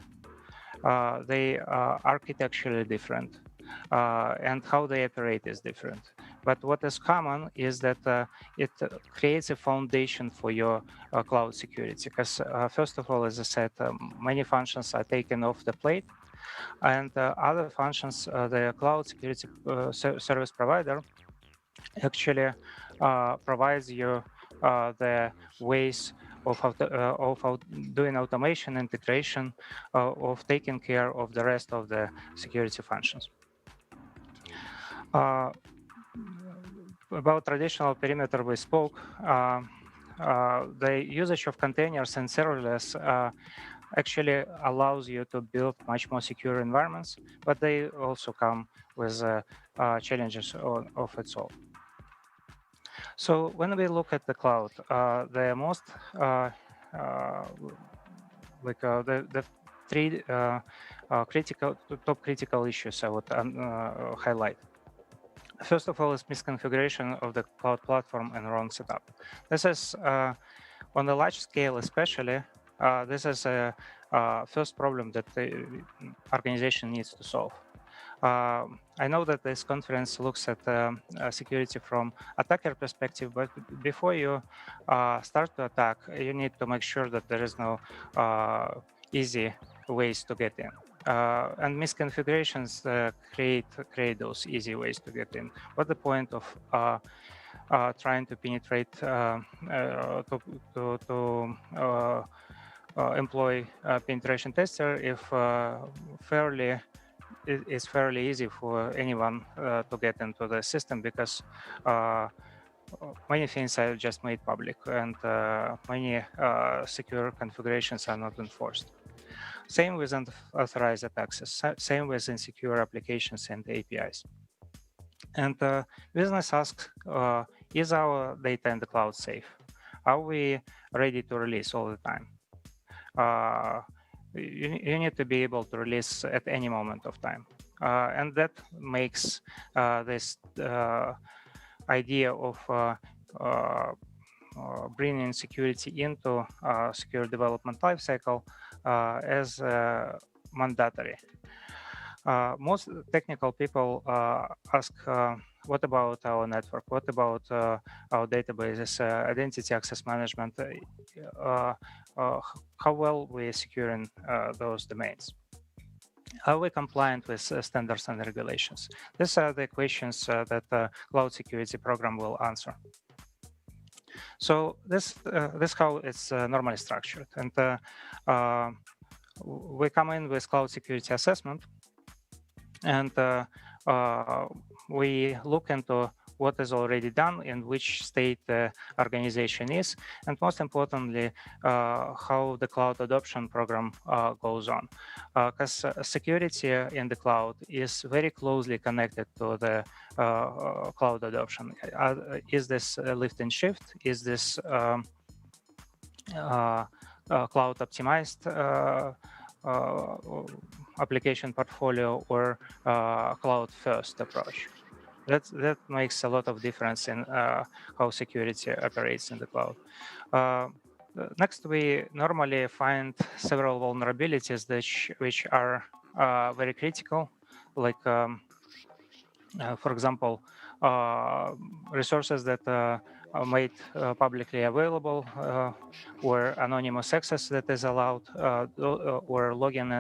They are architecturally different, and how they operate is different. But what is common is that it creates a foundation for your cloud security. Because first of all, as I said, many functions are taken off the plate, and other functions, the cloud security service provider actually provides you the ways of doing automation integration, of taking care of the rest of the security functions. About traditional perimeter we spoke. The usage of containers and serverless actually allows you to build much more secure environments, but they also come with challenges of its own. So when we look at the cloud, the most the three top critical issues I would highlight. First of all, is misconfiguration of the cloud platform and wrong setup. This is on a large scale, especially. This is a first problem that the organization needs to solve. I know that this conference looks at security from attacker perspective, but before you start to attack, you need to make sure that there is no easy ways to get in. And misconfigurations create those easy ways to get in. What's the point of trying to penetrate to employ penetration tester if it's fairly easy for anyone to get into the system, because many things are just made public, and many secure configurations are not enforced. Same with unauthorized access, same with insecure applications and APIs. And business asks, is our data in the cloud safe? Are we ready to release all the time? You need to be able to release at any moment of time. And that makes this idea of bringing security into secure development lifecycle as mandatory. Most technical people ask, what about our network? What about our databases, identity access management? How well we're securing those domains? Are we compliant with standards and regulations? These are the questions that the cloud security program will answer. So this how it's normally structured. And we come in with cloud security assessment, and we look into what is already done, in which state the organization is, and most importantly, how the cloud adoption program goes on. Because security in the cloud is very closely connected to the cloud adoption. Is this a lift and shift? Is this cloud optimized application portfolio or cloud first approach? That makes a lot of difference in how security operates in the cloud. Next, we normally find several vulnerabilities which are very critical, like, for example, resources that are made publicly available, or anonymous access that is allowed, or login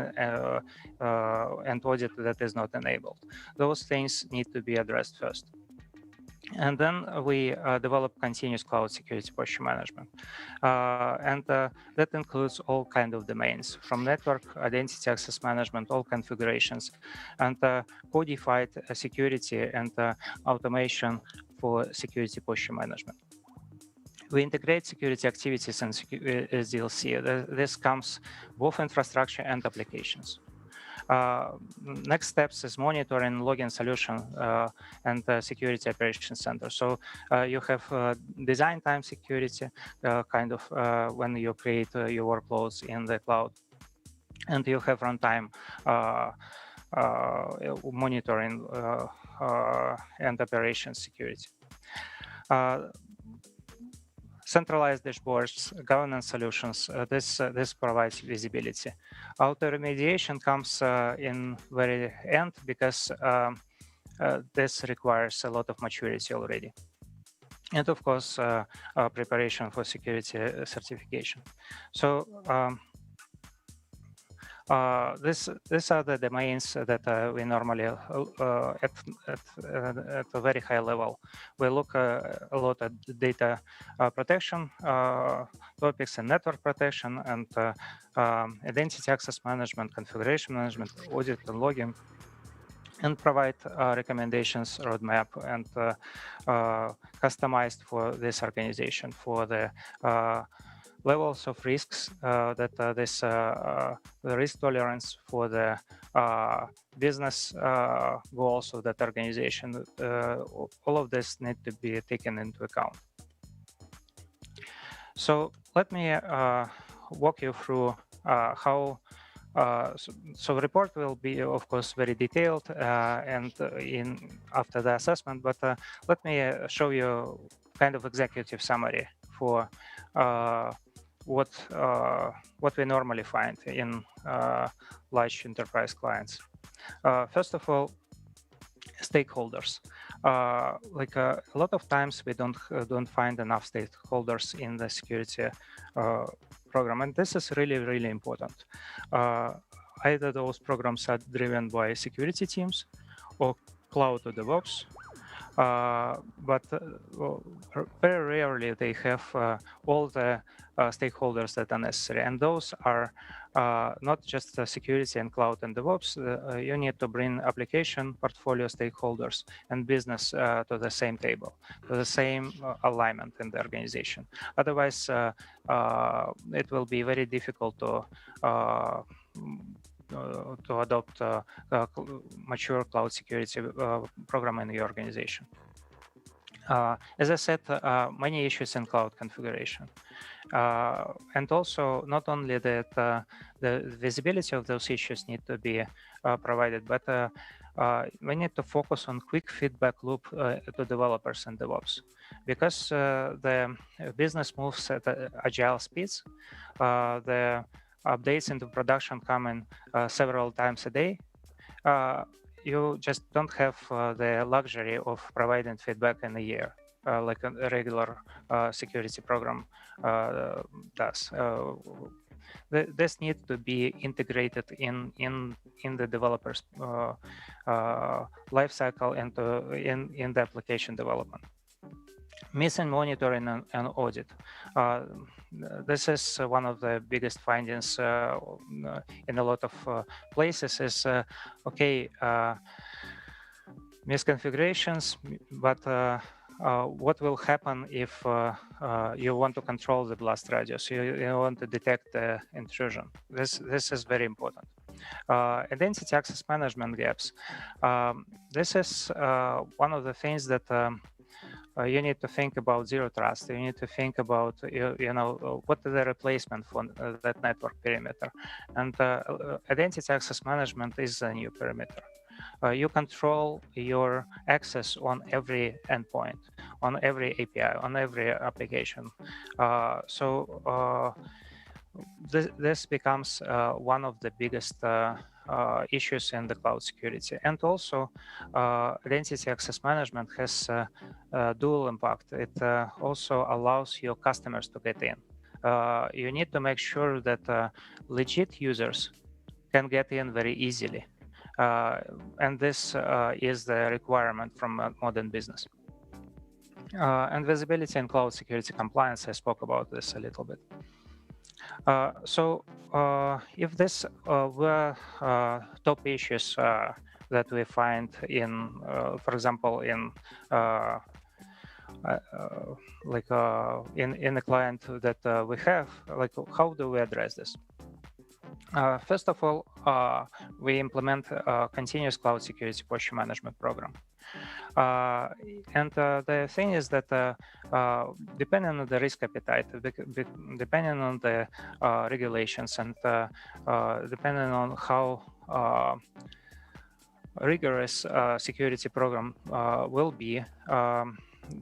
and audit that is not enabled. Those things need to be addressed first. And then we develop continuous cloud security posture management. And that includes all kinds of domains, from network, identity access management, all configurations, and codified security and automation for security posture management. We integrate security activities and SDLC. This comes both infrastructure and applications. Next steps is monitoring, logging solution, and security operations center. So you have design time security, kind of when you create your workloads in the cloud, and you have runtime monitoring and operations security. Centralized dashboards, governance solutions, this provides visibility. Auto remediation comes in very end because this requires a lot of maturity already. And of course, preparation for security certification. So these are the domains that we normally, at a very high level, we look a lot at data protection topics and network protection and identity access management, configuration management, audit and logging, and provide recommendations, roadmap, and customized for this organization, for the levels of risks that the risk tolerance for the business goals of that organization. All of this need to be taken into account. So let me walk you through how. So the report will be, of course, very detailed and after the assessment. But let me show you kind of executive summary for what we normally find in large enterprise clients. First of all, stakeholders. Like a lot of times we don't find enough stakeholders in the security program, and this is really important. Either those programs are driven by security teams or cloud or DevOps, but very rarely they have all the stakeholders that are necessary, and those are not just security and cloud and DevOps. You need to bring application portfolio stakeholders and business to the same table, to the same alignment in the organization. Otherwise, it will be very difficult to adopt a mature cloud security program in your organization. As I said, many issues in cloud configuration. And also, not only that the visibility of those issues need to be provided, but we need to focus on quick feedback loop to developers and DevOps. Because the business moves at agile speeds, the updates into production come in several times a day. You just don't have the luxury of providing feedback in a year, like a regular security program does. This needs to be integrated in the developer's life cycle and in the application development. Missing monitoring and audit. This is one of the biggest findings in a lot of places is, okay, misconfigurations, but what will happen if you want to control the blast radius? You want to detect the intrusion. This is very important. Identity access management gaps. This is one of the things that you need to think about zero trust. You need to think about what is the replacement for that network perimeter, and identity access management is a new perimeter. You control your access on every endpoint, on every API, on every application. This becomes one of the biggest issues in the cloud security. And also, identity access management has dual impact. It also allows your customers to get in. You need to make sure that legit users can get in very easily. And this is the requirement from modern business. And visibility and cloud security compliance, I spoke about this a little bit. If this were top issues that we find in, for example, in in a client that we have, like how do we address this? First of all, we implement a continuous cloud security posture management program. And the thing is that depending on the risk appetite, depending on the regulations, and depending on how rigorous security program will be,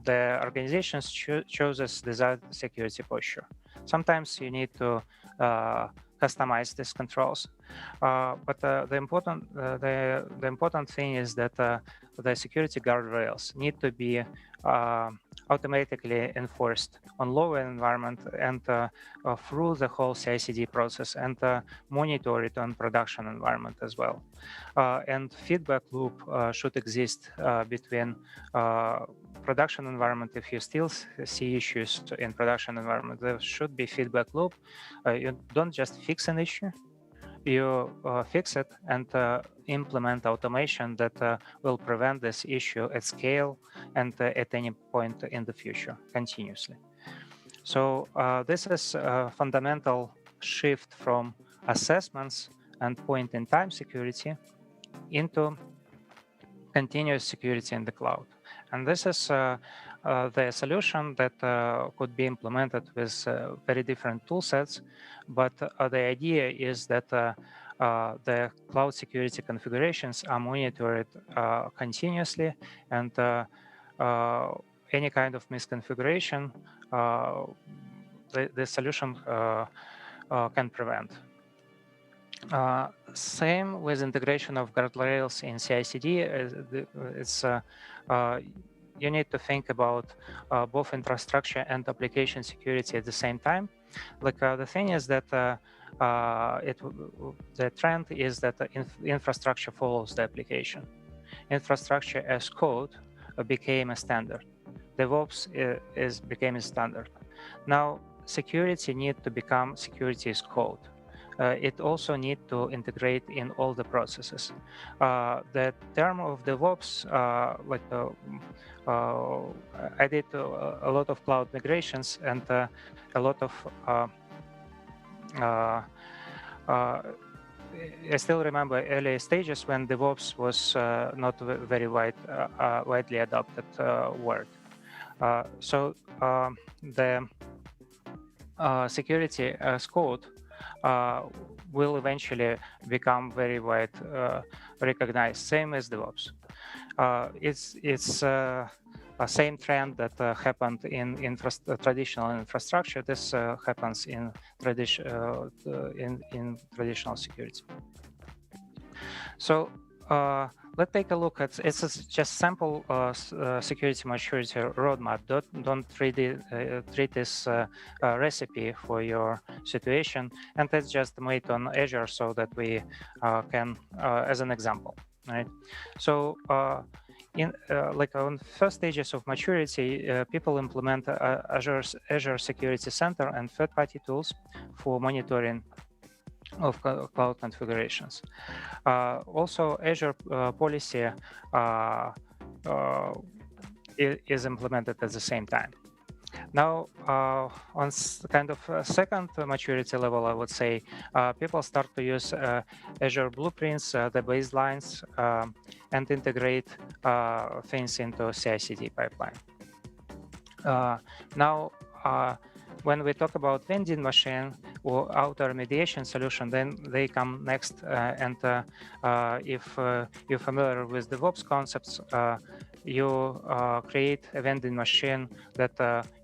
the organizations chooses desired security posture. Sometimes you need to customize these controls, but the important thing is that the security guardrails need to be automatically enforced on lower environment and through the whole CI/CD process, and monitor it on production environment as well. And feedback loop should exist between production environment. If you still see issues in production environment, there should be feedback loop. You don't just fix an issue, you fix it and implement automation that will prevent this issue at scale and at any point in the future continuously. So this is a fundamental shift from assessments and point-in-time security into continuous security in the cloud. And this is the solution that could be implemented with very different tool sets, but the idea is that the cloud security configurations are monitored continuously, and any kind of misconfiguration, the solution can prevent. Same with integration of guardrails in CI/CD. You need to think about both infrastructure and application security at the same time. Like the thing is that the trend is that the infrastructure follows the application. Infrastructure as code became a standard. DevOps became a standard. Now security needs to become security as code. It also needs to integrate in all the processes. The term of DevOps, I did a lot of cloud migrations, and a lot of I still remember early stages when DevOps was not very widely adopted word. So the security as code will eventually become very wide recognized, same as DevOps. It's a same trend that happened in traditional infrastructure. This happens in traditional security. So let's take a look at it's just sample security maturity roadmap. Don't treat this recipe for your situation, and that's just made on Azure so that we can as an example, right? So like on first stages of maturity, people implement Azure Security Center and third-party tools for monitoring of cloud configurations. Also, Azure policy is implemented at the same time. Now, on kind of second maturity level, I would say people start to use Azure blueprints, the baselines, and integrate things into CI/CD pipeline. Now, when we talk about vending machine or auto remediation solution, then they come next. And if you're familiar with DevOps concepts, you create a vending machine that,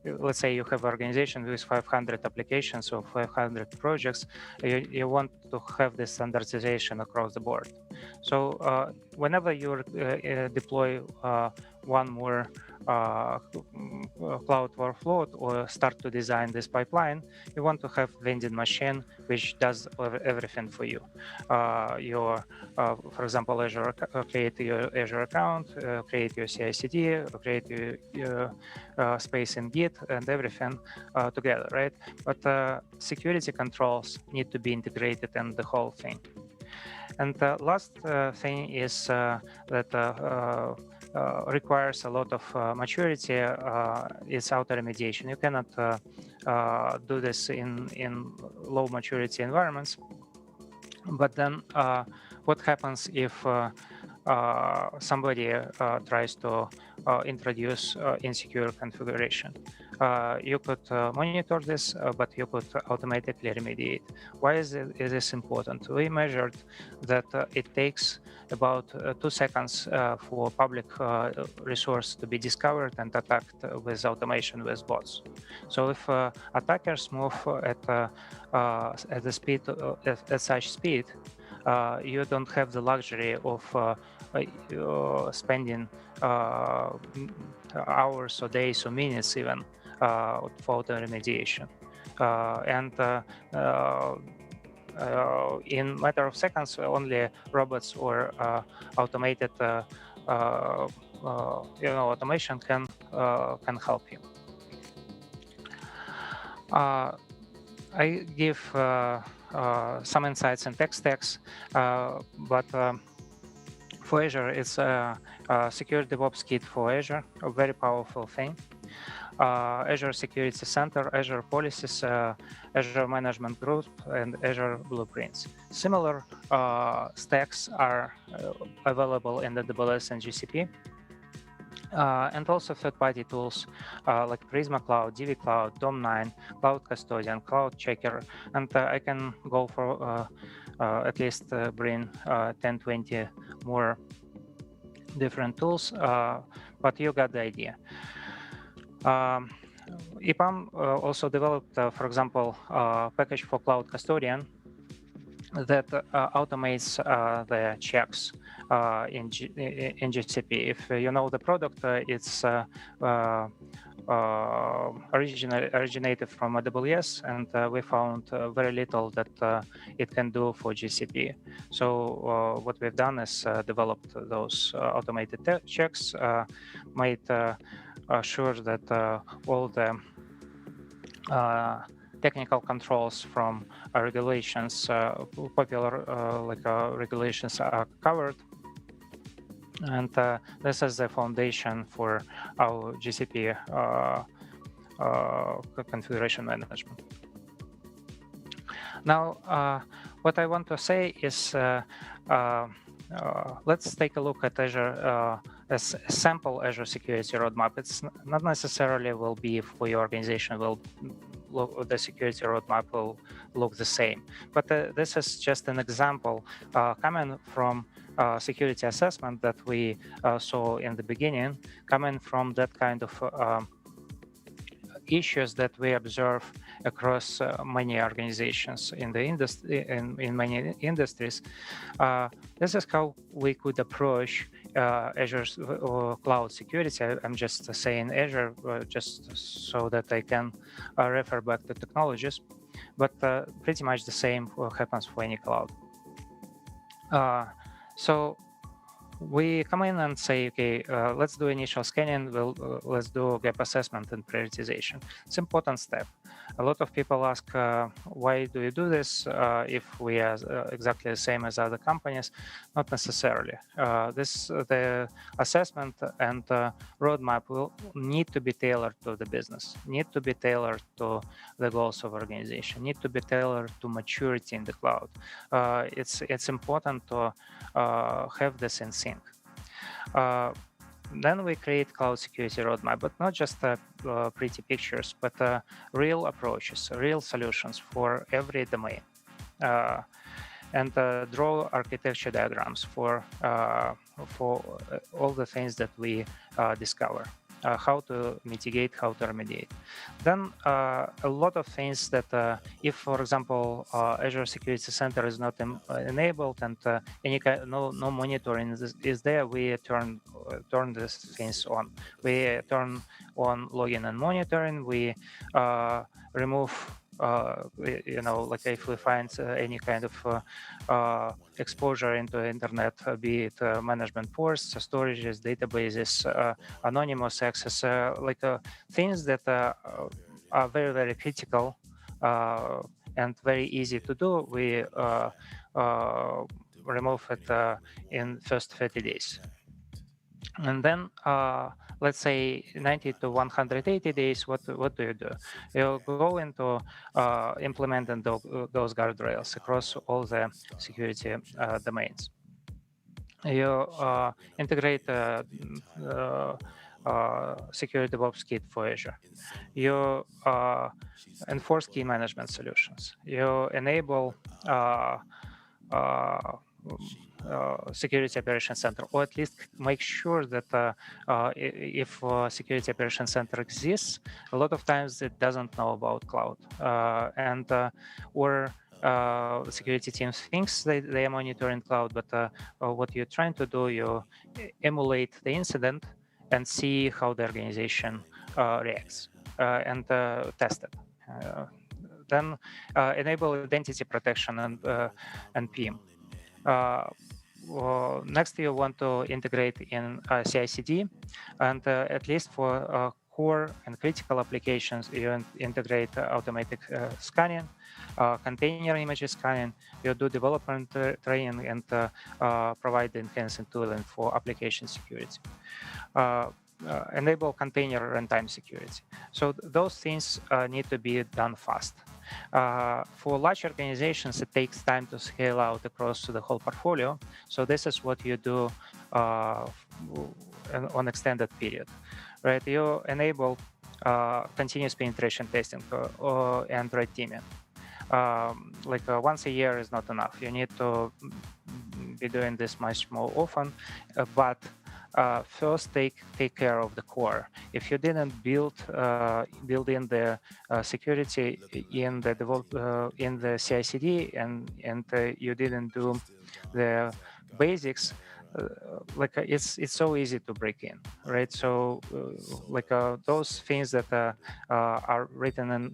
let's say you have an organization with 500 applications or 500 projects, you want to have this standardization across the board. So whenever you deploy one more cloud workload or start to design this pipeline, you want to have vending machine which does everything for you. For example, Azure, create your Azure account, create your CI/CD, create your space in Git, and everything together, right? But security controls need to be integrated in the whole thing. And the last thing is that requires a lot of maturity is auto remediation. You cannot do this in low maturity environments. But then what happens if somebody tries to introduce insecure configuration? You could monitor this, but you could automatically remediate. Why is this important? We measured that it takes about 2 seconds for public resource to be discovered and attacked with automation with bots. So if attackers move at the speed at such speed, you don't have the luxury of spending hours or days or minutes even for auto remediation. In matter of seconds, only robots or automated automation can help you. I give some insights in tech stacks, but for Azure, it's a secure DevOps kit for Azure, a very powerful thing. Azure Security Center, Azure Policies, Azure Management Group, and Azure Blueprints. Similar stacks are available in AWS and GCP. And also third-party tools like Prisma Cloud, DB Cloud, Dom9, Cloud Custodian, Cloud Checker, and I can go for at least bring 10, 20 more different tools, but you got the idea. EPAM also developed, for example, a package for Cloud Custodian that automates the checks in GCP. If you know the product, it's originated from AWS, and we found very little that it can do for GCP. So what we've done is developed those automated checks, made sure that all the technical controls from regulations, popular regulations are covered. And this is the foundation for our GCP configuration management. Now, what I want to say is let's take a look at Azure as a sample Azure security roadmap. It's not necessarily will be for your organization, the security roadmap will look the same. But this is just an example coming from security assessment that we saw in the beginning, coming from that kind of issues that we observe across many organizations in the industry, in many industries. This is how we could approach Azure's cloud security. I'm just saying Azure just so that I can refer back to technologies, but pretty much the same happens for any cloud. So we come in and say, okay, let's do initial scanning. Let's do gap assessment and prioritization. It's an important step. A lot of people ask, why do you do this if we are exactly the same as other companies? Not necessarily. The assessment and roadmap will need to be tailored to the business, need to be tailored to the goals of organization, need to be tailored to maturity in the cloud. It's important to have this in sync. Then we create cloud security roadmap, but not just pretty pictures, but real approaches, real solutions for every domain, and draw architecture diagrams for all the things that we discover. How to mitigate, how to remediate. Then a lot of things that if, for example, Azure Security Center is not enabled and no monitoring is there, we turn these things on. We turn on login and monitoring. We remove like if we find any kind of exposure into internet, be it management ports, storages, databases, anonymous access, things that are very, very critical and very easy to do, we remove it in first 30 days. And then let's say 90 to 180 days, what do you do? You go into implementing those guardrails across all the security domains. You integrate Security DevOps Kit for Azure. You enforce key management solutions. You enable Security Operations Center, or at least make sure that if Security Operations Center exists, a lot of times it doesn't know about cloud, or the security team thinks they are monitoring cloud, but what you're trying to do, you emulate the incident and see how the organization reacts and test it. Then enable identity protection and PIM. Next, you want to integrate in CI/CD, and at least for core and critical applications, you integrate automatic scanning, container image scanning. You do development training and provide enhancing tooling for application security. Enable container runtime security. So those things need to be done fast. For large organizations, it takes time to scale out across the whole portfolio. So this is what you do on extended period, right? You enable continuous penetration testing and red teaming. Once a year is not enough. You need to be doing this much more often, but first take care of the core. If you didn't build in the security in the CI/CD and you didn't do the basics, it's so easy to break in, right? So those things that are written in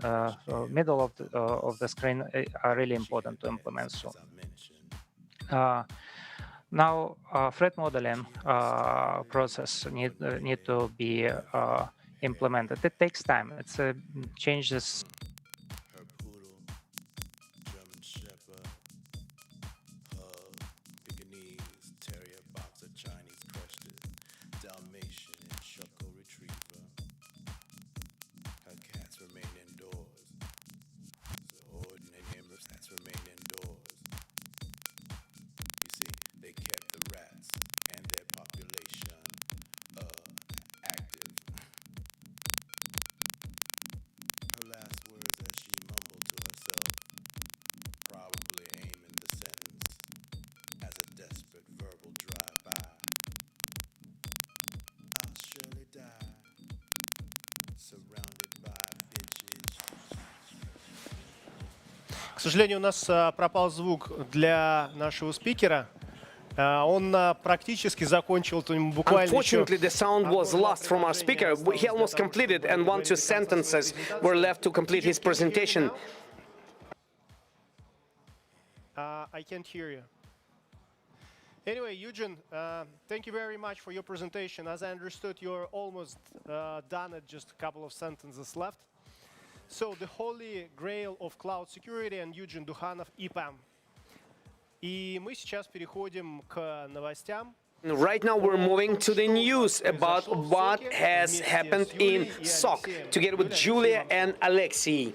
middle of the screen are really important to implement soon. Now, threat modeling process need to be implemented. It takes time. It's changes. К сожалению, у нас пропал звук для нашего спикера. Он практически закончил буквально. Unfortunately, the sound was lost from our speaker. He almost completed, and 1-2 sentences were left to complete his presentation. I can't hear you. Anyway, Eugen, thank you very much for your presentation. As I understood, you're almost done. At just a couple of sentences left. So the holy grail of cloud security and Eugen Duhanov, EPAM. И мы сейчас переходим к новостям. Right now we're moving to the news about what has happened in SOC, together with Julia and Alexei.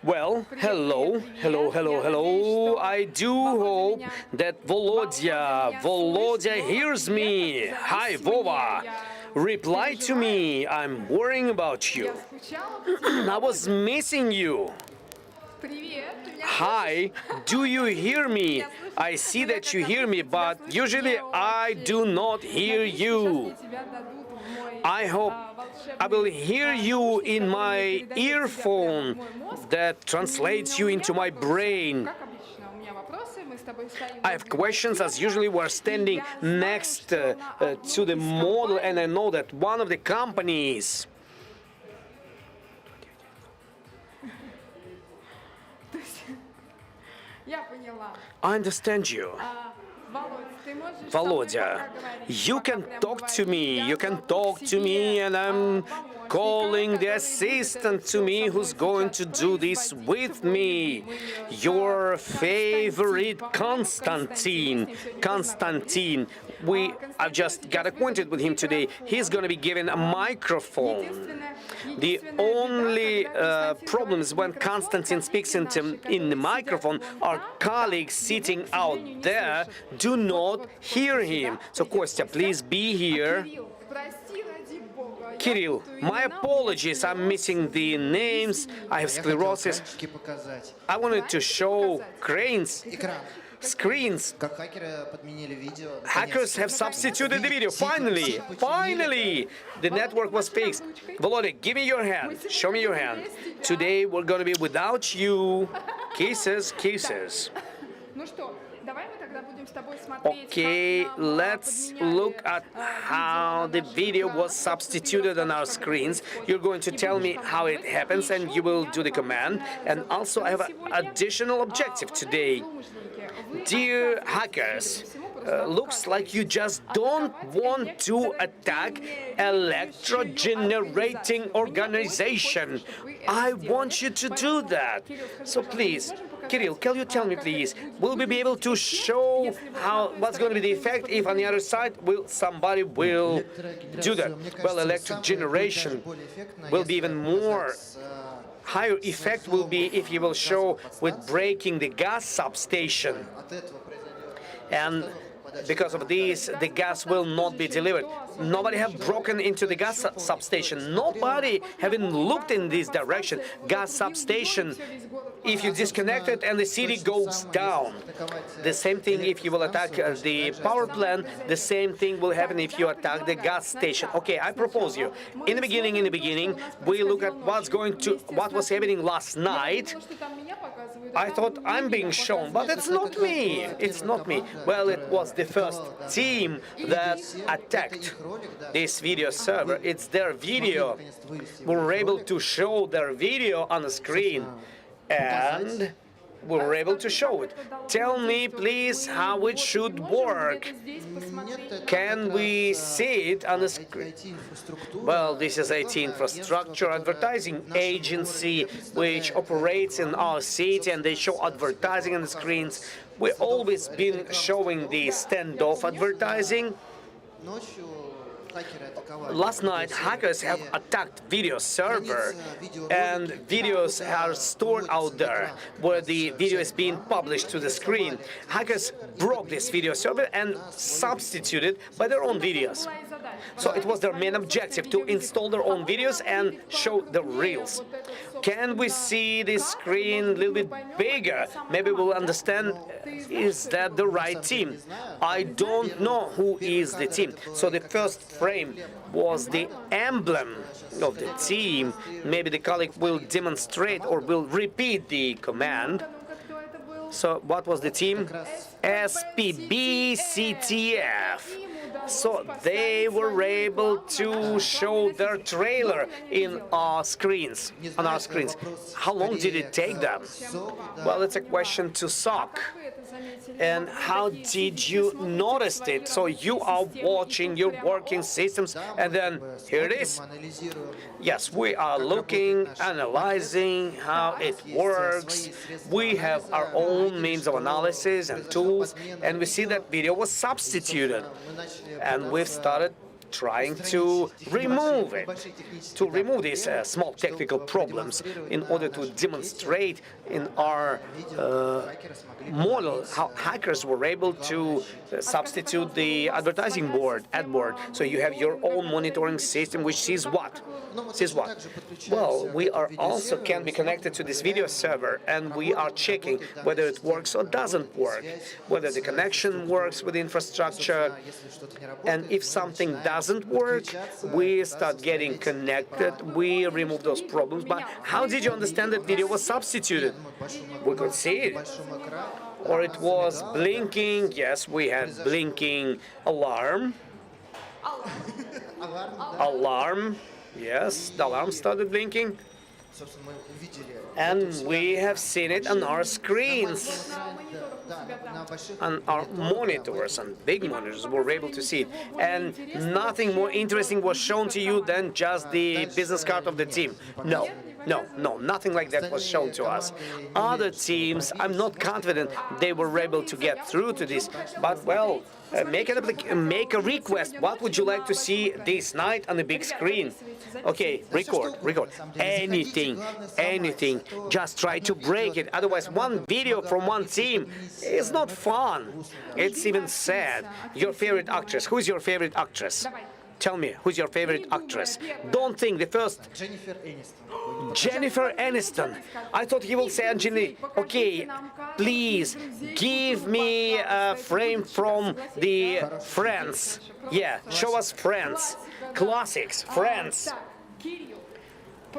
Well, hello. I do hope that Volodya hears me. Hi, Vova. Reply to me. I'm worrying about you. I was missing you. Hi, do you hear me? I see that you hear me, but usually I do not hear you. I hope I will hear you in my earphone that translates you into my brain. I have questions. As usually, we're standing next to the model, and I know that one of the companies I understand you. Volodya, you can talk to me, and I'm calling the assistant to me who's going to do this with me. Your favorite Konstantin. I've just got acquainted with him today. He's going to be given a microphone. The only problem is when Konstantin speaks in the microphone, our colleagues sitting out there do not hear him. So, Kostya, please be here. Kirill, my apologies, I'm missing the names. I have sclerosis. I wanted to show screens. Hackers have substituted the video. Finally! The network was fixed. Volodya, give me your hand. Show me your hand. Today we're going to be without you. Kisses. Okay, let's look at how the video was substituted on our screens. You're going to tell me how it happens, and you will do the command. And also, I have an additional objective today. Dear hackers, looks like you just don't want to attack electro-generating organization. I want you to do that. So please, Kirill, can you tell me, please, will we be able to show what's going to be the effect if on the other side somebody will do that? Well, electric generation will be even more. Higher effect will be if you will show with breaking the gas substation. And because of this, the gas will not be delivered. Nobody have broken into the gas substation. Nobody having looked in this direction. Gas substation, if you disconnect it and the city goes down. The same thing if you will attack the power plant. The same thing will happen if you attack the gas station. Okay, I propose you. In the beginning, we look at what was happening last night. I thought I'm being shown, but it's not me. It's not me. Well, it was the first team that attacked this video server. It's their video. We were able to show their video on the screen, and we were able to show it. Tell me, please, how it should work. Can we see it on the screen? Well, this is IT Infrastructure Advertising Agency, which operates in our city, and they show advertising on the screens. We've always been showing the Standoff advertising. Last night, hackers have attacked video server, and videos are stored out there where the video is being published to the screen. Hackers broke this video server and substituted by their own videos. So it was their main objective to install their own videos and show the reels. Can we see the screen a little bit bigger? Maybe we'll understand, is that the right team? I don't know who is the team. So the first frame was the emblem of the team. Maybe the colleague will demonstrate or will repeat the command. So what was the team? SPBCTF. So they were able to show their trailer in our screens, on our screens. How long did it take them? Well, it's a question to SOC. And how did you notice it? So you are watching your working systems, and then here it is. Yes, we are looking, analyzing how it works. We have our own means of analysis and tools, and we see that video was substituted. And we've started trying to remove it, to remove these small technical problems in order to demonstrate in our model how hackers were able to substitute the advertising board, ad board. So you have your own monitoring system which sees what? Sees what? Well, we are also can be connected to this video server, and we are checking whether it works or doesn't work, whether the connection works with the infrastructure, and if something doesn't work, we start getting connected, we remove those problems. But how did you understand that video was substituted? We could see it. Or it was blinking. Yes, we had blinking alarm. Alarm. Yes, the alarm started blinking. And we have seen it on our screens. And our monitors and big monitors were able to see it. And nothing more interesting was shown to you than just the business card of the team. No, nothing like that was shown to us. Other teams, I'm not confident they were able to get through to this, but well, make a request. What would you like to see this night on the big screen? Okay, record. Anything. Just try to break it. Otherwise, one video from one team is not fun. It's even sad. Your favorite actress. Who's your favorite actress? Tell me, who's your favorite actress? Don't think the first. Jennifer Aniston. I thought he will say Angelina. Okay, please give me a frame from the Friends. Yeah, show us Friends. Classics, Friends.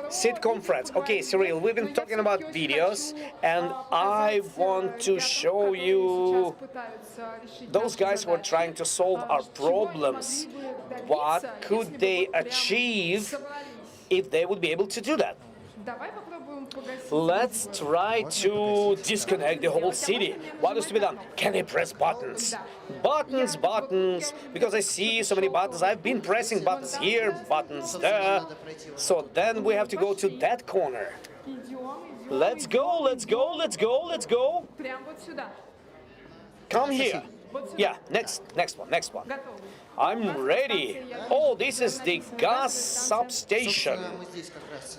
Sitcom Friends. Okay, Cyril, we've been talking about videos, and I want to show you those guys who are trying to solve our problems. What could they achieve if they would be able to do that? Let's try to disconnect the whole city. What is to be done? Can I press buttons? Buttons, because I see so many buttons. I've been pressing buttons here, buttons there. So then we have to go to that corner. Let's go. Come here. Yeah, next one. I'm ready. Oh, this is the gas substation.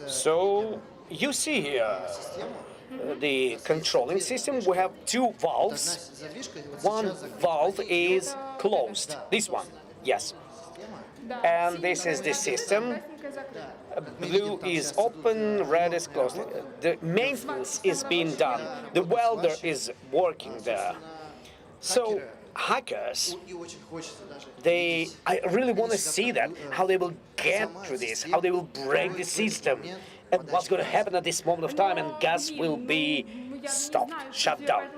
So you see here the controlling system. We have two valves. One valve is closed. This one, yes. And this is the system. Blue is open, red is closed. The maintenance is being done. The welder is working there. So hackers, I really want to see that, how they will get through this, how they will break the system, and what's going to happen at this moment of time, and gas will be stopped, shut down.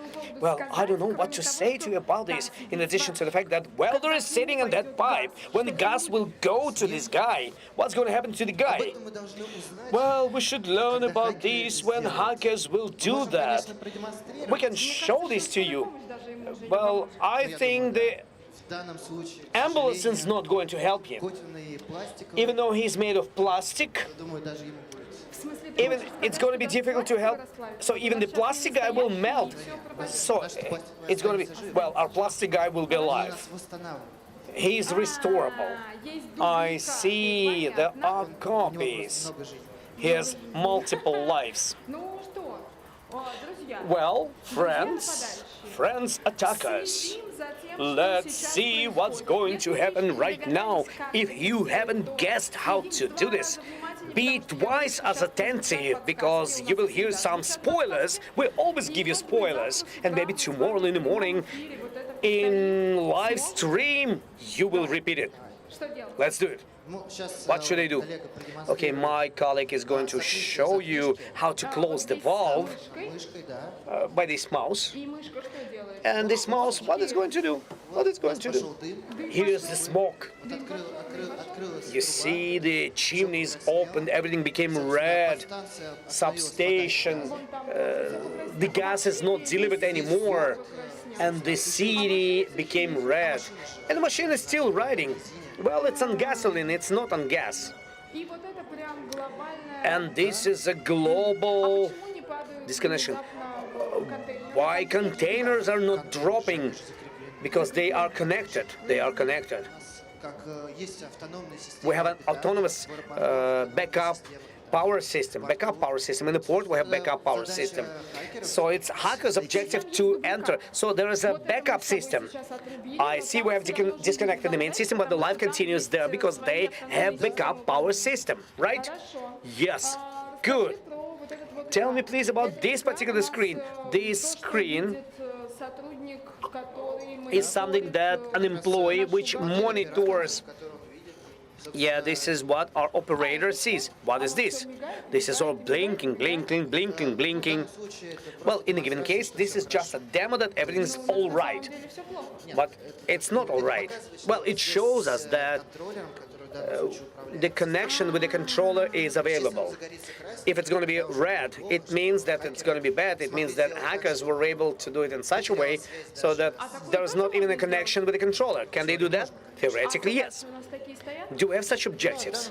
Well, I don't know what to say to you about this, in addition to the fact that welder is sitting on that pipe. When the gas will go to this guy, what's going to happen to the guy? Well, we should learn about this when hackers will do that. We can show this to you. Well, I think the ambulance is not going to help him. Even though he's made of plastic, even it's going to be difficult to help. So even the plastic guy will melt. So it's going to be, well, our plastic guy will be alive. He's restorable. I see, there are copies. He has multiple lives. Well, friends attack us. Let's see what's going to happen right now. If you haven't guessed how to do this, be twice as attentive, because you will hear some spoilers. We always give you spoilers, and maybe tomorrow in the morning in live stream you will repeat it. Let's do it. What should I do? Okay, my colleague is going to show you how to close the valve by this mouse. And this mouse, what it's going to do? What it's going to do? Here's the smoke. You see the chimneys opened, everything became red. Substation, the gas is not delivered anymore. And the city became red. And the machine is still riding. Well, it's on gasoline, it's not on gas. And this is a global disconnection. Why containers are not dropping? Because they are connected. They are connected. We have an autonomous backup power system, In the port, we have backup power system. So it's hacker's objective to enter. So there is a backup system. I see we have disconnected the main system, but the life continues there because they have backup power system, right? Yes. Good. Tell me please about this particular screen. This screen is something that an employee which monitors. Yeah, this is what our operator sees. What is this? This is all blinking, blinking, blinking, blinking. Well, in a given case, this is just a demo that everything's all right. But it's not all right. Well, it shows us that the connection with the controller is available. If it's going to be red, it means that it's going to be bad. It means that hackers were able to do it in such a way so that there's not even a connection with the controller. Can they do that? Theoretically, yes. Do we have such objectives?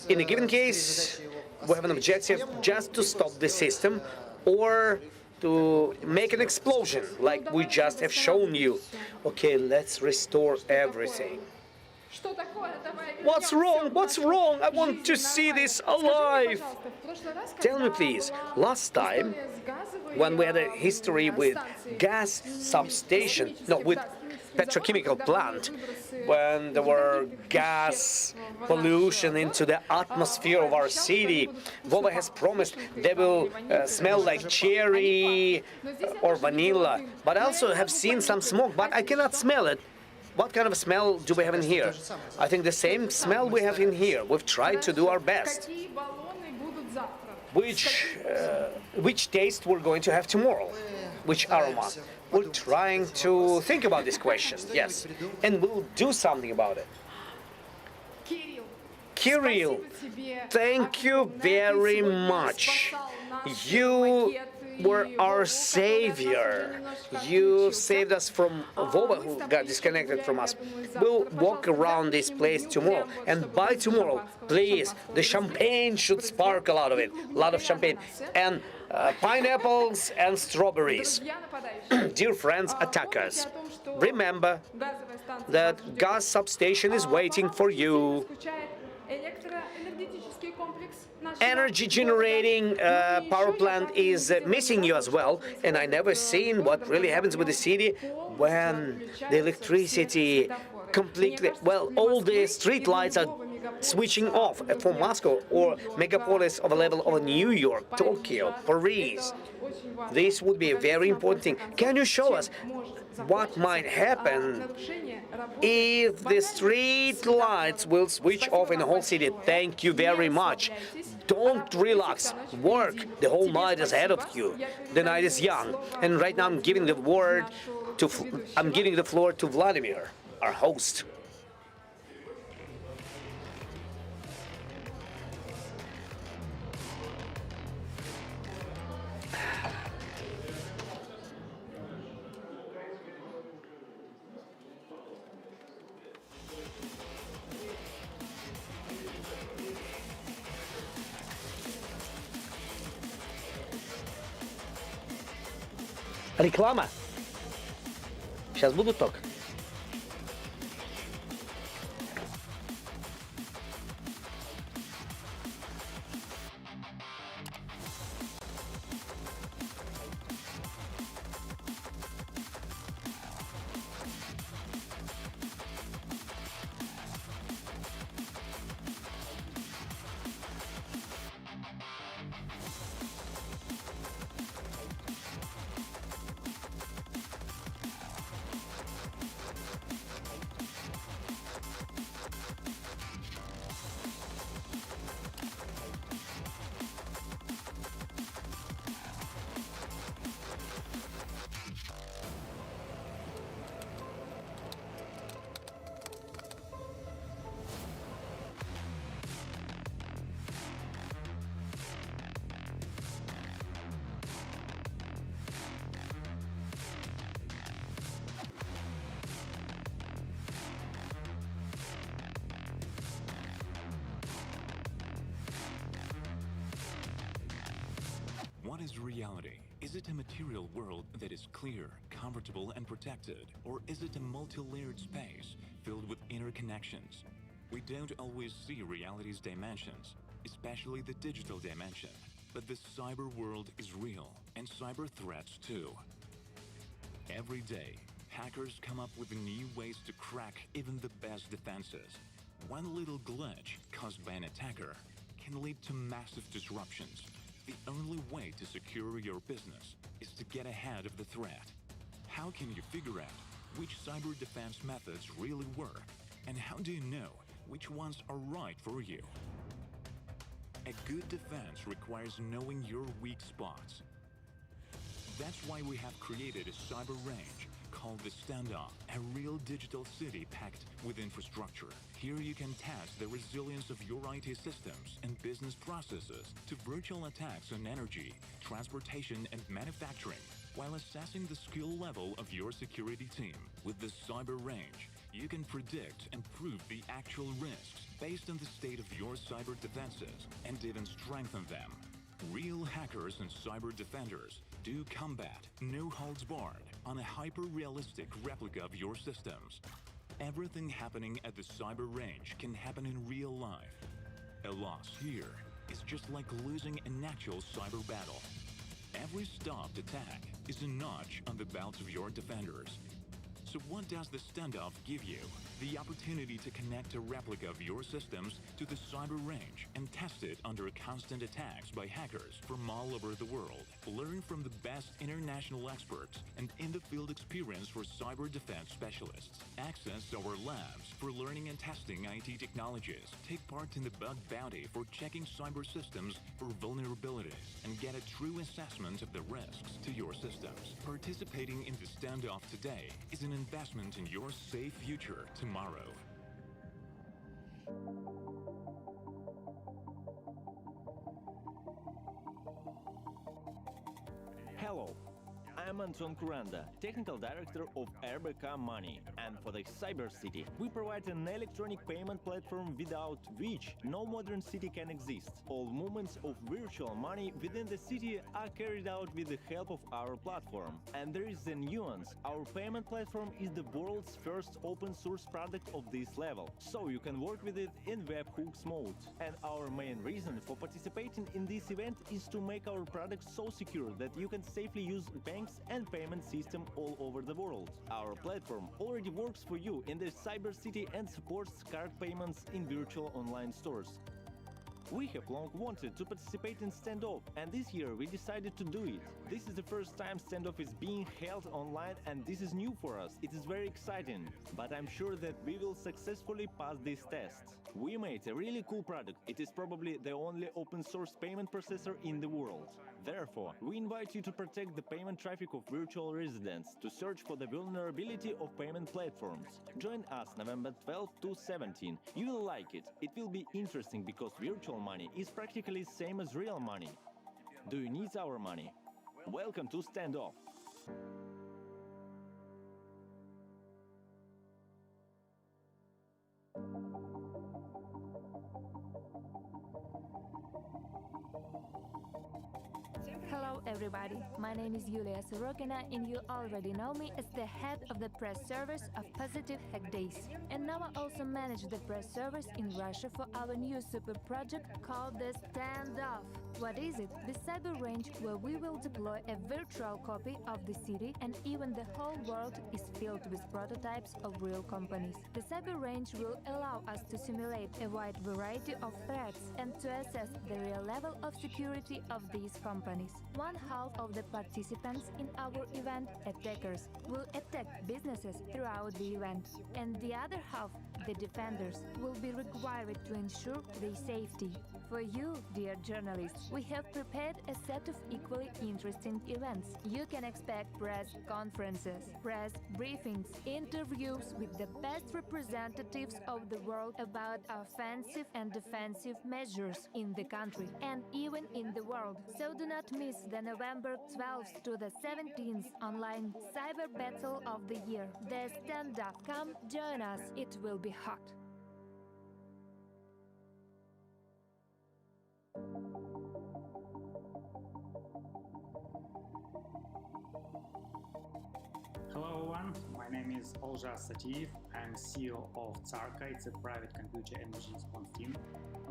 In a given case, we have an objective just to stop the system or to make an explosion, like we just have shown you. Okay, let's restore everything. What's wrong? What's wrong? I want to see this alive. Tell me, please, last time, when we had a history with gas substation, no, with petrochemical plant, when there were gas pollution into the atmosphere of our city, Vova has promised they will smell like cherry or vanilla. But I also have seen some smoke, but I cannot smell it. What kind of smell do we have in here? I think the same smell we have in here. We've tried to do our best. Which taste we're going to have tomorrow? Which aroma? We're trying to think about this question, yes. And we'll do something about it. Kirill, thank you very much. You were our savior. You saved us from Vova, who got disconnected from us. We'll walk around this place tomorrow, and by tomorrow, please, the champagne should sparkle out of it. A lot of champagne. And pineapples and strawberries. Dear friends, attackers, remember that gas substation is waiting for you. Energy generating power plant is missing you as well, and I never seen what really happens with the city when the electricity completely, well, all the street lights are switching off for Moscow or megapolis of a level of New York, Tokyo, Paris. This would be a very important thing. Can you show us what might happen if the street lights will switch off in the whole city? Thank you very much. Don't relax. Work. The whole night is ahead of you. The night is young. And right now I'm giving the floor to Vladimir, our host. Реклама. Сейчас будут только. What is reality? Is it a material world that is clear, comfortable, and protected? Or is it a multi-layered space filled with interconnections? We don't always see reality's dimensions, especially the digital dimension. But the cyber world is real, and cyber threats too. Every day, hackers come up with new ways to crack even the best defenses. One little glitch caused by an attacker can lead to massive disruptions. The only way to secure your business is to get ahead of the threat. How can you figure out which cyber defense methods really work? And how do you know which ones are right for you? A good defense requires knowing your weak spots. That's why we have created a cyber range called the Standoff, a real digital city packed with infrastructure. Here you can test the resilience of your IT systems and business processes to virtual attacks on energy, transportation, and manufacturing, while assessing the skill level of your security team. With the cyber range, you can predict and prove the actual risks based on the state of your cyber defenses and even strengthen them. Real hackers and cyber defenders do combat, no holds barred, on a hyper-realistic replica of your systems. Everything happening at the cyber range can happen in real life. A loss here is just like losing an actual cyber battle. Every stopped attack is a notch on the belt of your defenders. So what does the Standoff give you? The opportunity to connect a replica of your systems to the cyber range and test it under constant attacks by hackers from all over the world. Learn from the best international experts and in-the-field experience for cyber defense specialists. Access our labs for learning and testing IT technologies. Take part in the bug bounty for checking cyber systems for vulnerabilities and get a true assessment of the risks to your systems. Participating in the Standoff today is an investment in your safe future tomorrow. Hello, I'm Anton Kuranda, Technical Director of RBK Money, and for the Cyber City, we provide an electronic payment platform without which no modern city can exist. All movements of virtual money within the city are carried out with the help of our platform. And there is a nuance: our payment platform is the world's first open source product of this level, so you can work with it in webhooks mode. And our main reason for participating in this event is to make our product so secure that you can safely use banks and payment system all over the world. Our platform already works for you in the Cyber City and supports card payments in virtual online stores. We have long wanted to participate in Standoff, and this year we decided to do it. This is the first time Standoff is being held online, and this is new for us. It is very exciting, but I'm sure that we will successfully pass this test. We made a really cool product. It is probably the only open source payment processor in the world. Therefore, we invite you to protect the payment traffic of virtual residents, to search for the vulnerability of payment platforms. Join us November 12 to 17. You will like it. It will be interesting because virtual money is practically same as real money. Do you need our money? Welcome to Standoff. Hello everybody, my name is Yulia Sorokina and you already know me as the head of the press service of Positive Hack Days. And now I also manage the press service in Russia for our new super project called the Standoff. What is it? The cyber range where we will deploy a virtual copy of the city, and even the whole world is filled with prototypes of real companies. The cyber range will allow us to simulate a wide variety of threats and to assess the real level of security of these companies. One half of the participants in our event, attackers, will attack businesses throughout the event, and the other half, the defenders, will be required to ensure their safety. For you, dear journalists, we have prepared a set of equally interesting events. You can expect press conferences, press briefings, interviews with the best representatives of the world about offensive and defensive measures in the country and even in the world. So do not miss the November 12th to the 17th online cyber battle of the year, the Standoff. Come join us, it will be hot. name is Olja Satiev. I'm CEO of Tsarka. It's a private computer energy response team.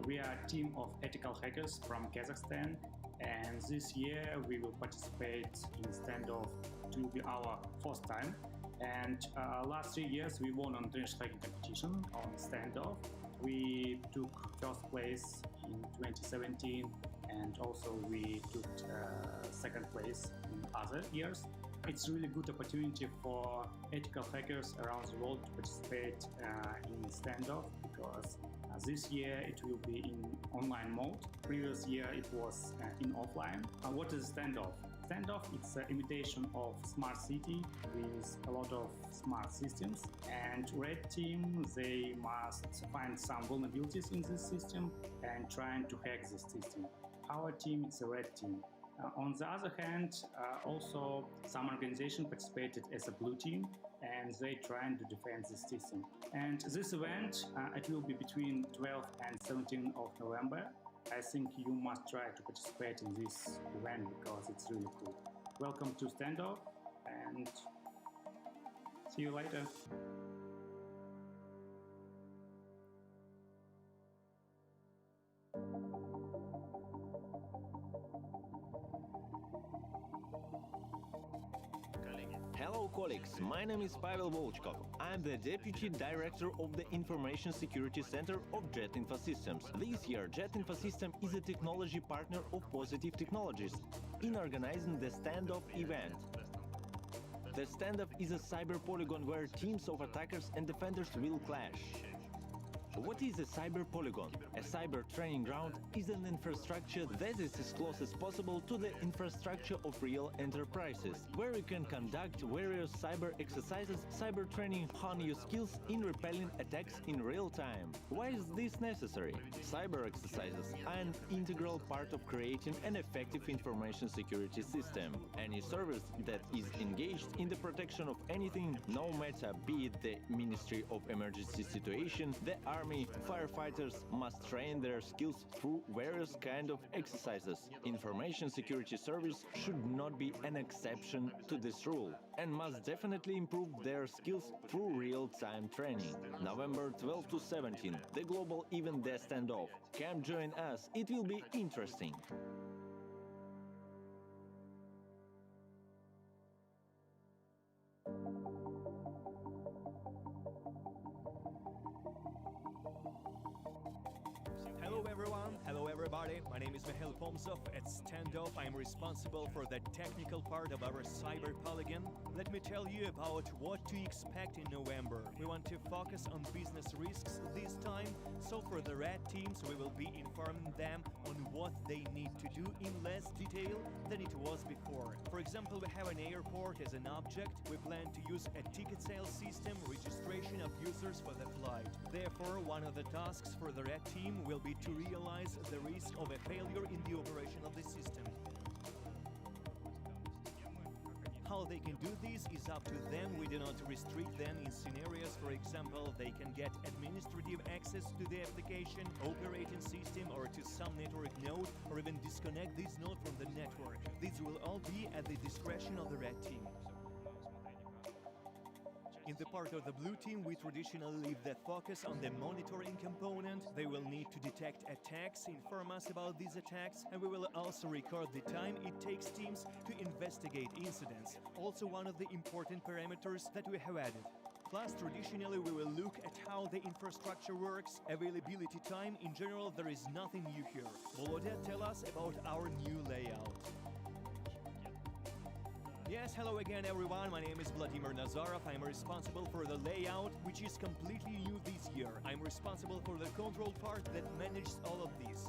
We are a team of ethical hackers from Kazakhstan, and this year we will participate in Standoff. It will be our first time. And last 3 years we won on international hacking competition on Standoff. We took first place in 2017, and also we took second place in other years. It's really good opportunity for ethical hackers around the world to participate in Standoff, because this year it will be in online mode. Previous year it was in offline. What is Standoff? Standoff, it's an imitation of smart city with a lot of smart systems, and red team, they must find some vulnerabilities in this system and trying to hack this system. Our team, it's a red team. On the other hand, also some organization participated as a blue team, and they trying to defend the system. And this event, it will be between 12th and 17th of November. I think you must try to participate in this event because it's really cool. Welcome to Standoff, and see you later. Hello colleagues, my name is Pavel Volchkov. I'm the Deputy Director of the Information Security Center of Jet Infosystems. This year, Jet Infosystem is a technology partner of Positive Technologies in organizing the Standoff event. The Standoff is a cyber polygon where teams of attackers and defenders will clash. What is a cyber polygon? A cyber training ground is an infrastructure that is as close as possible to the infrastructure of real enterprises, where you can conduct various cyber exercises, cyber training, hone your skills in repelling attacks in real time. Why is this necessary? Cyber exercises are an integral part of creating an effective information security system. Any service that is engaged in the protection of anything, no matter be it the Ministry of Emergency Situation, the Army, firefighters must train their skills through various kind of exercises. Information security service should not be an exception to this rule and must definitely improve their skills through real-time training. November 12 to 17, the global event The Standoff. Come join us, it will be interesting. Hello everyone, hello everybody, my name is Mikhail Pomsov. At Standoff, I'm responsible for the technical part of our cyber polygon. Let me tell you about what to expect in November. We want to focus on business risks this time, so for the red teams we will be informing them on what they need to do in less detail than it was before. For example, we have an airport as an object, we plan to use a ticket sales system, registration of users for the flight. Therefore, one of the tasks for the red team will be to realize the risk of a failure in the operation of the system. How they can do this is up to them. We do not restrict them in scenarios. For example, they can get administrative access to the application, operating system, or to some network node, or even disconnect this node from the network. These will all be at the discretion of the red team. In the part of the blue team, we traditionally leave the focus on the monitoring component. They will need to detect attacks, inform us about these attacks, and we will also record the time it takes teams to investigate incidents. Also one of the important parameters that we have added. Plus, traditionally, we will look at how the infrastructure works, availability time. In general, there is nothing new here. Volodya, tell us about our new layout. Yes, hello again everyone, my name is Vladimir Nazarov. I'm responsible for the layout, which is completely new this year. I'm responsible for the control part that manages all of this.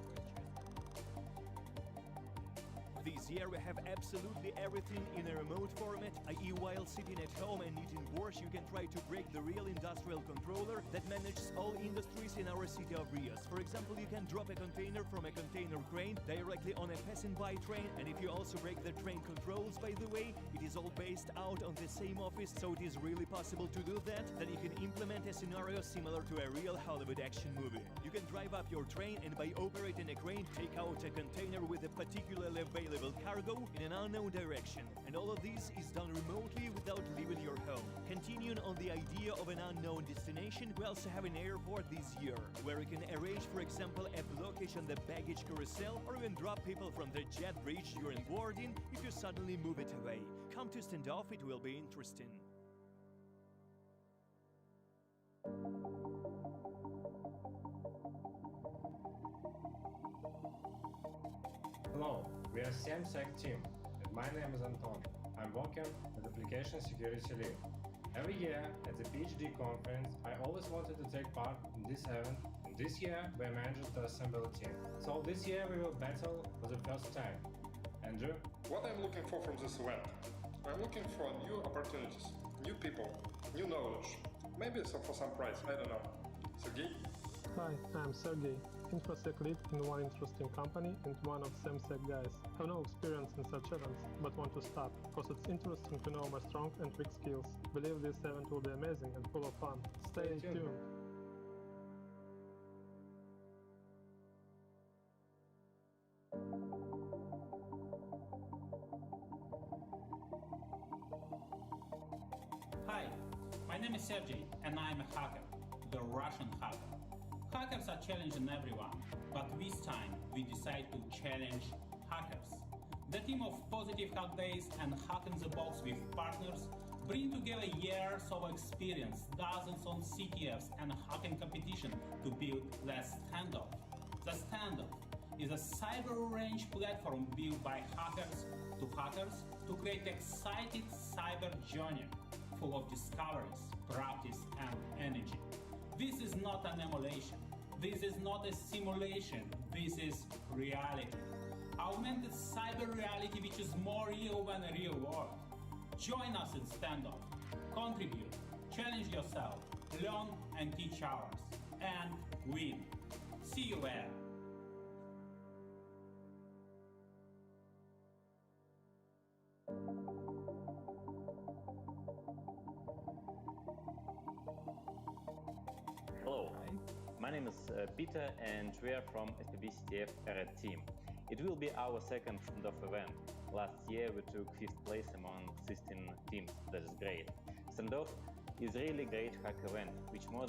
This year we have absolutely everything in a remote format, i.e. while sitting at home and eating borscht, you can try to break the real industrial controller that manages all industries in our city of Rios. For example, you can drop a container from a container crane directly on a passing-by train, and if you also break the train controls, by the way, it is all based out on the same office, so it is really possible to do that. Then you can implement a scenario similar to a real Hollywood action movie. You can drive up your train and by operating a crane, take out a container with a particularly available travel cargo in an unknown direction. And all of this is done remotely without leaving your home. Continuing on the idea of an unknown destination, we also have an airport this year, where you can arrange, for example, a blockage on the baggage carousel, or even drop people from the jet bridge during boarding if you suddenly move it away. Come to Standoff, it will be interesting. Hello, we are SAMSEC team, and my name is Anton. I'm working at Application Security Lead. Every year at the PhD conference, I always wanted to take part in this event, and this year we managed to assemble a team. So this year we will battle for the first time. Andrew? What I'm looking for from this event? I'm looking for new opportunities, new people, new knowledge. Maybe for some prize, I don't know. Sergey? Hi, I'm Sergey, InfoSec lead in one interesting company and one of SAMSEC guys. I have no experience in such events, but want to start, because it's interesting to know my strong and weak skills. Believe this event will be amazing and full of fun. Stay tuned. Hi, my name is Sergey, and I'm a hacker, the Russian hacker. Hackers are challenging everyone, but this time we decide to challenge hackers. The team of Positive Hack Days and Hack in the Box with partners bring together years of experience, dozens of CTFs and hacking competition to build the Standoff. The Standoff is a cyber range platform built by hackers to create exciting cyber journey full of discoveries, practice and energy. This is not an emulation. This is not a simulation. This is reality. Augmented cyber reality which is more real than the real world. Join us in Standoff. Contribute, challenge yourself, learn and teach others, and win. See you there. Hello, my name is Peter and we are from SPBCTF Red team. It will be our second Standoff event. Last year we took 5th place among 16 teams. That is great. Standoff is really great hack event, which more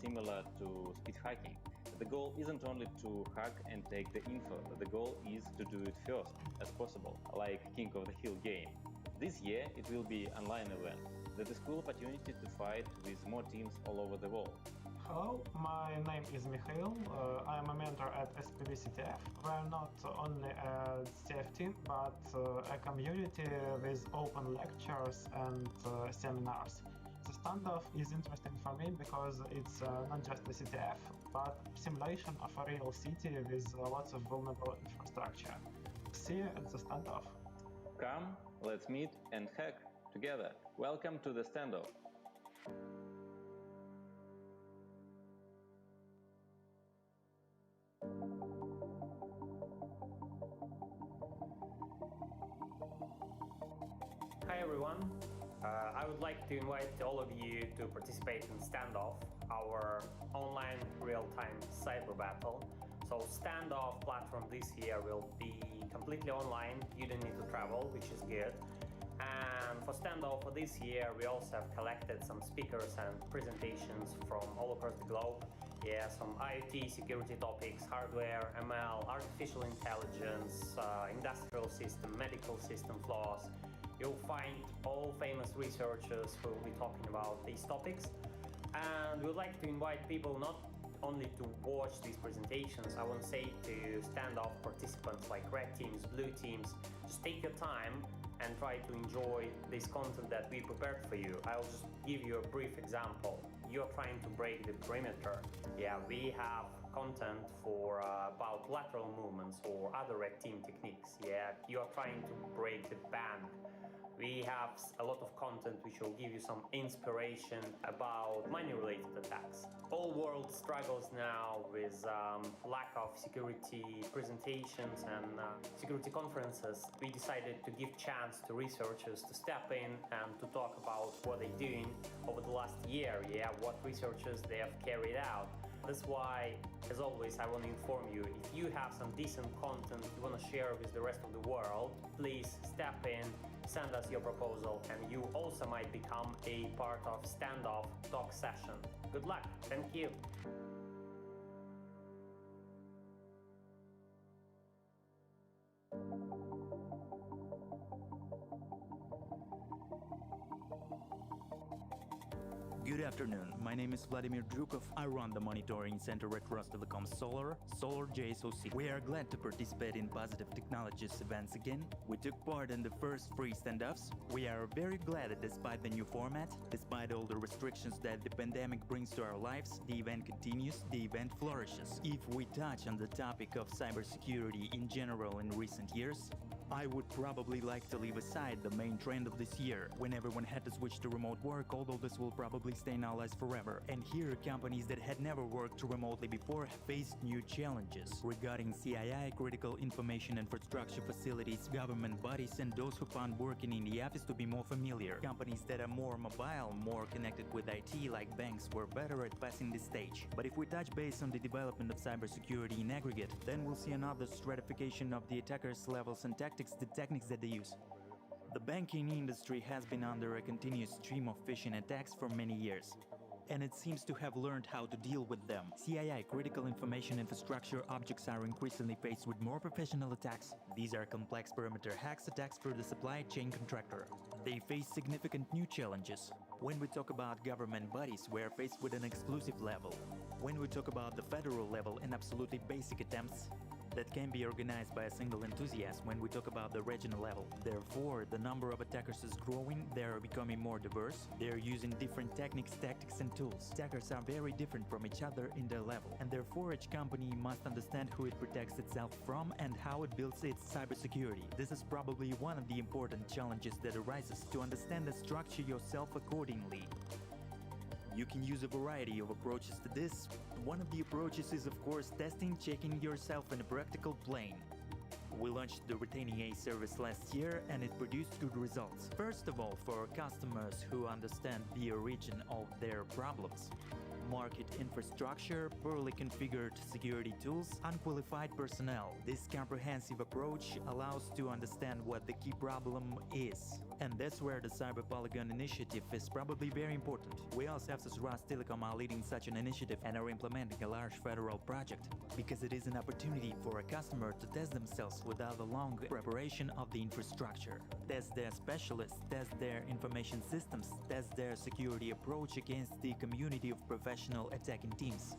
similar to speed hacking. The goal isn't only to hack and take the info, the goal is to do it first as possible, like King of the Hill game. This year it will be online event. That is cool opportunity to fight with more teams all over the world. Hello, my name is Mikhail. I am a mentor at SPBCTF. We are not only a CTF team, but a community with open lectures and seminars. The Standoff is interesting for me because it's not just a CTF, but simulation of a real city with lots of vulnerable infrastructure. See you at the Standoff. Come, let's meet and hack together. Welcome to the Standoff. Hi everyone, I would like to invite all of you to participate in Standoff, our online real-time cyber battle. So Standoff platform this year will be completely online, you don't need to travel, which is good. And for Standoff for this year, we also have collected some speakers and presentations from all across the globe. Yeah, some IoT security topics, hardware, ML, artificial intelligence, industrial system, medical system flaws. You'll find all famous researchers who will be talking about these topics. And we'd like to invite people not only to watch these presentations, I want to say to Standoff participants like red teams, blue teams, just take your time and try to enjoy this content that we prepared for you. I'll just give you a brief example. You're trying to break the perimeter. Yeah, we have content for about lateral movements or other red team techniques. Yeah, you're trying to break the bank. We have a lot of content which will give you some inspiration about money-related attacks. All world struggles now with lack of security presentations and security conferences. We decided to give chance to researchers to step in and to talk about what they're doing over the last year, what researchers they have carried out. That's why, as always, I want to inform you, if you have some decent content you want to share with the rest of the world, please step in, send us your proposal, and you also might become a part of Standoff talk session. Good luck. Thank you. Good afternoon, my name is Vladimir Drukov. I run the monitoring center at Rostelecom Solar JSOC. We are glad to participate in Positive Technologies events again. We took part in the first free standoffs. We are very glad that despite the new format, despite all the restrictions that the pandemic brings to our lives, the event continues, the event flourishes. If we touch on the topic of cybersecurity in general in recent years, I would probably like to leave aside the main trend of this year, when everyone had to switch to remote work, although this will probably stay in our lives forever. And here, companies that had never worked remotely before faced new challenges regarding CII, critical information infrastructure facilities, government bodies, and those who found working in the office to be more familiar. Companies that are more mobile, more connected with IT, like banks, were better at passing this stage. But if we touch base on the development of cybersecurity in aggregate, then we'll see another stratification of the attackers' levels and tactics, the techniques that they use. The banking industry has been under a continuous stream of phishing attacks for many years, and it seems to have learned how to deal with them. CII, critical information infrastructure objects, are increasingly faced with more professional attacks. These are complex perimeter hacks, attacks for the supply chain contractor. They face significant new challenges. When we talk about government bodies, we are faced with an exclusive level. When we talk about the federal level and absolutely basic attempts that can be organized by a single enthusiast, when we talk about the regional level. Therefore, the number of attackers is growing, they are becoming more diverse, they are using different techniques, tactics, and tools. Attackers are very different from each other in their level, and therefore each company must understand who it protects itself from and how it builds its cybersecurity. This is probably one of the important challenges that arises, to understand and structure yourself accordingly. You can use a variety of approaches to this. One of the approaches is, of course, testing, checking yourself in a practical plane. We launched the Retaining A service last year, and it produced good results. First of all, for customers who understand the origin of their problems. Market infrastructure, poorly configured security tools, unqualified personnel. This comprehensive approach allows to understand what the key problem is. And that's where the Cyber Polygon initiative is probably very important. We also as Rostelecom are leading such an initiative and are implementing a large federal project, because it is an opportunity for a customer to test themselves without a long preparation of the infrastructure. Test their specialists, test their information systems, test their security approach against the community of professional attacking teams.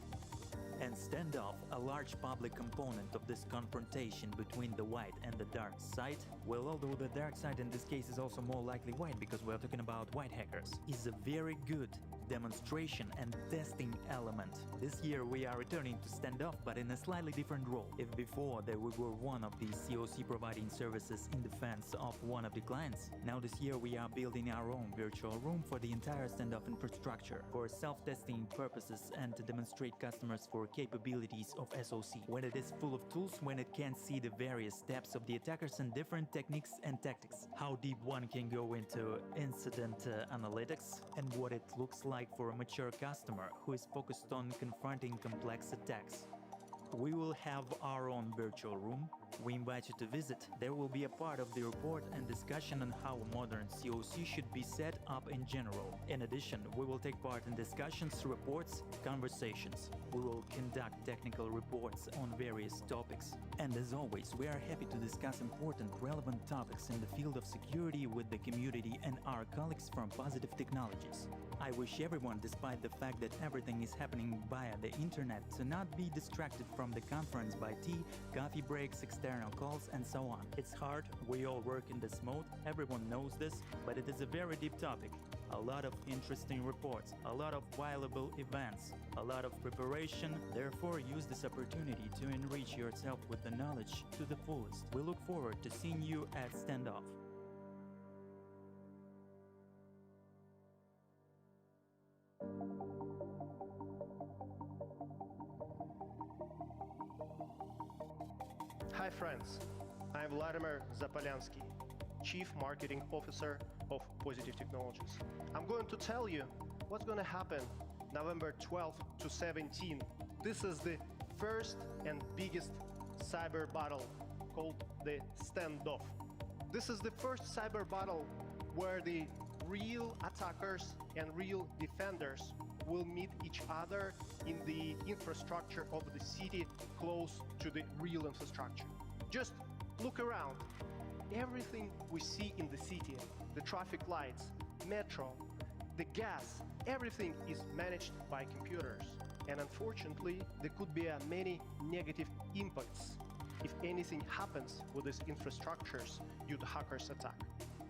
And Standoff, a large public component of this confrontation between the white and the dark side, well, although the dark side in this case is also more likely white because we're talking about white hackers, is a very good demonstration and testing element. This year we are returning to Standoff, but in a slightly different role. If before we were one of the COC providing services in defense of one of the clients, now this year we are building our own virtual room for the entire Standoff infrastructure for self-testing purposes and to demonstrate customers for capabilities of SOC. When it is full of tools, when it can see the various steps of the attackers and different techniques and tactics, how deep one can go into incident analytics, and what it looks like for a mature customer who is focused on confronting complex attacks. We will have our own virtual room. We invite you to visit. There will be a part of the report and discussion on how a modern COC should be set up in general. In addition, we will take part in discussions, reports, conversations. We will conduct technical reports on various topics. And as always, we are happy to discuss important, relevant topics in the field of security with the community and our colleagues from Positive Technologies. I wish everyone, despite the fact that everything is happening via the internet, to not be distracted from the conference by tea, coffee breaks, external calls, and so on. It's hard, we all work in this mode, everyone knows this, but it is a very deep topic. A lot of interesting reports, a lot of valuable events, a lot of preparation. Therefore, use this opportunity to enrich yourself with the knowledge to the fullest. We look forward to seeing you at Standoff. Hi friends, I'm Vladimir Zapolyansky, Chief Marketing Officer of Positive Technologies. I'm going to tell you what's going to happen November 12th to 17th This is the first and biggest cyber battle called the Standoff. This is the first cyber battle where the real attackers and real defenders will meet each other in the infrastructure of the city close to the real infrastructure. Just look around. Everything we see in the city, the traffic lights, metro, the gas, everything is managed by computers. And unfortunately, there could be many negative impacts if anything happens with these infrastructures due to hackers' attack.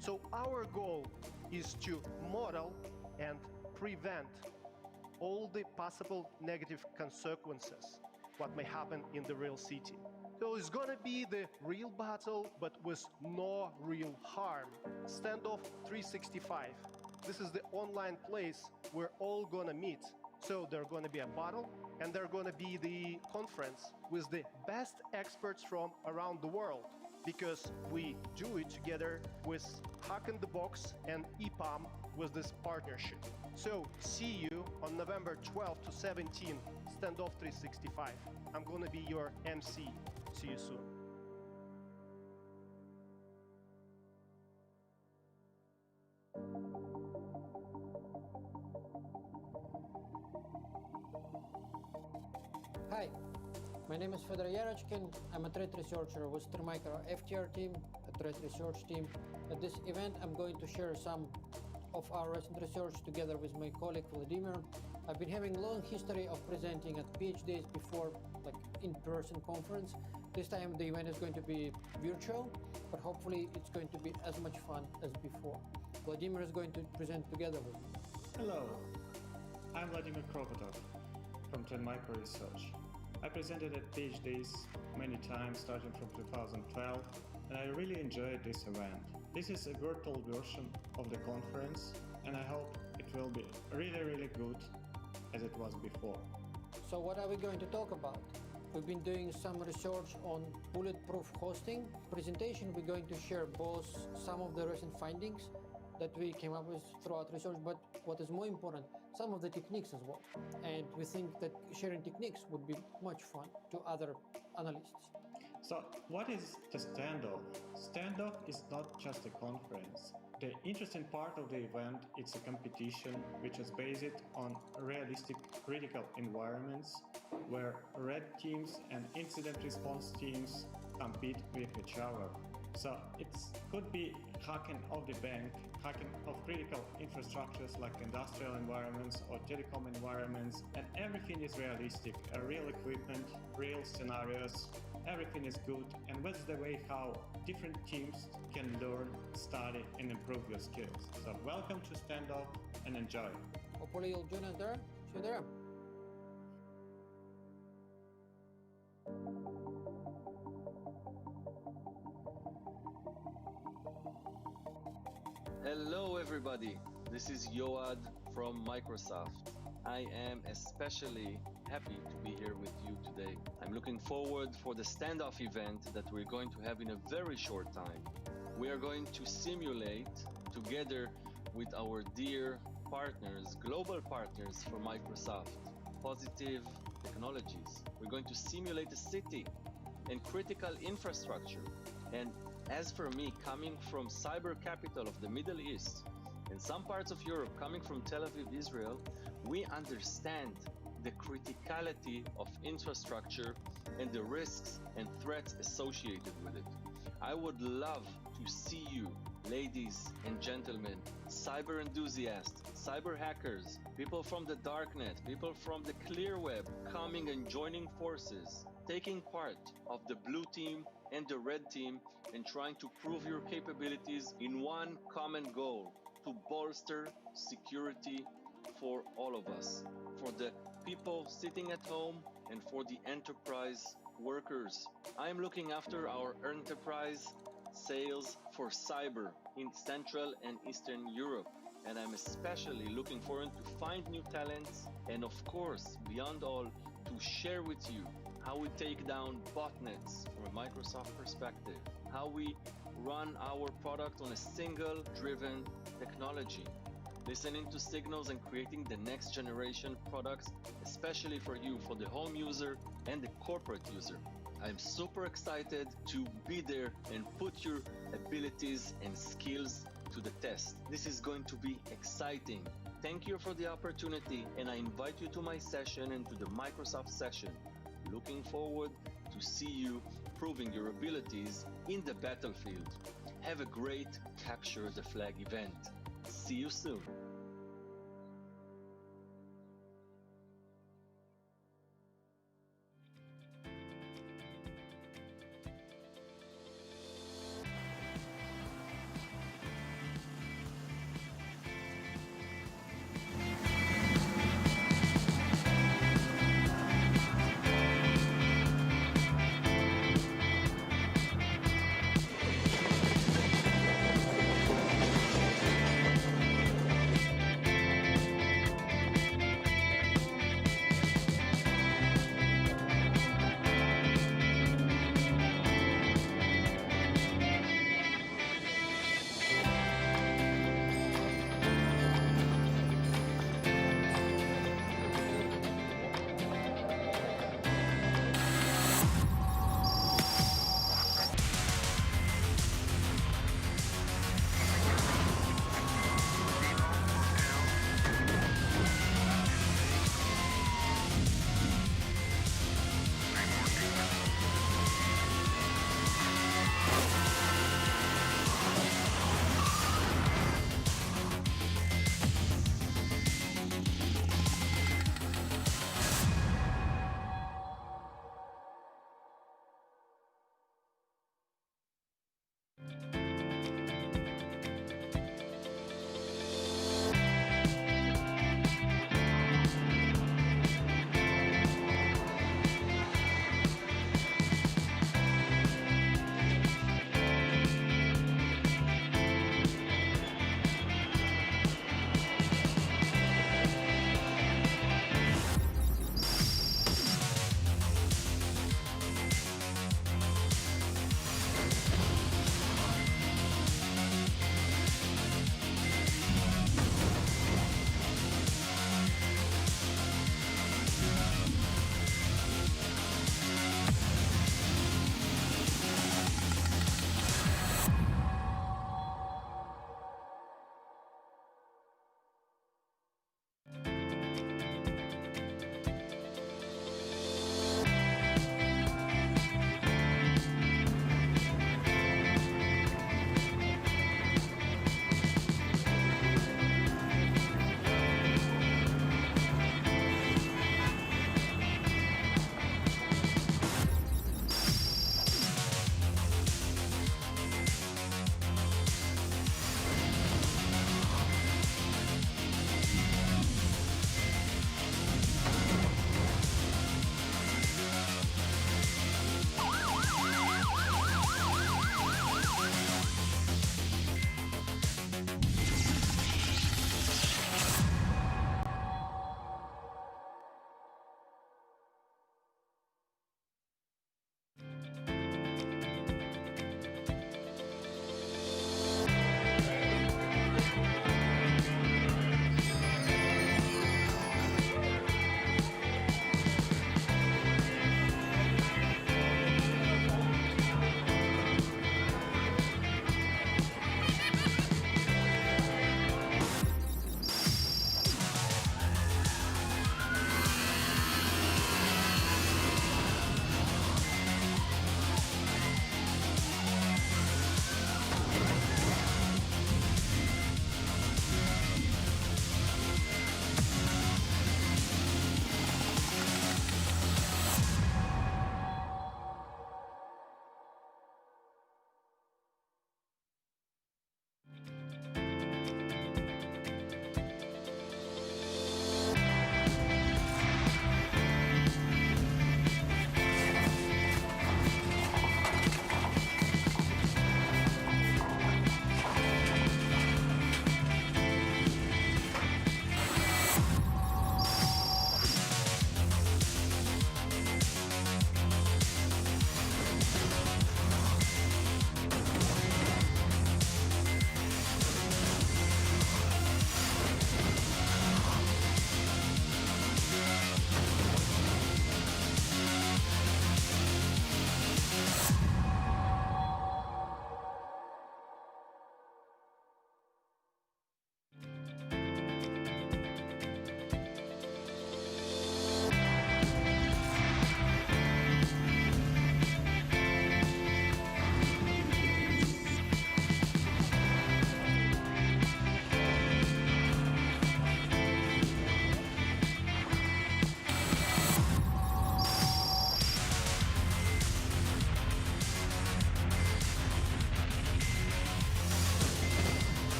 So our goal is to model and prevent all the possible negative consequences what may happen in the real city. So it's gonna be the real battle, but with no real harm. Standoff 365. This is the online place we're all gonna meet. So there's gonna be a battle, and there's gonna be the conference with the best experts from around the world, because we do it together with Hack in the Box and EPAM with this partnership. So see you on November 12 to 17, Standoff 365. I'm gonna be your MC. See you soon. Hi, my name is Fedor Yarochkin. I'm a threat researcher with Micro FTR team, a threat research team. At this event, I'm going to share some of our recent research together with my colleague Vladimir. I've been having a long history of presenting at PhDs before, like in-person conference. This time the event is going to be virtual, but hopefully it's going to be as much fun as before. Vladimir is going to present together with me. Hello, I'm Vladimir Kropotov from Trend Micro Research. I presented at PhDs many times starting from 2012, and I really enjoyed this event. This is a virtual version of the conference, and I hope it will be really good as it was before. So what are we going to talk about? We've been doing some research on bulletproof hosting. Presentation, we're going to share both some of the recent findings that we came up with throughout research, but what is more important, some of the techniques as well. And we think that sharing techniques would be much fun to other analysts. So what is the Standoff? Standoff is not just a conference. The interesting part of the event is a competition which is based on realistic critical environments where red teams and incident response teams compete with each other. So it could be hacking of the bank, hacking of critical infrastructures like industrial environments or telecom environments, and everything is realistic, real equipment, real scenarios, everything is good, and that's the way how different teams can learn, study, and improve their skills. So welcome to Standoff and enjoy. Hopefully you'll join us there. See you there. Hello everybody, this is Yoad from Microsoft. I am especially happy to be here with you today. I'm looking forward for the Standoff event that we're going to have in a very short time. We are going to simulate, together with our dear partners, global partners from Microsoft, Positive Technologies. We're going to simulate a city and critical infrastructure. And as for me, coming from cyber capital of the Middle East and some parts of Europe, coming from Tel Aviv, Israel, we understand the criticality of infrastructure and the risks and threats associated with it. I would love to see you, ladies and gentlemen, cyber enthusiasts, cyber hackers, people from the darknet, people from the clear web, coming and joining forces, taking part of the blue team and the red team and trying to prove your capabilities in one common goal, to bolster security for all of us, for the people sitting at home and for the enterprise workers. I am looking after our enterprise sales for cyber in Central and Eastern Europe, and I'm especially looking forward to find new talents and, of course, beyond all, to share with you how we take down botnets from a Microsoft perspective, how we run our product on a single driven technology, listening to signals and creating the next generation products, especially for you, for the home user and the corporate user. I'm super excited to be there and put your abilities and skills to the test. This is going to be exciting. Thank you for the opportunity, and I invite you to my session and to the Microsoft session. Looking forward to see you proving your abilities in the battlefield. Have a great Capture the Flag event. See you soon.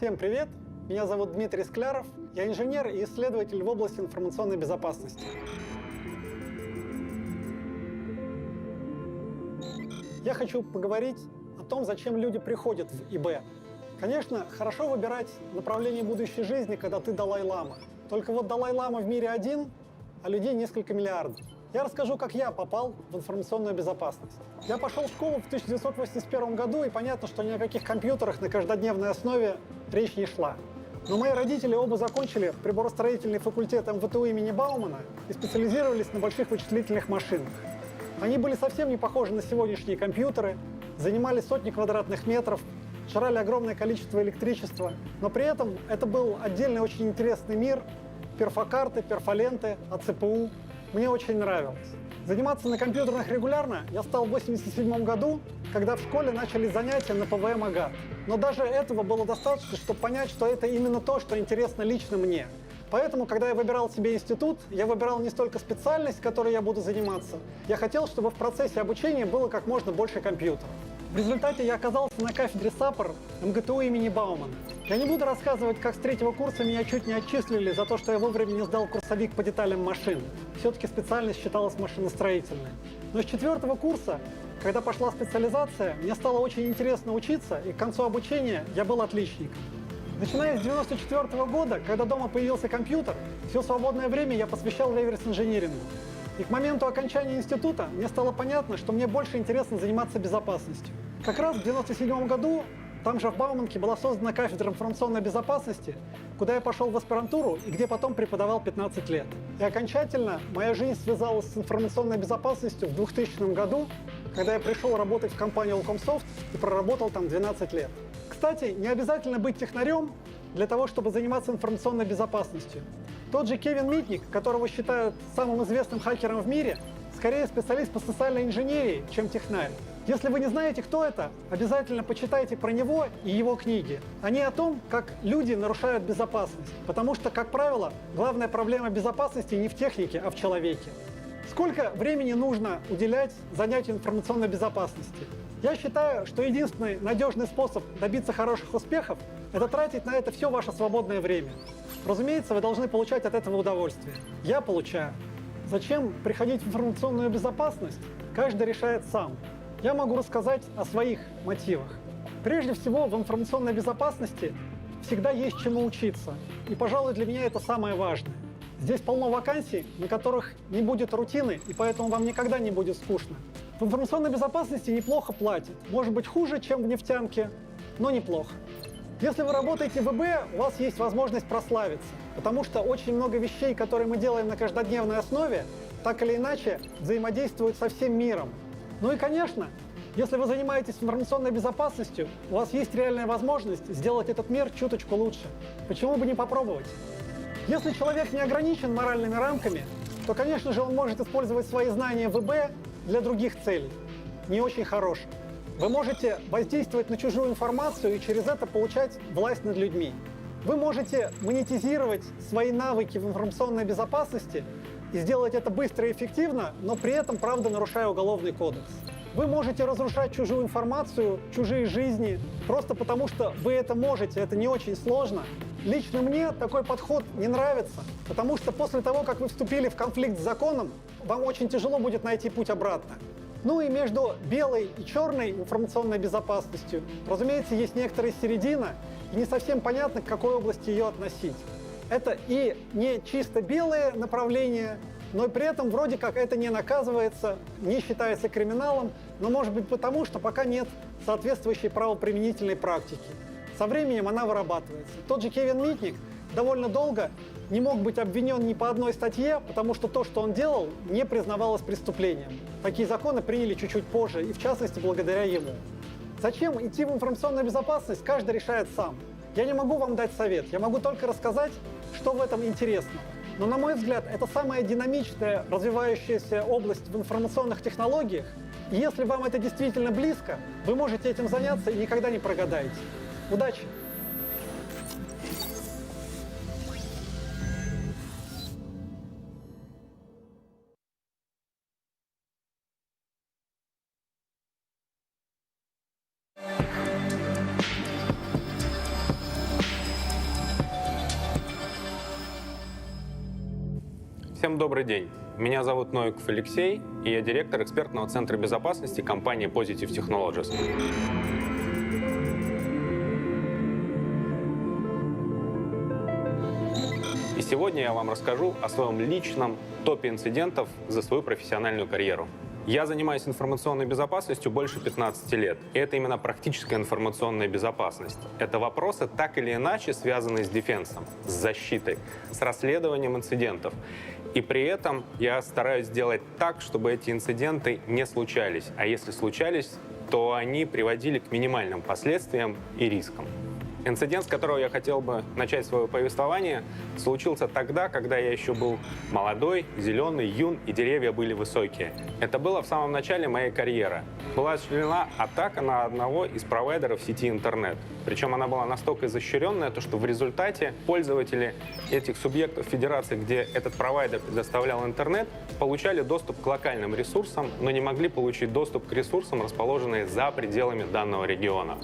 Всем привет! Меня зовут Дмитрий Скляров. Я инженер и исследователь в области информационной безопасности. Я хочу поговорить о том, зачем люди приходят в ИБ. Конечно, хорошо выбирать направление будущей жизни, когда ты Далай-лама. Только вот Далай-лама в мире один, а людей несколько миллиардов. Я расскажу, как я попал в информационную безопасность. Я пошел в школу в 1981 году, и понятно, что ни о каких компьютерах на каждодневной основе речь не шла. Но мои родители оба закончили приборостроительный факультет МВТУ имени Баумана и специализировались на больших вычислительных машинах. Они были совсем не похожи на сегодняшние компьютеры, занимали сотни квадратных метров, жрали огромное количество электричества, но при этом это был отдельный очень интересный мир, перфокарты, перфоленты, АЦПУ. Мне очень нравилось. Заниматься на компьютерах регулярно я стал в 1987 году, когда в школе начали занятия на ПВМ АГАТ. Но даже этого было достаточно, чтобы понять, что это именно то, что интересно лично мне. Поэтому, когда я выбирал себе институт, я выбирал не столько специальность, которой я буду заниматься, я хотел, чтобы в процессе обучения было как можно больше компьютеров. В результате я оказался на кафедре САПР МГТУ имени Баумана. Я не буду рассказывать, как с 3-го курса меня чуть не отчислили за то, что я вовремя не сдал курсовик по деталям машин. Все-таки специальность считалась машиностроительной. Но с 4-го курса, когда пошла специализация, мне стало очень интересно учиться, и к концу обучения я был отличником. Начиная с 1994 года, когда дома появился компьютер, все свободное время я посвящал реверс-инжинирингу. И к моменту окончания института мне стало понятно, что мне больше интересно заниматься безопасностью. Как раз в 1997 году там же в Бауманке была создана кафедра информационной безопасности, куда я пошел в аспирантуру и где потом преподавал 15 лет. И окончательно моя жизнь связалась с информационной безопасностью в 2000 году, когда я пришел работать в компанию Allcomsoft и проработал там 12 лет. Кстати, не обязательно быть технарем для того, чтобы заниматься информационной безопасностью. Тот же Кевин Митник, которого считают самым известным хакером в мире, скорее специалист по социальной инженерии, чем технарь. Если вы не знаете, кто это, обязательно почитайте про него и его книги. Они о том, как люди нарушают безопасность. Потому что, как правило, главная проблема безопасности не в технике, а в человеке. Сколько времени нужно уделять занятию информационной безопасности? Я считаю, что единственный надежный способ добиться хороших успехов – это тратить на это все ваше свободное время. Разумеется, вы должны получать от этого удовольствие. Я получаю. Зачем приходить в информационную безопасность, каждый решает сам. Я могу рассказать о своих мотивах. Прежде всего, в информационной безопасности всегда есть чему учиться. И, пожалуй, для меня это самое важное. Здесь полно вакансий, на которых не будет рутины, и поэтому вам никогда не будет скучно. В информационной безопасности неплохо платят. Может быть, хуже, чем в нефтянке, но неплохо. Если вы работаете в ИБ, у вас есть возможность прославиться, потому что очень много вещей, которые мы делаем на каждодневной основе, так или иначе взаимодействуют со всем миром. Ну и, конечно, если вы занимаетесь информационной безопасностью, у вас есть реальная возможность сделать этот мир чуточку лучше. Почему бы не попробовать? Если человек не ограничен моральными рамками, то, конечно же, он может использовать свои знания в ИБ для других целей, не очень хороших. Вы можете воздействовать на чужую информацию и через это получать власть над людьми. Вы можете монетизировать свои навыки в информационной безопасности и сделать это быстро и эффективно, но при этом, правда, нарушая уголовный кодекс. Вы можете разрушать чужую информацию, чужие жизни, просто потому что вы это можете, это не очень сложно. Лично мне такой подход не нравится, потому что после того, как вы вступили в конфликт с законом, вам очень тяжело будет найти путь обратно. Ну и между белой и черной информационной безопасностью, разумеется, есть некоторая середина, и не совсем понятно, к какой области ее относить. Это и не чисто белое направление, но и при этом вроде как это не наказывается, не считается криминалом, но может быть потому, что пока нет соответствующей правоприменительной практики. Со временем она вырабатывается. Тот же Кевин Митник довольно долго не мог быть обвинен ни по одной статье, потому что то, что он делал, не признавалось преступлением. Такие законы приняли чуть-чуть позже, и в частности благодаря ему. Зачем идти в информационную безопасность, каждый решает сам. Я не могу вам дать совет, я могу только рассказать, что в этом интересно. Но, на мой взгляд, это самая динамичная, развивающаяся область в информационных технологиях. И если вам это действительно близко, вы можете этим заняться и никогда не прогадаете. Удачи! Всем добрый день. Меня зовут Новиков Алексей, и я директор экспертного центра безопасности компании Positive Technologies. И сегодня я вам расскажу о своем личном топе инцидентов за свою профессиональную карьеру. Я занимаюсь информационной безопасностью больше 15 лет, и это именно практическая информационная безопасность. Это вопросы, так или иначе, связанные с дефенсом, с защитой, с расследованием инцидентов. И при этом я стараюсь сделать так, чтобы эти инциденты не случались, а если случались, то они приводили к минимальным последствиям и рискам. Инцидент, с которого я хотел бы начать свое повествование, случился тогда, когда я еще был молодой, зеленый, юн, и деревья были высокие. Это было в самом начале моей карьеры. Была осуществлена атака на одного из провайдеров сети интернет. Причем она была настолько изощренная, что в результате пользователи этих субъектов федерации, где этот провайдер предоставлял интернет, получали доступ к локальным ресурсам, но не могли получить доступ к ресурсам, расположенным за пределами данного региона.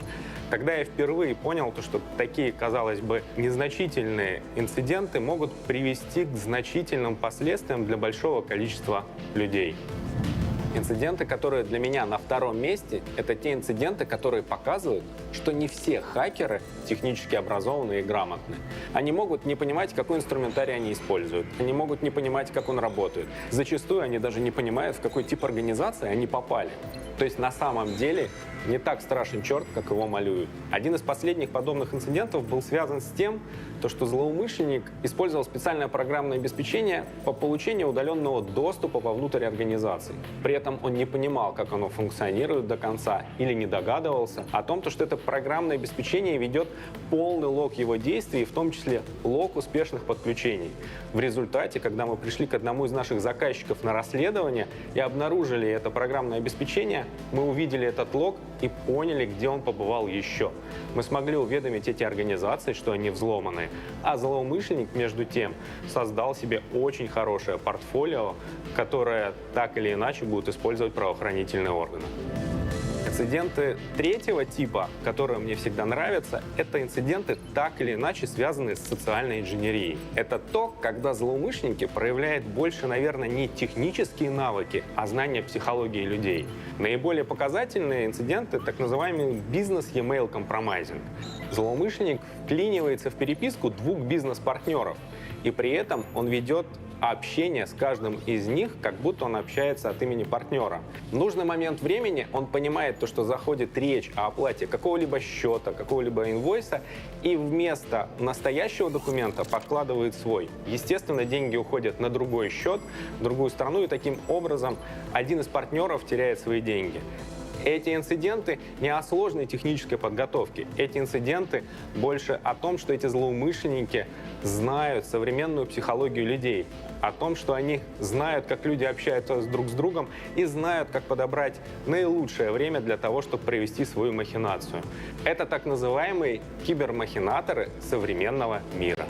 Тогда я впервые понял, что такие, казалось бы, незначительные инциденты могут привести к значительным последствиям для большого количества людей. Инциденты, которые для меня на втором месте, это те инциденты, которые показывают, что не все хакеры технически образованы и грамотны. Они могут не понимать, какой инструментарий они используют. Они могут не понимать, как он работает. Зачастую они даже не понимают, в какой тип организации они попали. То есть на самом деле не так страшен черт, как его малюют. Один из последних подобных инцидентов был связан с тем, что злоумышленник использовал специальное программное обеспечение по получению удаленного доступа вовнутрь организации. При этом он не понимал, как оно функционирует до конца, или не догадывался о том, что это программное обеспечение ведет полный лог его действий, в том числе лог успешных подключений. В результате, когда мы пришли к одному из наших заказчиков на расследование и обнаружили это программное обеспечение, мы увидели этот лог и поняли, где он побывал еще. Мы смогли уведомить эти организации, что они взломаны, а злоумышленник, между тем, создал себе очень хорошее портфолио, которое так или иначе будут использовать правоохранительные органы. Инциденты третьего типа, которые мне всегда нравятся, это инциденты, так или иначе связанные с социальной инженерией. Это то, когда злоумышленники проявляют больше, наверное, не технические навыки, а знания психологии людей. Наиболее показательные инциденты — так называемый бизнес-e-mail compromising. Злоумышленник вклинивается в переписку двух бизнес-партнеров, и при этом он ведет общение с каждым из них, как будто он общается от имени партнера. В нужный момент времени он понимает, что заходит речь о оплате какого-либо счета, какого-либо инвойса, и вместо настоящего документа подкладывает свой. Естественно, деньги уходят на другой счет, в другую страну, и таким образом один из партнеров теряет свои деньги. Эти инциденты не о сложной технической подготовке. Эти инциденты больше о том, что эти злоумышленники знают современную психологию людей, о том, что они знают, как люди общаются друг с другом, и знают, как подобрать наилучшее время для того, чтобы провести свою махинацию. Это так называемые кибермахинаторы современного мира.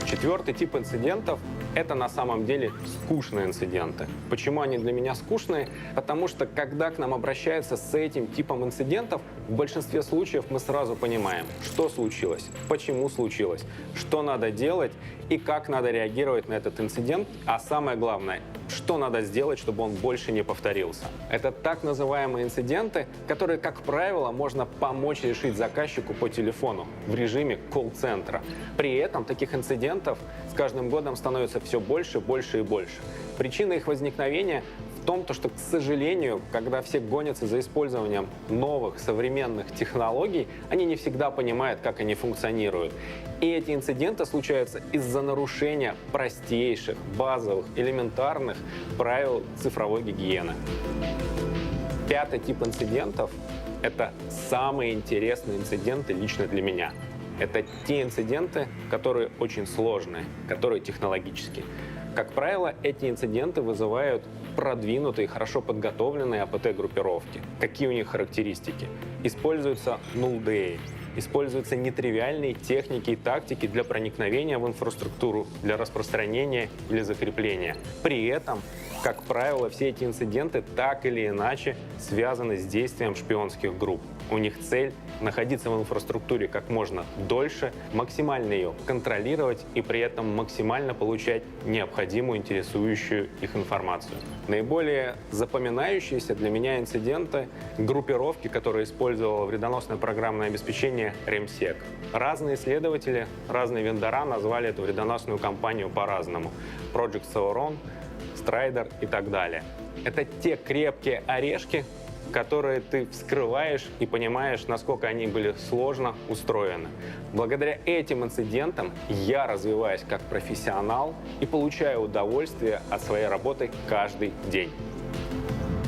Четвертый тип инцидентов — это на самом деле скучные инциденты. Почему они для меня скучные? Потому что, когда к нам обращаются с этим типом инцидентов, в большинстве случаев мы сразу понимаем, что случилось, почему случилось, что надо делать и как надо реагировать на этот инцидент, а самое главное, что надо сделать, чтобы он больше не повторился. Это так называемые инциденты, которые, как правило, можно помочь решить заказчику по телефону в режиме колл-центра. При этом таких инцидентов с каждым годом становится все больше, больше и больше. Причина их возникновения в том, что, к сожалению, когда все гонятся за использованием новых современных технологий, они не всегда понимают, как они функционируют. И эти инциденты случаются из-за нарушения простейших, базовых, элементарных правил цифровой гигиены. Пятый тип инцидентов — это самые интересные инциденты лично для меня. Это те инциденты, которые очень сложные, которые технологические. Как правило, эти инциденты вызывают продвинутые, хорошо подготовленные АПТ-группировки. Какие у них характеристики? Используются null-day, используются нетривиальные техники и тактики для проникновения в инфраструктуру, для распространения или закрепления. При этом, как правило, все эти инциденты так или иначе связаны с действием шпионских групп. У них цель находиться в инфраструктуре как можно дольше, максимально ее контролировать и при этом максимально получать необходимую, интересующую их информацию. Наиболее запоминающиеся для меня инциденты — группировки, которые использовало вредоносное программное обеспечение REMSEC. Разные исследователи, разные вендора назвали эту вредоносную компанию по-разному. Project Sauron, Strider и так далее. Это те крепкие орешки, которые ты вскрываешь и понимаешь, насколько они были сложно устроены. Благодаря этим инцидентам я развиваюсь как профессионал и получаю удовольствие от своей работы каждый день.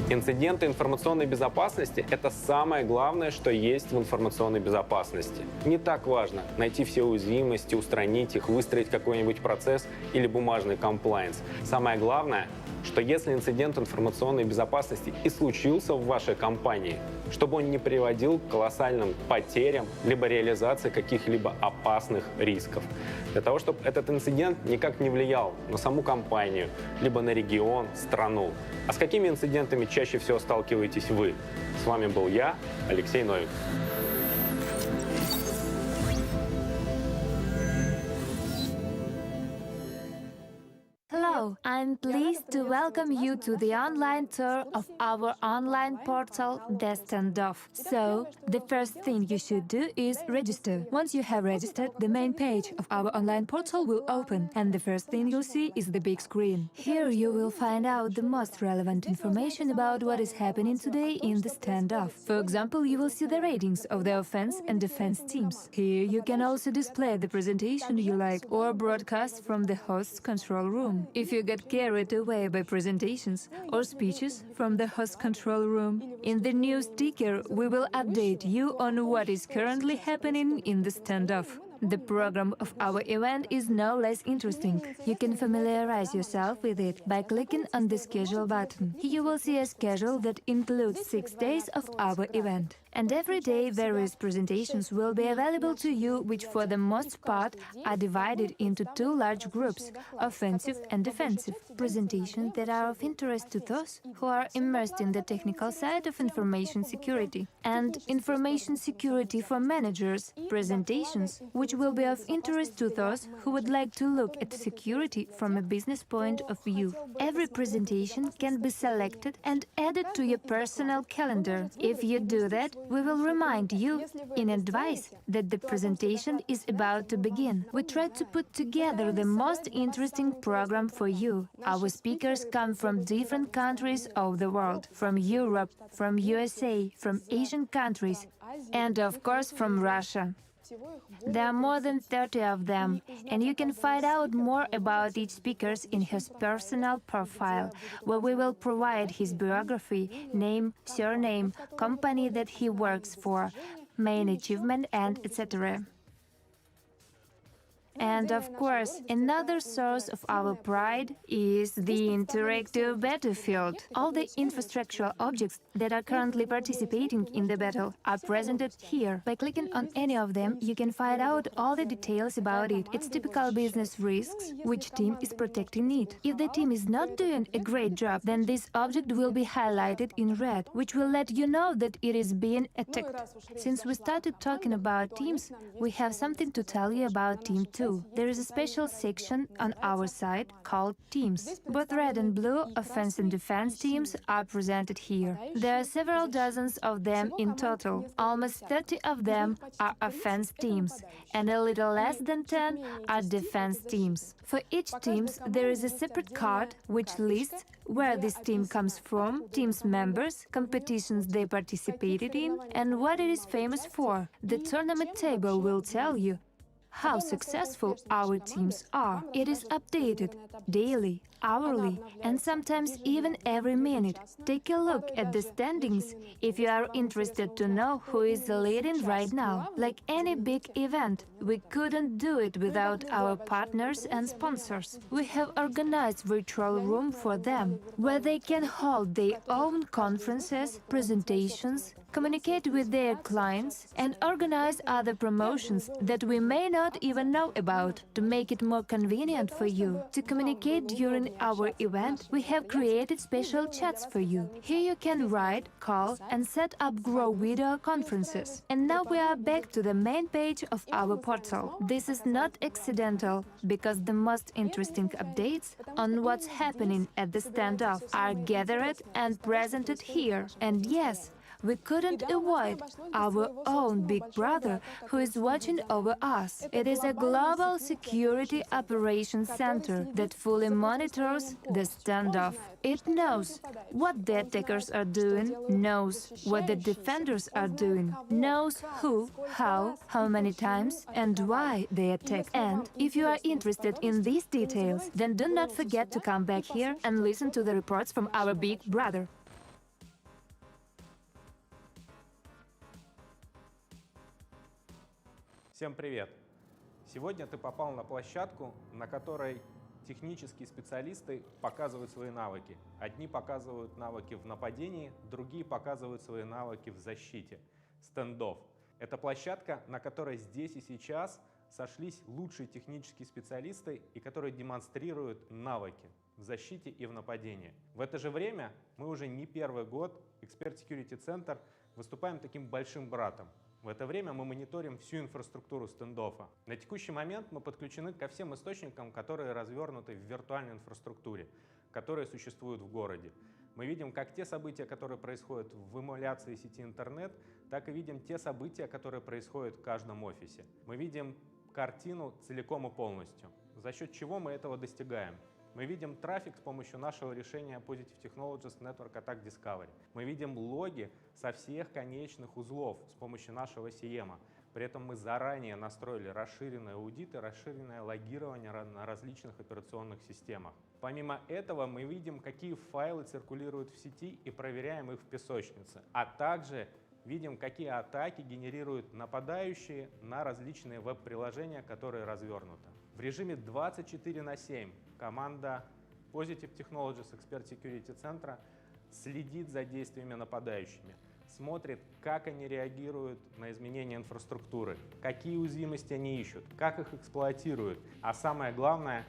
Инциденты информационной безопасности — это самое главное, что есть в информационной безопасности. Не так важно найти все уязвимости, устранить их, выстроить какой-нибудь процесс или бумажный комплаенс. Самое главное, что если инцидент информационной безопасности и случился в вашей компании, чтобы он не приводил к колоссальным потерям либо реализации каких-либо опасных рисков. Для того, чтобы этот инцидент никак не влиял на саму компанию, либо на регион, страну. А с какими инцидентами чаще всего сталкиваетесь вы? С вами был я, Алексей Новик. Hello, I'm pleased to welcome you to the online tour of our online portal, the Standoff. So, the first thing you should do is register. Once you have registered, the main page of our online portal will open, and the first thing you'll see is the big screen. Here you will find out the most relevant information about what is happening today in the Standoff. For example, you will see the ratings of the offense and defense teams. Here you can also display the presentation you like or broadcast from the host's control room. If you get carried away by presentations or speeches from the host control room, in the news ticker we will update you on what is currently happening in the Standoff. The program of our event is no less interesting. You can familiarize yourself with it by clicking on the schedule button. Here you will see a schedule that includes 6 days of our event. And every day various presentations will be available to you, which for the most part are divided into 2 large groups, offensive and defensive. Presentations that are of interest to those who are immersed in the technical side of information security. And information security for managers, presentations which will be of interest to those who would like to look at security from a business point of view. Every presentation can be selected and added to your personal calendar. If you do that, we will remind you in advance that the presentation is about to begin. We try to put together the most interesting program for you. Our speakers come from different countries of the world, from Europe, from USA, from Asian countries, and of course from Russia. There are more than 30 of them, and you can find out more about each speaker in his personal profile, where we will provide his biography, name, surname, company that he works for, main achievement, and etc. And of course, another source of our pride is the interactive battlefield. All the infrastructural objects that are currently participating in the battle are presented here. By clicking on any of them, you can find out all the details about it, its typical business risks, which team is protecting it. If the team is not doing a great job, then this object will be highlighted in red, which will let you know that it is being attacked. Since we started talking about teams, we have something to tell you about Team 2. There is a special section on our site called Teams. Both red and blue offense and defense teams are presented here. There are several dozens of them in total. Almost 30 of them are offense teams, and a little less than 10 are defense teams. For each team, there is a separate card which lists where this team comes from, team's members, competitions they participated in, and what it is famous for. The tournament table will tell you how successful our teams are. It is updated daily, hourly, and sometimes even every minute. Take a look at the standings if you are interested to know who is leading right now. Like any big event, we couldn't do it without our partners and sponsors. We have organized virtual room for them, where they can hold their own conferences, presentations, communicate with their clients, and organize other promotions that we may not even know about, to make it more convenient for you to communicate during our event, we have created special chats for you. Here you can write, call, and set up Grow video conferences. And now we are back to the main page of our portal. This is not accidental, because the most interesting updates on what's happening at the Standoff are gathered and presented here. And yes, we couldn't avoid our own big brother who is watching over us. It is a global security operations center that fully monitors the Standoff. It knows what the attackers are doing, knows what the defenders are doing, knows who, how many times, and why they attack. And if you are interested in these details, then do not forget to come back here and listen to the reports from our big brother. Всем привет! Сегодня ты попал на площадку, на которой технические специалисты показывают свои навыки. Одни показывают навыки в нападении, другие показывают свои навыки в защите. Standoff. Это площадка, на которой здесь и сейчас сошлись лучшие технические специалисты и которые демонстрируют навыки в защите и в нападении. В это же время мы уже не первый год, Expert Security Center, выступаем таким большим братом. В это время мы мониторим всю инфраструктуру стендоффа. На текущий момент мы подключены ко всем источникам, которые развернуты в виртуальной инфраструктуре, которые существуют в городе. Мы видим как те события, которые происходят в эмуляции сети интернет, так и видим те события, которые происходят в каждом офисе. Мы видим картину целиком и полностью, за счет чего мы этого достигаем. Мы видим трафик с помощью нашего решения Positive Technologies Network Attack Discovery. Мы видим логи со всех конечных узлов с помощью нашего CIEM. При этом мы заранее настроили расширенный аудит и расширенное логирование на различных операционных системах. Помимо этого мы видим, какие файлы циркулируют в сети и проверяем их в песочнице. А также видим, какие атаки генерируют нападающие на различные веб-приложения, которые развернуты. В режиме 24/7 команда Positive Technologies Expert Security Center следит за действиями нападающими, смотрит, как они реагируют на изменения инфраструктуры, какие уязвимости они ищут, как их эксплуатируют, а самое главное,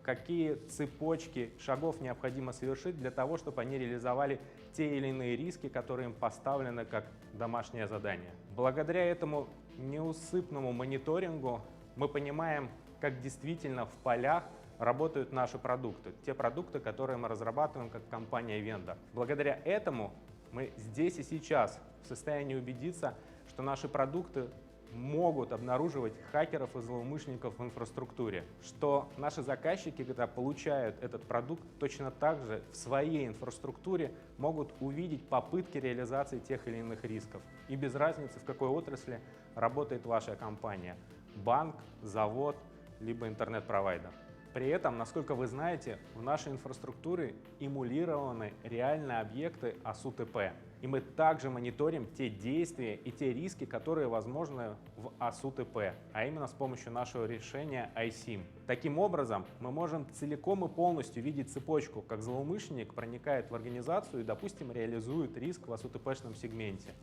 какие цепочки шагов необходимо совершить для того, чтобы они реализовали те или иные риски, которые им поставлены как домашнее задание. Благодаря этому неусыпному мониторингу мы понимаем, как действительно в полях работают наши продукты, те продукты, которые мы разрабатываем как компания-вендор. Благодаря этому мы здесь и сейчас в состоянии убедиться, что наши продукты могут обнаруживать хакеров и злоумышленников в инфраструктуре, что наши заказчики, когда получают этот продукт, точно так же в своей инфраструктуре могут увидеть попытки реализации тех или иных рисков. И без разницы, в какой отрасли работает ваша компания – банк, завод, либо интернет-провайдер. При этом, насколько вы знаете, в нашей инфраструктуре эмулированы реальные объекты АСУТП. И мы также мониторим те действия и те риски, которые возможны в АСУТП, а именно с помощью нашего решения ISIM. Таким образом, мы можем целиком и полностью видеть цепочку, как злоумышленник проникает в организацию и, допустим, реализует риск в АСУТП-шном сегменте.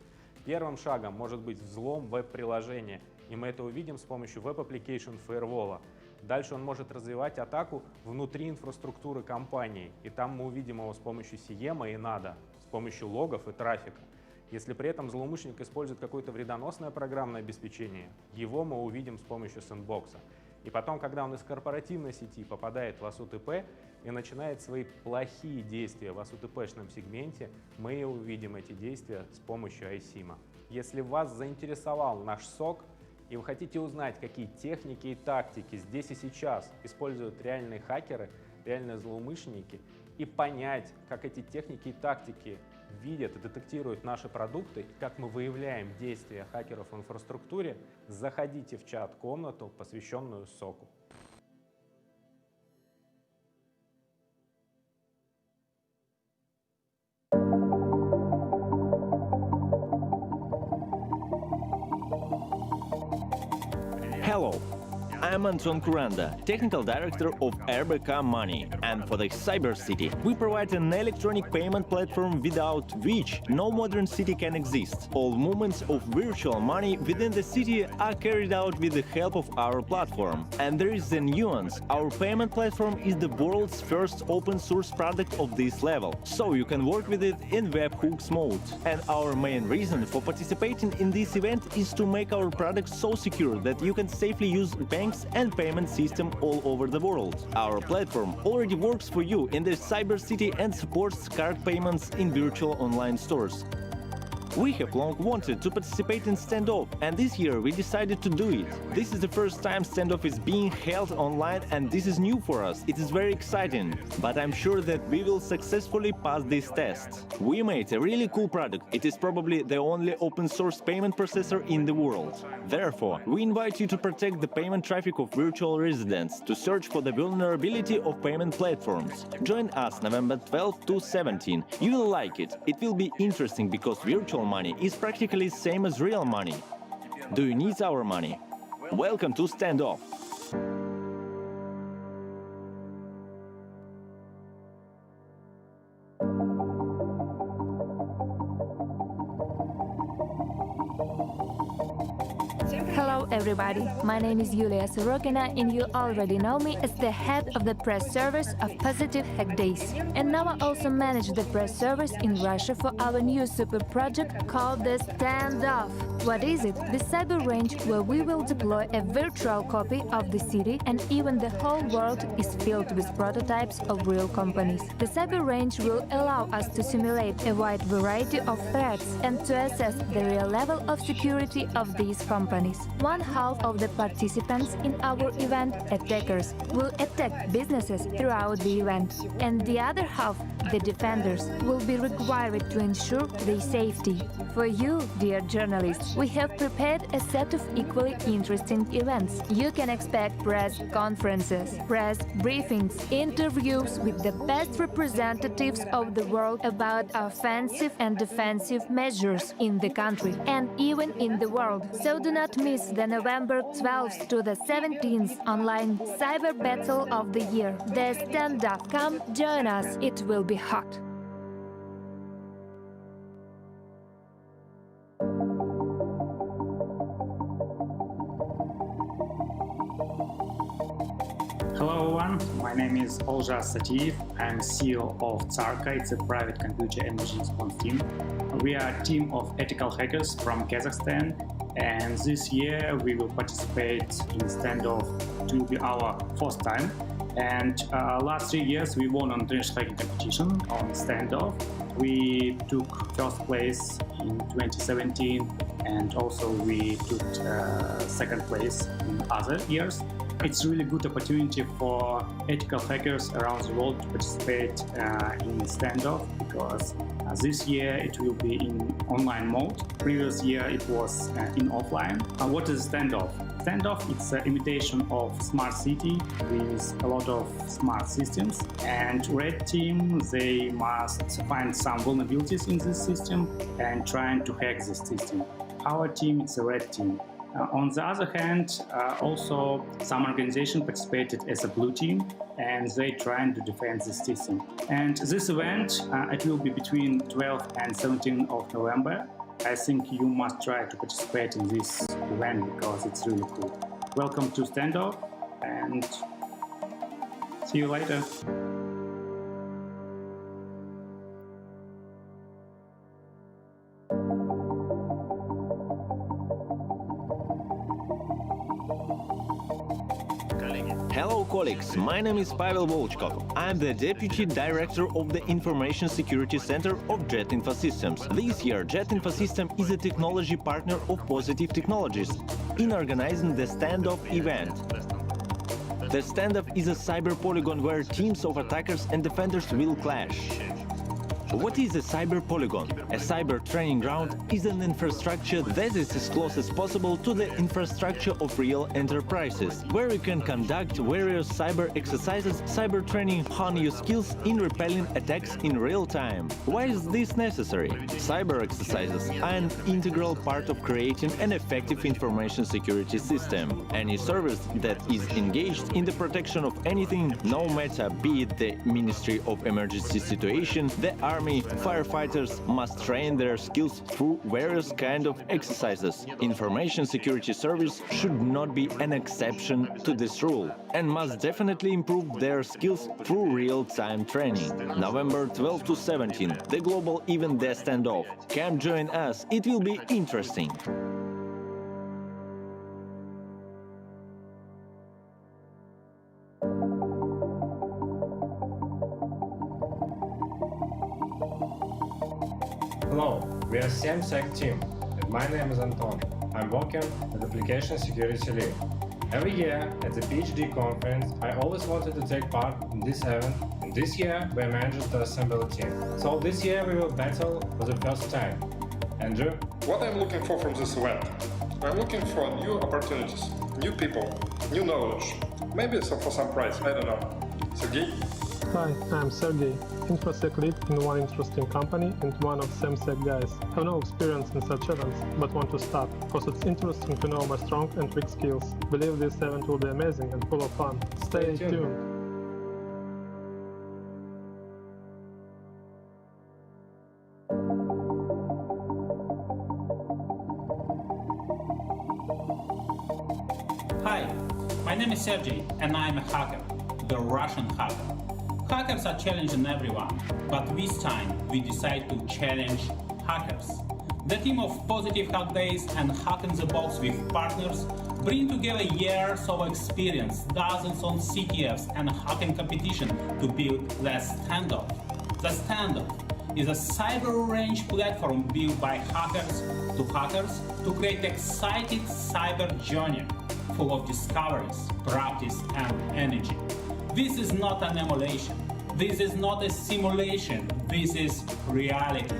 Первым шагом может быть взлом веб-приложения, и мы это увидим с помощью Web Application Firewall. Дальше он может развивать атаку внутри инфраструктуры компании, и там мы увидим его с помощью CIEM и NADA, с помощью логов и трафика. Если при этом злоумышленник использует какое-то вредоносное программное обеспечение, его мы увидим с помощью сэндбокса. И потом, когда он из корпоративной сети попадает в АСУТП и начинает свои плохие действия в АСУТП-шном сегменте, мы увидим эти действия с помощью ISIM. Если вас заинтересовал наш СОК, и вы хотите узнать, какие техники и тактики здесь и сейчас используют реальные хакеры, реальные злоумышленники, и понять, как эти техники и тактики видят и детектируют наши продукты, как мы выявляем действия хакеров в инфраструктуре, заходите в чат-комнату, посвященную СОКу. Hello, I'm Anton Kuranda, Technical Director of RBK Money, and for the Cyber City, we provide an electronic payment platform without which no modern city can exist. All movements of virtual money within the city are carried out with the help of our platform. And there is a nuance. Our payment platform is the world's first open source product of this level, so you can work with it in webhooks mode. And our main reason for participating in this event is to make our product so secure that you can safely use banks and payment system all over the world. Our platform already works for you in the Cyber City and supports card payments in virtual online stores. We have long wanted to participate in Standoff, and this year we decided to do it. This is the first time Standoff is being held online, and this is new for us. It is very exciting, but I'm sure that we will successfully pass this test. We made a really cool product. It is probably the only open-source payment processor in the world. Therefore, we invite you to protect the payment traffic of virtual residents, to search for the vulnerability of payment platforms. Join us November 12 to 17. You will like it. It will be interesting because virtual money is practically same as real money. Do you need our money? Welcome to Standoff. Hello everybody, my name is Yulia Sorokina and you already know me as the head of the press service of Positive Hack Days. And now I also manage the press service in Russia for our new super project called the Standoff. What is it? The cyber range where we will deploy a virtual copy of the city, and even the whole world is filled with prototypes of real companies. The cyber range will allow us to simulate a wide variety of threats and to assess the real level of security of these companies. One half of the participants in our event, attackers, will attack businesses throughout the event, and the other half, the defenders, will be required to ensure their safety. For you, dear journalists, we have prepared a set of equally interesting events. You can expect press conferences, press briefings, interviews with the best representatives of the world about offensive and defensive measures in the country and even in the world. So do not miss the November 12th to the 17th online cyber battle of the year. The Standoff. Come join us. It will be hot. Hello everyone, my name is Olja Satiev. I'm CEO of Tsarka, it's a private computer emergency response team. We are a team of ethical hackers from Kazakhstan, and this year we will participate in Standoff. It will be our first time. And last 3 years we won on international hacking competition on Standoff. We took first place in 2017, and also we took second place in other years. It's really good opportunity for ethical hackers around the world to participate in Standoff, because this year it will be in online mode. Previous year it was in offline. What is Standoff? Standoff, it's an imitation of smart city with a lot of smart systems, and red team, they must find some vulnerabilities in this system and trying to hack this system. Our team, it's a red team. On the other hand, also some organization participated as a blue team, and they trying to defend the system. And this event, it will be between 12th and 17th of November. I think you must try to participate in this event because it's really cool. Welcome to Standoff, and see you later. Hello colleagues, my name is Pavel Volchkov. I'm the Deputy Director of the Information Security Center of Jet Infosystems. This year, Jet Infosystem is a technology partner of Positive Technologies in organizing the Standoff event. The Standoff is a cyber polygon where teams of attackers and defenders will clash. What is a cyber polygon? A cyber training ground is an infrastructure that is as close as possible to the infrastructure of real enterprises, where you can conduct various cyber exercises, cyber training, hone your skills in repelling attacks in real time. Why is this necessary? Cyber exercises are an integral part of creating an effective information security system. Any service that is engaged in the protection of anything, no matter be it the Ministry of Emergency Situation, the Army, firefighters, must train their skills through various kinds of exercises. Information security service should not be an exception to this rule and must definitely improve their skills through real-time training. November 12 to 17, the global event The Standoff. Come join us, it will be interesting. Hello, we are SemSec team, and my name is Anton. I'm working at Application Security Lead. Every year at the PhD conference, I always wanted to take part in this event, and this year we managed to assemble a team. So this year we will battle for the first time. Andrew? What I'm looking for from this event? I'm looking for new opportunities, new people, new knowledge. Maybe for some prize, I don't know. Sergey? Hi, I'm Sergey, InfoSec lead in one interesting company and one of SemSec guys. I have no experience in such events, but want to start, because it's interesting to know my strong and weak skills. Believe this event will be amazing and full of fun. Stay tuned. Hi, my name is Sergey, and I'm a hacker, the Russian hacker. Hackers are challenging everyone, but this time we decide to challenge hackers. The team of Positive Hack Days and Hack in the Box with partners bring together years of experience, dozens of CTFs and hacking competition to build the Standoff. The Standoff is a cyber range platform built by hackers to create exciting cyber journey full of discoveries, practice and energy. This is not an emulation. This is not a simulation. This is reality.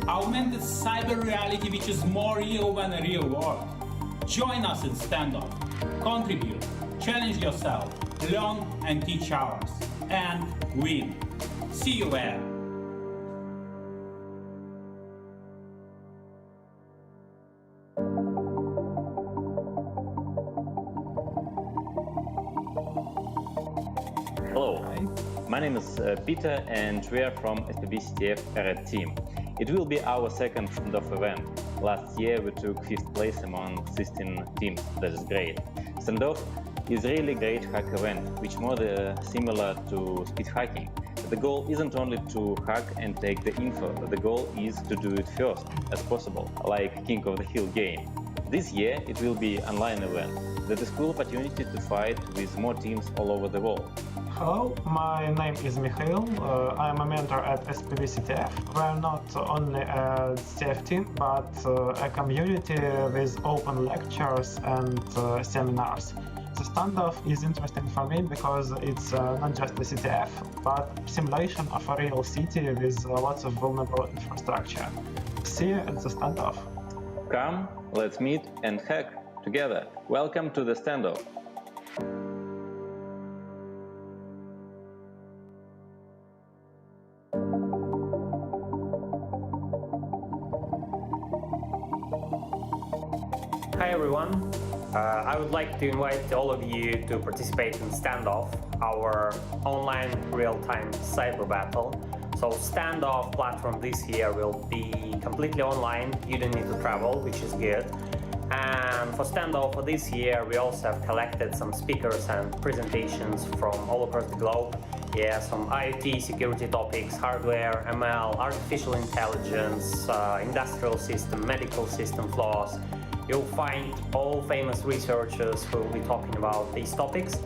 Augmented cyber reality which is more real than a real world. Join us in Standoff. Contribute, challenge yourself, learn and teach others, and win. See you there. Hello, my name is Peter and we are from SPVCTF Red team. It will be our second Standoff event. Last year we took 5th place among 16 teams. That is great. Standoff is really great hack event, which more similar to speed hacking. The goal isn't only to hack and take the info, the goal is to do it first as possible, like King of the Hill game. This year it will be online event. That is cool opportunity to fight with more teams all over the world. Hello, my name is Mikhail. I am a mentor at SPVCTF. We are not only a CTF team, but a community with open lectures and seminars. The Standoff is interesting for me because it's not just a CTF, but simulation of a real city with lots of vulnerable infrastructure. See you at the Standoff. Come, let's meet and hack together. Welcome to the Standoff. Hi everyone, I would like to invite all of you to participate in Standoff, our online real-time cyber battle. So Standoff platform this year will be completely online, you don't need to travel, which is good. And for Standoff for this year, we also have collected some speakers and presentations from all across the globe. Yeah, some IoT security topics, hardware, ML, artificial intelligence, industrial system, medical system flaws. You'll find all famous researchers who will be talking about these topics.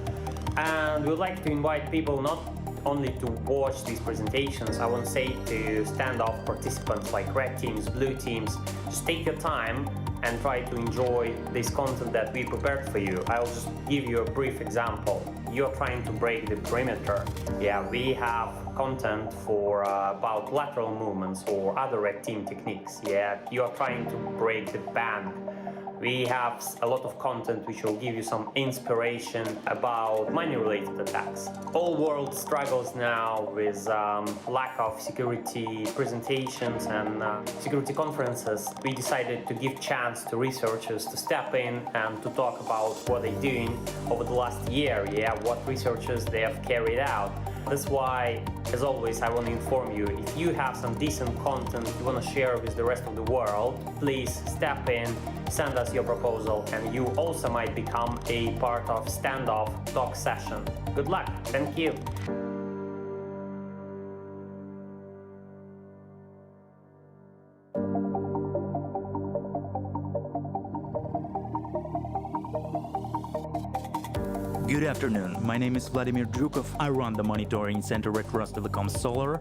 And we'd like to invite people not only to watch these presentations, I want to say to Standoff participants like red teams, blue teams, just take your time and try to enjoy this content that we prepared for you. I'll just give you a brief example. you're trying to break the perimeter, yeah, we have content for about lateral movements or other red team techniques. Yeah, you are trying to break the bank. We have a lot of content which will give you some inspiration about money-related attacks. All world struggles now with lack of security presentations and security conferences. We decided to give chance to researchers to step in and to talk about what they're doing over the last year, yeah, what researchers they have carried out. That's why, as always, I want to inform you, if you have some decent content you want to share with the rest of the world, please step in, send us your proposal, and you also might become a part of Standoff talk session. Good luck. Thank you. Good afternoon, my name is Vladimir Drukov. I run the monitoring center at Rostelecom Solar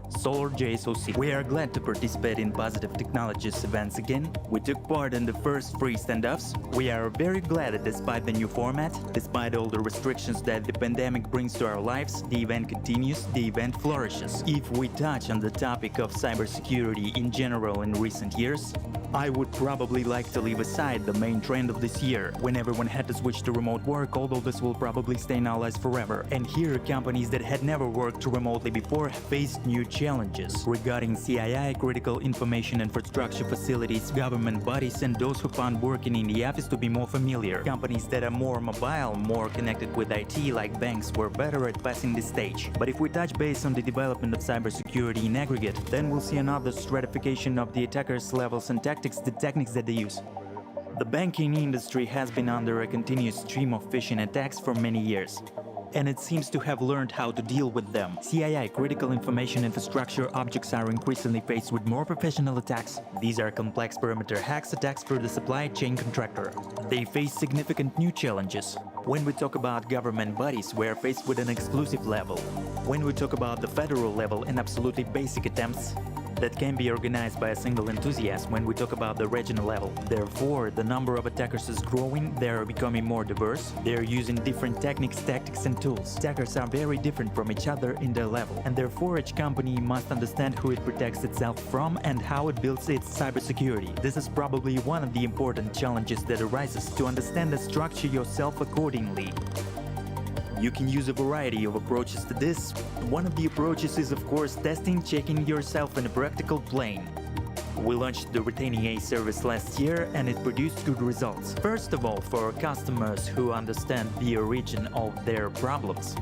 JSOC. We are glad to participate in Positive Technologies events again. We took part in the first free standoffs. We are very glad that despite the new format, despite all the restrictions that the pandemic brings to our lives, the event continues, the event flourishes. If we touch on the topic of cybersecurity in general in recent years, I would probably like to leave aside the main trend of this year, when everyone had to switch to remote work, although this will probably stay in our lives forever. And here, companies that had never worked remotely before have faced new challenges regarding CII, critical information infrastructure facilities, government bodies, and those who found working in the office to be more familiar. Companies that are more mobile, more connected with IT, like banks, were better at passing this stage. But if we touch base on the development of cybersecurity in aggregate, then we'll see another stratification of the attackers' levels and tactics, the techniques that they use. The banking industry has been under a continuous stream of phishing attacks for many years, and it seems to have learned how to deal with them. CII, critical information infrastructure objects, are increasingly faced with more professional attacks. These are complex perimeter hacks, attacks through the supply chain contractor. They face significant new challenges. When we talk about government bodies, we are faced with an exclusive level. When we talk about the federal level and absolutely basic attempts that can be organized by a single enthusiast, when we talk about the regional level. Therefore, the number of attackers is growing, they are becoming more diverse, they are using different techniques, tactics, and tools. Attackers are very different from each other in their level, and therefore each company must understand who it protects itself from and how it builds its cybersecurity. This is probably one of the important challenges that arises, to understand and structure yourself accordingly. You can use a variety of approaches to this. One of the approaches is, of course, testing, checking yourself in a practical plane. We launched the Retaining A service last year and it produced good results. First of all, for customers who understand the origin of their problems.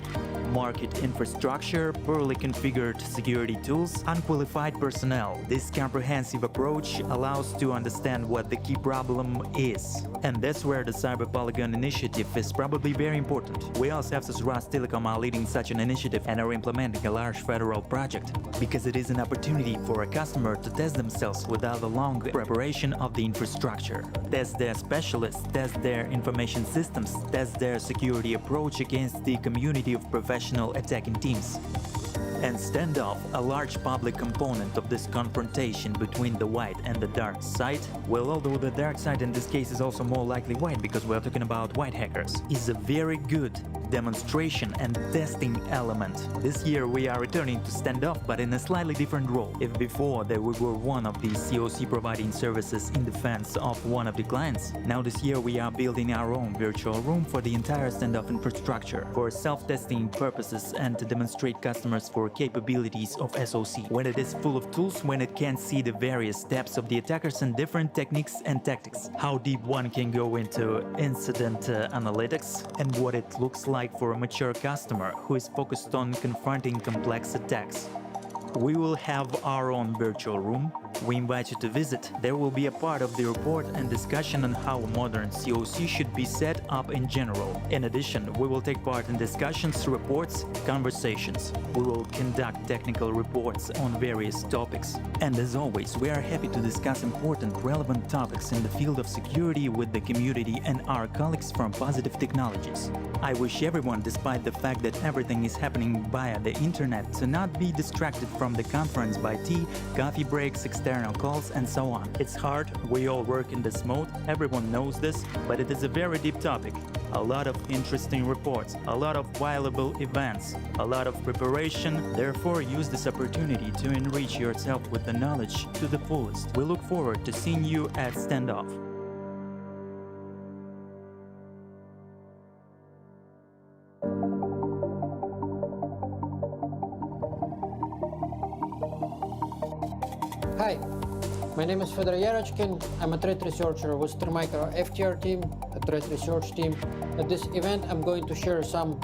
Market infrastructure, poorly configured security tools, unqualified personnel. This comprehensive approach allows to understand what the key problem is. And that's where the Cyber Polygon initiative is probably very important. We also as Rostelecom are leading such an initiative and are implementing a large federal project, because it is an opportunity for a customer to test themselves without a long preparation of the infrastructure. Test their specialists, test their information systems, test their security approach against the community of professional attacking teams. And Standoff, a large public component of this confrontation between the white and the dark side, well, although the dark side in this case is also more likely white because we're talking about white hackers, is a very good demonstration and testing element. This year we are returning to Standoff, but in a slightly different role. If before we were one of the COC providing services in defense of one of the clients, now this year we are building our own virtual room for the entire Standoff infrastructure for self-testing purposes and to demonstrate customers for capabilities of SOC. When it is full of tools, when it can see the various steps of the attackers and different techniques and tactics, how deep one can go into incident analytics, and what it looks like for a mature customer who is focused on confronting complex attacks. We will have our own virtual room. We invite you to visit. There will be a part of the report and discussion on how modern COC should be set up in general. In addition, we will take part in discussions, reports, conversations. We will conduct technical reports on various topics. And as always, we are happy to discuss important, relevant topics in the field of security with the community and our colleagues from Positive Technologies. I wish everyone, despite the fact that everything is happening via the internet, to not be distracted from the conference by tea, coffee breaks, external calls, and so on. It's hard, we all work in this mode, everyone knows this, but it is a very deep topic. a lot of interesting reports, a lot of valuable events, a lot of preparation. Therefore, use this opportunity to enrich yourself with the knowledge to the fullest. We look forward to seeing you at Standoff. Hi, my name is Fedor Yarochkin. I'm a threat researcher with Micro FTR team, a threat research team. At this event, I'm going to share some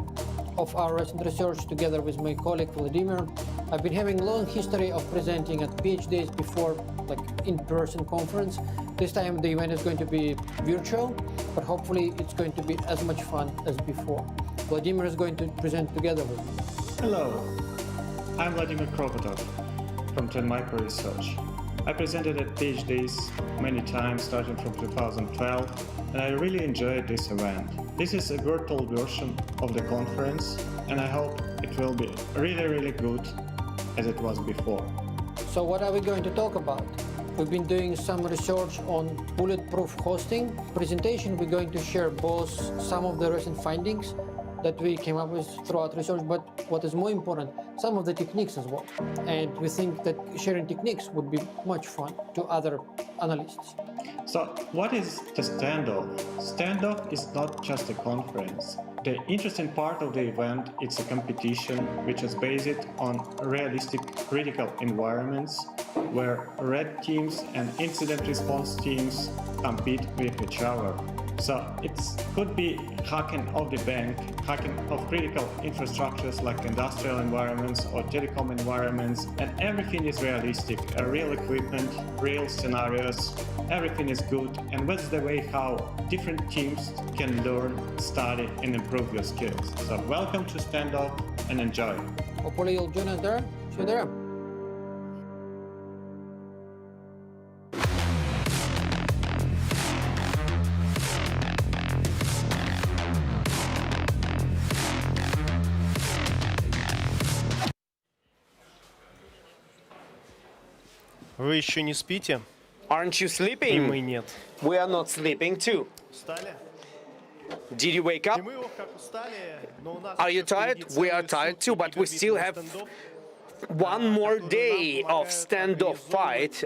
of our recent research together with my colleague Vladimir. I've been having a long history of presenting at PhDs before, like in-person conference. This time the event is going to be virtual, but hopefully it's going to be as much fun as before. Vladimir is going to present together with me. Hello, I'm Vladimir Kropotov from Trend Micro Research. I presented at PhDs many times starting from 2012, and I really enjoyed this event. This is a virtual version of the conference, and I hope it will be really good as it was before. So what are we going to talk about? We've been doing some research on bulletproof hosting. Presentation, we're going to share both some of the recent findings that we came up with throughout research, but what is more important, some of the techniques as well. And we think that sharing techniques would be much fun to other analysts. So what is the Standoff? Standoff is not just a conference. The interesting part of the event is a competition which is based on realistic critical environments where red teams and incident response teams compete with each other. So it could be hacking of the bank, hacking of critical infrastructures like industrial environments or telecom environments, and everything is realistic, real equipment, real scenarios, everything is good, and that's the way how different teams can learn, study, and improve your skills. So welcome to Standoff and enjoy. Hopefully you'll join us there. See you there. Вы еще не спите? Aren't you И sleeping? мы нет. We are not sleeping too. Устали? Did you wake up? И мы, ох, как устали, но у нас Are you еще впереди tired? We are целые tired сутки too, but we still гигабитного have стендов. one more day of standoff fight,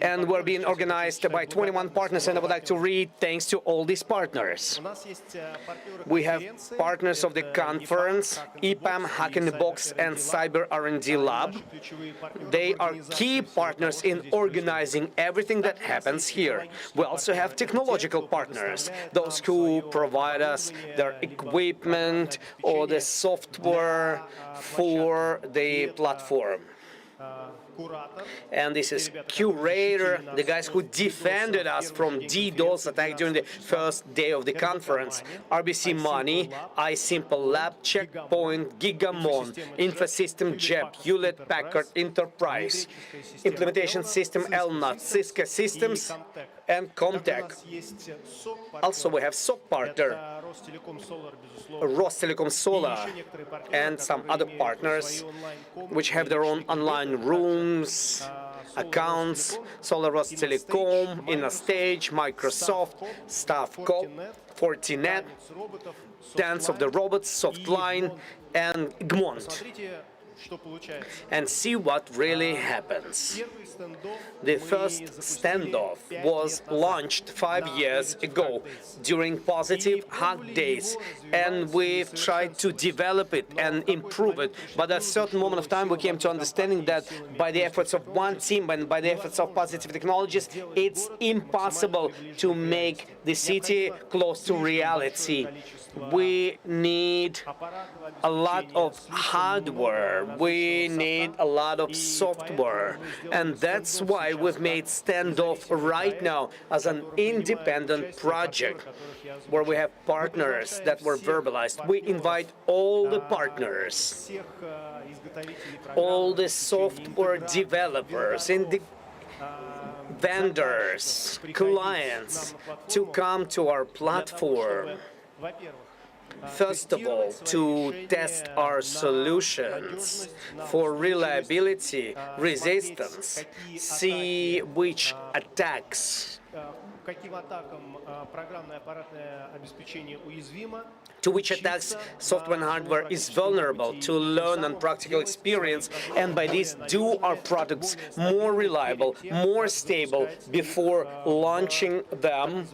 and we're being organized by 21 partners, and I would like to read thanks to all these partners. We have partners of the conference, EPAM, Hack in the Box, and Cyber R&D Lab. They are key partners in organizing everything that happens here. We also have technological partners, those who provide us their equipment or the software for the platform. And this is Curator, the guys who defended us from DDoS attack during the first day of the conference. RBC Money, iSimple Lab, Checkpoint, Gigamon, Infosystem JEP, Hewlett Packard Enterprise, Implementation System Elnat, Cisco Systems, and Comtech. Also, we have SOC partner, Rostelecom Solar, and some other partners which have their own online rooms, accounts, Solar Rostelecom, InnoStage, Microsoft, Staffco, Fortinet, Dance of the Robots, Softline, and Gmont. And see what really happens. The first Standoff was launched 5 years ago during Positive Hack Days, and we've tried to develop it and improve it. But at a certain moment of time, we came to understanding that by the efforts of one team and by the efforts of Positive Technologies, it's impossible to make the city close to reality. We need a lot of hardware, we need a lot of software, and that's why we've made Standoff right now as an independent project where we have partners that were verbalized. We invite all the partners, all the software developers, vendors, clients to come to our platform. First of all, to test our solutions for reliability, resistance, see which attacks software and hardware is vulnerable, to learn on practical experience, and by this do our products more reliable, more stable before launching them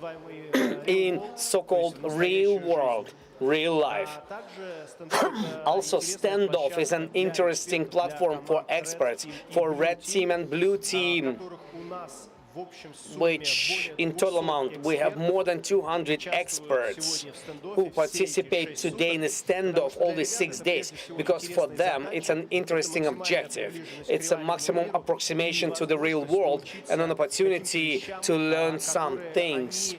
in so-called real world, real life. Also, Standoff is an interesting platform for experts, for red team and blue team, which in total amount we have more than 200 experts who participate today in a Standoff all these 6 days, because for them it's an interesting objective. It's a maximum approximation to the real world and an opportunity to learn some things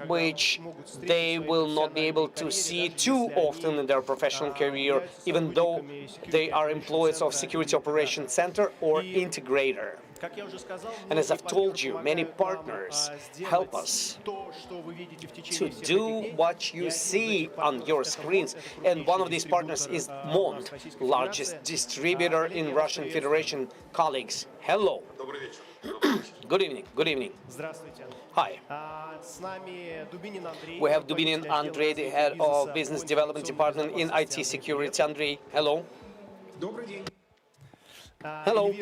which they will not be able to see too often in their professional career, even though they are employees of Security Operations Center or integrator. And as I've told you, many partners help us to do what you see on your screens. And one of these partners is Mond, largest distributor in Russian Federation. Colleagues, hello. Good evening. Good evening. Hi. We have Dubinin Andrei, the head of Business Development Department in IT Security. Andrei, hello. Hello.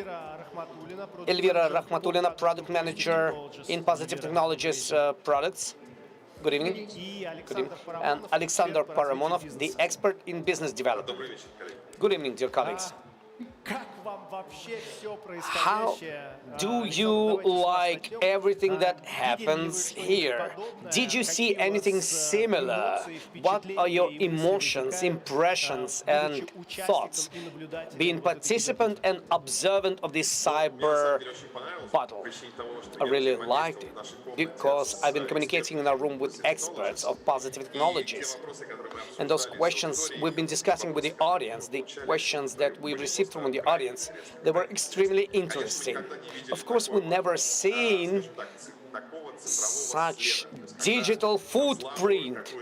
Elvira Rahmatulina, Product Manager in Positive Technologies Products. Good evening. Good evening. And Alexander Paramonov, the expert in business development. Good evening, dear colleagues. How do you like everything that happens here? Did you see anything similar? What are your emotions, impressions, and thoughts? Being participant and observant of this cyber battle. I really liked it because I've been communicating in our room with experts of positive technologies. And those questions we've been discussing with the audience, the questions that we received from the audience, they were extremely interesting. Of course, we've never seen such digital footprint.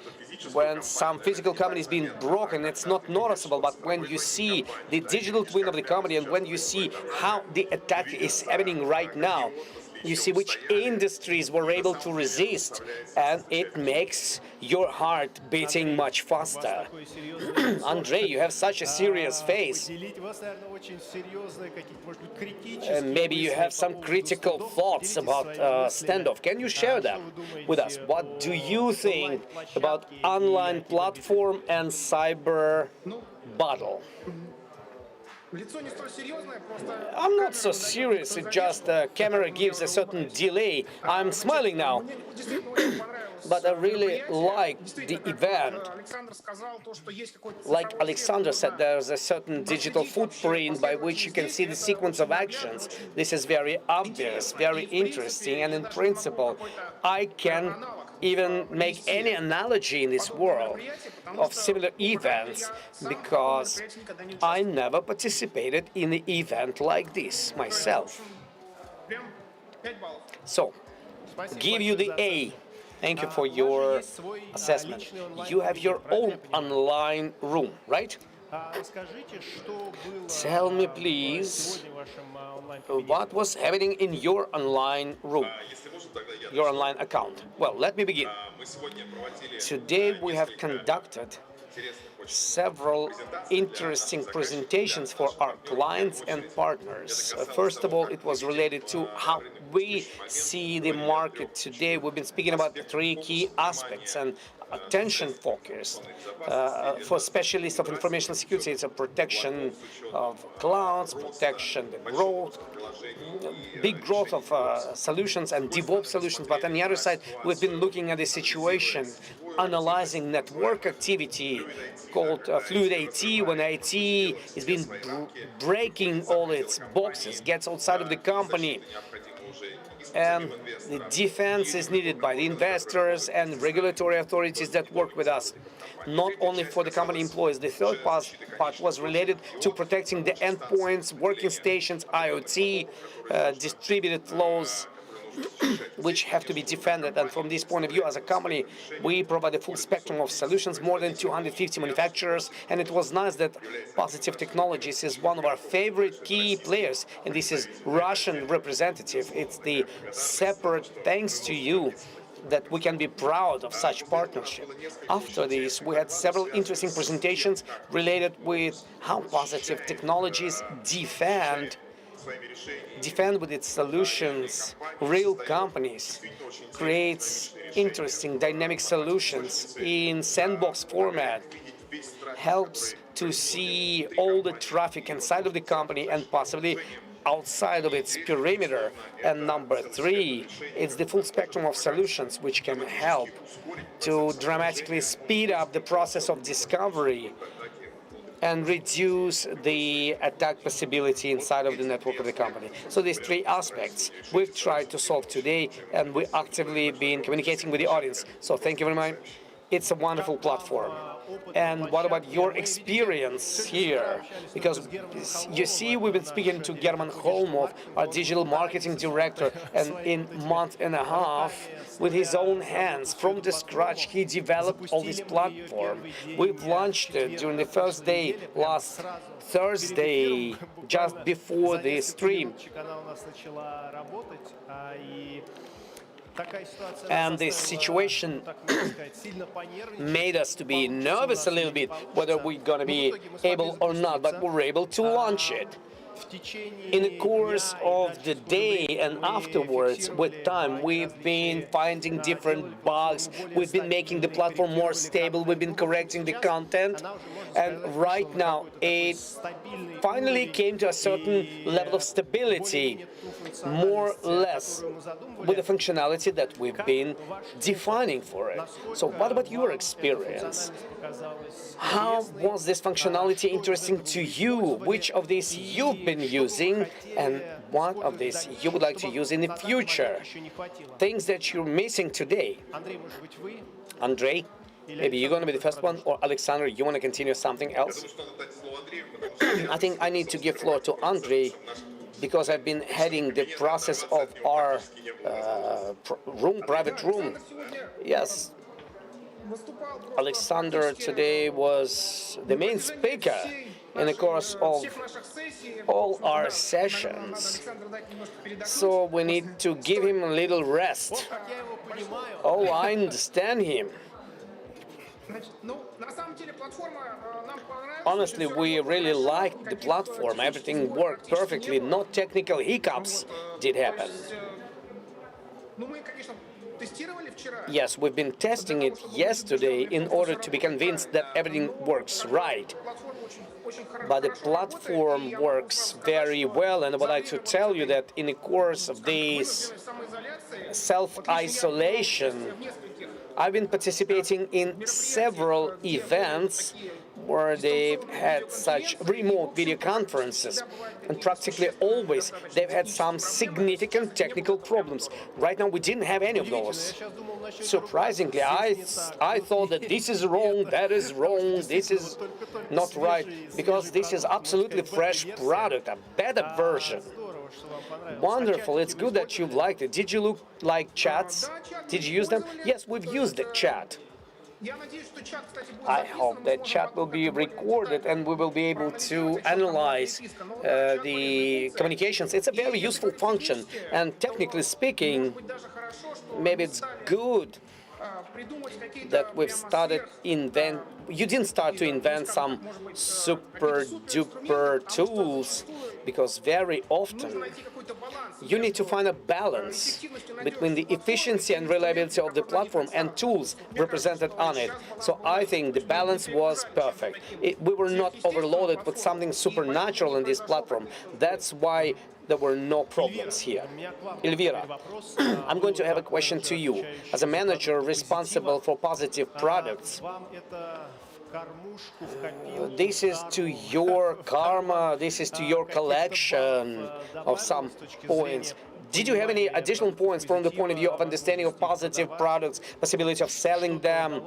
When some physical company is being broken, it's not noticeable, but when you see the digital twin of the company and when you see how the attack is happening right now, you see which industries were able to resist, and it makes your heart beating much faster. Andrei, you have such a serious face. And maybe you have some critical thoughts about Standoff. Can you share them with us? What do you think about online platform and cyber battle? I'm not so serious, it just the camera gives a certain delay. I'm smiling now. But I really liked the event. Like Alexander said, there's a certain digital footprint by which you can see the sequence of actions. This is very obvious, very interesting, and in principle, I can even make any analogy in this world of similar events, because I never participated in an event like this myself. So, give you the A. Thank you for your assessment. You have your own online room, right? Tell me, please, what was happening in your online room, your online account? Well, let me begin. Today we have conducted several interesting presentations for our clients and partners. First of all, it was related to how we see the market today. We've been speaking about 3 key aspects and attention focus for specialists of information security. It's a protection of clouds, protection, the growth, big growth of solutions and DevOps solutions. But on the other side, we've been looking at the situation, analyzing network activity called fluid IT, when IT is been breaking all its boxes, gets outside of the company. And the defense is needed by the investors and regulatory authorities that work with us, not only for the company employees. The third part was related to protecting the endpoints, working stations, IoT, distributed flows, which have to be defended. And from this point of view, as a company, we provide a full spectrum of solutions, more than 250 manufacturers. And it was nice that Positive Technologies is one of our favorite key players. And this is Russian representative. It's the separate thanks to you that we can be proud of such partnership. After this, we had several interesting presentations related with how Positive Technologies defend with its solutions real companies, creates interesting dynamic solutions in sandbox format, helps to see all the traffic inside of the company and possibly outside of its perimeter. And number three, it's the full spectrum of solutions which can help to dramatically speed up the process of discovery and reduce the attack possibility inside of the network of the company. So these three aspects we've tried to solve today, and we actively been communicating with the audience. So thank you very much. It's a wonderful platform. And what about your experience here? Because you see, we've been speaking to German Holmov, our digital marketing director, and in a month and a half, with his own hands, from the scratch, he developed all this platform. We've launched it during the first day, last Thursday, just before the stream. And this situation made us to be nervous a little bit, whether we're going to be able or not, but we were able to launch it. In the course of the day and afterwards, with time, we've been finding different bugs, we've been making the platform more stable, we've been correcting the content, and right now it finally came to a certain level of stability, more or less, with the functionality that we've been defining for it. So what about your experience? How was this functionality interesting to you? Which of these you've been using, and what of these you would like to use in the future? Things that you're missing today. Andrei, maybe you're going to be the first one, or Alexander, you want to continue something else? I think I need to give floor to Andrei, because I've been heading the process of our private room. Yes. Alexander today was the main speaker in the course of all our sessions. So we need to give him a little rest. Oh, I understand him. Honestly, we really liked the platform. Everything worked perfectly. No technical hiccups did happen. Yes, we've been testing it yesterday in order to be convinced that everything works right. But the platform works very well, and I would like to tell you that in the course of this self-isolation, I've been participating in several events where they've had such remote video conferences, and practically always they've had some significant technical problems. Right now we didn't have any of those. Surprisingly, I thought that this is wrong, that is wrong, this is not right, because this is absolutely fresh product, a better version. Wonderful, it's good that you've liked it. Did you look like chats? Did you use them? Yes, we've used the chat. I hope that chat will be recorded and we will be able to analyze the communications. It's a very useful function, and technically speaking, maybe it's good that we've started you didn't start to invent some super duper tools, because very often you need to find a balance between the efficiency and reliability of the platform and tools represented on it. So I think the balance was perfect. We were not overloaded with something supernatural in this platform. That's why there were no problems here. Elvira, I'm going to have a question to you. As a manager responsible for positive products, this is to your karma, this is to your collection of some points. Did you have any additional points from the point of view of understanding of positive products, possibility of selling them?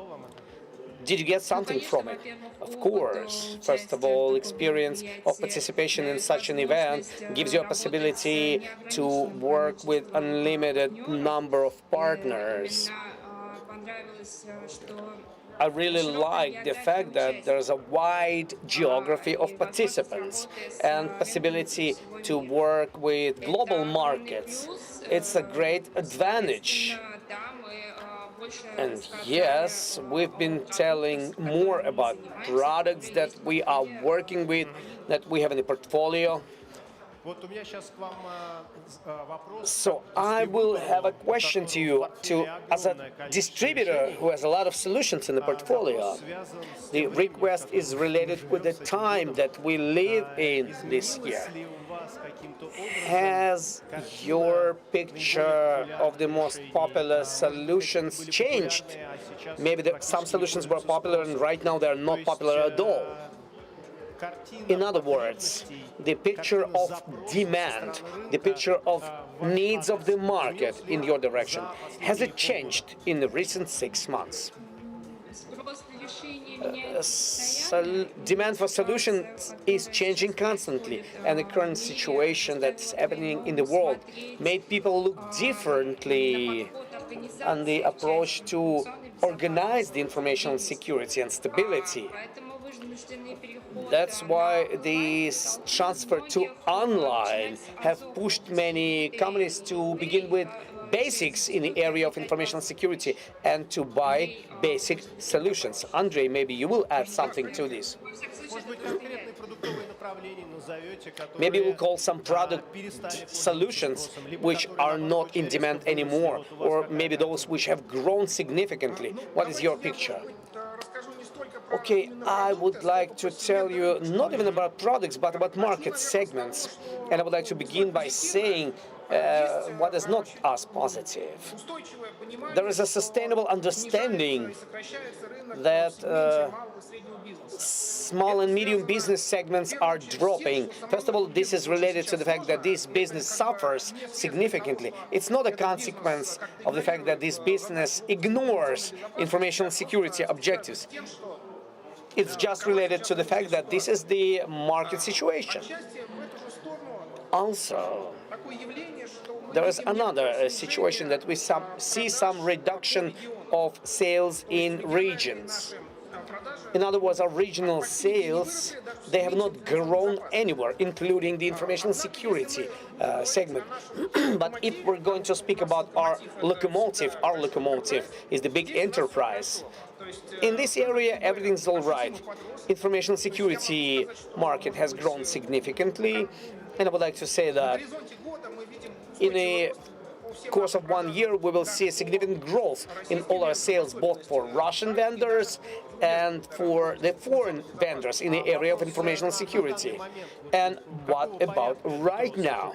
Did you get something from it? Of course. First of all, experience of participation in such an event gives you a possibility to work with unlimited number of partners. I really like the fact that there's a wide geography of participants and possibility to work with global markets. It's a great advantage. And yes, we've been telling more about products that we are working with, that we have in the portfolio. So I will have a question to you, as a distributor who has a lot of solutions in the portfolio. The request is related with the time that we live in this year. Has your picture of the most popular solutions changed? Maybe some solutions were popular and right now they're not popular at all. In other words, the picture of demand, the picture of needs of the market in your direction, has it changed in the recent 6 months? Demand for solutions is changing constantly, and the current situation that's happening in the world made people look differently on the approach to organize the informational security and stability. That's why this transfer to online have pushed many companies to begin with basics in the area of information security and to buy basic solutions. Andrei, maybe you will add something to this. Maybe we'll call some product solutions which are not in demand anymore, or maybe those which have grown significantly. What is your picture? Okay, I would like to tell you not even about products, but about market segments. And I would like to begin by saying what is not as positive. There is a sustainable understanding that small and medium business segments are dropping. First of all, this is related to the fact that this business suffers significantly. It's not a consequence of the fact that this business ignores information security objectives. It's just related to the fact that this is the market situation. Also, there is another situation that we see some reduction of sales in regions. In other words, our regional sales, they have not grown anywhere, including the information security segment. But if we're going to speak about our locomotive is the big enterprise. In this area, everything's all right. Information security market has grown significantly, and I would like to say that in a course of 1 year, we will see a significant growth in all our sales, both for Russian vendors and for the foreign vendors in the area of information security. And what about right now?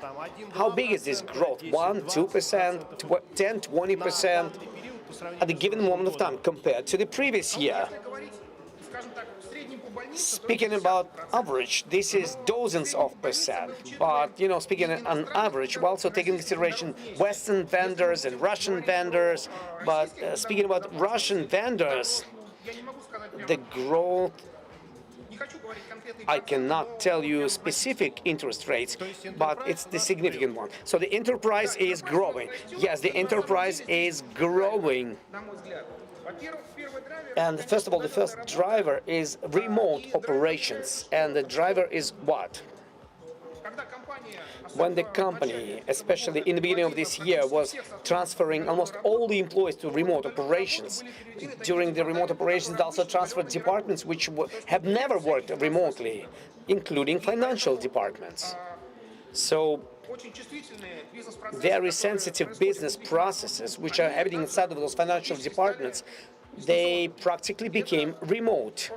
How big is this growth? 1%, 2%, 10, 20% at a given moment of time compared to the previous year? Speaking about average, this is dozens of percent. But, speaking on average, we also take into consideration Western vendors and Russian vendors. But speaking about Russian vendors, the growth, I cannot tell you specific interest rates, but it's the significant one. So the enterprise is growing. Yes, the enterprise is growing. And first of all, the first driver is remote operations. And the driver is what? When the company, especially in the beginning of this year, was transferring almost all the employees to remote operations, during the remote operations, they also transferred departments which have never worked remotely, including financial departments. So very sensitive business processes, which are happening inside of those financial departments, they practically became remote.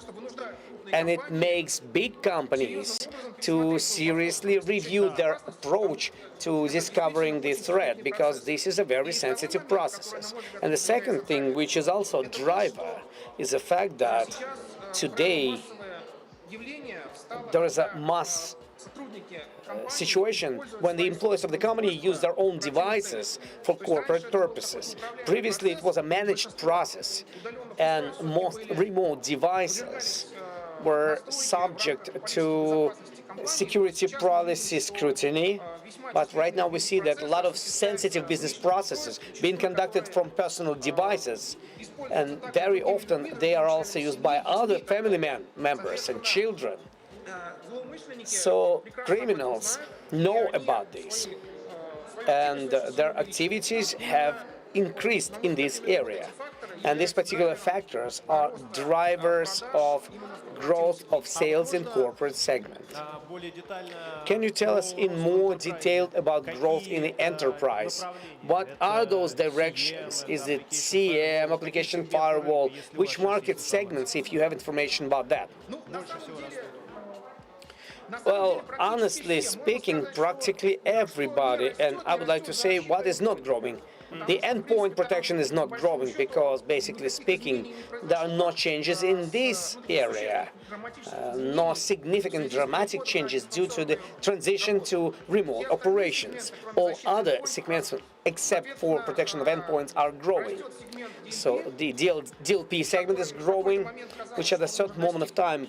And it makes big companies to seriously review their approach to discovering the threat, because this is a very sensitive process. And the second thing, which is also a driver, is the fact that today there is a mass situation when the employees of the company use their own devices for corporate purposes. Previously, it was a managed process, and most remote devices were subject to security policy scrutiny. But right now we see that a lot of sensitive business processes being conducted from personal devices, and very often they are also used by other family members and children. So criminals know about this, and their activities have increased in this area. And these particular factors are drivers of growth of sales in corporate segment. Can you tell us in more detail about growth in the enterprise? What are those directions? Is it CM, application firewall? Which market segments, if you have information about that? Well, honestly speaking, practically everybody, and I would like to say what is not growing. The endpoint protection is not growing because, basically speaking, there are no changes in this area. No significant dramatic changes due to the transition to remote operations. All other segments, except for protection of endpoints, are growing. So the DLP segment is growing, which at a certain moment of time,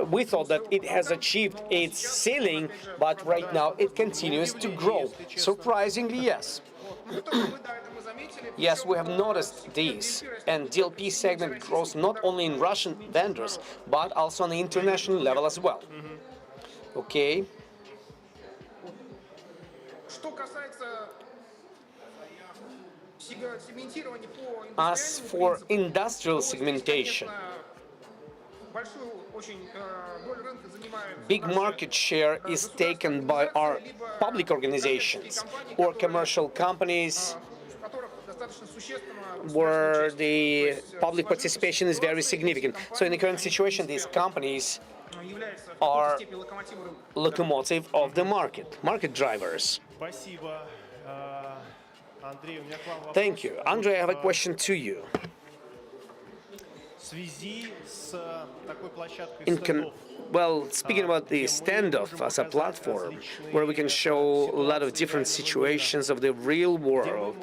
we thought that it has achieved its ceiling, but right now it continues to grow. Surprisingly, yes. Yes, we have noticed this, and DLP segment grows not only in Russian vendors, but also on the international level as well. Okay. As for industrial segmentation, big market share is taken by our public organizations or commercial companies where the public participation is very significant. So in the current situation, these companies are locomotive of the market drivers. Thank you. Andrei, I have a question to you. Speaking about the Standoff as a platform, where we can show a lot of different situations of the real world,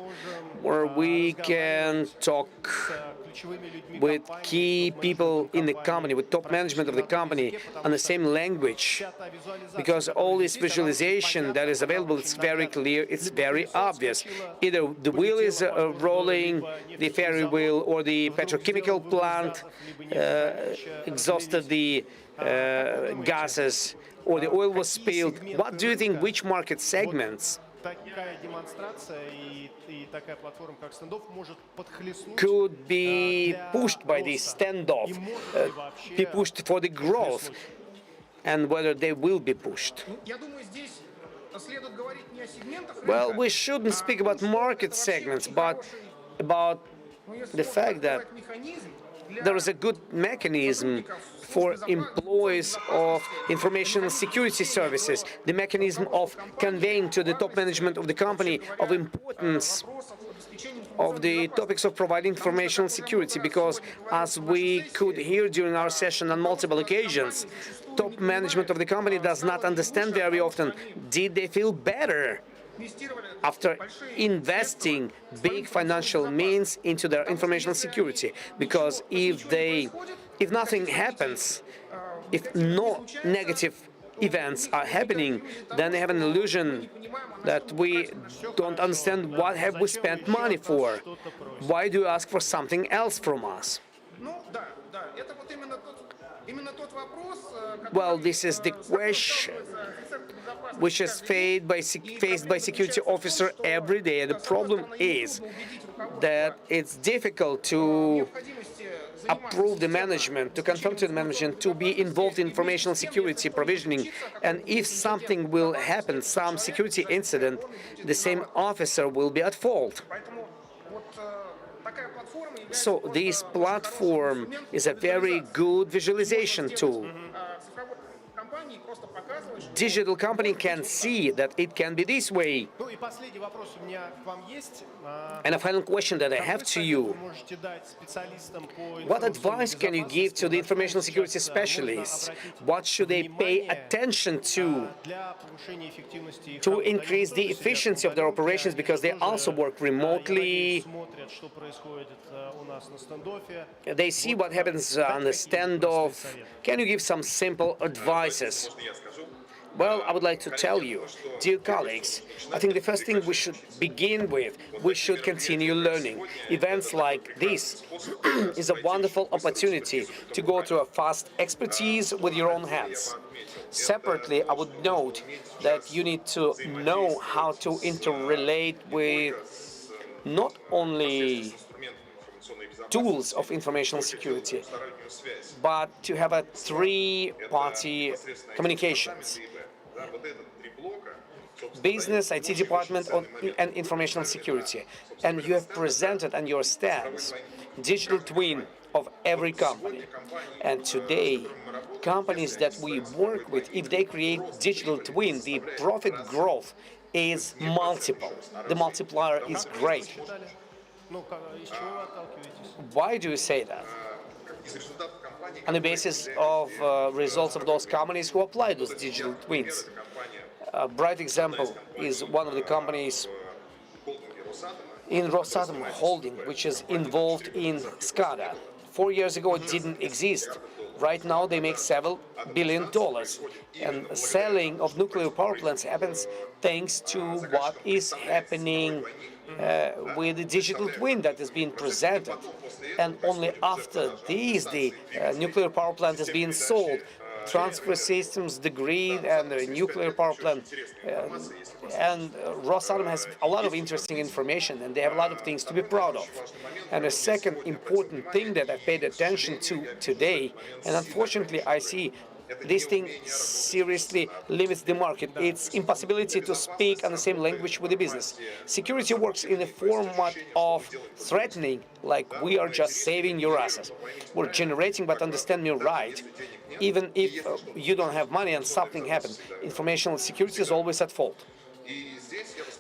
where we can talk with key people in the company, with top management of the company on the same language, because all this visualization that is available, it's very clear, it's very obvious. Either the wheel is rolling, the ferry wheel, or the petrochemical plant exhausted the gases, or the oil was spilled. What do you think, which market segments could be pushed by this Standoff, be pushed for the growth, and whether they will be pushed? Well, we shouldn't speak about market segments, but about the fact that there is a good mechanism for employees of information security services, the mechanism of conveying to the top management of the company of importance of the topics of providing information security, because as we could hear during our session on multiple occasions, top management of the company does not understand very often, did they feel better after investing big financial means into their information security? Because if nothing happens, if no negative events are happening, then they have an illusion that we don't understand what have we spent money for. Why do you ask for something else from us? Well, this is the question which is faced by security officer every day. The problem is that it's difficult to approve the management, to confirm to the management to be involved in information security provisioning. And if something will happen, some security incident, the same officer will be at fault. So this platform is a very good visualization tool. digital company can see that it can be this way. Ну и последний вопрос у меня к вам есть. And a final question that I have to you. What advice can you give to the information security specialists? What should they pay attention to increase the efficiency of their operations, because they also work remotely? They see what happens on the standoff. Can you give some simple advices? Well, I would like to tell you, dear colleagues, I think the first thing we should begin with, we should continue learning. Events like this is a wonderful opportunity to go through a fast expertise with your own hands. Separately, I would note that you need to know how to interrelate with not only tools of information security, but to have a three-party communications. Business, IT department, and information security. And you have presented on your stands digital twin of every company. And today, companies that we work with, if they create digital twin, the profit growth is multiple. The multiplier is great. Why do you say that? On the basis of results of those companies who apply those digital twins. A bright example is one of the companies in Rosatom Holding, which is involved in SCADA. 4 years ago, it didn't exist. Right now, they make several $7 billion. And selling of nuclear power plants happens thanks to what is happening with the digital twin that is being presented. And only after this, the nuclear power plant is being sold. Transfer systems, the grid, and the nuclear power plant. And Rosatom has a lot of interesting information, and they have a lot of things to be proud of. And a second important thing that I paid attention to today, and unfortunately I see this thing seriously limits the market. It's impossibility to speak on the same language with the business. Security works in the format of threatening, like we are just saving your assets. We're generating, but understand me right. Even if you don't have money and something happened, information security is always at fault.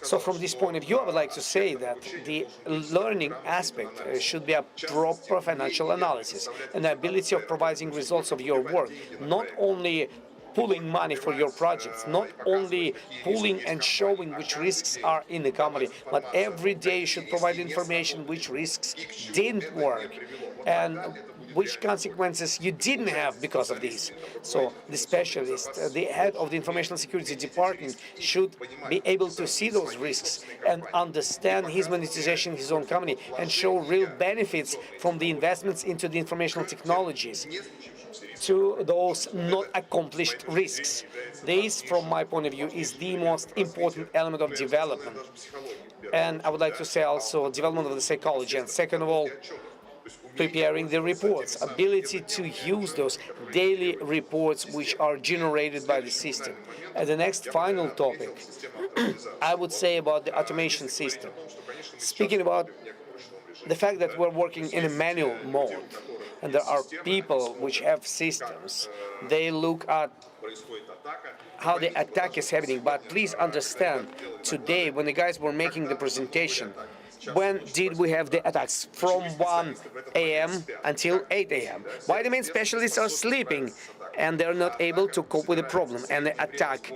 So from this point of view, I would like to say that the learning aspect should be a proper financial analysis, and the ability of providing results of your work, not only pulling money for your projects, not only pulling and showing which risks are in the company, but every day you should provide information which risks didn't work and which consequences you didn't have because of this. So the specialist, the head of the information security department, should be able to see those risks and understand his monetization in his own company and show real benefits from the investments into the informational technologies to those not accomplished risks. This, from my point of view, is the most important element of development. And I would like to say also development of the psychology. And second of all, preparing the reports, ability to use those daily reports which are generated by the system. And the next final topic, I would say about the automation system. Speaking about the fact that we're working in a manual mode, and there are people which have systems, they look at how the attack is happening. But please understand, today, when the guys were making the presentation, when did we have the attacks? From 1 a.m. until 8 a.m. Why the main specialists are sleeping and they're not able to cope with the problem and the attack?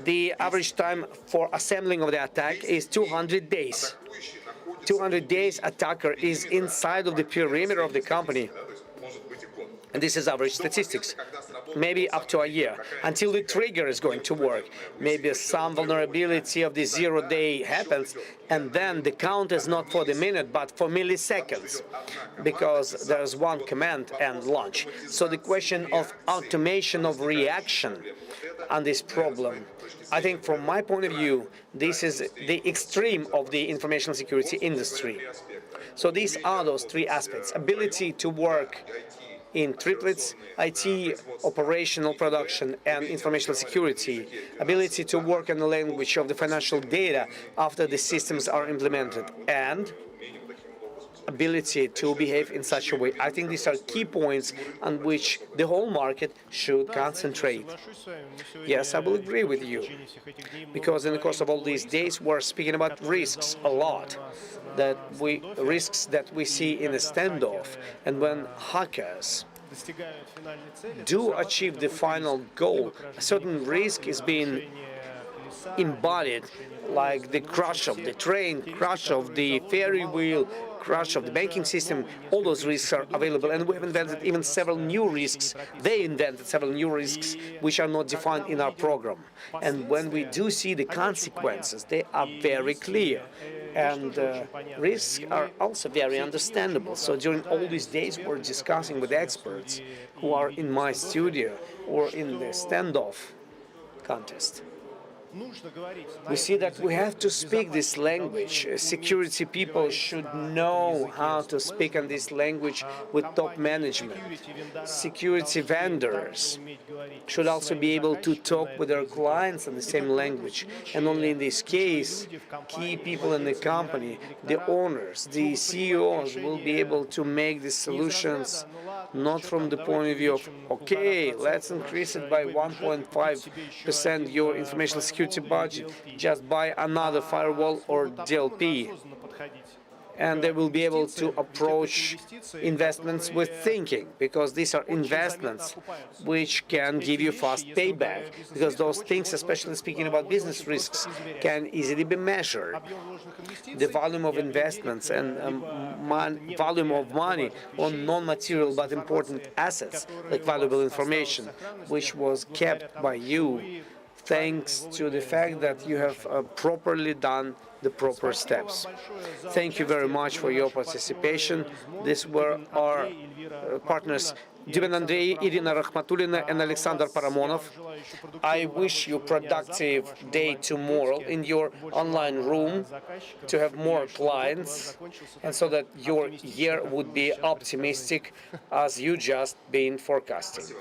The average time for assembling of the attack is 200 days. 200 days attacker is inside of the perimeter of the company. And this is average statistics. Maybe up to a year, until the trigger is going to work. Maybe some vulnerability of the 0 day happens, and then the count is not for the minute, but for milliseconds, because there's one command and launch. So the question of automation of reaction on this problem, I think from my point of view, this is the extreme of the information security industry. So these are those three aspects: ability to work in triplets, IT, operational production, and information security, ability to work in the language of the financial data after the systems are implemented, and ability to behave in such a way. I think these are key points on which the whole market should concentrate. Yes, I will agree with you, because in the course of all these days we're speaking about risks a lot, risks that we see in a standoff, and when hackers do achieve the final goal, a certain risk is being embodied, like the crash of the train, crash of the ferry wheel, crash of the banking system. All those risks are available, and we have invented even several new risks. They invented several new risks which are not defined in our program. And when we do see the consequences, they are very clear. And risks are also very understandable. So during all these days, we're discussing with experts who are in my studio or in the standoff contest. We see that we have to speak this language. Security people should know how to speak in this language with top management. Security vendors should also be able to talk with their clients in the same language. And only in this case, key people in the company, the owners, the CEOs will be able to make the solutions not from the point of view of, okay, let's increase it by 1.5% your information security budget, just buy another firewall or DLP. And they will be able to approach investments with thinking, because these are investments which can give you fast payback, because those things, especially speaking about business risks, can easily be measured. The volume of investments and volume of money on non-material but important assets, like valuable information, which was kept by you thanks to the fact that you have properly done the proper steps. Thank you very much for your participation. These were our partners, Dylan Andrei, Irina Rakhmatulina, and Alexander Paramonov. I wish you a productive day tomorrow in your online room to have more clients, and so that your year would be optimistic as you just been forecasting.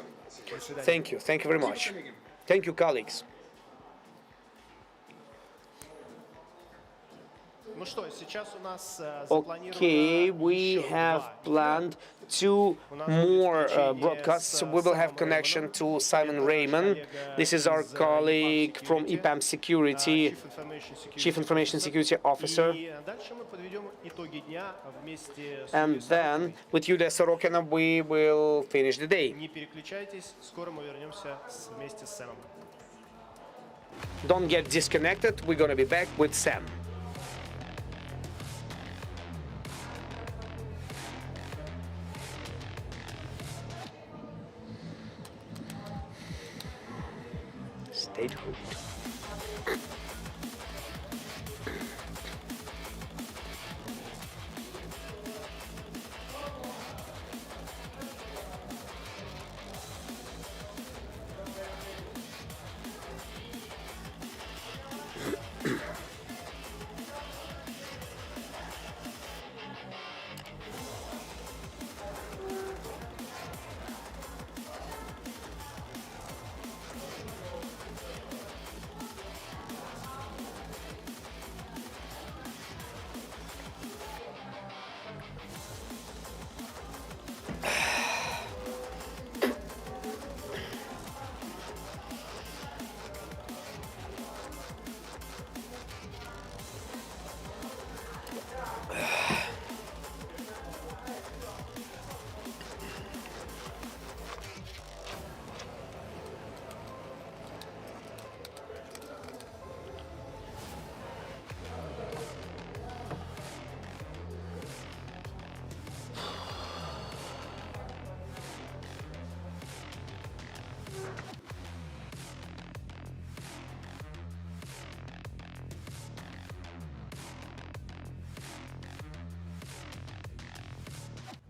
Thank you. Thank you very much. Thank you, colleagues. Okay, we have planned 2 more broadcasts. We will have connection to Simon Raymond. This is our colleague from EPAM Security, Chief Information Security Officer. And then, with Yulia Sorokina, we will finish the day. Don't get disconnected. We're going to be back with Sam. Statehood.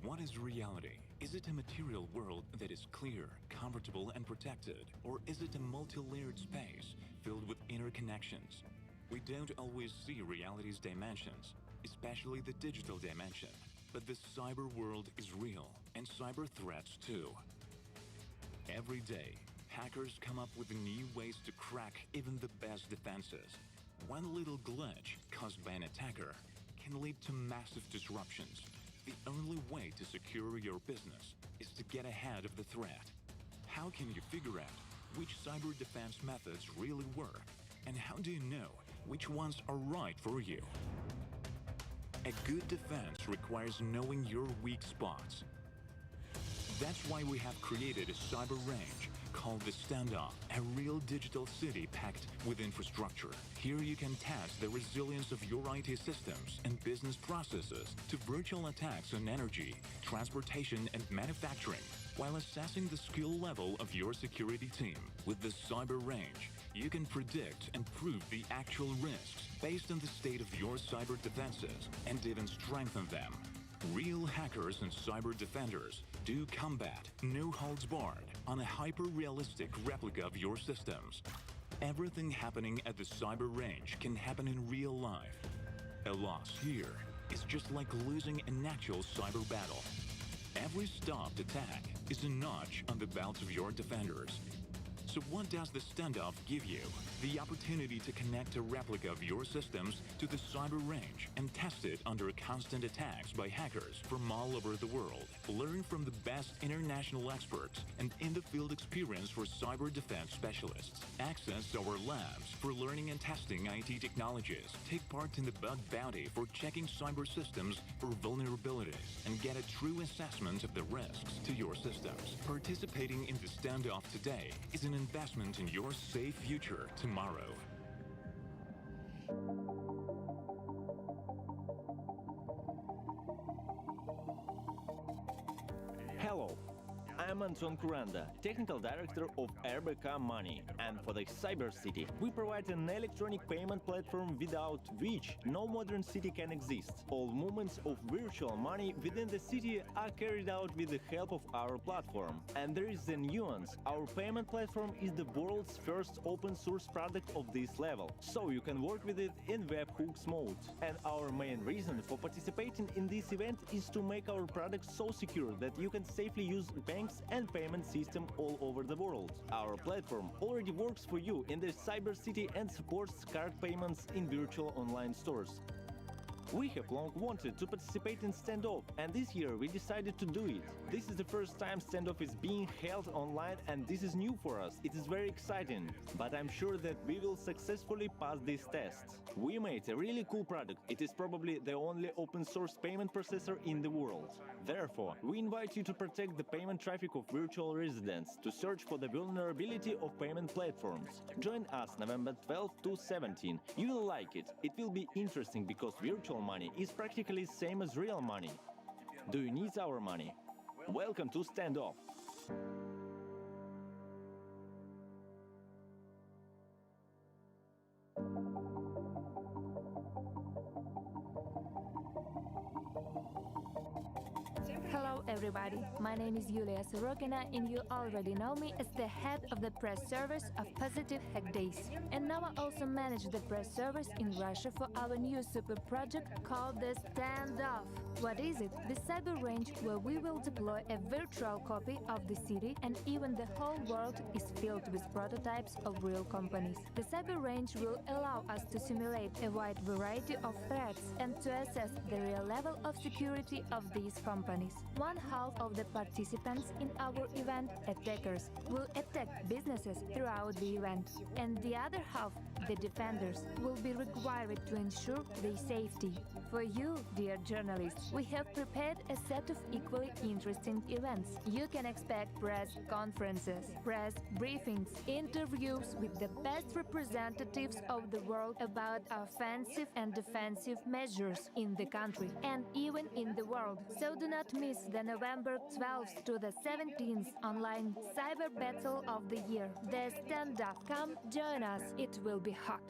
What is reality? Is it a material world that is clear, comfortable, and protected? Or is it a multi-layered space filled with interconnections? We don't always see reality's dimensions, especially the digital dimension. But the cyber world is real, and cyber threats too. Every day, hackers come up with new ways to crack even the best defenses. One little glitch caused by an attacker can lead to massive disruptions, The only way to secure your business is to get ahead of the threat. How can you figure out which cyber defense methods really work? And how do you know which ones are right for you? A good defense requires knowing your weak spots. That's why we have created a cyber range called the Standoff, a real digital city packed with infrastructure. Here you can test the resilience of your IT systems and business processes to virtual attacks on energy, transportation, and manufacturing, while assessing the skill level of your security team. With the cyber range, you can predict and prove the actual risks based on the state of your cyber defenses and even strengthen them. Real hackers and cyber defenders do combat, no holds barred, on a hyper-realistic replica of your systems. Everything happening at the cyber range can happen in real life. A loss here is just like losing an actual cyber battle. Every stopped attack is a notch on the belts of your defenders. So what does the Standoff give you? The opportunity to connect a replica of your systems to the cyber range and test it under constant attacks by hackers from all over the world. Learn from the best international experts and in-the-field experience for cyber defense specialists. Access our labs for learning and testing IT technologies. Take part in the bug bounty for checking cyber systems for vulnerabilities and get a true assessment of the risks to your systems. Participating in the Standoff today is an investment in your safe future tomorrow. Hello, I'm Anton Kuranda, Technical Director of RBK Money, and for the Cyber City, we provide an electronic payment platform without which no modern city can exist. All movements of virtual money within the city are carried out with the help of our platform. And there is a nuance: our payment platform is the world's first open source product of this level, so you can work with it in webhooks mode. And our main reason for participating in this event is to make our product so secure that you can safely use banks and payment system all over the world. Our platform already works for you in the Cyber City and supports card payments in virtual online stores. We have long wanted to participate in Standoff, and this year we decided to do it. This is the first time Standoff is being held online, and this is new for us. It is very exciting, but I'm sure that we will successfully pass this test. We made a really cool product. It is probably the only open source payment processor in the world. Therefore, we invite you to protect the payment traffic of virtual residents, to search for the vulnerability of payment platforms. Join us November 12 to 17. You will like it. It will be interesting because virtual money is practically same as real money. Do you need our money? Welcome to Standoff. Hello everybody, my name is Yulia Sorokina and you already know me as the head of the press service of Positive Hack Days. And now I also manage the press service in Russia for our new super project called the Standoff. What is it? The cyber range where we will deploy a virtual copy of the city, and even the whole world is filled with prototypes of real companies. The cyber range will allow us to simulate a wide variety of threats and to assess the real level of security of these companies. One half of the participants in our event, attackers, will attack businesses throughout the event, and the other half, the defenders, will be required to ensure their safety. For you, dear journalists, we have prepared a set of equally interesting events. You can expect press conferences, press briefings, interviews with the best representatives of the world about offensive and defensive measures in the country and even in the world. So do not miss the November 12th to the 17th online cyber battle of the year, the Standoff. Come join us, it will be hot.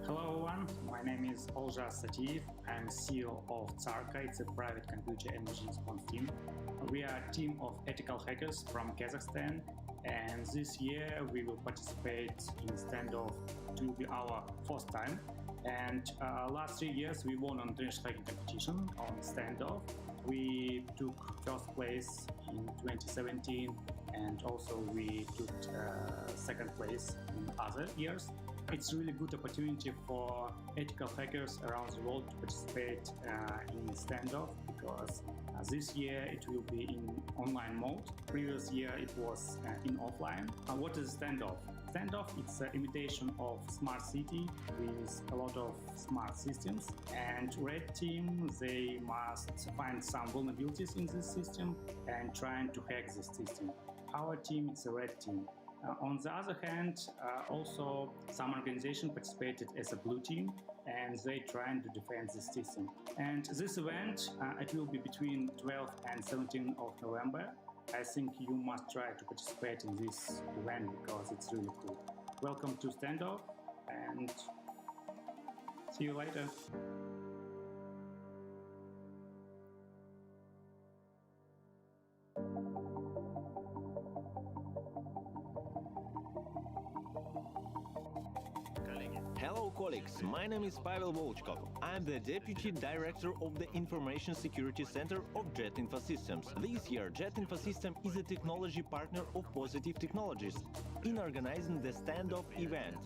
Hello everyone, my name is Olja Satiev. I'm CEO of Tsarka. It's a private computer energy response team. We are a team of ethical hackers from Kazakhstan, and this year we will participate in Standoff. It will be our first time. And last 3 years we won on international hacking competition on Standoff. We took first place in 2017 and also we took second place in other years. It's really good opportunity for ethical hackers around the world to participate in Standoff, because this year it will be in online mode. Previous year it was in offline. What is Standoff? Standoff, it's an imitation of smart city with a lot of smart systems, and red team, they must find some vulnerabilities in this system and trying to hack this system. Our team, it's a red team. On the other hand, also some organization participated as a blue team, and they trying to defend this system. And this event, it will be between 12th and 17th of November. I think you must try to participate in this event because it's really cool. Welcome to Standoff, and see you later. Hello colleagues, my name is Pavel Volchkov. I'm the Deputy Director of the Information Security Center of Jet Infosystems. This year, Jet Infosystem is a technology partner of Positive Technologies in organizing the Standoff event.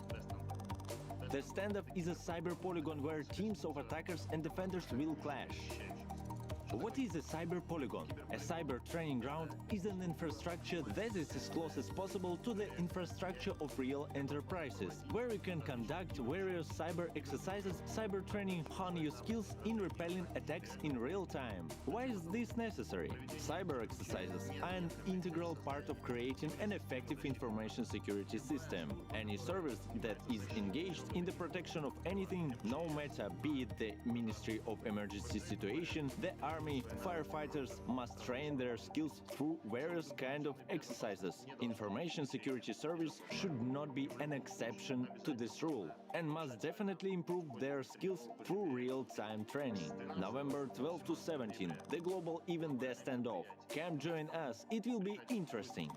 The Standoff is a cyber polygon where teams of attackers and defenders will clash. What is a cyber polygon? A cyber training ground is an infrastructure that is as close as possible to the infrastructure of real enterprises, where you can conduct various cyber exercises, cyber training, hone your skills in repelling attacks in real time. Why is this necessary? Cyber exercises are an integral part of creating an effective information security system. Any service that is engaged in the protection of anything, no matter be it the Ministry of Emergency Situation, the Army, firefighters must train their skills through various kinds of exercises. Information security service should not be an exception to this rule and must definitely improve their skills through real-time training. November 12 to 17, the global event The Standoff. Come join us, it will be interesting.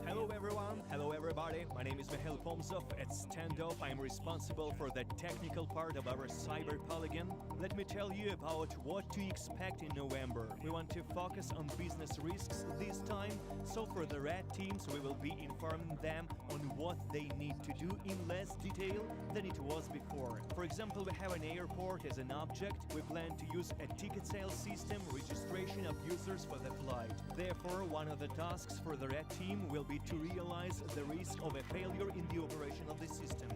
Hello everyone, hello everybody, my name is Mikhail Pomsov. At Standoff, I'm responsible for the technical part of our cyber polygon. Let me tell you about what to expect in November. We want to focus on business risks this time, so for the red teams we will be informing them on what they need to do in less detail than it was before. For example, we have an airport as an object. We plan to use a ticket sales system, registration of users for the flight. Therefore, one of the tasks for the red team will be to realize the risk of a failure in the operation of the system.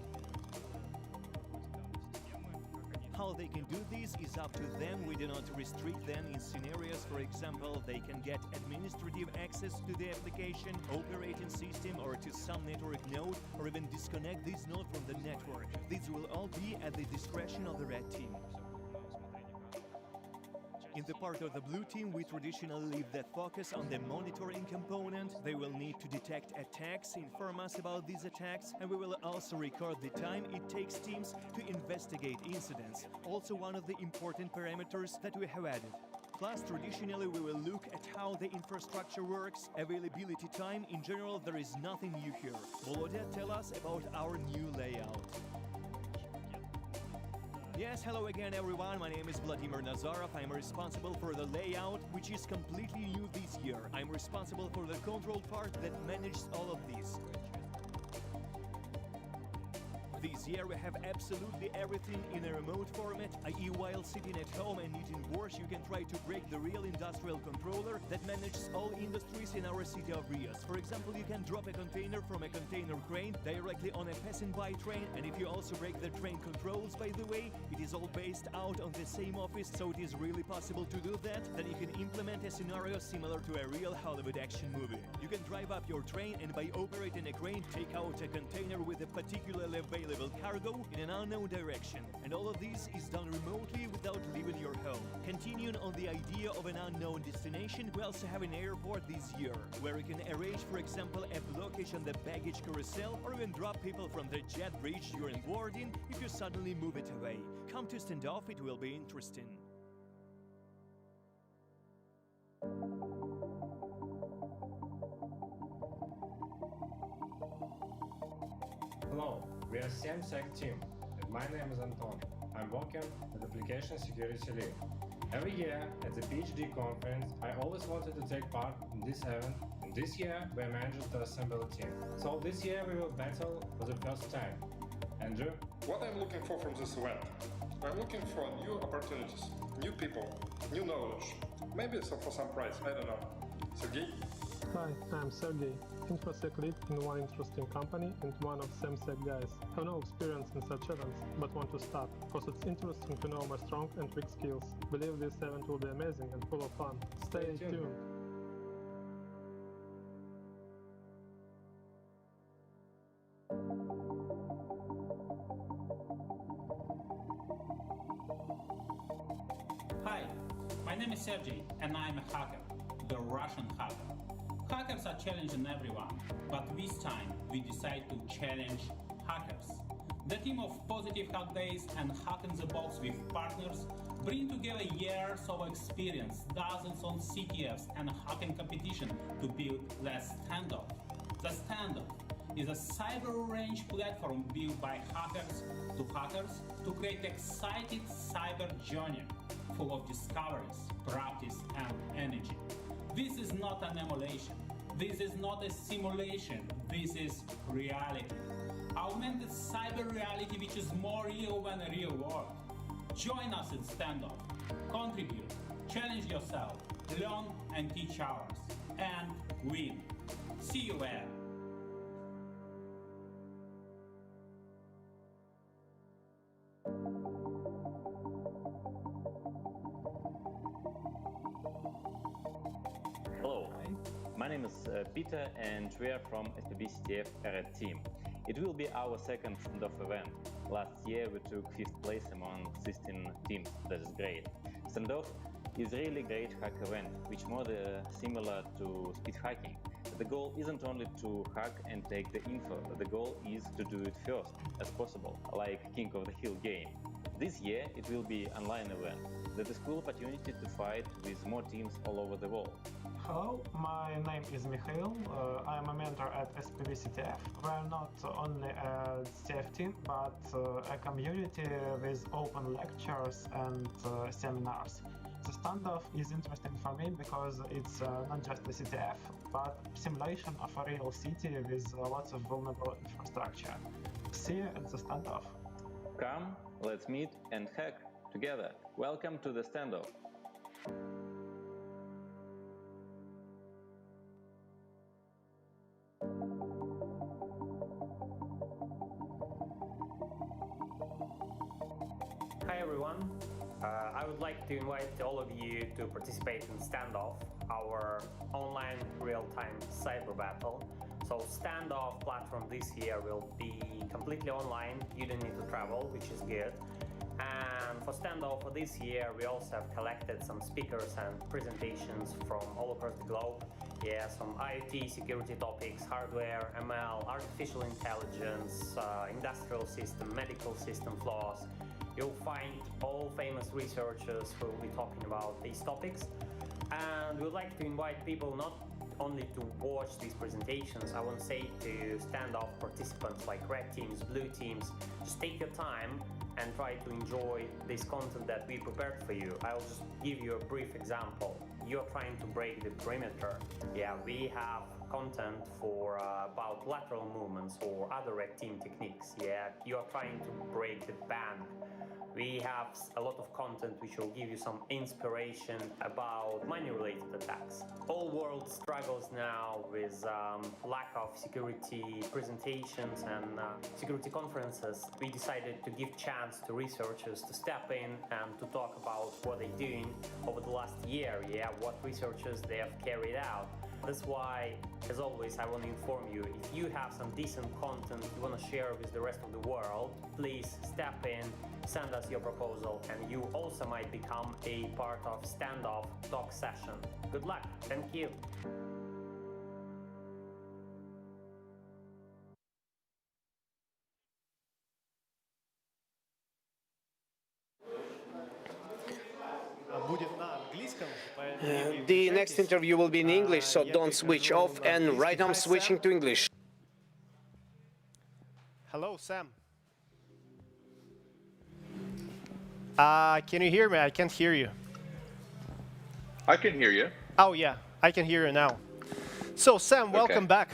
How they can do this is up to them. We do not restrict them in scenarios. For example, they can get administrative access to the application, operating system, or to some network node, or even disconnect this node from the network. This will all be at the discretion of the red team. In the part of the blue team, we traditionally leave the focus on the monitoring component. They will need to detect attacks, inform us about these attacks, and we will also record the time it takes teams to investigate incidents. Also one of the important parameters that we have added. Plus, traditionally, we will look at how the infrastructure works, availability time. In general, there is nothing new here. Volodya, tell us about our new layout. Yes, hello again everyone, my name is Vladimir Nazarov. I'm responsible for the layout, which is completely new this year. I'm responsible for the control part that manages all of this. This year we have absolutely everything in a remote format, i.e. while sitting at home and eating borscht, you can try to break the real industrial controller that manages all industries in our city of Rios. For example, you can drop a container from a container crane directly on a passing-by train, and if you also break the train controls, by the way, it is all based out on the same office, so it is really possible to do that. Then you can implement a scenario similar to a real Hollywood action movie. You can drive up your train and by operating a crane, take out a container with a particularly available cargo in an unknown direction. And all of this is done remotely without leaving your home. Continuing on the idea of an unknown destination, we also have an airport this year, where you can arrange, for example, a blockage on the baggage carousel, or even drop people from the jet bridge during boarding if you suddenly move it away. Come to Standoff, it will be interesting. Hello, we are SAMSEC team, and my name is Anton. I'm working with Application Security Lead. Every year at the PhD conference, I always wanted to take part in this event, and this year we managed to assemble a team. So this year we will battle for the first time. Andrew? What I'm looking for from this event? I'm looking for new opportunities, new people, new knowledge. Maybe for some prize, I don't know. Sergey? Hi, I'm Sergey, InfoSec lead in one interesting company and one of SAMSEC guys. Have no experience in such events, but want to start, because it's interesting to know my strong and weak skills. Believe this event will be amazing and full of fun. Stay tuned. Hi, my name is Sergey, and I'm a hacker, the Russian hacker. Hackers are challenging everyone, but this time we decide to challenge hackers. The team of Positive Hack Days and Hack in the Box with partners bring together years of experience, dozens of CTFs and hacking competition to build the Standoff. The Standoff is a cyber range platform built by hackers to create exciting cyber journey full of discoveries, practice and energy. This is not an emulation. This is not a simulation. This is reality. Augmented cyber reality which is more real than a real world. Join us in Standoff. Contribute, challenge yourself, learn and teach others, and win. See you there. Hello, my name is Peter and we are from SPBCTF Red team. It will be our second Standoff event. Last year we took 5th place among 16 teams. That is great. Standoff is really great hack event, which more similar to speed hacking. The goal isn't only to hack and take the info, the goal is to do it first as possible, like King of the Hill game. This year it will be online event. That is cool opportunity to fight with more teams all over the world. Hello, my name is Mikhail. I am a mentor at SPVCTF. We are not only a CTF team, but a community with open lectures and seminars. The Standoff is interesting for me because it's not just a CTF, but simulation of a real city with lots of vulnerable infrastructure. See you at the Standoff. Come, let's meet and hack together. Welcome to the Standoff. Hi everyone, I would like to invite all of you to participate in Standoff, our online real-time cyber battle. So Standoff platform this year will be completely online, you don't need to travel, which is good. And for Standoff for this year, we also have collected some speakers and presentations from all across the globe. Yeah, some IoT security topics, hardware, ML, artificial intelligence, industrial system, medical system flaws. You'll find all famous researchers who will be talking about these topics. And we'd like to invite people not only to watch these presentations, I want to say to Standoff participants like red teams, blue teams, just take your time and try to enjoy this content that we prepared for you. I'll just give you a brief example. You're trying to break the perimeter. Yeah, we have content for about lateral movements or other red team techniques. Yeah, you're trying to break the bank. We have a lot of content which will give you some inspiration about money-related attacks. All world struggles now with lack of security presentations and security conferences. We decided to give chance to researchers to step in and to talk about what they're doing over the last year, what researchers they have carried out. That's why, as always, I want to inform you, if you have some decent content you want to share with the rest of the world, please step in, send us your proposal, and you also might become a part of Standoff talk session. Good luck. Thank you. The next interview will be in English, so don't switch off, and right now I'm switching to English. Hello, Sam. Can you hear me? I can't hear you. I can hear you. Oh, yeah, I can hear you now. So, Sam, welcome back.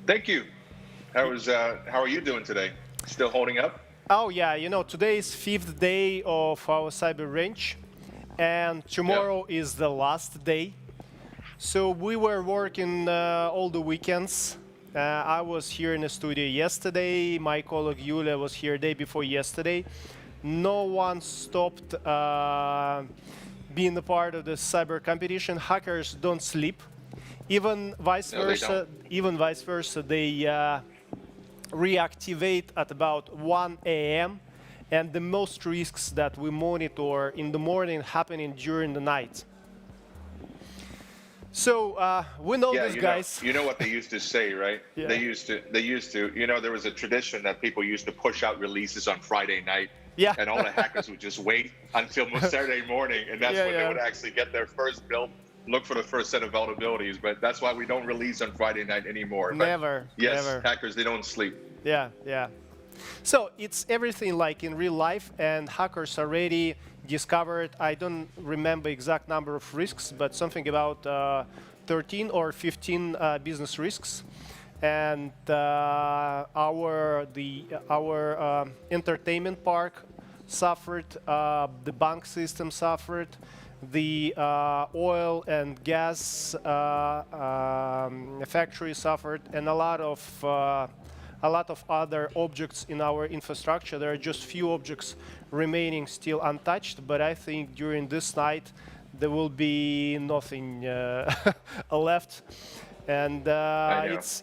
Thank you. How are you doing today? Still holding up? Oh, yeah, you know, today is 5th day of our cyber range, and tomorrow is the last day. So we were working all the weekends. I was here in the studio yesterday. My colleague Yulia was here day before yesterday. No one stopped being a part of the cyber competition. Hackers don't sleep. Even vice versa. They reactivate at about 1 a.m. And the most risks that we monitor in the morning happening during the night. So we know these guys. You know what they used to say, right? Yeah. They used to, you know, there was a tradition that people used to push out releases on Friday night. Yeah. And all the hackers would just wait until Saturday morning, and that's when they would actually get their first build, look for the first set of vulnerabilities. But that's why we don't release on Friday night anymore. Never. But yes, never. hackers, they don't sleep. Yeah, yeah. So it's everything like in real life, and hackers already discovered, I don't remember exact number of risks, but something about 13 or 15 business risks. And our entertainment park suffered, the bank system suffered, the oil and gas factory suffered, and a lot of other objects in our infrastructure. There are just few objects remaining still untouched, but I think during this night there will be nothing left. And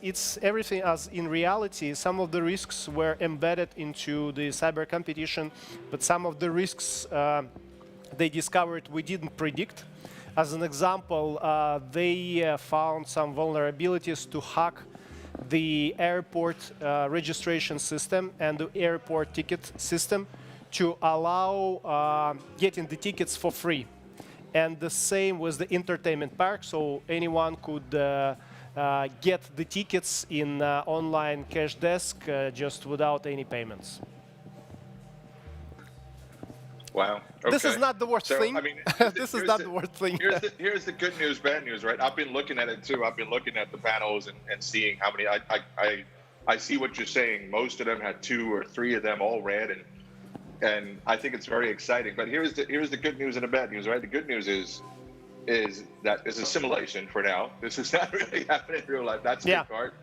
it's everything as in reality. Some of the risks were embedded into the cyber competition, but some of the risks they discovered we didn't predict. As an example, they found some vulnerabilities to hack the airport registration system and the airport ticket system to allow getting the tickets for free. And the same with the entertainment park, so anyone could get the tickets in online cash desk just without any payments. Wow. Okay. This is not the worst thing. I mean, this is not the worst thing. Here's the good news, bad news, right? I've been looking at it too. I've been looking at the panels and seeing how many. I see what you're saying. Most of them had 2 or 3 of them all red, and I think it's very exciting. But here's the good news and the bad news, right? The good news is that it's a simulation for now. This is not really happening in real life. That's the good part.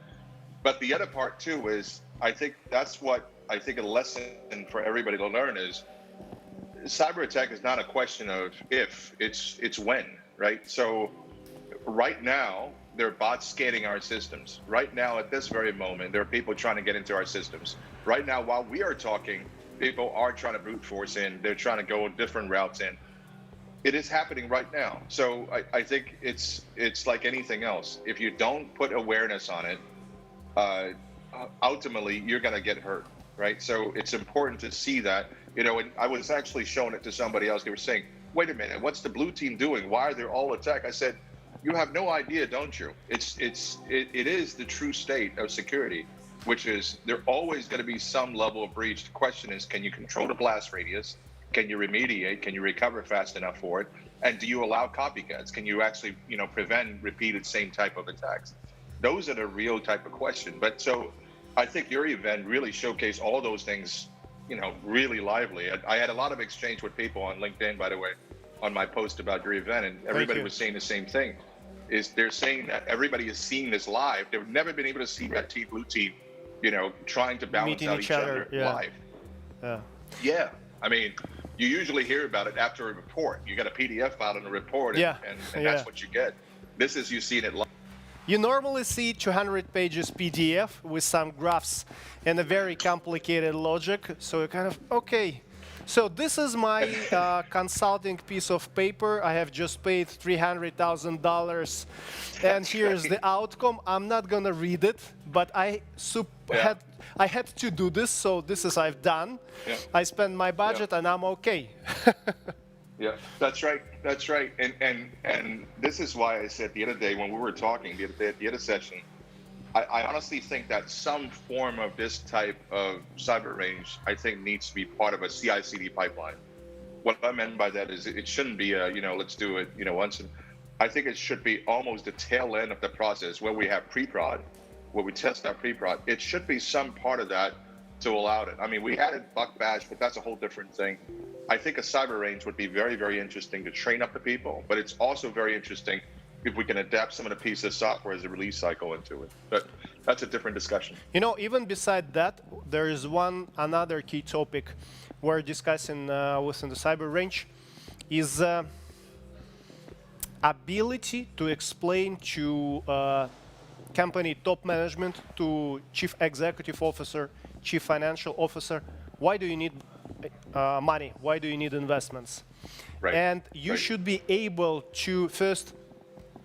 But the other part too is I think that's what I think a lesson for everybody to learn is. Cyber attack is not a question of if, it's when, right? So right now, there are bots scanning our systems. Right now, at this very moment, there are people trying to get into our systems. Right now, while we are talking, people are trying to brute force in. They're trying to go different routes in. It is happening right now. So I think it's like anything else. If you don't put awareness on it, ultimately, you're going to get hurt, right? So it's important to see that. You know, and I was actually showing it to somebody else. They were saying, wait a minute, what's the blue team doing? Why are they all attacked? I said, you have no idea, don't you? It is the true state of security, which is there always going to be some level of breach. The question is, can you control the blast radius? Can you remediate? Can you recover fast enough for it? And do you allow copycats? Can you actually, you know, prevent repeated same type of attacks? Those are the real type of question. But so I think your event really showcased all those things, you know, really lively. I had a lot of exchange with people on LinkedIn, by the way, on my post about your event, and everybody was saying the same thing. Is they're saying that everybody is seeing this live. They've never been able to see red team, blue team, you know, trying to balance meeting out each other live. Yeah. I mean, you usually hear about it after a report. You got a PDF file and a report, and that's what you get. This is you seeing it live. You normally see 200 pages PDF with some graphs and a very complicated logic. So you're kind of, okay. So this is my consulting piece of paper. I have just paid $300,000, and here's the outcome. I'm not going to read it, but I had to do this, so this is I've done. Yeah. I spend my budget, and I'm okay. Yeah, that's right. That's right. And this is why I said the other day when we were talking, the other session, I honestly think that some form of this type of cyber range, I think, needs to be part of a CI/CD pipeline. What I meant by that is it shouldn't be a, let's do it, once. I think it should be almost the tail end of the process where we have pre-prod, where we test our pre-prod. It should be some part of that to allow it. I mean, we had it Buck Bash, but that's a whole different thing. I think a cyber range would be very, very interesting to train up the people, but it's also very interesting if we can adapt some of the pieces of software as a release cycle into it. But that's a different discussion. Even beside that, there is another key topic we're discussing within the cyber range is ability to explain to company top management, to chief executive officer, chief financial officer, why do you need money? Why do you need investments? Right. And you should be able to first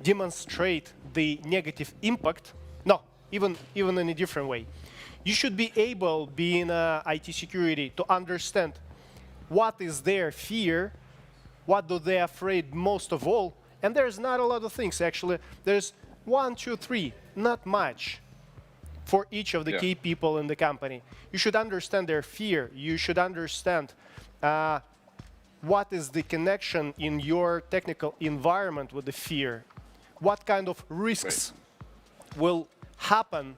demonstrate the negative impact. No, even in a different way. You should be able, being IT security, to understand what is their fear, what do they afraid most of all. And there's not a lot of things, actually. There's 1, 2, 3, not much for each of the key people in the company. You should understand their fear. You should understand what is the connection in your technical environment with the fear. What kind of risks will happen,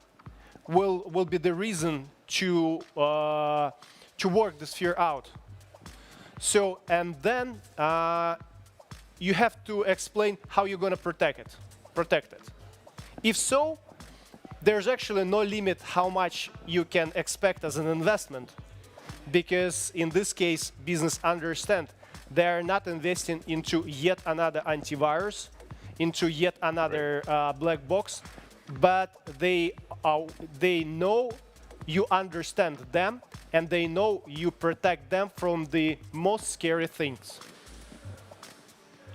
will be the reason to work this fear out. So, and then you have to explain how you're going to protect it. If so, there's actually no limit how much you can expect as an investment, because in this case, business understand they are not investing into yet another antivirus, into yet another black box, but they know you understand them, and they know you protect them from the most scary things.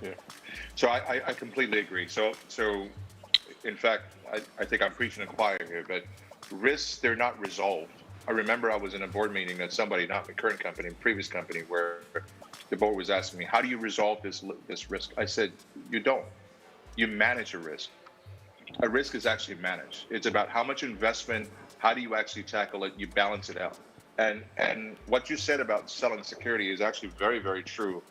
Yeah. So I completely agree. So in fact, I think I'm preaching to the choir here, but risks, they're not resolved. I remember I was in a board meeting at somebody, not my current company, previous company, where the board was asking me, how do you resolve this risk? I said, you don't. You manage a risk. A risk is actually managed. It's about how much investment, how do you actually tackle it, you balance it out. And what you said about selling security is actually very, very true.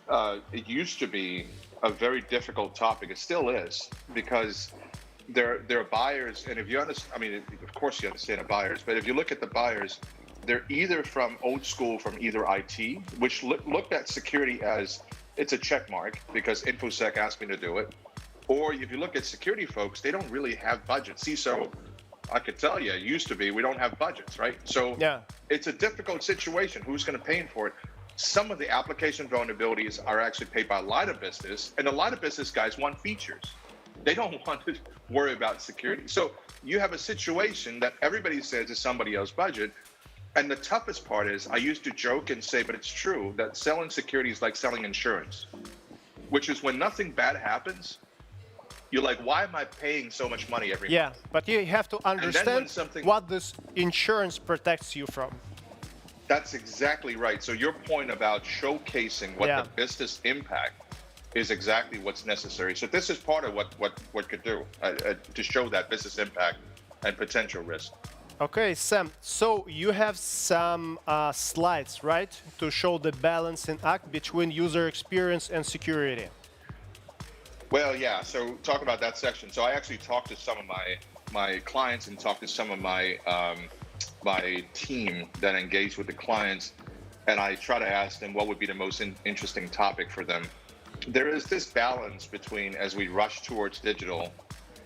It used to be a very difficult topic. It still is, because there are buyers, and if you understand, I mean, of course you understand the buyers, but if you look at the buyers, they're either from old school, from either IT, which looked at security as it's a check mark because InfoSec asked me to do it, or if you look at security folks, they don't really have budgets. CISO, I could tell you, it used to be, we don't have budgets, right? So it's a difficult situation. Who's going to pay for it? Some of the application vulnerabilities are actually paid by a line of business, and a lot of business guys want features. They don't want to worry about security. So you have a situation that everybody says is somebody else's budget. And the toughest part is, I used to joke and say, but it's true, that selling security is like selling insurance, which is when nothing bad happens, you're like, why am I paying so much money every month? Yeah, but you have to understand what this insurance protects you from. That's exactly right. So your point about showcasing what the business impact is exactly what's necessary. So this is part of what could do to show that business impact and potential risk. Okay, Sam, so you have some slides, right, to show the balancing act between user experience and security. Well, yeah, so talk about that section. So I actually talked to some of my clients and talked to some of my my team that engaged with the clients, and I try to ask them what would be the most interesting topic for them. There is this balance between, as we rush towards digital,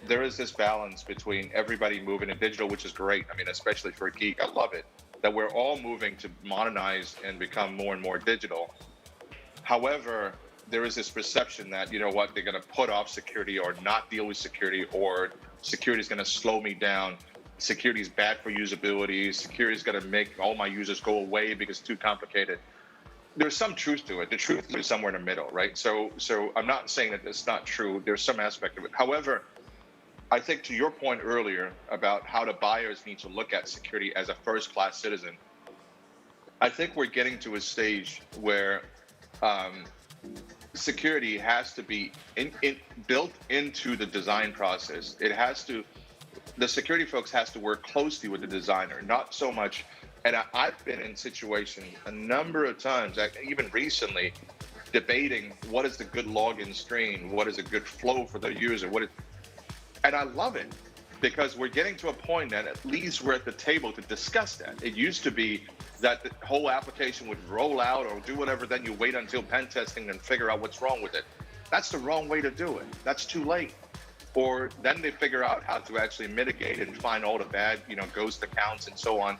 there is this balance between everybody moving to digital, which is great. I mean, especially for a geek, I love it, that we're all moving to modernize and become more and more digital. However, there is this perception that, you know what, they're going to put off security or not deal with security, or security is going to slow me down. Security is bad for usability. Security is going to make all my users go away because it's too complicated. There's some truth to it. The truth is somewhere in the middle, right? So I'm not saying that it's not true. There's some aspect of it. However, I think to your point earlier about how the buyers need to look at security as a first-class citizen, I think we're getting to a stage where security has to be built into the design process. It has to, the security folks has to work closely with the designer, not so much. And I've been in situations a number of times, even recently, debating what is the good login screen, what is a good flow for the user, and I love it because we're getting to a point that at least we're at the table to discuss that. It used to be that the whole application would roll out or do whatever, then you wait until pen testing and figure out what's wrong with it. That's the wrong way to do it. That's too late. Or then they figure out how to actually mitigate and find all the bad, ghost accounts and so on.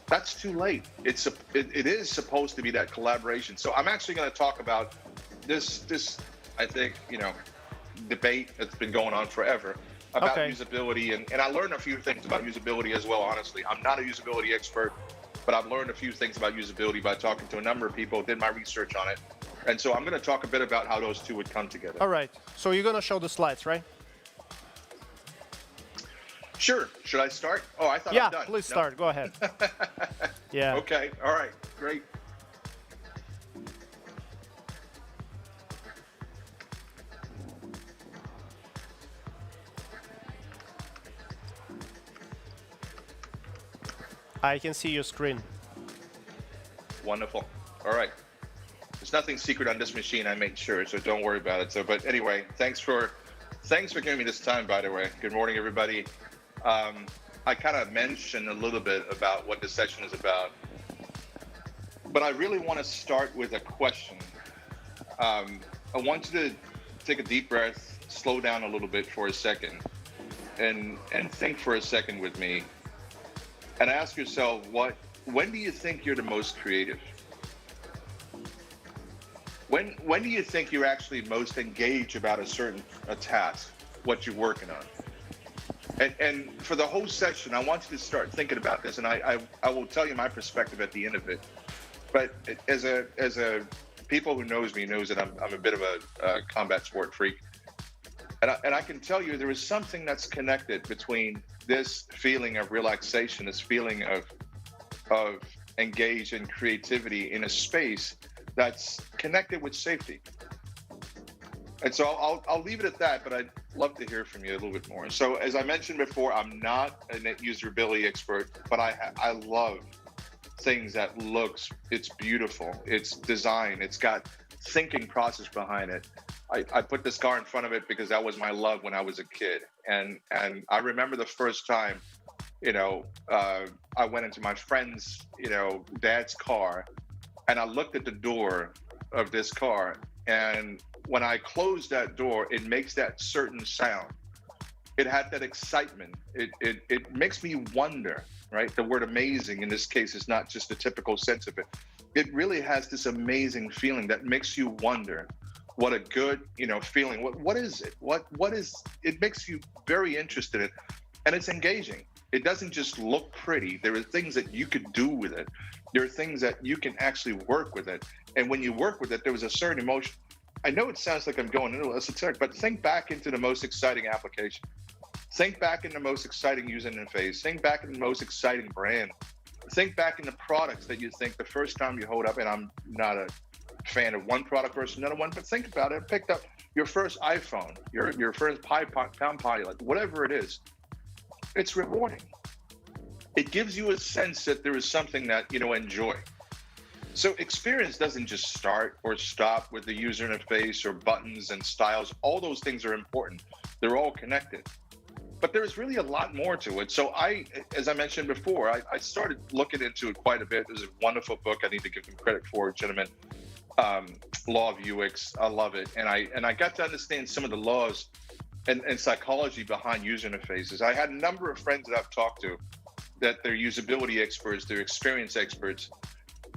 That's too late. It is supposed to be that collaboration. So I'm actually going to talk about this, I think, debate that's been going on forever about usability. And I learned a few things about usability as well, honestly. I'm not a usability expert, but I've learned a few things about usability by talking to a number of people, did my research on it. And so I'm going to talk a bit about how those two would come together. All right. So you're going to show the slides, right? Sure. Should I start? Oh, I thought yeah, I'm done. Please start. Go ahead. Yeah. Okay. All right. Great. I can see your screen. Wonderful. All right. There's nothing secret on this machine, I made sure, so don't worry about it. So, but anyway, thanks for giving me this time, by the way. Good morning, everybody. I kind of mentioned a little bit about what this session is about, but I really want to start with a question. I want you to take a deep breath, slow down a little bit for a second, and think for a second with me, and ask yourself, when do you think you're the most creative? When do you think you're actually most engaged about a task, what you're working on? And for the whole session, I want you to start thinking about this, and I will tell you my perspective at the end of it. But as a people who knows me knows that I'm a bit of a combat sport freak, and I can tell you there is something that's connected between this feeling of relaxation, this feeling of engaged in creativity in a space that's connected with safety. And so I'll leave it at that, but I'd love to hear from you a little bit more. So as I mentioned before, I'm not a usability expert, but I love things that it's beautiful, it's design, it's got thinking process behind it. I put this car in front of it because that was my love when I was a kid. And I remember the first time, I went into my friend's, dad's car, and I looked at the door of this car, and when I close that door, it makes that certain sound. It had that excitement. It makes me wonder, right? The word amazing in this case is not just the typical sense of it. It really has this amazing feeling that makes you wonder what a good, feeling. What is it? What is it? Makes you very interested in it, and it's engaging. It doesn't just look pretty. There are things that you could do with it. There are things that you can actually work with it. And when you work with it, there was a certain emotion. I know it sounds like I'm going into esoteric, but think back into the most exciting application. Think back in the most exciting user interface. Think back in the most exciting brand. Think back in the products that you think the first time you hold up, and I'm not a fan of one product versus another one, but think about it. Picked up your first iPhone, your first Palm Pilot, whatever it is. It's rewarding. It gives you a sense that there is something that enjoy. So experience doesn't just start or stop with the user interface or buttons and styles. All those things are important. They're all connected. But there's really a lot more to it. So as I mentioned before, I started looking into it quite a bit. There's a wonderful book I need to give them credit for, gentlemen. Law of UX. I love it. And I got to understand some of the laws and psychology behind user interfaces. I had a number of friends that I've talked to that they're usability experts, they're experience experts.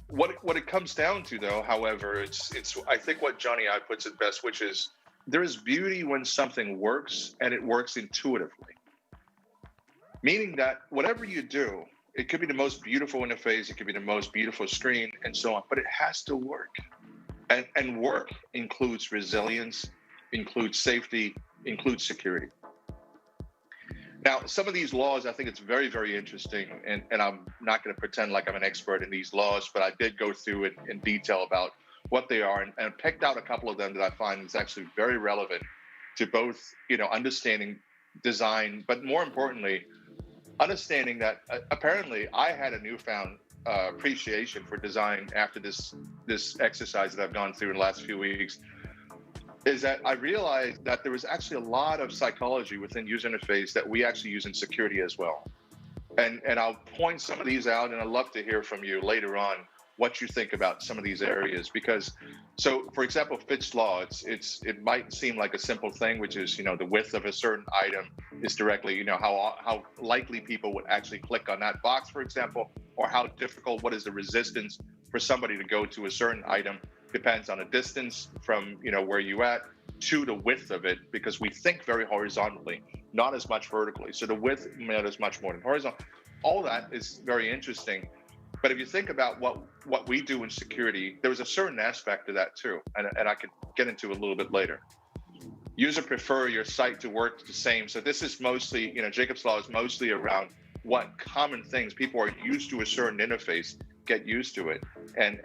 What it comes down to, though, however, it's I think what Johnny I puts it best, which is there is beauty when something works and it works intuitively. Meaning that whatever you do, it could be the most beautiful interface, it could be the most beautiful screen, and so on, but it has to work. And work includes resilience, includes safety, includes security. Now, some of these laws, I think it's very, very interesting, and I'm not going to pretend like I'm an expert in these laws, but I did go through it in detail about what they are and picked out a couple of them that I find is actually very relevant to both, understanding design, but more importantly, understanding that apparently I had a newfound appreciation for design after this exercise that I've gone through in the last few weeks, is that I realized that there was actually a lot of psychology within user interface that we actually use in security as well. And I'll point some of these out, and I'd love to hear from you later on what you think about some of these areas. Because, so for example, Fitch's law, it might seem like a simple thing, which is, the width of a certain item is directly, how likely people would actually click on that box, for example, or how difficult, what is the resistance for somebody to go to a certain item depends on the distance from, where you at to the width of it, because we think very horizontally, not as much vertically. So the width matters much more than horizontal. All that is very interesting. But if you think about what we do in security, there was a certain aspect to that too, and I could get into a little bit later. User prefer your site to work the same. So this is mostly, Jacob's law is mostly around what common things people are used to a certain interface, get used to it, and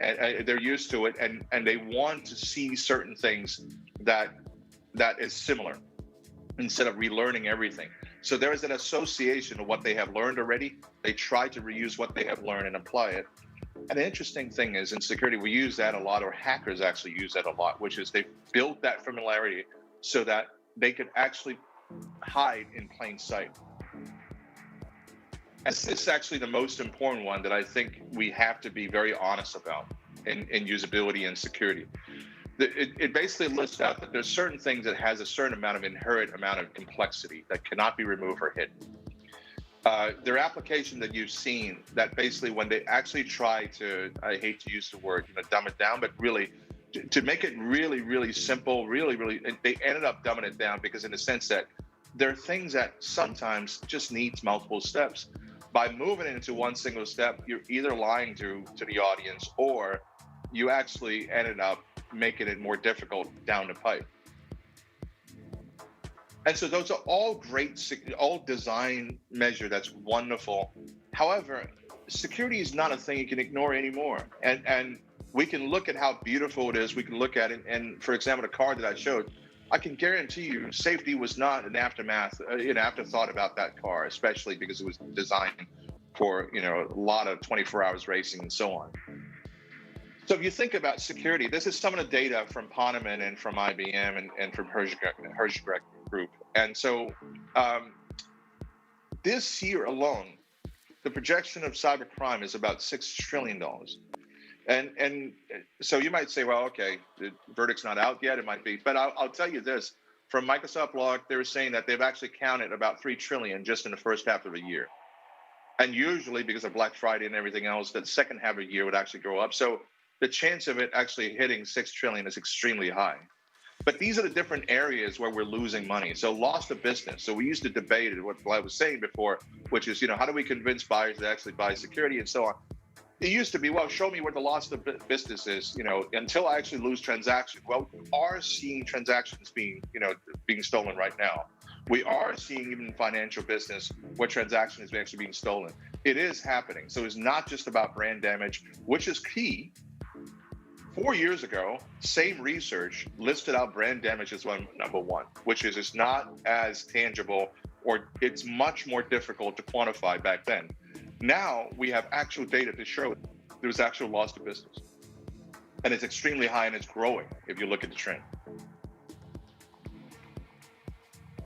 they're used to it, and they want to see certain things that is similar instead of relearning everything. So there is an association of what they have learned already. They try to reuse what they have learned and apply it. And the interesting thing is in security, we use that a lot, or hackers actually use that a lot, which is they built that familiarity so that they could actually hide in plain sight. And this is actually the most important one that I think we have to be very honest about in usability and security. It basically lists out that there's certain things that has a certain inherent amount of complexity that cannot be removed or hidden. There are applications that you've seen that basically when they actually try to, I hate to use the word, dumb it down, but really to make it really, really simple, really, they ended up dumbing it down because in the sense that there are things that sometimes just needs multiple steps. By moving it into one single step, you're either lying to the audience or you actually ended up making it more difficult down the pipe. And so those are all great, all design measure, that's wonderful. However, security is not a thing you can ignore anymore. And we can look at how beautiful it is. We can look at it. And for example, the car that I showed, I can guarantee you safety was not an afterthought about that car, especially because it was designed for, a lot of 24 hours racing and so on. So if you think about security, this is some of the data from Ponemon and from IBM and from Hershey Group. And so this year alone, the projection of cybercrime is about $6 trillion. And so you might say, well, okay, the verdict's not out yet. It might be. But I'll tell you this. From Microsoft Log, they were saying that they've actually counted about $3 trillion just in the first half of the year. And usually because of Black Friday and everything else, that second half of the year would actually go up. So the chance of it actually hitting $6 trillion is extremely high. But these are the different areas where we're losing money. So loss of business. So we used to debate what I was saying before, which is, how do we convince buyers to actually buy security and so on? It used to be, well, show me where the loss of business is, until I actually lose transactions. Well, we are seeing transactions being stolen right now. We are seeing even in financial business where transactions is actually being stolen. It is happening. So it's not just about brand damage, which is key. 4 years ago, same research listed out brand damage as number one, which is it's not as tangible, or it's much more difficult to quantify back then. Now we have actual data to show there's actual loss to business. And it's extremely high and it's growing if you look at the trend.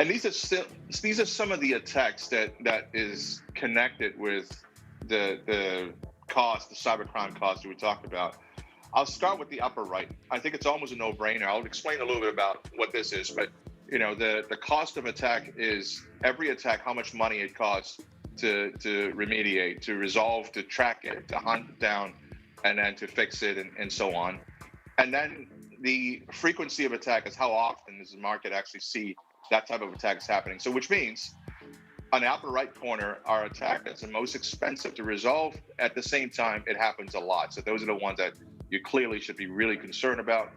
And these are some of the attacks that is connected with the cost, the cybercrime cost that we talked about. I'll start with the upper right. I think it's almost a no-brainer. I'll explain a little bit about what this is, but the cost of attack is every attack, how much money it costs to remediate, to resolve, to track it, to hunt it down, and then to fix it and so on. And then the frequency of attack is how often does the market actually see that type of attack is happening. So which means on the upper right corner, our attack that's the most expensive to resolve. At the same time, it happens a lot. So those are the ones that you clearly should be really concerned about.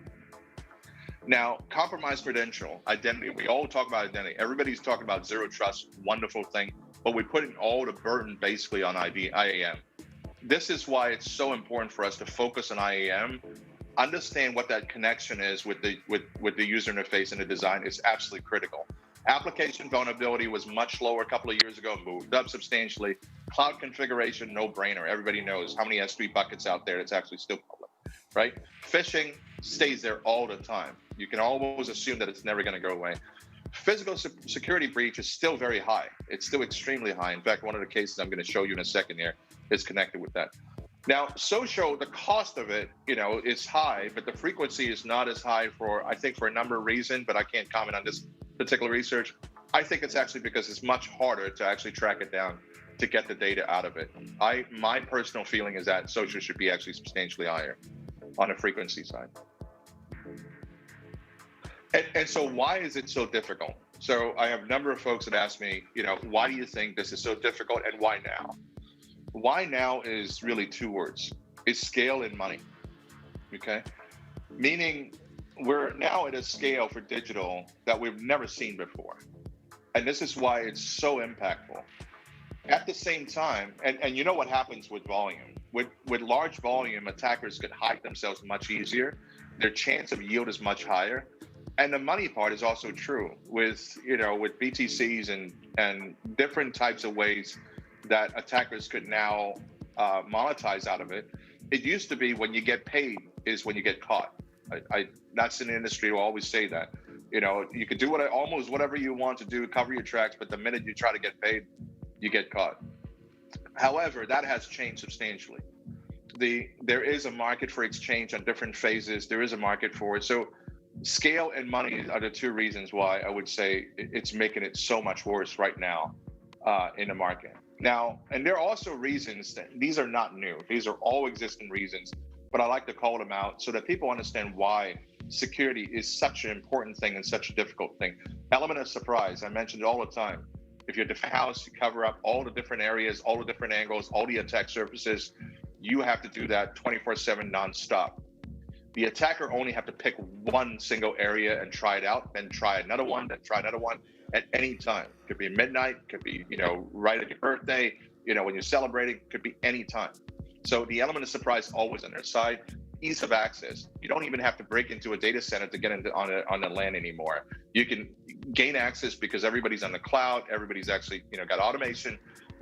Now, compromised credential, identity. We all talk about identity. Everybody's talking about zero trust, wonderful thing, but we're putting all the burden basically on IAM. This is why it's so important for us to focus on IAM, understand what that connection is with the user interface and the design is absolutely critical. Application vulnerability was much lower a couple of years ago, moved up substantially. Cloud configuration, no brainer. Everybody knows how many S3 buckets out there. It's actually still public, right? Phishing stays there all the time. You can always assume that it's never going to go away. Physical security breach is still very high. It's still extremely high. In fact, one of the cases I'm going to show you in a second here is connected with that. Now, social, the cost of it, is high, but the frequency is not as high I think for a number of reasons, but I can't comment on this particular research. I think it's actually because it's much harder to actually track it down to get the data out of it. My personal feeling is that social should be actually substantially higher on the frequency side. And so why is it so difficult? So I have a number of folks that ask me, why do you think this is so difficult and why now? Why now is really two words. It's scale and money, okay? Meaning we're now at a scale for digital that we've never seen before. And this is why it's so impactful. At the same time, and you know what happens with volume. With large volume, attackers could hide themselves much easier. Their chance of yield is much higher. And the money part is also true with BTCs and different types of ways that attackers could now monetize out of it. It used to be when you get paid is when you get caught. That's in the industry will always say that. You could do almost whatever you want to do, cover your tracks, but the minute you try to get paid, you get caught. However, that has changed substantially. There is a market for exchange on different phases. There is a market for it. So scale and money are the two reasons why I would say it's making it so much worse right now in the market. Now, and there are also reasons that these are not new. These are all existing reasons, but I like to call them out so that people understand why security is such an important thing and such a difficult thing. Element of surprise, I mentioned it all the time. If you're a house, you cover up all the different areas, all the different angles, all the attack surfaces. You have to do that 24/7 nonstop. The attacker only have to pick one single area and try it out, then try another one, then try another one at any time. Could be midnight, could be, right at your birthday, when you're celebrating, could be any time. So the element of surprise always on their side. Ease of access. You don't even have to break into a data center to get into on the LAN anymore. You can gain access because everybody's on the cloud. Everybody's actually, got automation.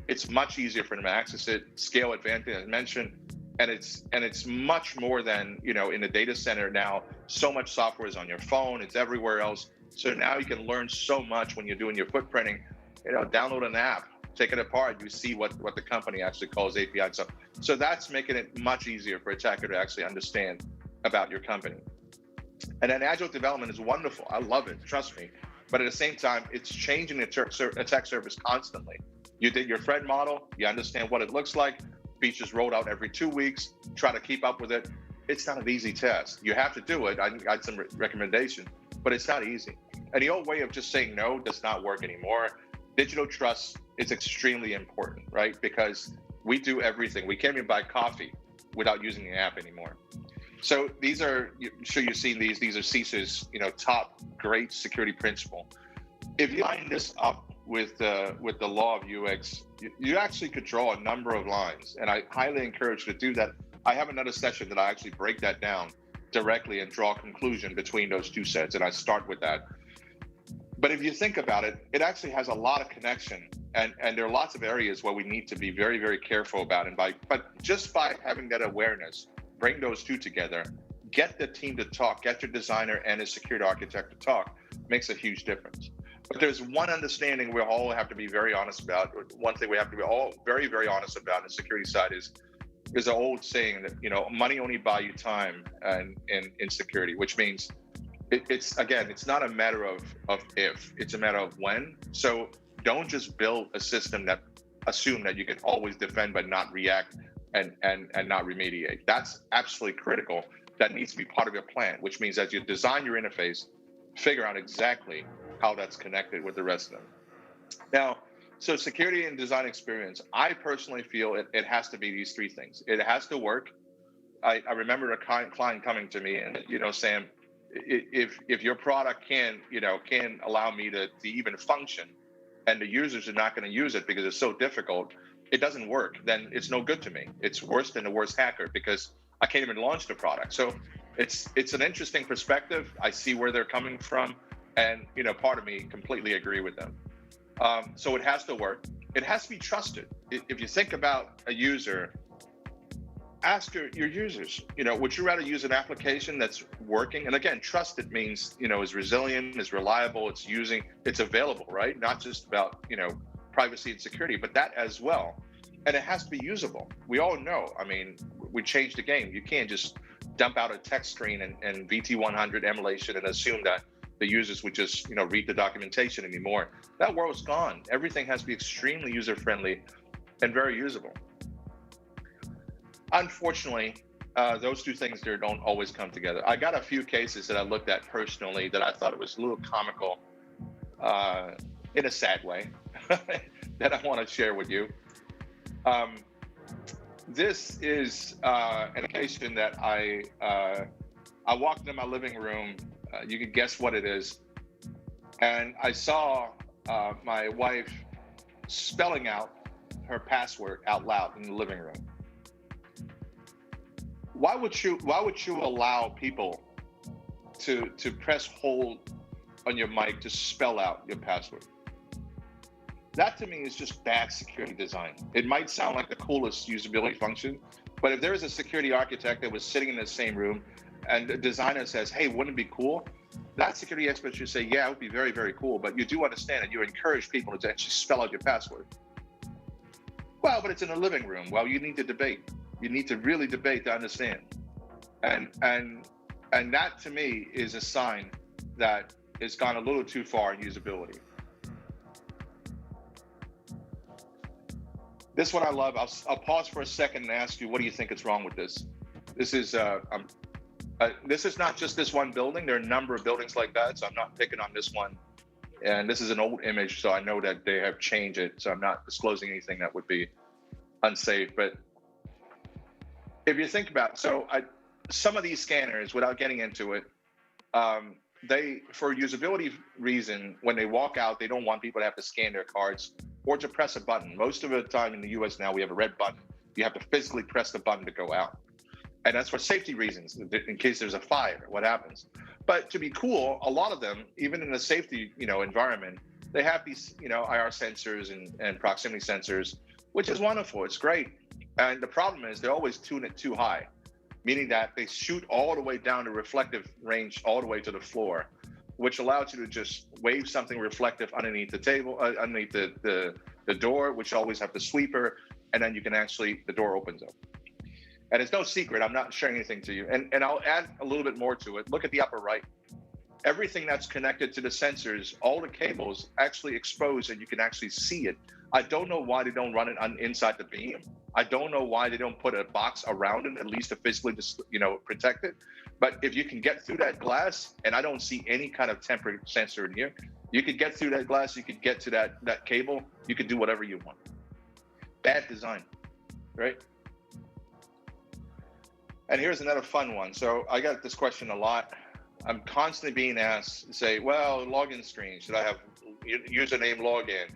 It's much easier for them to access it. Scale advantage, as mentioned. And it's much more than, in the data center now. So much software is on your phone. It's everywhere else. So now you can learn so much when you're doing your footprinting. Download an app, take it apart. You see what the company actually calls API. So that's making it much easier for attacker to actually understand about your company. And then agile development is wonderful. I love it. Trust me. But at the same time, it's changing the attack surface constantly. You did your threat model. You understand what it looks like. Features rolled out every 2 weeks. Try to keep up with it. It's not an easy task. You have to do it. I got some recommendation, but it's not easy. And the old way of just saying no does not work anymore. Digital trust is extremely important, right? Because we do everything. We can't even buy coffee without using the app anymore. So these are, I'm sure you've seen these are CISA's, top great security principle. If you line this up with the law of UX, you actually could draw a number of lines, and I highly encourage you to do that. I have another session that I actually break that down directly and draw a conclusion between those two sets, and I start with that. But if you think about it, it actually has a lot of connection, and there are lots of areas where we need to be very, very careful about. But just by having that awareness, bring those two together, get the team to talk, get your designer and his security architect to talk, makes a huge difference. But there's one understanding we all have to be very honest about. One thing we have to be all very, very honest about on the security side is an old saying that, money only buy you time in security, which means it's not a matter of if, it's a matter of when. So don't just build a system that assume that you can always defend but not react and not remediate. That's absolutely critical. That needs to be part of your plan, which means as you design your interface, figure out exactly how that's connected with the rest of them. Now, so security and design experience, I personally feel it has to be these three things. It has to work. I remember a client coming to me and, Sam, if your product can allow me to even function and the users are not going to use it because it's so difficult, it doesn't work, then it's no good to me. It's worse than the worst hacker because I can't even launch the product. So it's an interesting perspective. I see where they're coming from. And part of me completely agree with them. So it has to work. It has to be trusted. If you think about a user, ask your users, would you rather use an application that's working? And again, trusted means, is resilient, is reliable, it's available, right? Not just about, privacy and security, but that as well. And it has to be usable. We all know, we changed the game. You can't just dump out a text screen and VT100 emulation and assume that the users would just, read the documentation anymore. That world's gone. Everything has to be extremely user-friendly and very usable. Unfortunately, those two things there don't always come together. I got a few cases that I looked at personally that I thought it was a little comical in a sad way that I want to share with you. This is an occasion that I walked into my living room. You can guess what it is. And I saw my wife spelling out her password out loud in the living room. Why would you allow people to press hold on your mic to spell out your password? That to me is just bad security design. It might sound like the coolest usability function, but if there is a security architect that was sitting in the same room and the designer says, hey, wouldn't it be cool? That security expert should say, yeah, it would be very, very cool, but you do understand that you encourage people to actually spell out your password. Well, but it's in a living room. Well, you need to debate. You need to really debate to understand. And that to me is a sign that it's gone a little too far in usability. This one I love. I'll pause for a second and ask you, what do you think is wrong with this? This is not just this one building. There are a number of buildings like that, so I'm not picking on this one. And this is an old image, so I know that they have changed it, so I'm not disclosing anything that would be unsafe. But if you think about it, some of these scanners, without getting into it, they, for usability reason, when they walk out, they don't want people to have to scan their cards or to press a button. Most of the time in the US now, we have a red button. You have to physically press the button to go out. And that's for safety reasons, in case there's a fire, what happens. But to be cool, a lot of them, even in a safety environment, they have these IR sensors and proximity sensors, which is wonderful, it's great. And the problem is they always tune it too high, meaning that they shoot all the way down to reflective range, all the way to the floor, which allows you to just wave something reflective underneath the table, underneath the door, which always have the sweeper, and then you can the door opens up. And it's no secret, I'm not sharing anything to you. And I'll add a little bit more to it. Look at the upper right. Everything that's connected to the sensors, all the cables actually exposed and you can actually see it. I don't know why they don't run it inside the beam. I don't know why they don't put a box around it, at least to physically protect it. But if you can get through that glass, and I don't see any kind of temperature sensor in here, you could get through that glass, you could get to that cable, you could do whatever you want. Bad design, right? And here's another fun one. So I got this question a lot. I'm constantly being asked, say, well, login screen, should I have username login?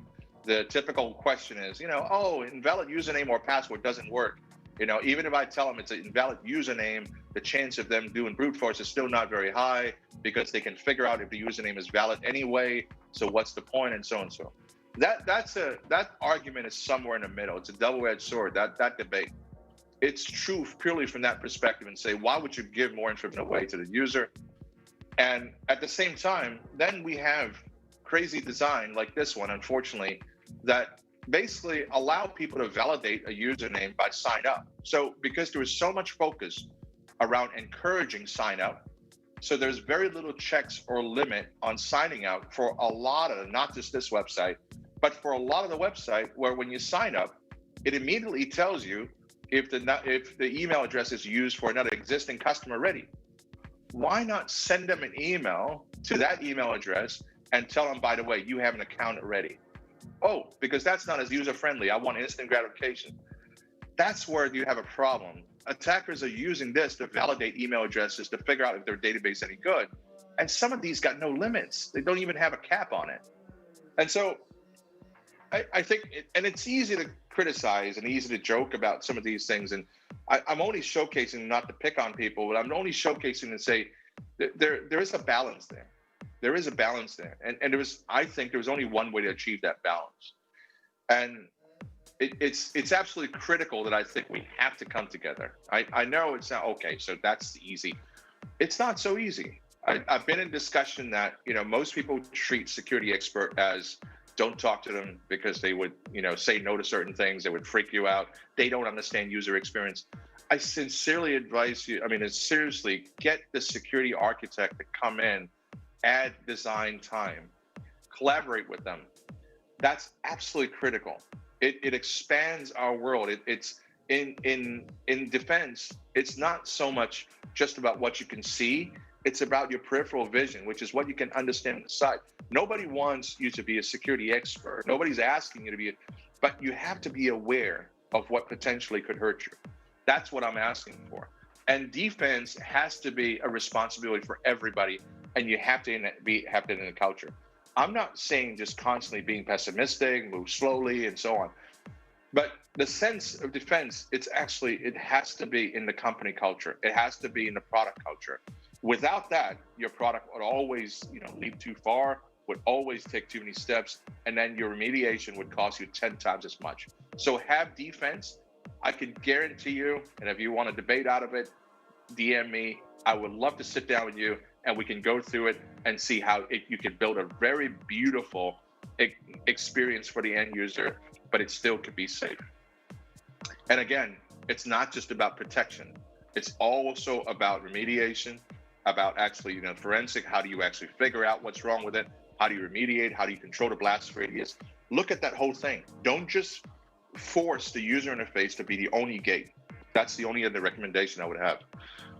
The typical question is, invalid username or password doesn't work. Even if I tell them it's an invalid username, the chance of them doing brute force is still not very high because they can figure out if the username is valid anyway. So what's the point, and so and so. That argument is somewhere in the middle. It's a double-edged sword. That debate. It's true purely from that perspective, and say, why would you give more information away to the user? And at the same time, then we have crazy design like this one, unfortunately, that basically allow people to validate a username by sign up. So because there is so much focus around encouraging sign up, so there's very little checks or limit on signing out for a lot of, not just this website, but for a lot of the website where when you sign up, it immediately tells you if the email address is used for another existing customer already. Why not send them an email to that email address and tell them, by the way, you have an account already? Oh, because that's not as user-friendly. I want instant gratification. That's where you have a problem. Attackers are using this to validate email addresses to figure out if their database is any good. And some of these got no limits. They don't even have a cap on it. And so I think, and it's easy to criticize and easy to joke about some of these things. And I'm only showcasing, not to pick on people, but I'm only showcasing to say that there is a balance there. there is a balance there. And I think there was only one way to achieve that balance. And it's absolutely critical that I think we have to come together. I know it's not, okay, so that's easy. It's not so easy. I've been in discussion that, most people treat security expert as don't talk to them because they would, say no to certain things. They would freak you out. They don't understand user experience. I sincerely advise you, seriously, get the security architect to come in, add design time, collaborate with them. That's absolutely critical. It expands our world. It's in defense, it's not so much just about what you can see. It's about your peripheral vision, which is what you can understand on the side. Nobody wants you to be a security expert. Nobody's asking you to be, but you have to be aware of what potentially could hurt you. That's what I'm asking for. And defense has to be a responsibility for everybody, and you have to have it in the culture. I'm not saying just constantly being pessimistic, move slowly, and so on. But the sense of defense, it has to be in the company culture. It has to be in the product culture. Without that, your product would always, leap too far, would always take too many steps, and then your remediation would cost you 10 times as much. So have defense. I can guarantee you, and if you want to debate out of it, DM me. I would love to sit down with you, and we can go through it and see how you can build a very beautiful experience for the end user, but it still could be safe. And again, it's not just about protection. It's also about remediation, about actually, forensic. How do you actually figure out what's wrong with it? How do you remediate? How do you control the blast radius? Look at that whole thing. Don't just force the user interface to be the only gate. That's the only other recommendation I would have.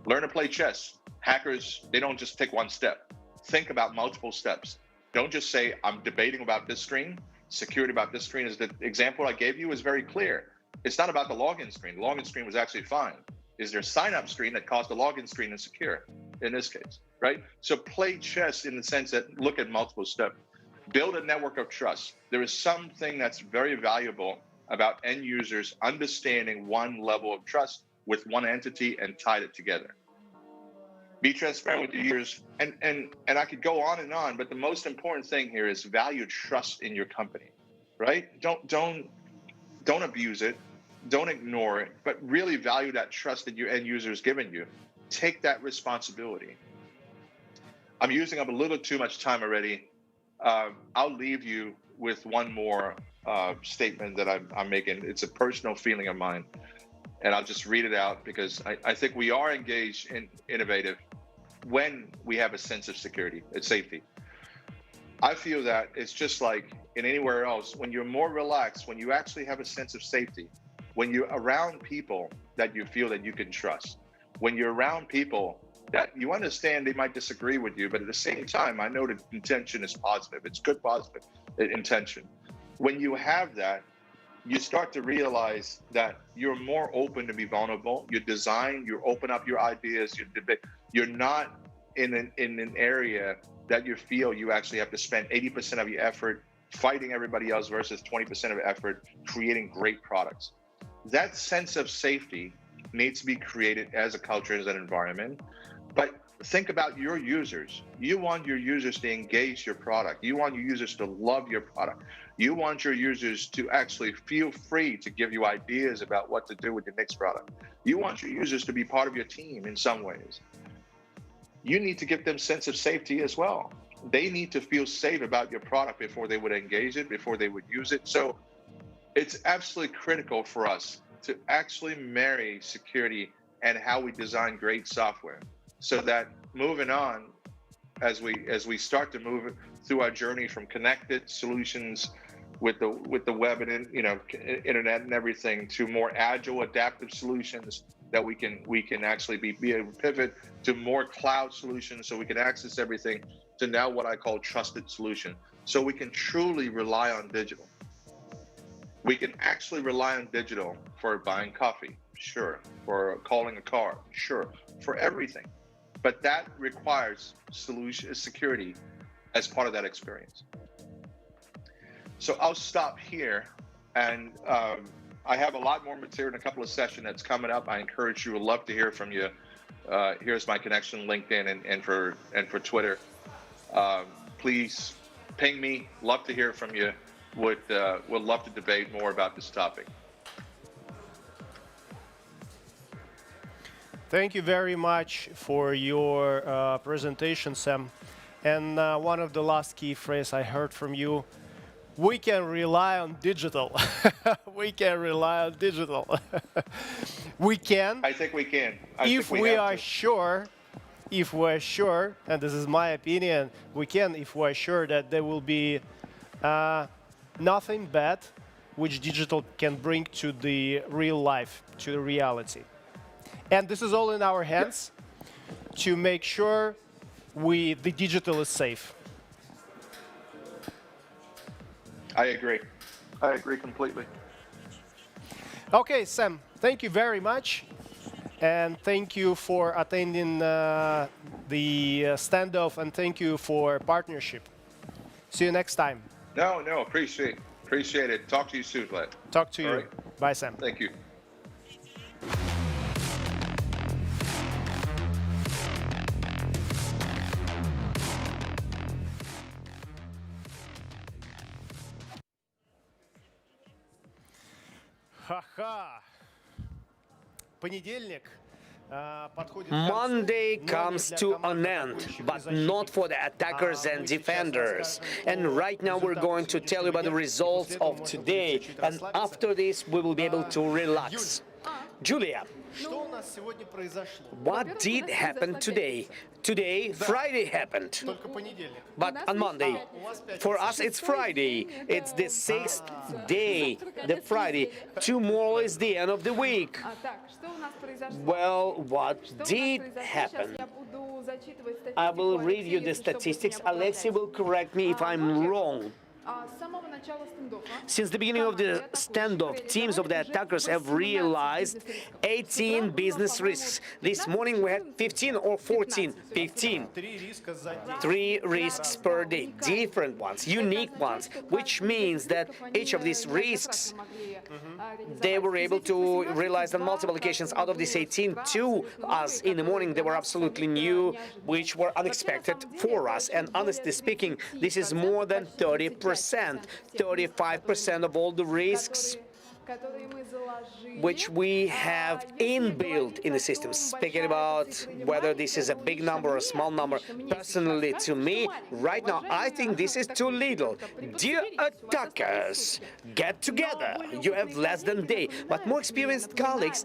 Learn to play chess. Hackers, they don't just take one step. Think about multiple steps. Don't just say, I'm debating about this screen. Security about this screen. Is the example I gave you is very clear. It's not about the login screen. The login screen was actually fine. Is there a sign-up screen that caused the login screen insecure in this case, right? So play chess in the sense that look at multiple steps. Build a network of trust. There is something that's very valuable about end users understanding one level of trust with one entity and tied it together. Be transparent with your users, and I could go on, but the most important thing here is value trust in your company, right? Don't abuse it, don't ignore it, but really value that trust that your end user has given you. Take that responsibility. I'm using up a little too much time already. I'll leave you with one more statement that I'm making. It's a personal feeling of mine, and I'll just read it out because I think we are engaged in innovative when we have a sense of security and safety. I feel that it's just like in anywhere else, when you're more relaxed, when you actually have a sense of safety, when you're around people that you feel that you can trust, when you're around people that you understand they might disagree with you, but at the same time, I know the intention is positive. It's good, positive intention. When you have that, you start to realize that you're more open to be vulnerable. You design, you open up your ideas, you debate. You're not in an area that you feel you actually have to spend 80% of your effort fighting everybody else versus 20% of effort creating great products. That sense of safety needs to be created as a culture, as an environment. But think about your users. You want your users to engage your product. You want your users to love your product. You want your users to actually feel free to give you ideas about what to do with your next product. You want your users to be part of your team in some ways. You need to give them sense of safety as well. They need to feel safe about your product before they would engage it, before they would use it. So it's absolutely critical for us to actually marry security and how we design great software, so that moving on, as we start to move through our journey from connected solutions with the web and internet and everything to more agile, adaptive solutions that we can actually be able to pivot to more cloud solutions, so we can access everything, to now what I call trusted solution, so we can truly rely on digital. We can actually rely on digital for buying coffee, sure, for calling a car, sure, for everything. But that requires security as part of that experience. So I'll stop here, and I have a lot more material in a couple of sessions that's coming up. I encourage you. Would love to hear from you. Here's my connection, LinkedIn and for Twitter. Please ping me. Love to hear from you. Would love to debate more about this topic. Thank you very much for your presentation, Sam. And one of the last key phrases I heard from you, we can rely on digital. We can rely on digital. We can. I think we can. If we are sure, and this is my opinion, we can if we're sure that there will be nothing bad which digital can bring to the real life, to the reality. And this is all in our hands to make sure the digital is safe. I agree. I agree completely. Okay, Sam, thank you very much. And thank you for attending the standoff, and thank you for partnership. See you next time. No, appreciate it. Talk to you soon, Vlad. Talk to you. All right. Bye, Sam. Thank you. Ха-ха. Понедельник. Monday comes to an end, but not for the attackers and defenders. And right now we're going to tell you about the results of today, and after this we will be able to relax. Julia, what did happen today? Today, Friday happened, but on Monday. For us, it's Friday. It's the 6th day, the Friday. Tomorrow is the end of the week. Well, what did happen? I will read you the statistics. Alexei will correct me if I'm wrong. Since the beginning of the standoff, teams of the attackers have realized 18 business risks. This morning we had 15 or 14? 15. 3 risks per day, different ones, unique ones, which means that each of these risks, they were able to realize on multiple occasions. Out of these 18, 2 us in the morning, they were absolutely new, which were unexpected for us. And honestly speaking, this is more than 30%. 35% of all the risks which we have inbuilt in the system. Speaking about whether this is a big number or a small number, personally to me, right now, I think this is too little. Dear attackers, get together. You have less than a day. But more experienced colleagues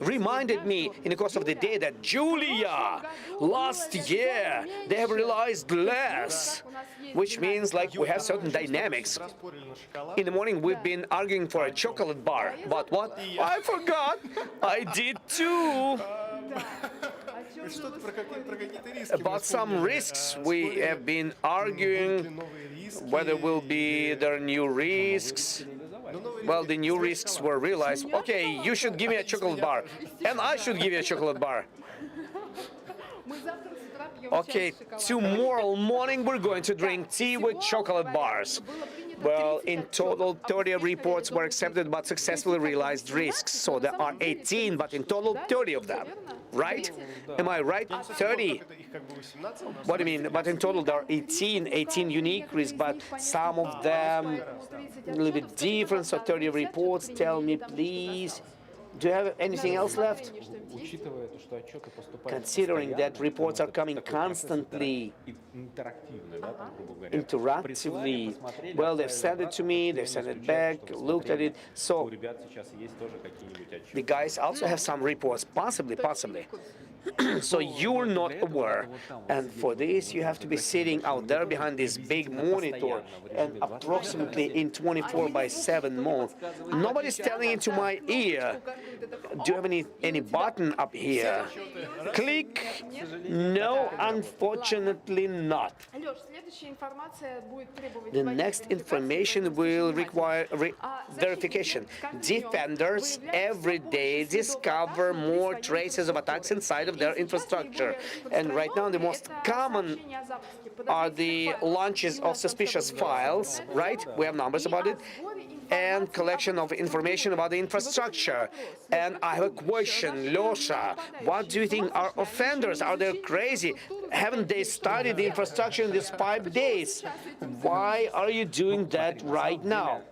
reminded me in the course of the day that Julia, last year, they have realized less, which means like we have certain dynamics. In the morning, we've been arguing for a chocolate bar, but what? I forgot. I did too. About some risks, we have been arguing whether will be there new risks. Well, the new risks were realized. Okay, you should give me a chocolate bar, and I should give you a chocolate bar. Okay, tomorrow morning we're going to drink tea with chocolate bars. Well, in total, 30 reports were accepted but successfully realized risks. So there are 18, but in total, 30 of them. Right? Am I right? 30. What do you mean? But in total, there are 18 unique risks, but some of them a little bit different. So 30 reports. Tell me, please. Do you have anything else left? Considering that reports are coming constantly, interactively, well, they've sent it to me, they've sent it back, looked at it, so the guys also have some reports, possibly. So you're not aware, and for this you have to be sitting out there behind this big monitor, and approximately in 24/7 mode. Nobody's telling into my ear. Do you have any button up here? Click. No, unfortunately not. The next information will require verification. Defenders every day discover more traces of attacks inside of their infrastructure. And right now, the most common are the launches of suspicious files, right? We have numbers about it. and collection of information about the infrastructure. And I have a question, Losha. What do you think are offenders? Are they crazy? Haven't they studied the infrastructure in these 5 days? Why are you doing that right now?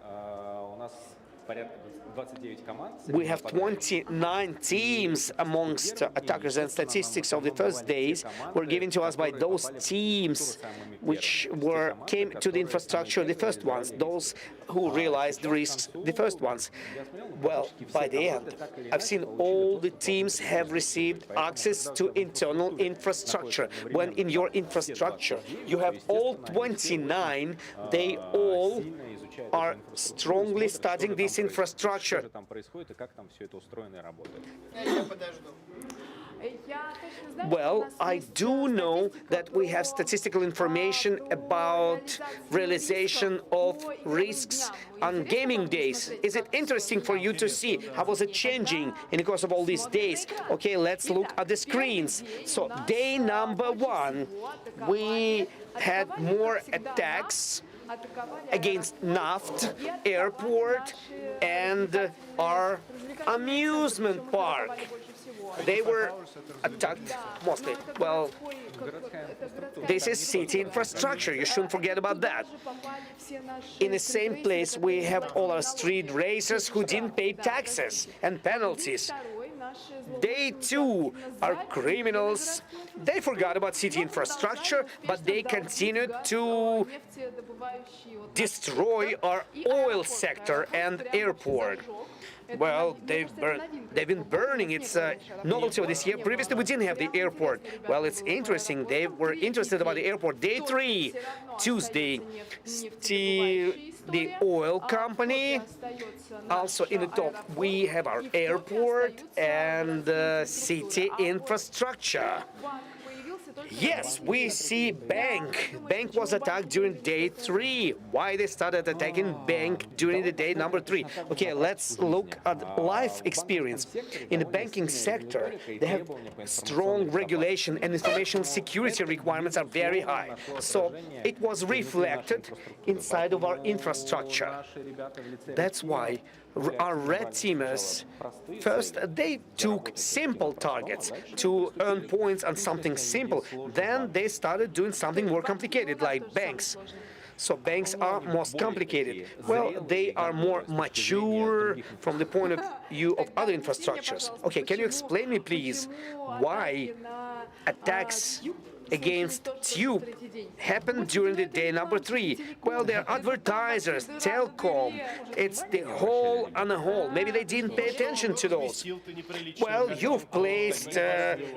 We have 29 teams amongst attackers, and statistics of the first days were given to us by those teams which came to the infrastructure, the first ones, those who realized the risks, the first ones. Well, by the end, I've seen all the teams have received access to internal infrastructure. When in your infrastructure you have all 29, they all are strongly studying this infrastructure. Well, I do know that we have statistical information about realization of risks on gaming days. Is it interesting for you to see how was it changing in the course of all these days? Okay, let's look at the screens. So day number 1, we had more attacks against NAFT, airport, and our amusement park. They were attacked mostly. Well, this is city infrastructure. You shouldn't forget about that. In the same place, we have all our street racers who didn't pay taxes and penalties. They too are criminals. They forgot about city infrastructure, but they continued to destroy our oil sector and airport. Well, they've been burning. It's a novelty of this year. Previously, we didn't have the airport. Well, it's interesting. They were interested about the airport. Day 3, Tuesday, still the oil company. Also in the top, we have our airport and city infrastructure. Yes, we see bank. Bank was attacked during day 3. Why they started attacking bank during the day number 3? Okay, let's look at life experience. In the banking sector, they have strong regulation and information security requirements are very high. So it was reflected inside of our infrastructure. That's why our red teamers, first, they took simple targets to earn points on something simple. Then they started doing something more complicated, like banks. So banks are most complicated. Well, they are more mature from the point of view of other infrastructures. Okay, can you explain me, please, why attacks against Tube happened during the day number 3. Well, they're advertisers, telecom. It's the whole on a whole. Maybe they didn't pay attention to those. Well, you've placed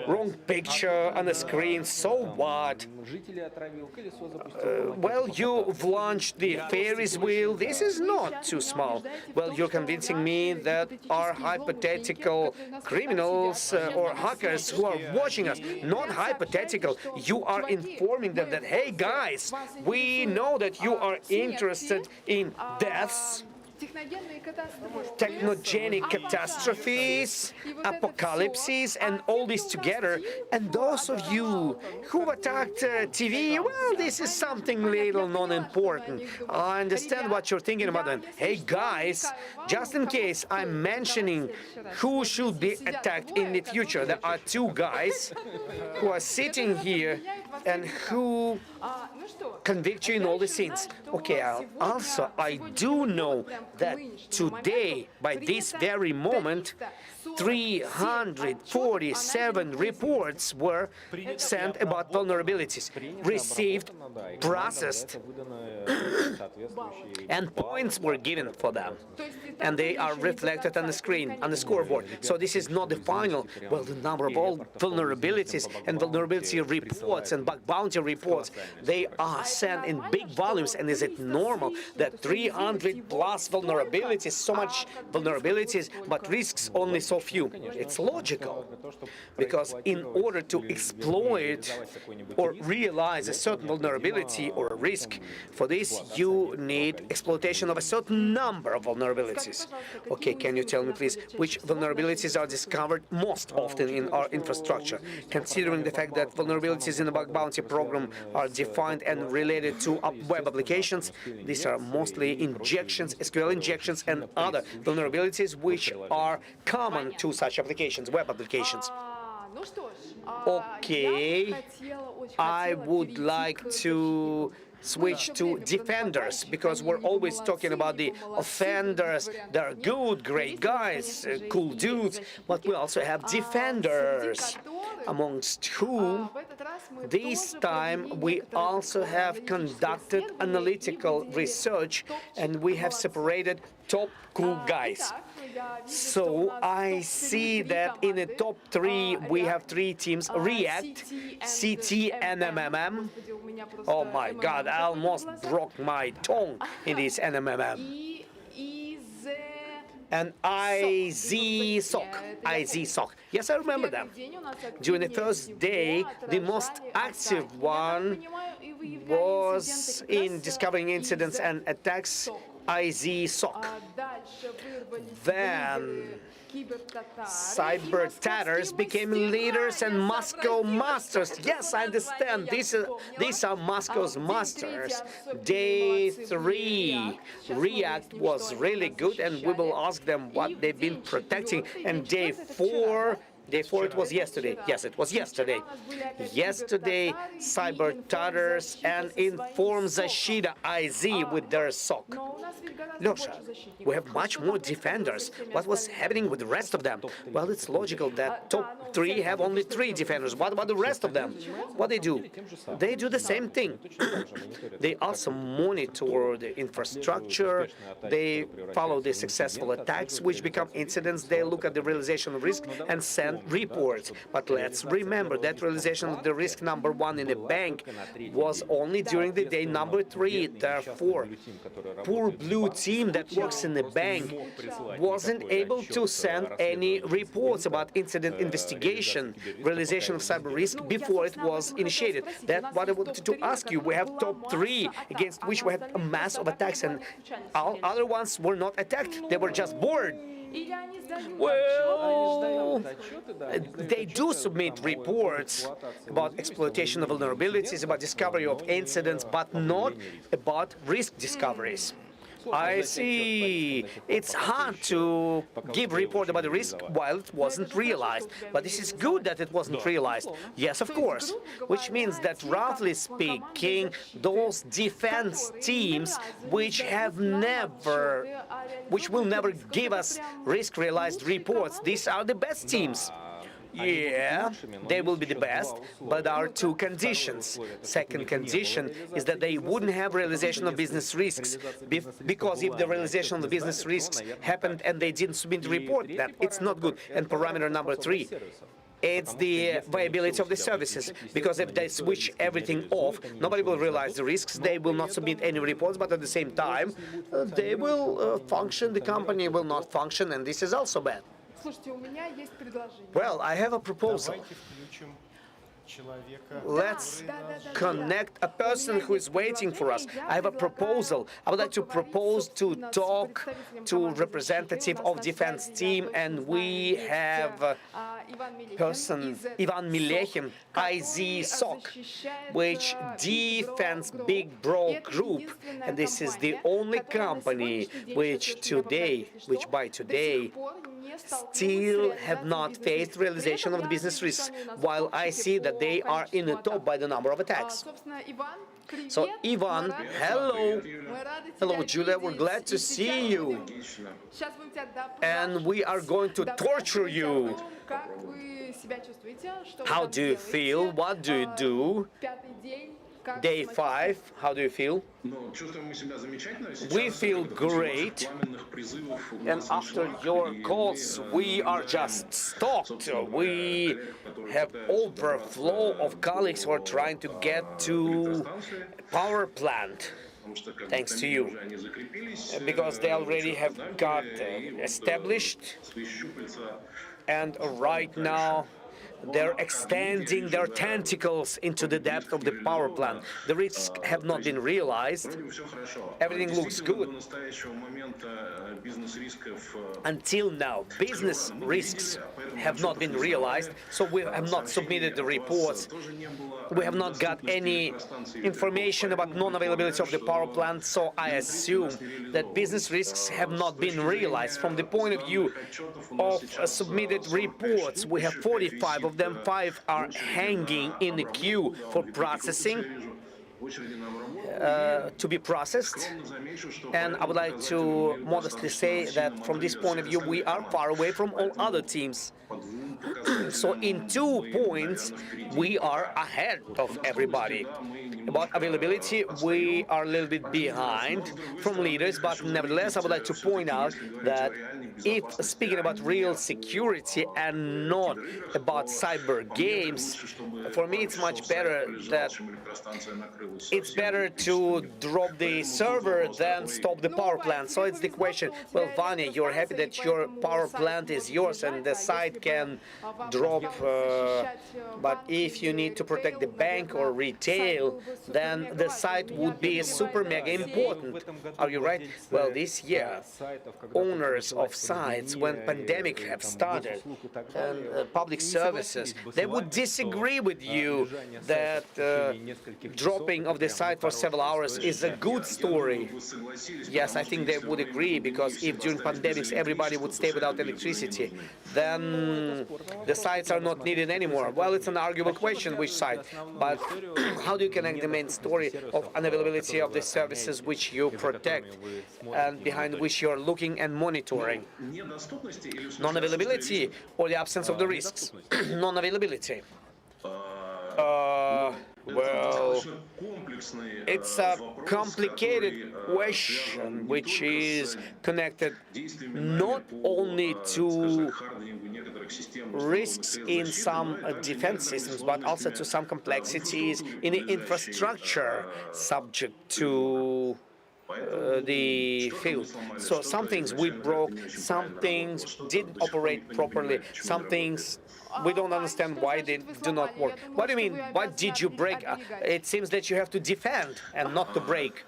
wrong picture on the screen, so what? Well, you've launched the Ferris wheel. This is not too small. Well, you're convincing me that our hypothetical criminals or hackers who are watching us, not hypothetical, you are informing them that, hey guys, we know that you are interested in deaths, technogenic catastrophes, apocalypses, and all this together. And those of you who attacked TV, well, this is something little non-important. I understand what you're thinking about then. Hey guys, just in case I'm mentioning who should be attacked in the future, there are 2 guys who are sitting here and who convict you in all the sins. Okay, also, I do know that today, by this very moment, 347 reports were sent about vulnerabilities, received, processed, and points were given for them. And they are reflected on the screen, on the scoreboard. So this is not the final. Well, the number of all vulnerabilities and vulnerability reports and bug bounty reports, they are sent in big volumes. And is it normal that 300 plus vulnerabilities, so much vulnerabilities, but risks only so few? It's logical, because in order to exploit or realize a certain vulnerability or a risk, for this you need exploitation of a certain number of vulnerabilities. Okay, can you tell me please which vulnerabilities are discovered most often in our infrastructure, considering the fact that vulnerabilities in the bug bounty program are defined and related to web applications? These are mostly injections, SQL injections, and other vulnerabilities which are common to such applications, web applications. Okay, I would like to switch to defenders, because we're always talking about the offenders. They're good, great guys, cool dudes, but we also have defenders, amongst whom this time we also have conducted analytical research, and we have separated top cool guys. So I see that in the top three we have three teams: React, CT, and MMM. Oh my God, I almost broke my tongue in this NMMM. And IZ-SOC. Yes, I remember them. During the first day, the most active one was in discovering incidents and attacks, IZ-SOC. Then cyber terrorists became leaders and Moscow masters. Yes, I understand. These are Moscow's masters. Day 3, React was really good, and we will ask them what they've been protecting. And day 4, it was yesterday. Yes, it was yesterday. Yesterday, cyber terrorists and Inform Защита IZ with their SOC. Losha, we have much more defenders. What was happening with the rest of them? Well, it's logical that top 3 have only 3 defenders. What about the rest of them? What they do? They do the same thing. They also monitor the infrastructure. They follow the successful attacks, which become incidents. They look at the realization of risk and send reports. But let's remember that realization of the risk number 1 in the bank was only during the day number 3. Therefore, poor blue team that works in the bank wasn't able to send any reports about incident investigation, realization of cyber risk before it was initiated. That's what I wanted to ask you. We have top 3 against which we had a mass of attacks, and all other ones were not attacked. They were just bored. Well, they do submit reports about exploitation of vulnerabilities, about discovery of incidents, but not about risk discoveries. I see. It's hard to give report about the risk while it wasn't realized. But this is good that it wasn't realized. Yes, of course. Which means that, roughly speaking, those defense teams which will never give us risk-realized reports, these are the best teams. Yeah, they will be the best, but there are 2 conditions. Second condition is that they wouldn't have realization of business risks, because if the realization of the business risks happened and they didn't submit the report, then it's not good. And parameter number 3, it's the viability of the services, because if they switch everything off, nobody will realize the risks, they will not submit any reports, but at the same time, they will function, the company will not function, and this is also bad. Well, I have a proposal. Let's connect a person who is waiting for us. I have a proposal. I would like to propose to talk to representative of defense team, and we have person Ivan Milechim, IZ-SOC, which defense big bro group, and this is the only company which by today still have not faced realization of the business risks, while I see that they are in the top by the number of attacks. So, Ivan, hello. Hello, Julia, we're glad to see you. And we are going to torture you. How do you feel? What do you do? Day 5, how do you feel? We feel great, and after your calls, we are just stoked. We have overflow of colleagues who are trying to get to power plant, thanks to you, because they already have got established, and right now They're extending their tentacles into the depth of the power plant. The risks have not been realized. Everything looks good. Until now, business risks have not been realized, so we have not submitted the reports. We have not got any information about non-availability of the power plant, so I assume that business risks have not been realized. From the point of view of submitted reports, we have 45 of them, 5 are hanging in the queue for processing. To be processed, and I would like to modestly say that from this point of view we are far away from all other teams. So in 2 points we are ahead of everybody. About availability, we are a little bit behind from leaders, but nevertheless I would like to point out that if speaking about real security and not about cyber games, for me it's much better that it's better to drop the server than stop the power plant. So it's the question, well, Vanya, you're happy that your power plant is yours and the site can drop, but if you need to protect the bank or retail, then the site would be super mega important. Are you right? Well, this year, owners of sites, when pandemic have started, and public services, they would disagree with you that dropping of the site for several hours is a good story. Yes, I think they would agree, because if during pandemics everybody would stay without electricity, then the sites are not needed anymore. Well, it's an arguable question which site, but how do you connect the main story of unavailability of the services which you protect and behind which you're looking and monitoring? Non-availability or the absence of the risks? Non-availability. Well, it's a complicated question which is connected not only to risks in some defense systems, but also to some complexities in the infrastructure subject to the field. So some things we broke, some things didn't operate properly, some things we don't understand why they do not work. What do you mean? What did you break? It seems that you have to defend and not to break.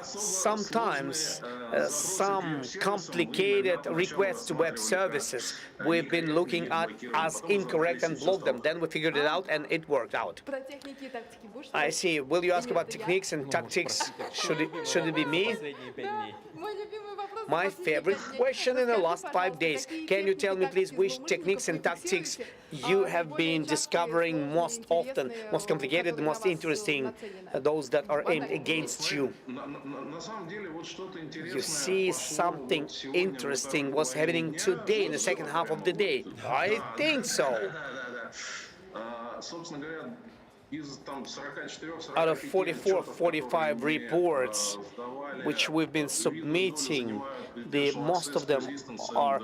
Sometimes some complicated requests to web services we've been looking at as incorrect and blocked them. Then we figured it out and it worked out. I see. Will you ask about techniques and tactics? Should it be me? My favorite question in the last 5 days. Can you tell me please which techniques and tactics you have been discovering most often, most complicated, the most interesting, those that are aimed against you? You see, something interesting was happening today in the second half of the day. I think so. Out of 44, 45 reports which we've been submitting, most of them are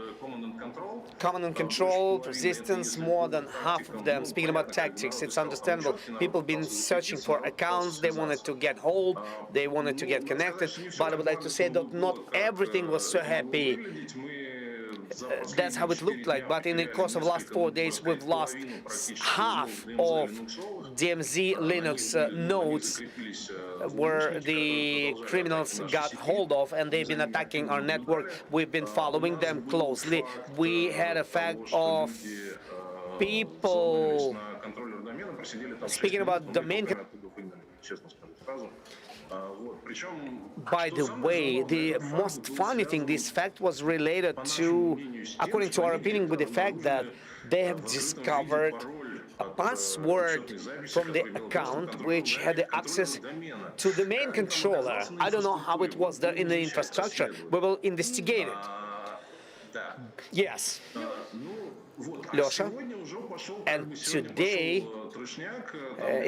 command and control, resistance, more than half of them. Speaking about tactics, it's understandable. People have been searching for accounts, they wanted to get hold, they wanted to get connected, but I would like to say that not everything was so happy. That's how it looked like, but in the course of the last 4 days we've lost half of DMZ Linux nodes where the criminals got hold of, and they've been attacking our network. We've been following them closely. We had a fact of people speaking about domain. By the way, the most funny thing, this fact was related to, according to our opinion, with the fact that they have discovered a password from the account which had the access to the main controller. I don't know how it was there in the infrastructure. We will investigate it. Yes. Lёsha, and today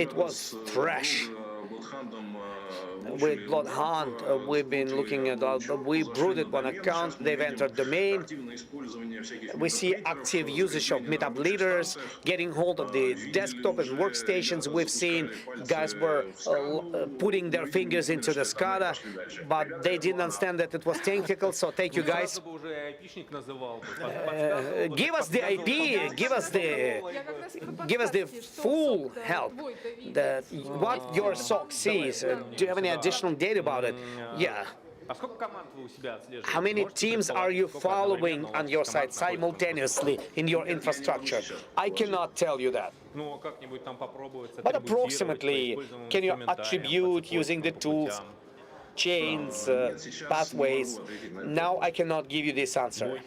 it was trash. With Bloodhound, we've been looking at, we brooded one account, they've entered domain. We see active usage of meetup leaders, getting hold of the desktop and workstations. We've seen guys were putting their fingers into the SCADA, but they didn't understand that it was technical, so thank you guys. Give us the IP, give us the full help. What your SOC sees. Do you have any additional data about it? Yeah. How many teams are you following on your site simultaneously in your infrastructure? I cannot tell you that. But approximately, can you attribute using the tools, chains, pathways? Now I cannot give you this answer.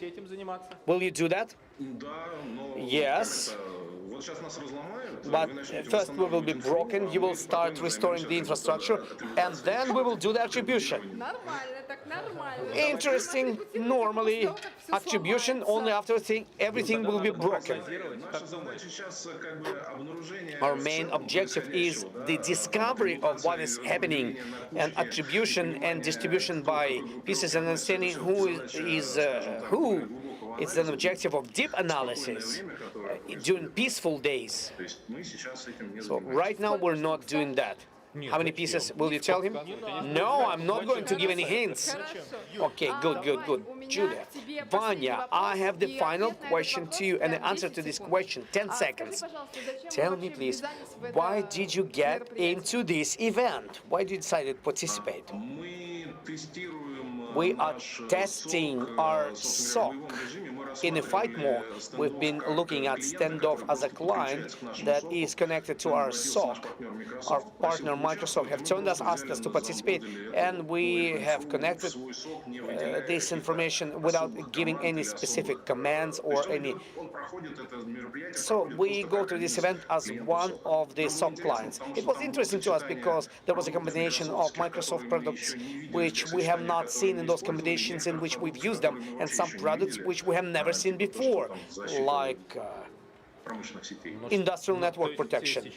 Will you do that? Yes. But first we will be broken, you will start restoring the infrastructure, and then we will do the attribution. Interesting, normally, attribution only after everything will be broken. Our main objective is the discovery of what is happening, and attribution and distribution by pieces and understanding who is who. It's an objective of deep analysis during peaceful days. So right now we're not doing that. How many pieces will you tell him? No, I'm not going to give any hints. Okay, good. Julia, Vanya, I have the final question to you and the answer to this question. 10 seconds. Tell me, please, why did you get into this event? Why did you decide to participate? We are testing our SOC in a fight mode. We've been looking at Standoff as a client that is connected to our SOC. Our partner Microsoft have turned us, asked us to participate, and we have connected this information without giving any specific commands or any. So we go to this event as one of the SOC clients. It was interesting to us because there was a combination of Microsoft products which we have not seen in those combinations in which we've used them, and some products which we have never seen before, like industrial network protection.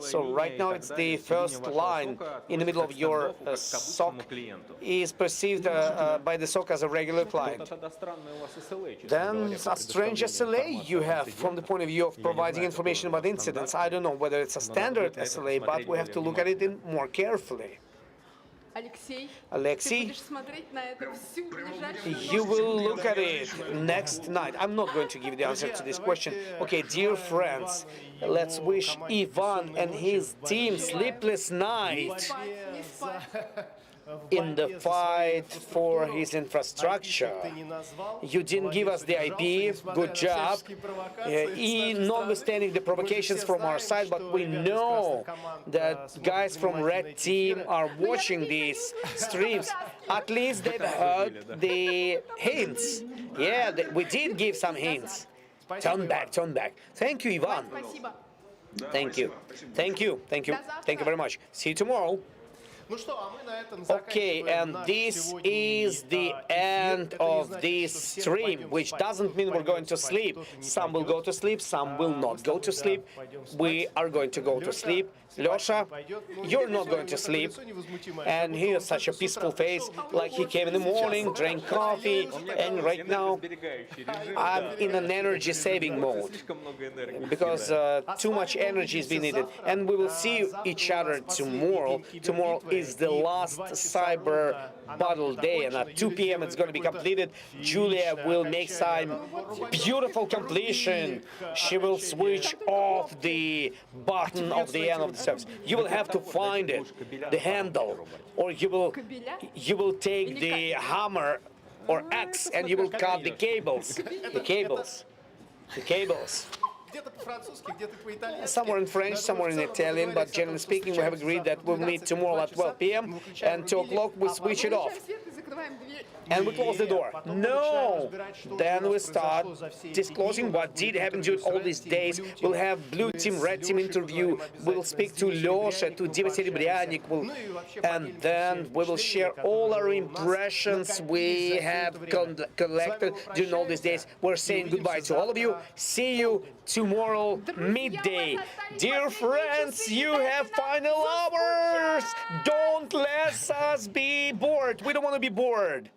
So right now it's the first line in the middle of your SOC is perceived by the SOC as a regular client. Then a strange SLA you have from the point of view of providing information about incidents. I don't know whether it's a standard SLA, but we have to look at it more carefully. Alexei, you will look at it next night. I'm not going to give you the answer to this question. Okay, dear friends, let's wish Ivan and his team sleepless night in the fight for his infrastructure. You didn't give us the IP, good job. Notwithstanding the provocations from our side, but we know that guys from Red Team are watching these streams. At least they've heard the hints. Yeah, we did give some hints. Turn back. Thank you, Ivan. Thank you very much. See you tomorrow. Okay, and this is the end of this stream, which doesn't mean we're going to sleep. Some will go to sleep, some will not go to sleep. We are going to go to sleep. Lyosha, you're not going to sleep. And he has such a peaceful face, like he came in the morning, drank coffee, and right now I'm in an energy-saving mode because too much energy is being needed. And we will see each other tomorrow. Tomorrow is the last cyber battle day, and at 2 p.m. it's going to be completed. Julia will make some beautiful completion. She will switch off the button of the end of the service. You will have to find it, the handle, or you will take the hammer or axe and you will cut the cables. Somewhere in French, somewhere in Italian, but generally speaking, we have agreed that we'll meet tomorrow at 12 p.m. and 2 o'clock we switch it off. And we close the door. No! Then we start disclosing what did happen during all these days. We'll have Blue Team, Red Team interview. We'll speak to Lyosha, to Dimitri Bryanik, and then we will share all our impressions we have collected during all these days. We're saying goodbye to all of you. See you tomorrow. tomorrow midday. Dear friends, you have final hours. Don't let us be bored. We don't want to be bored.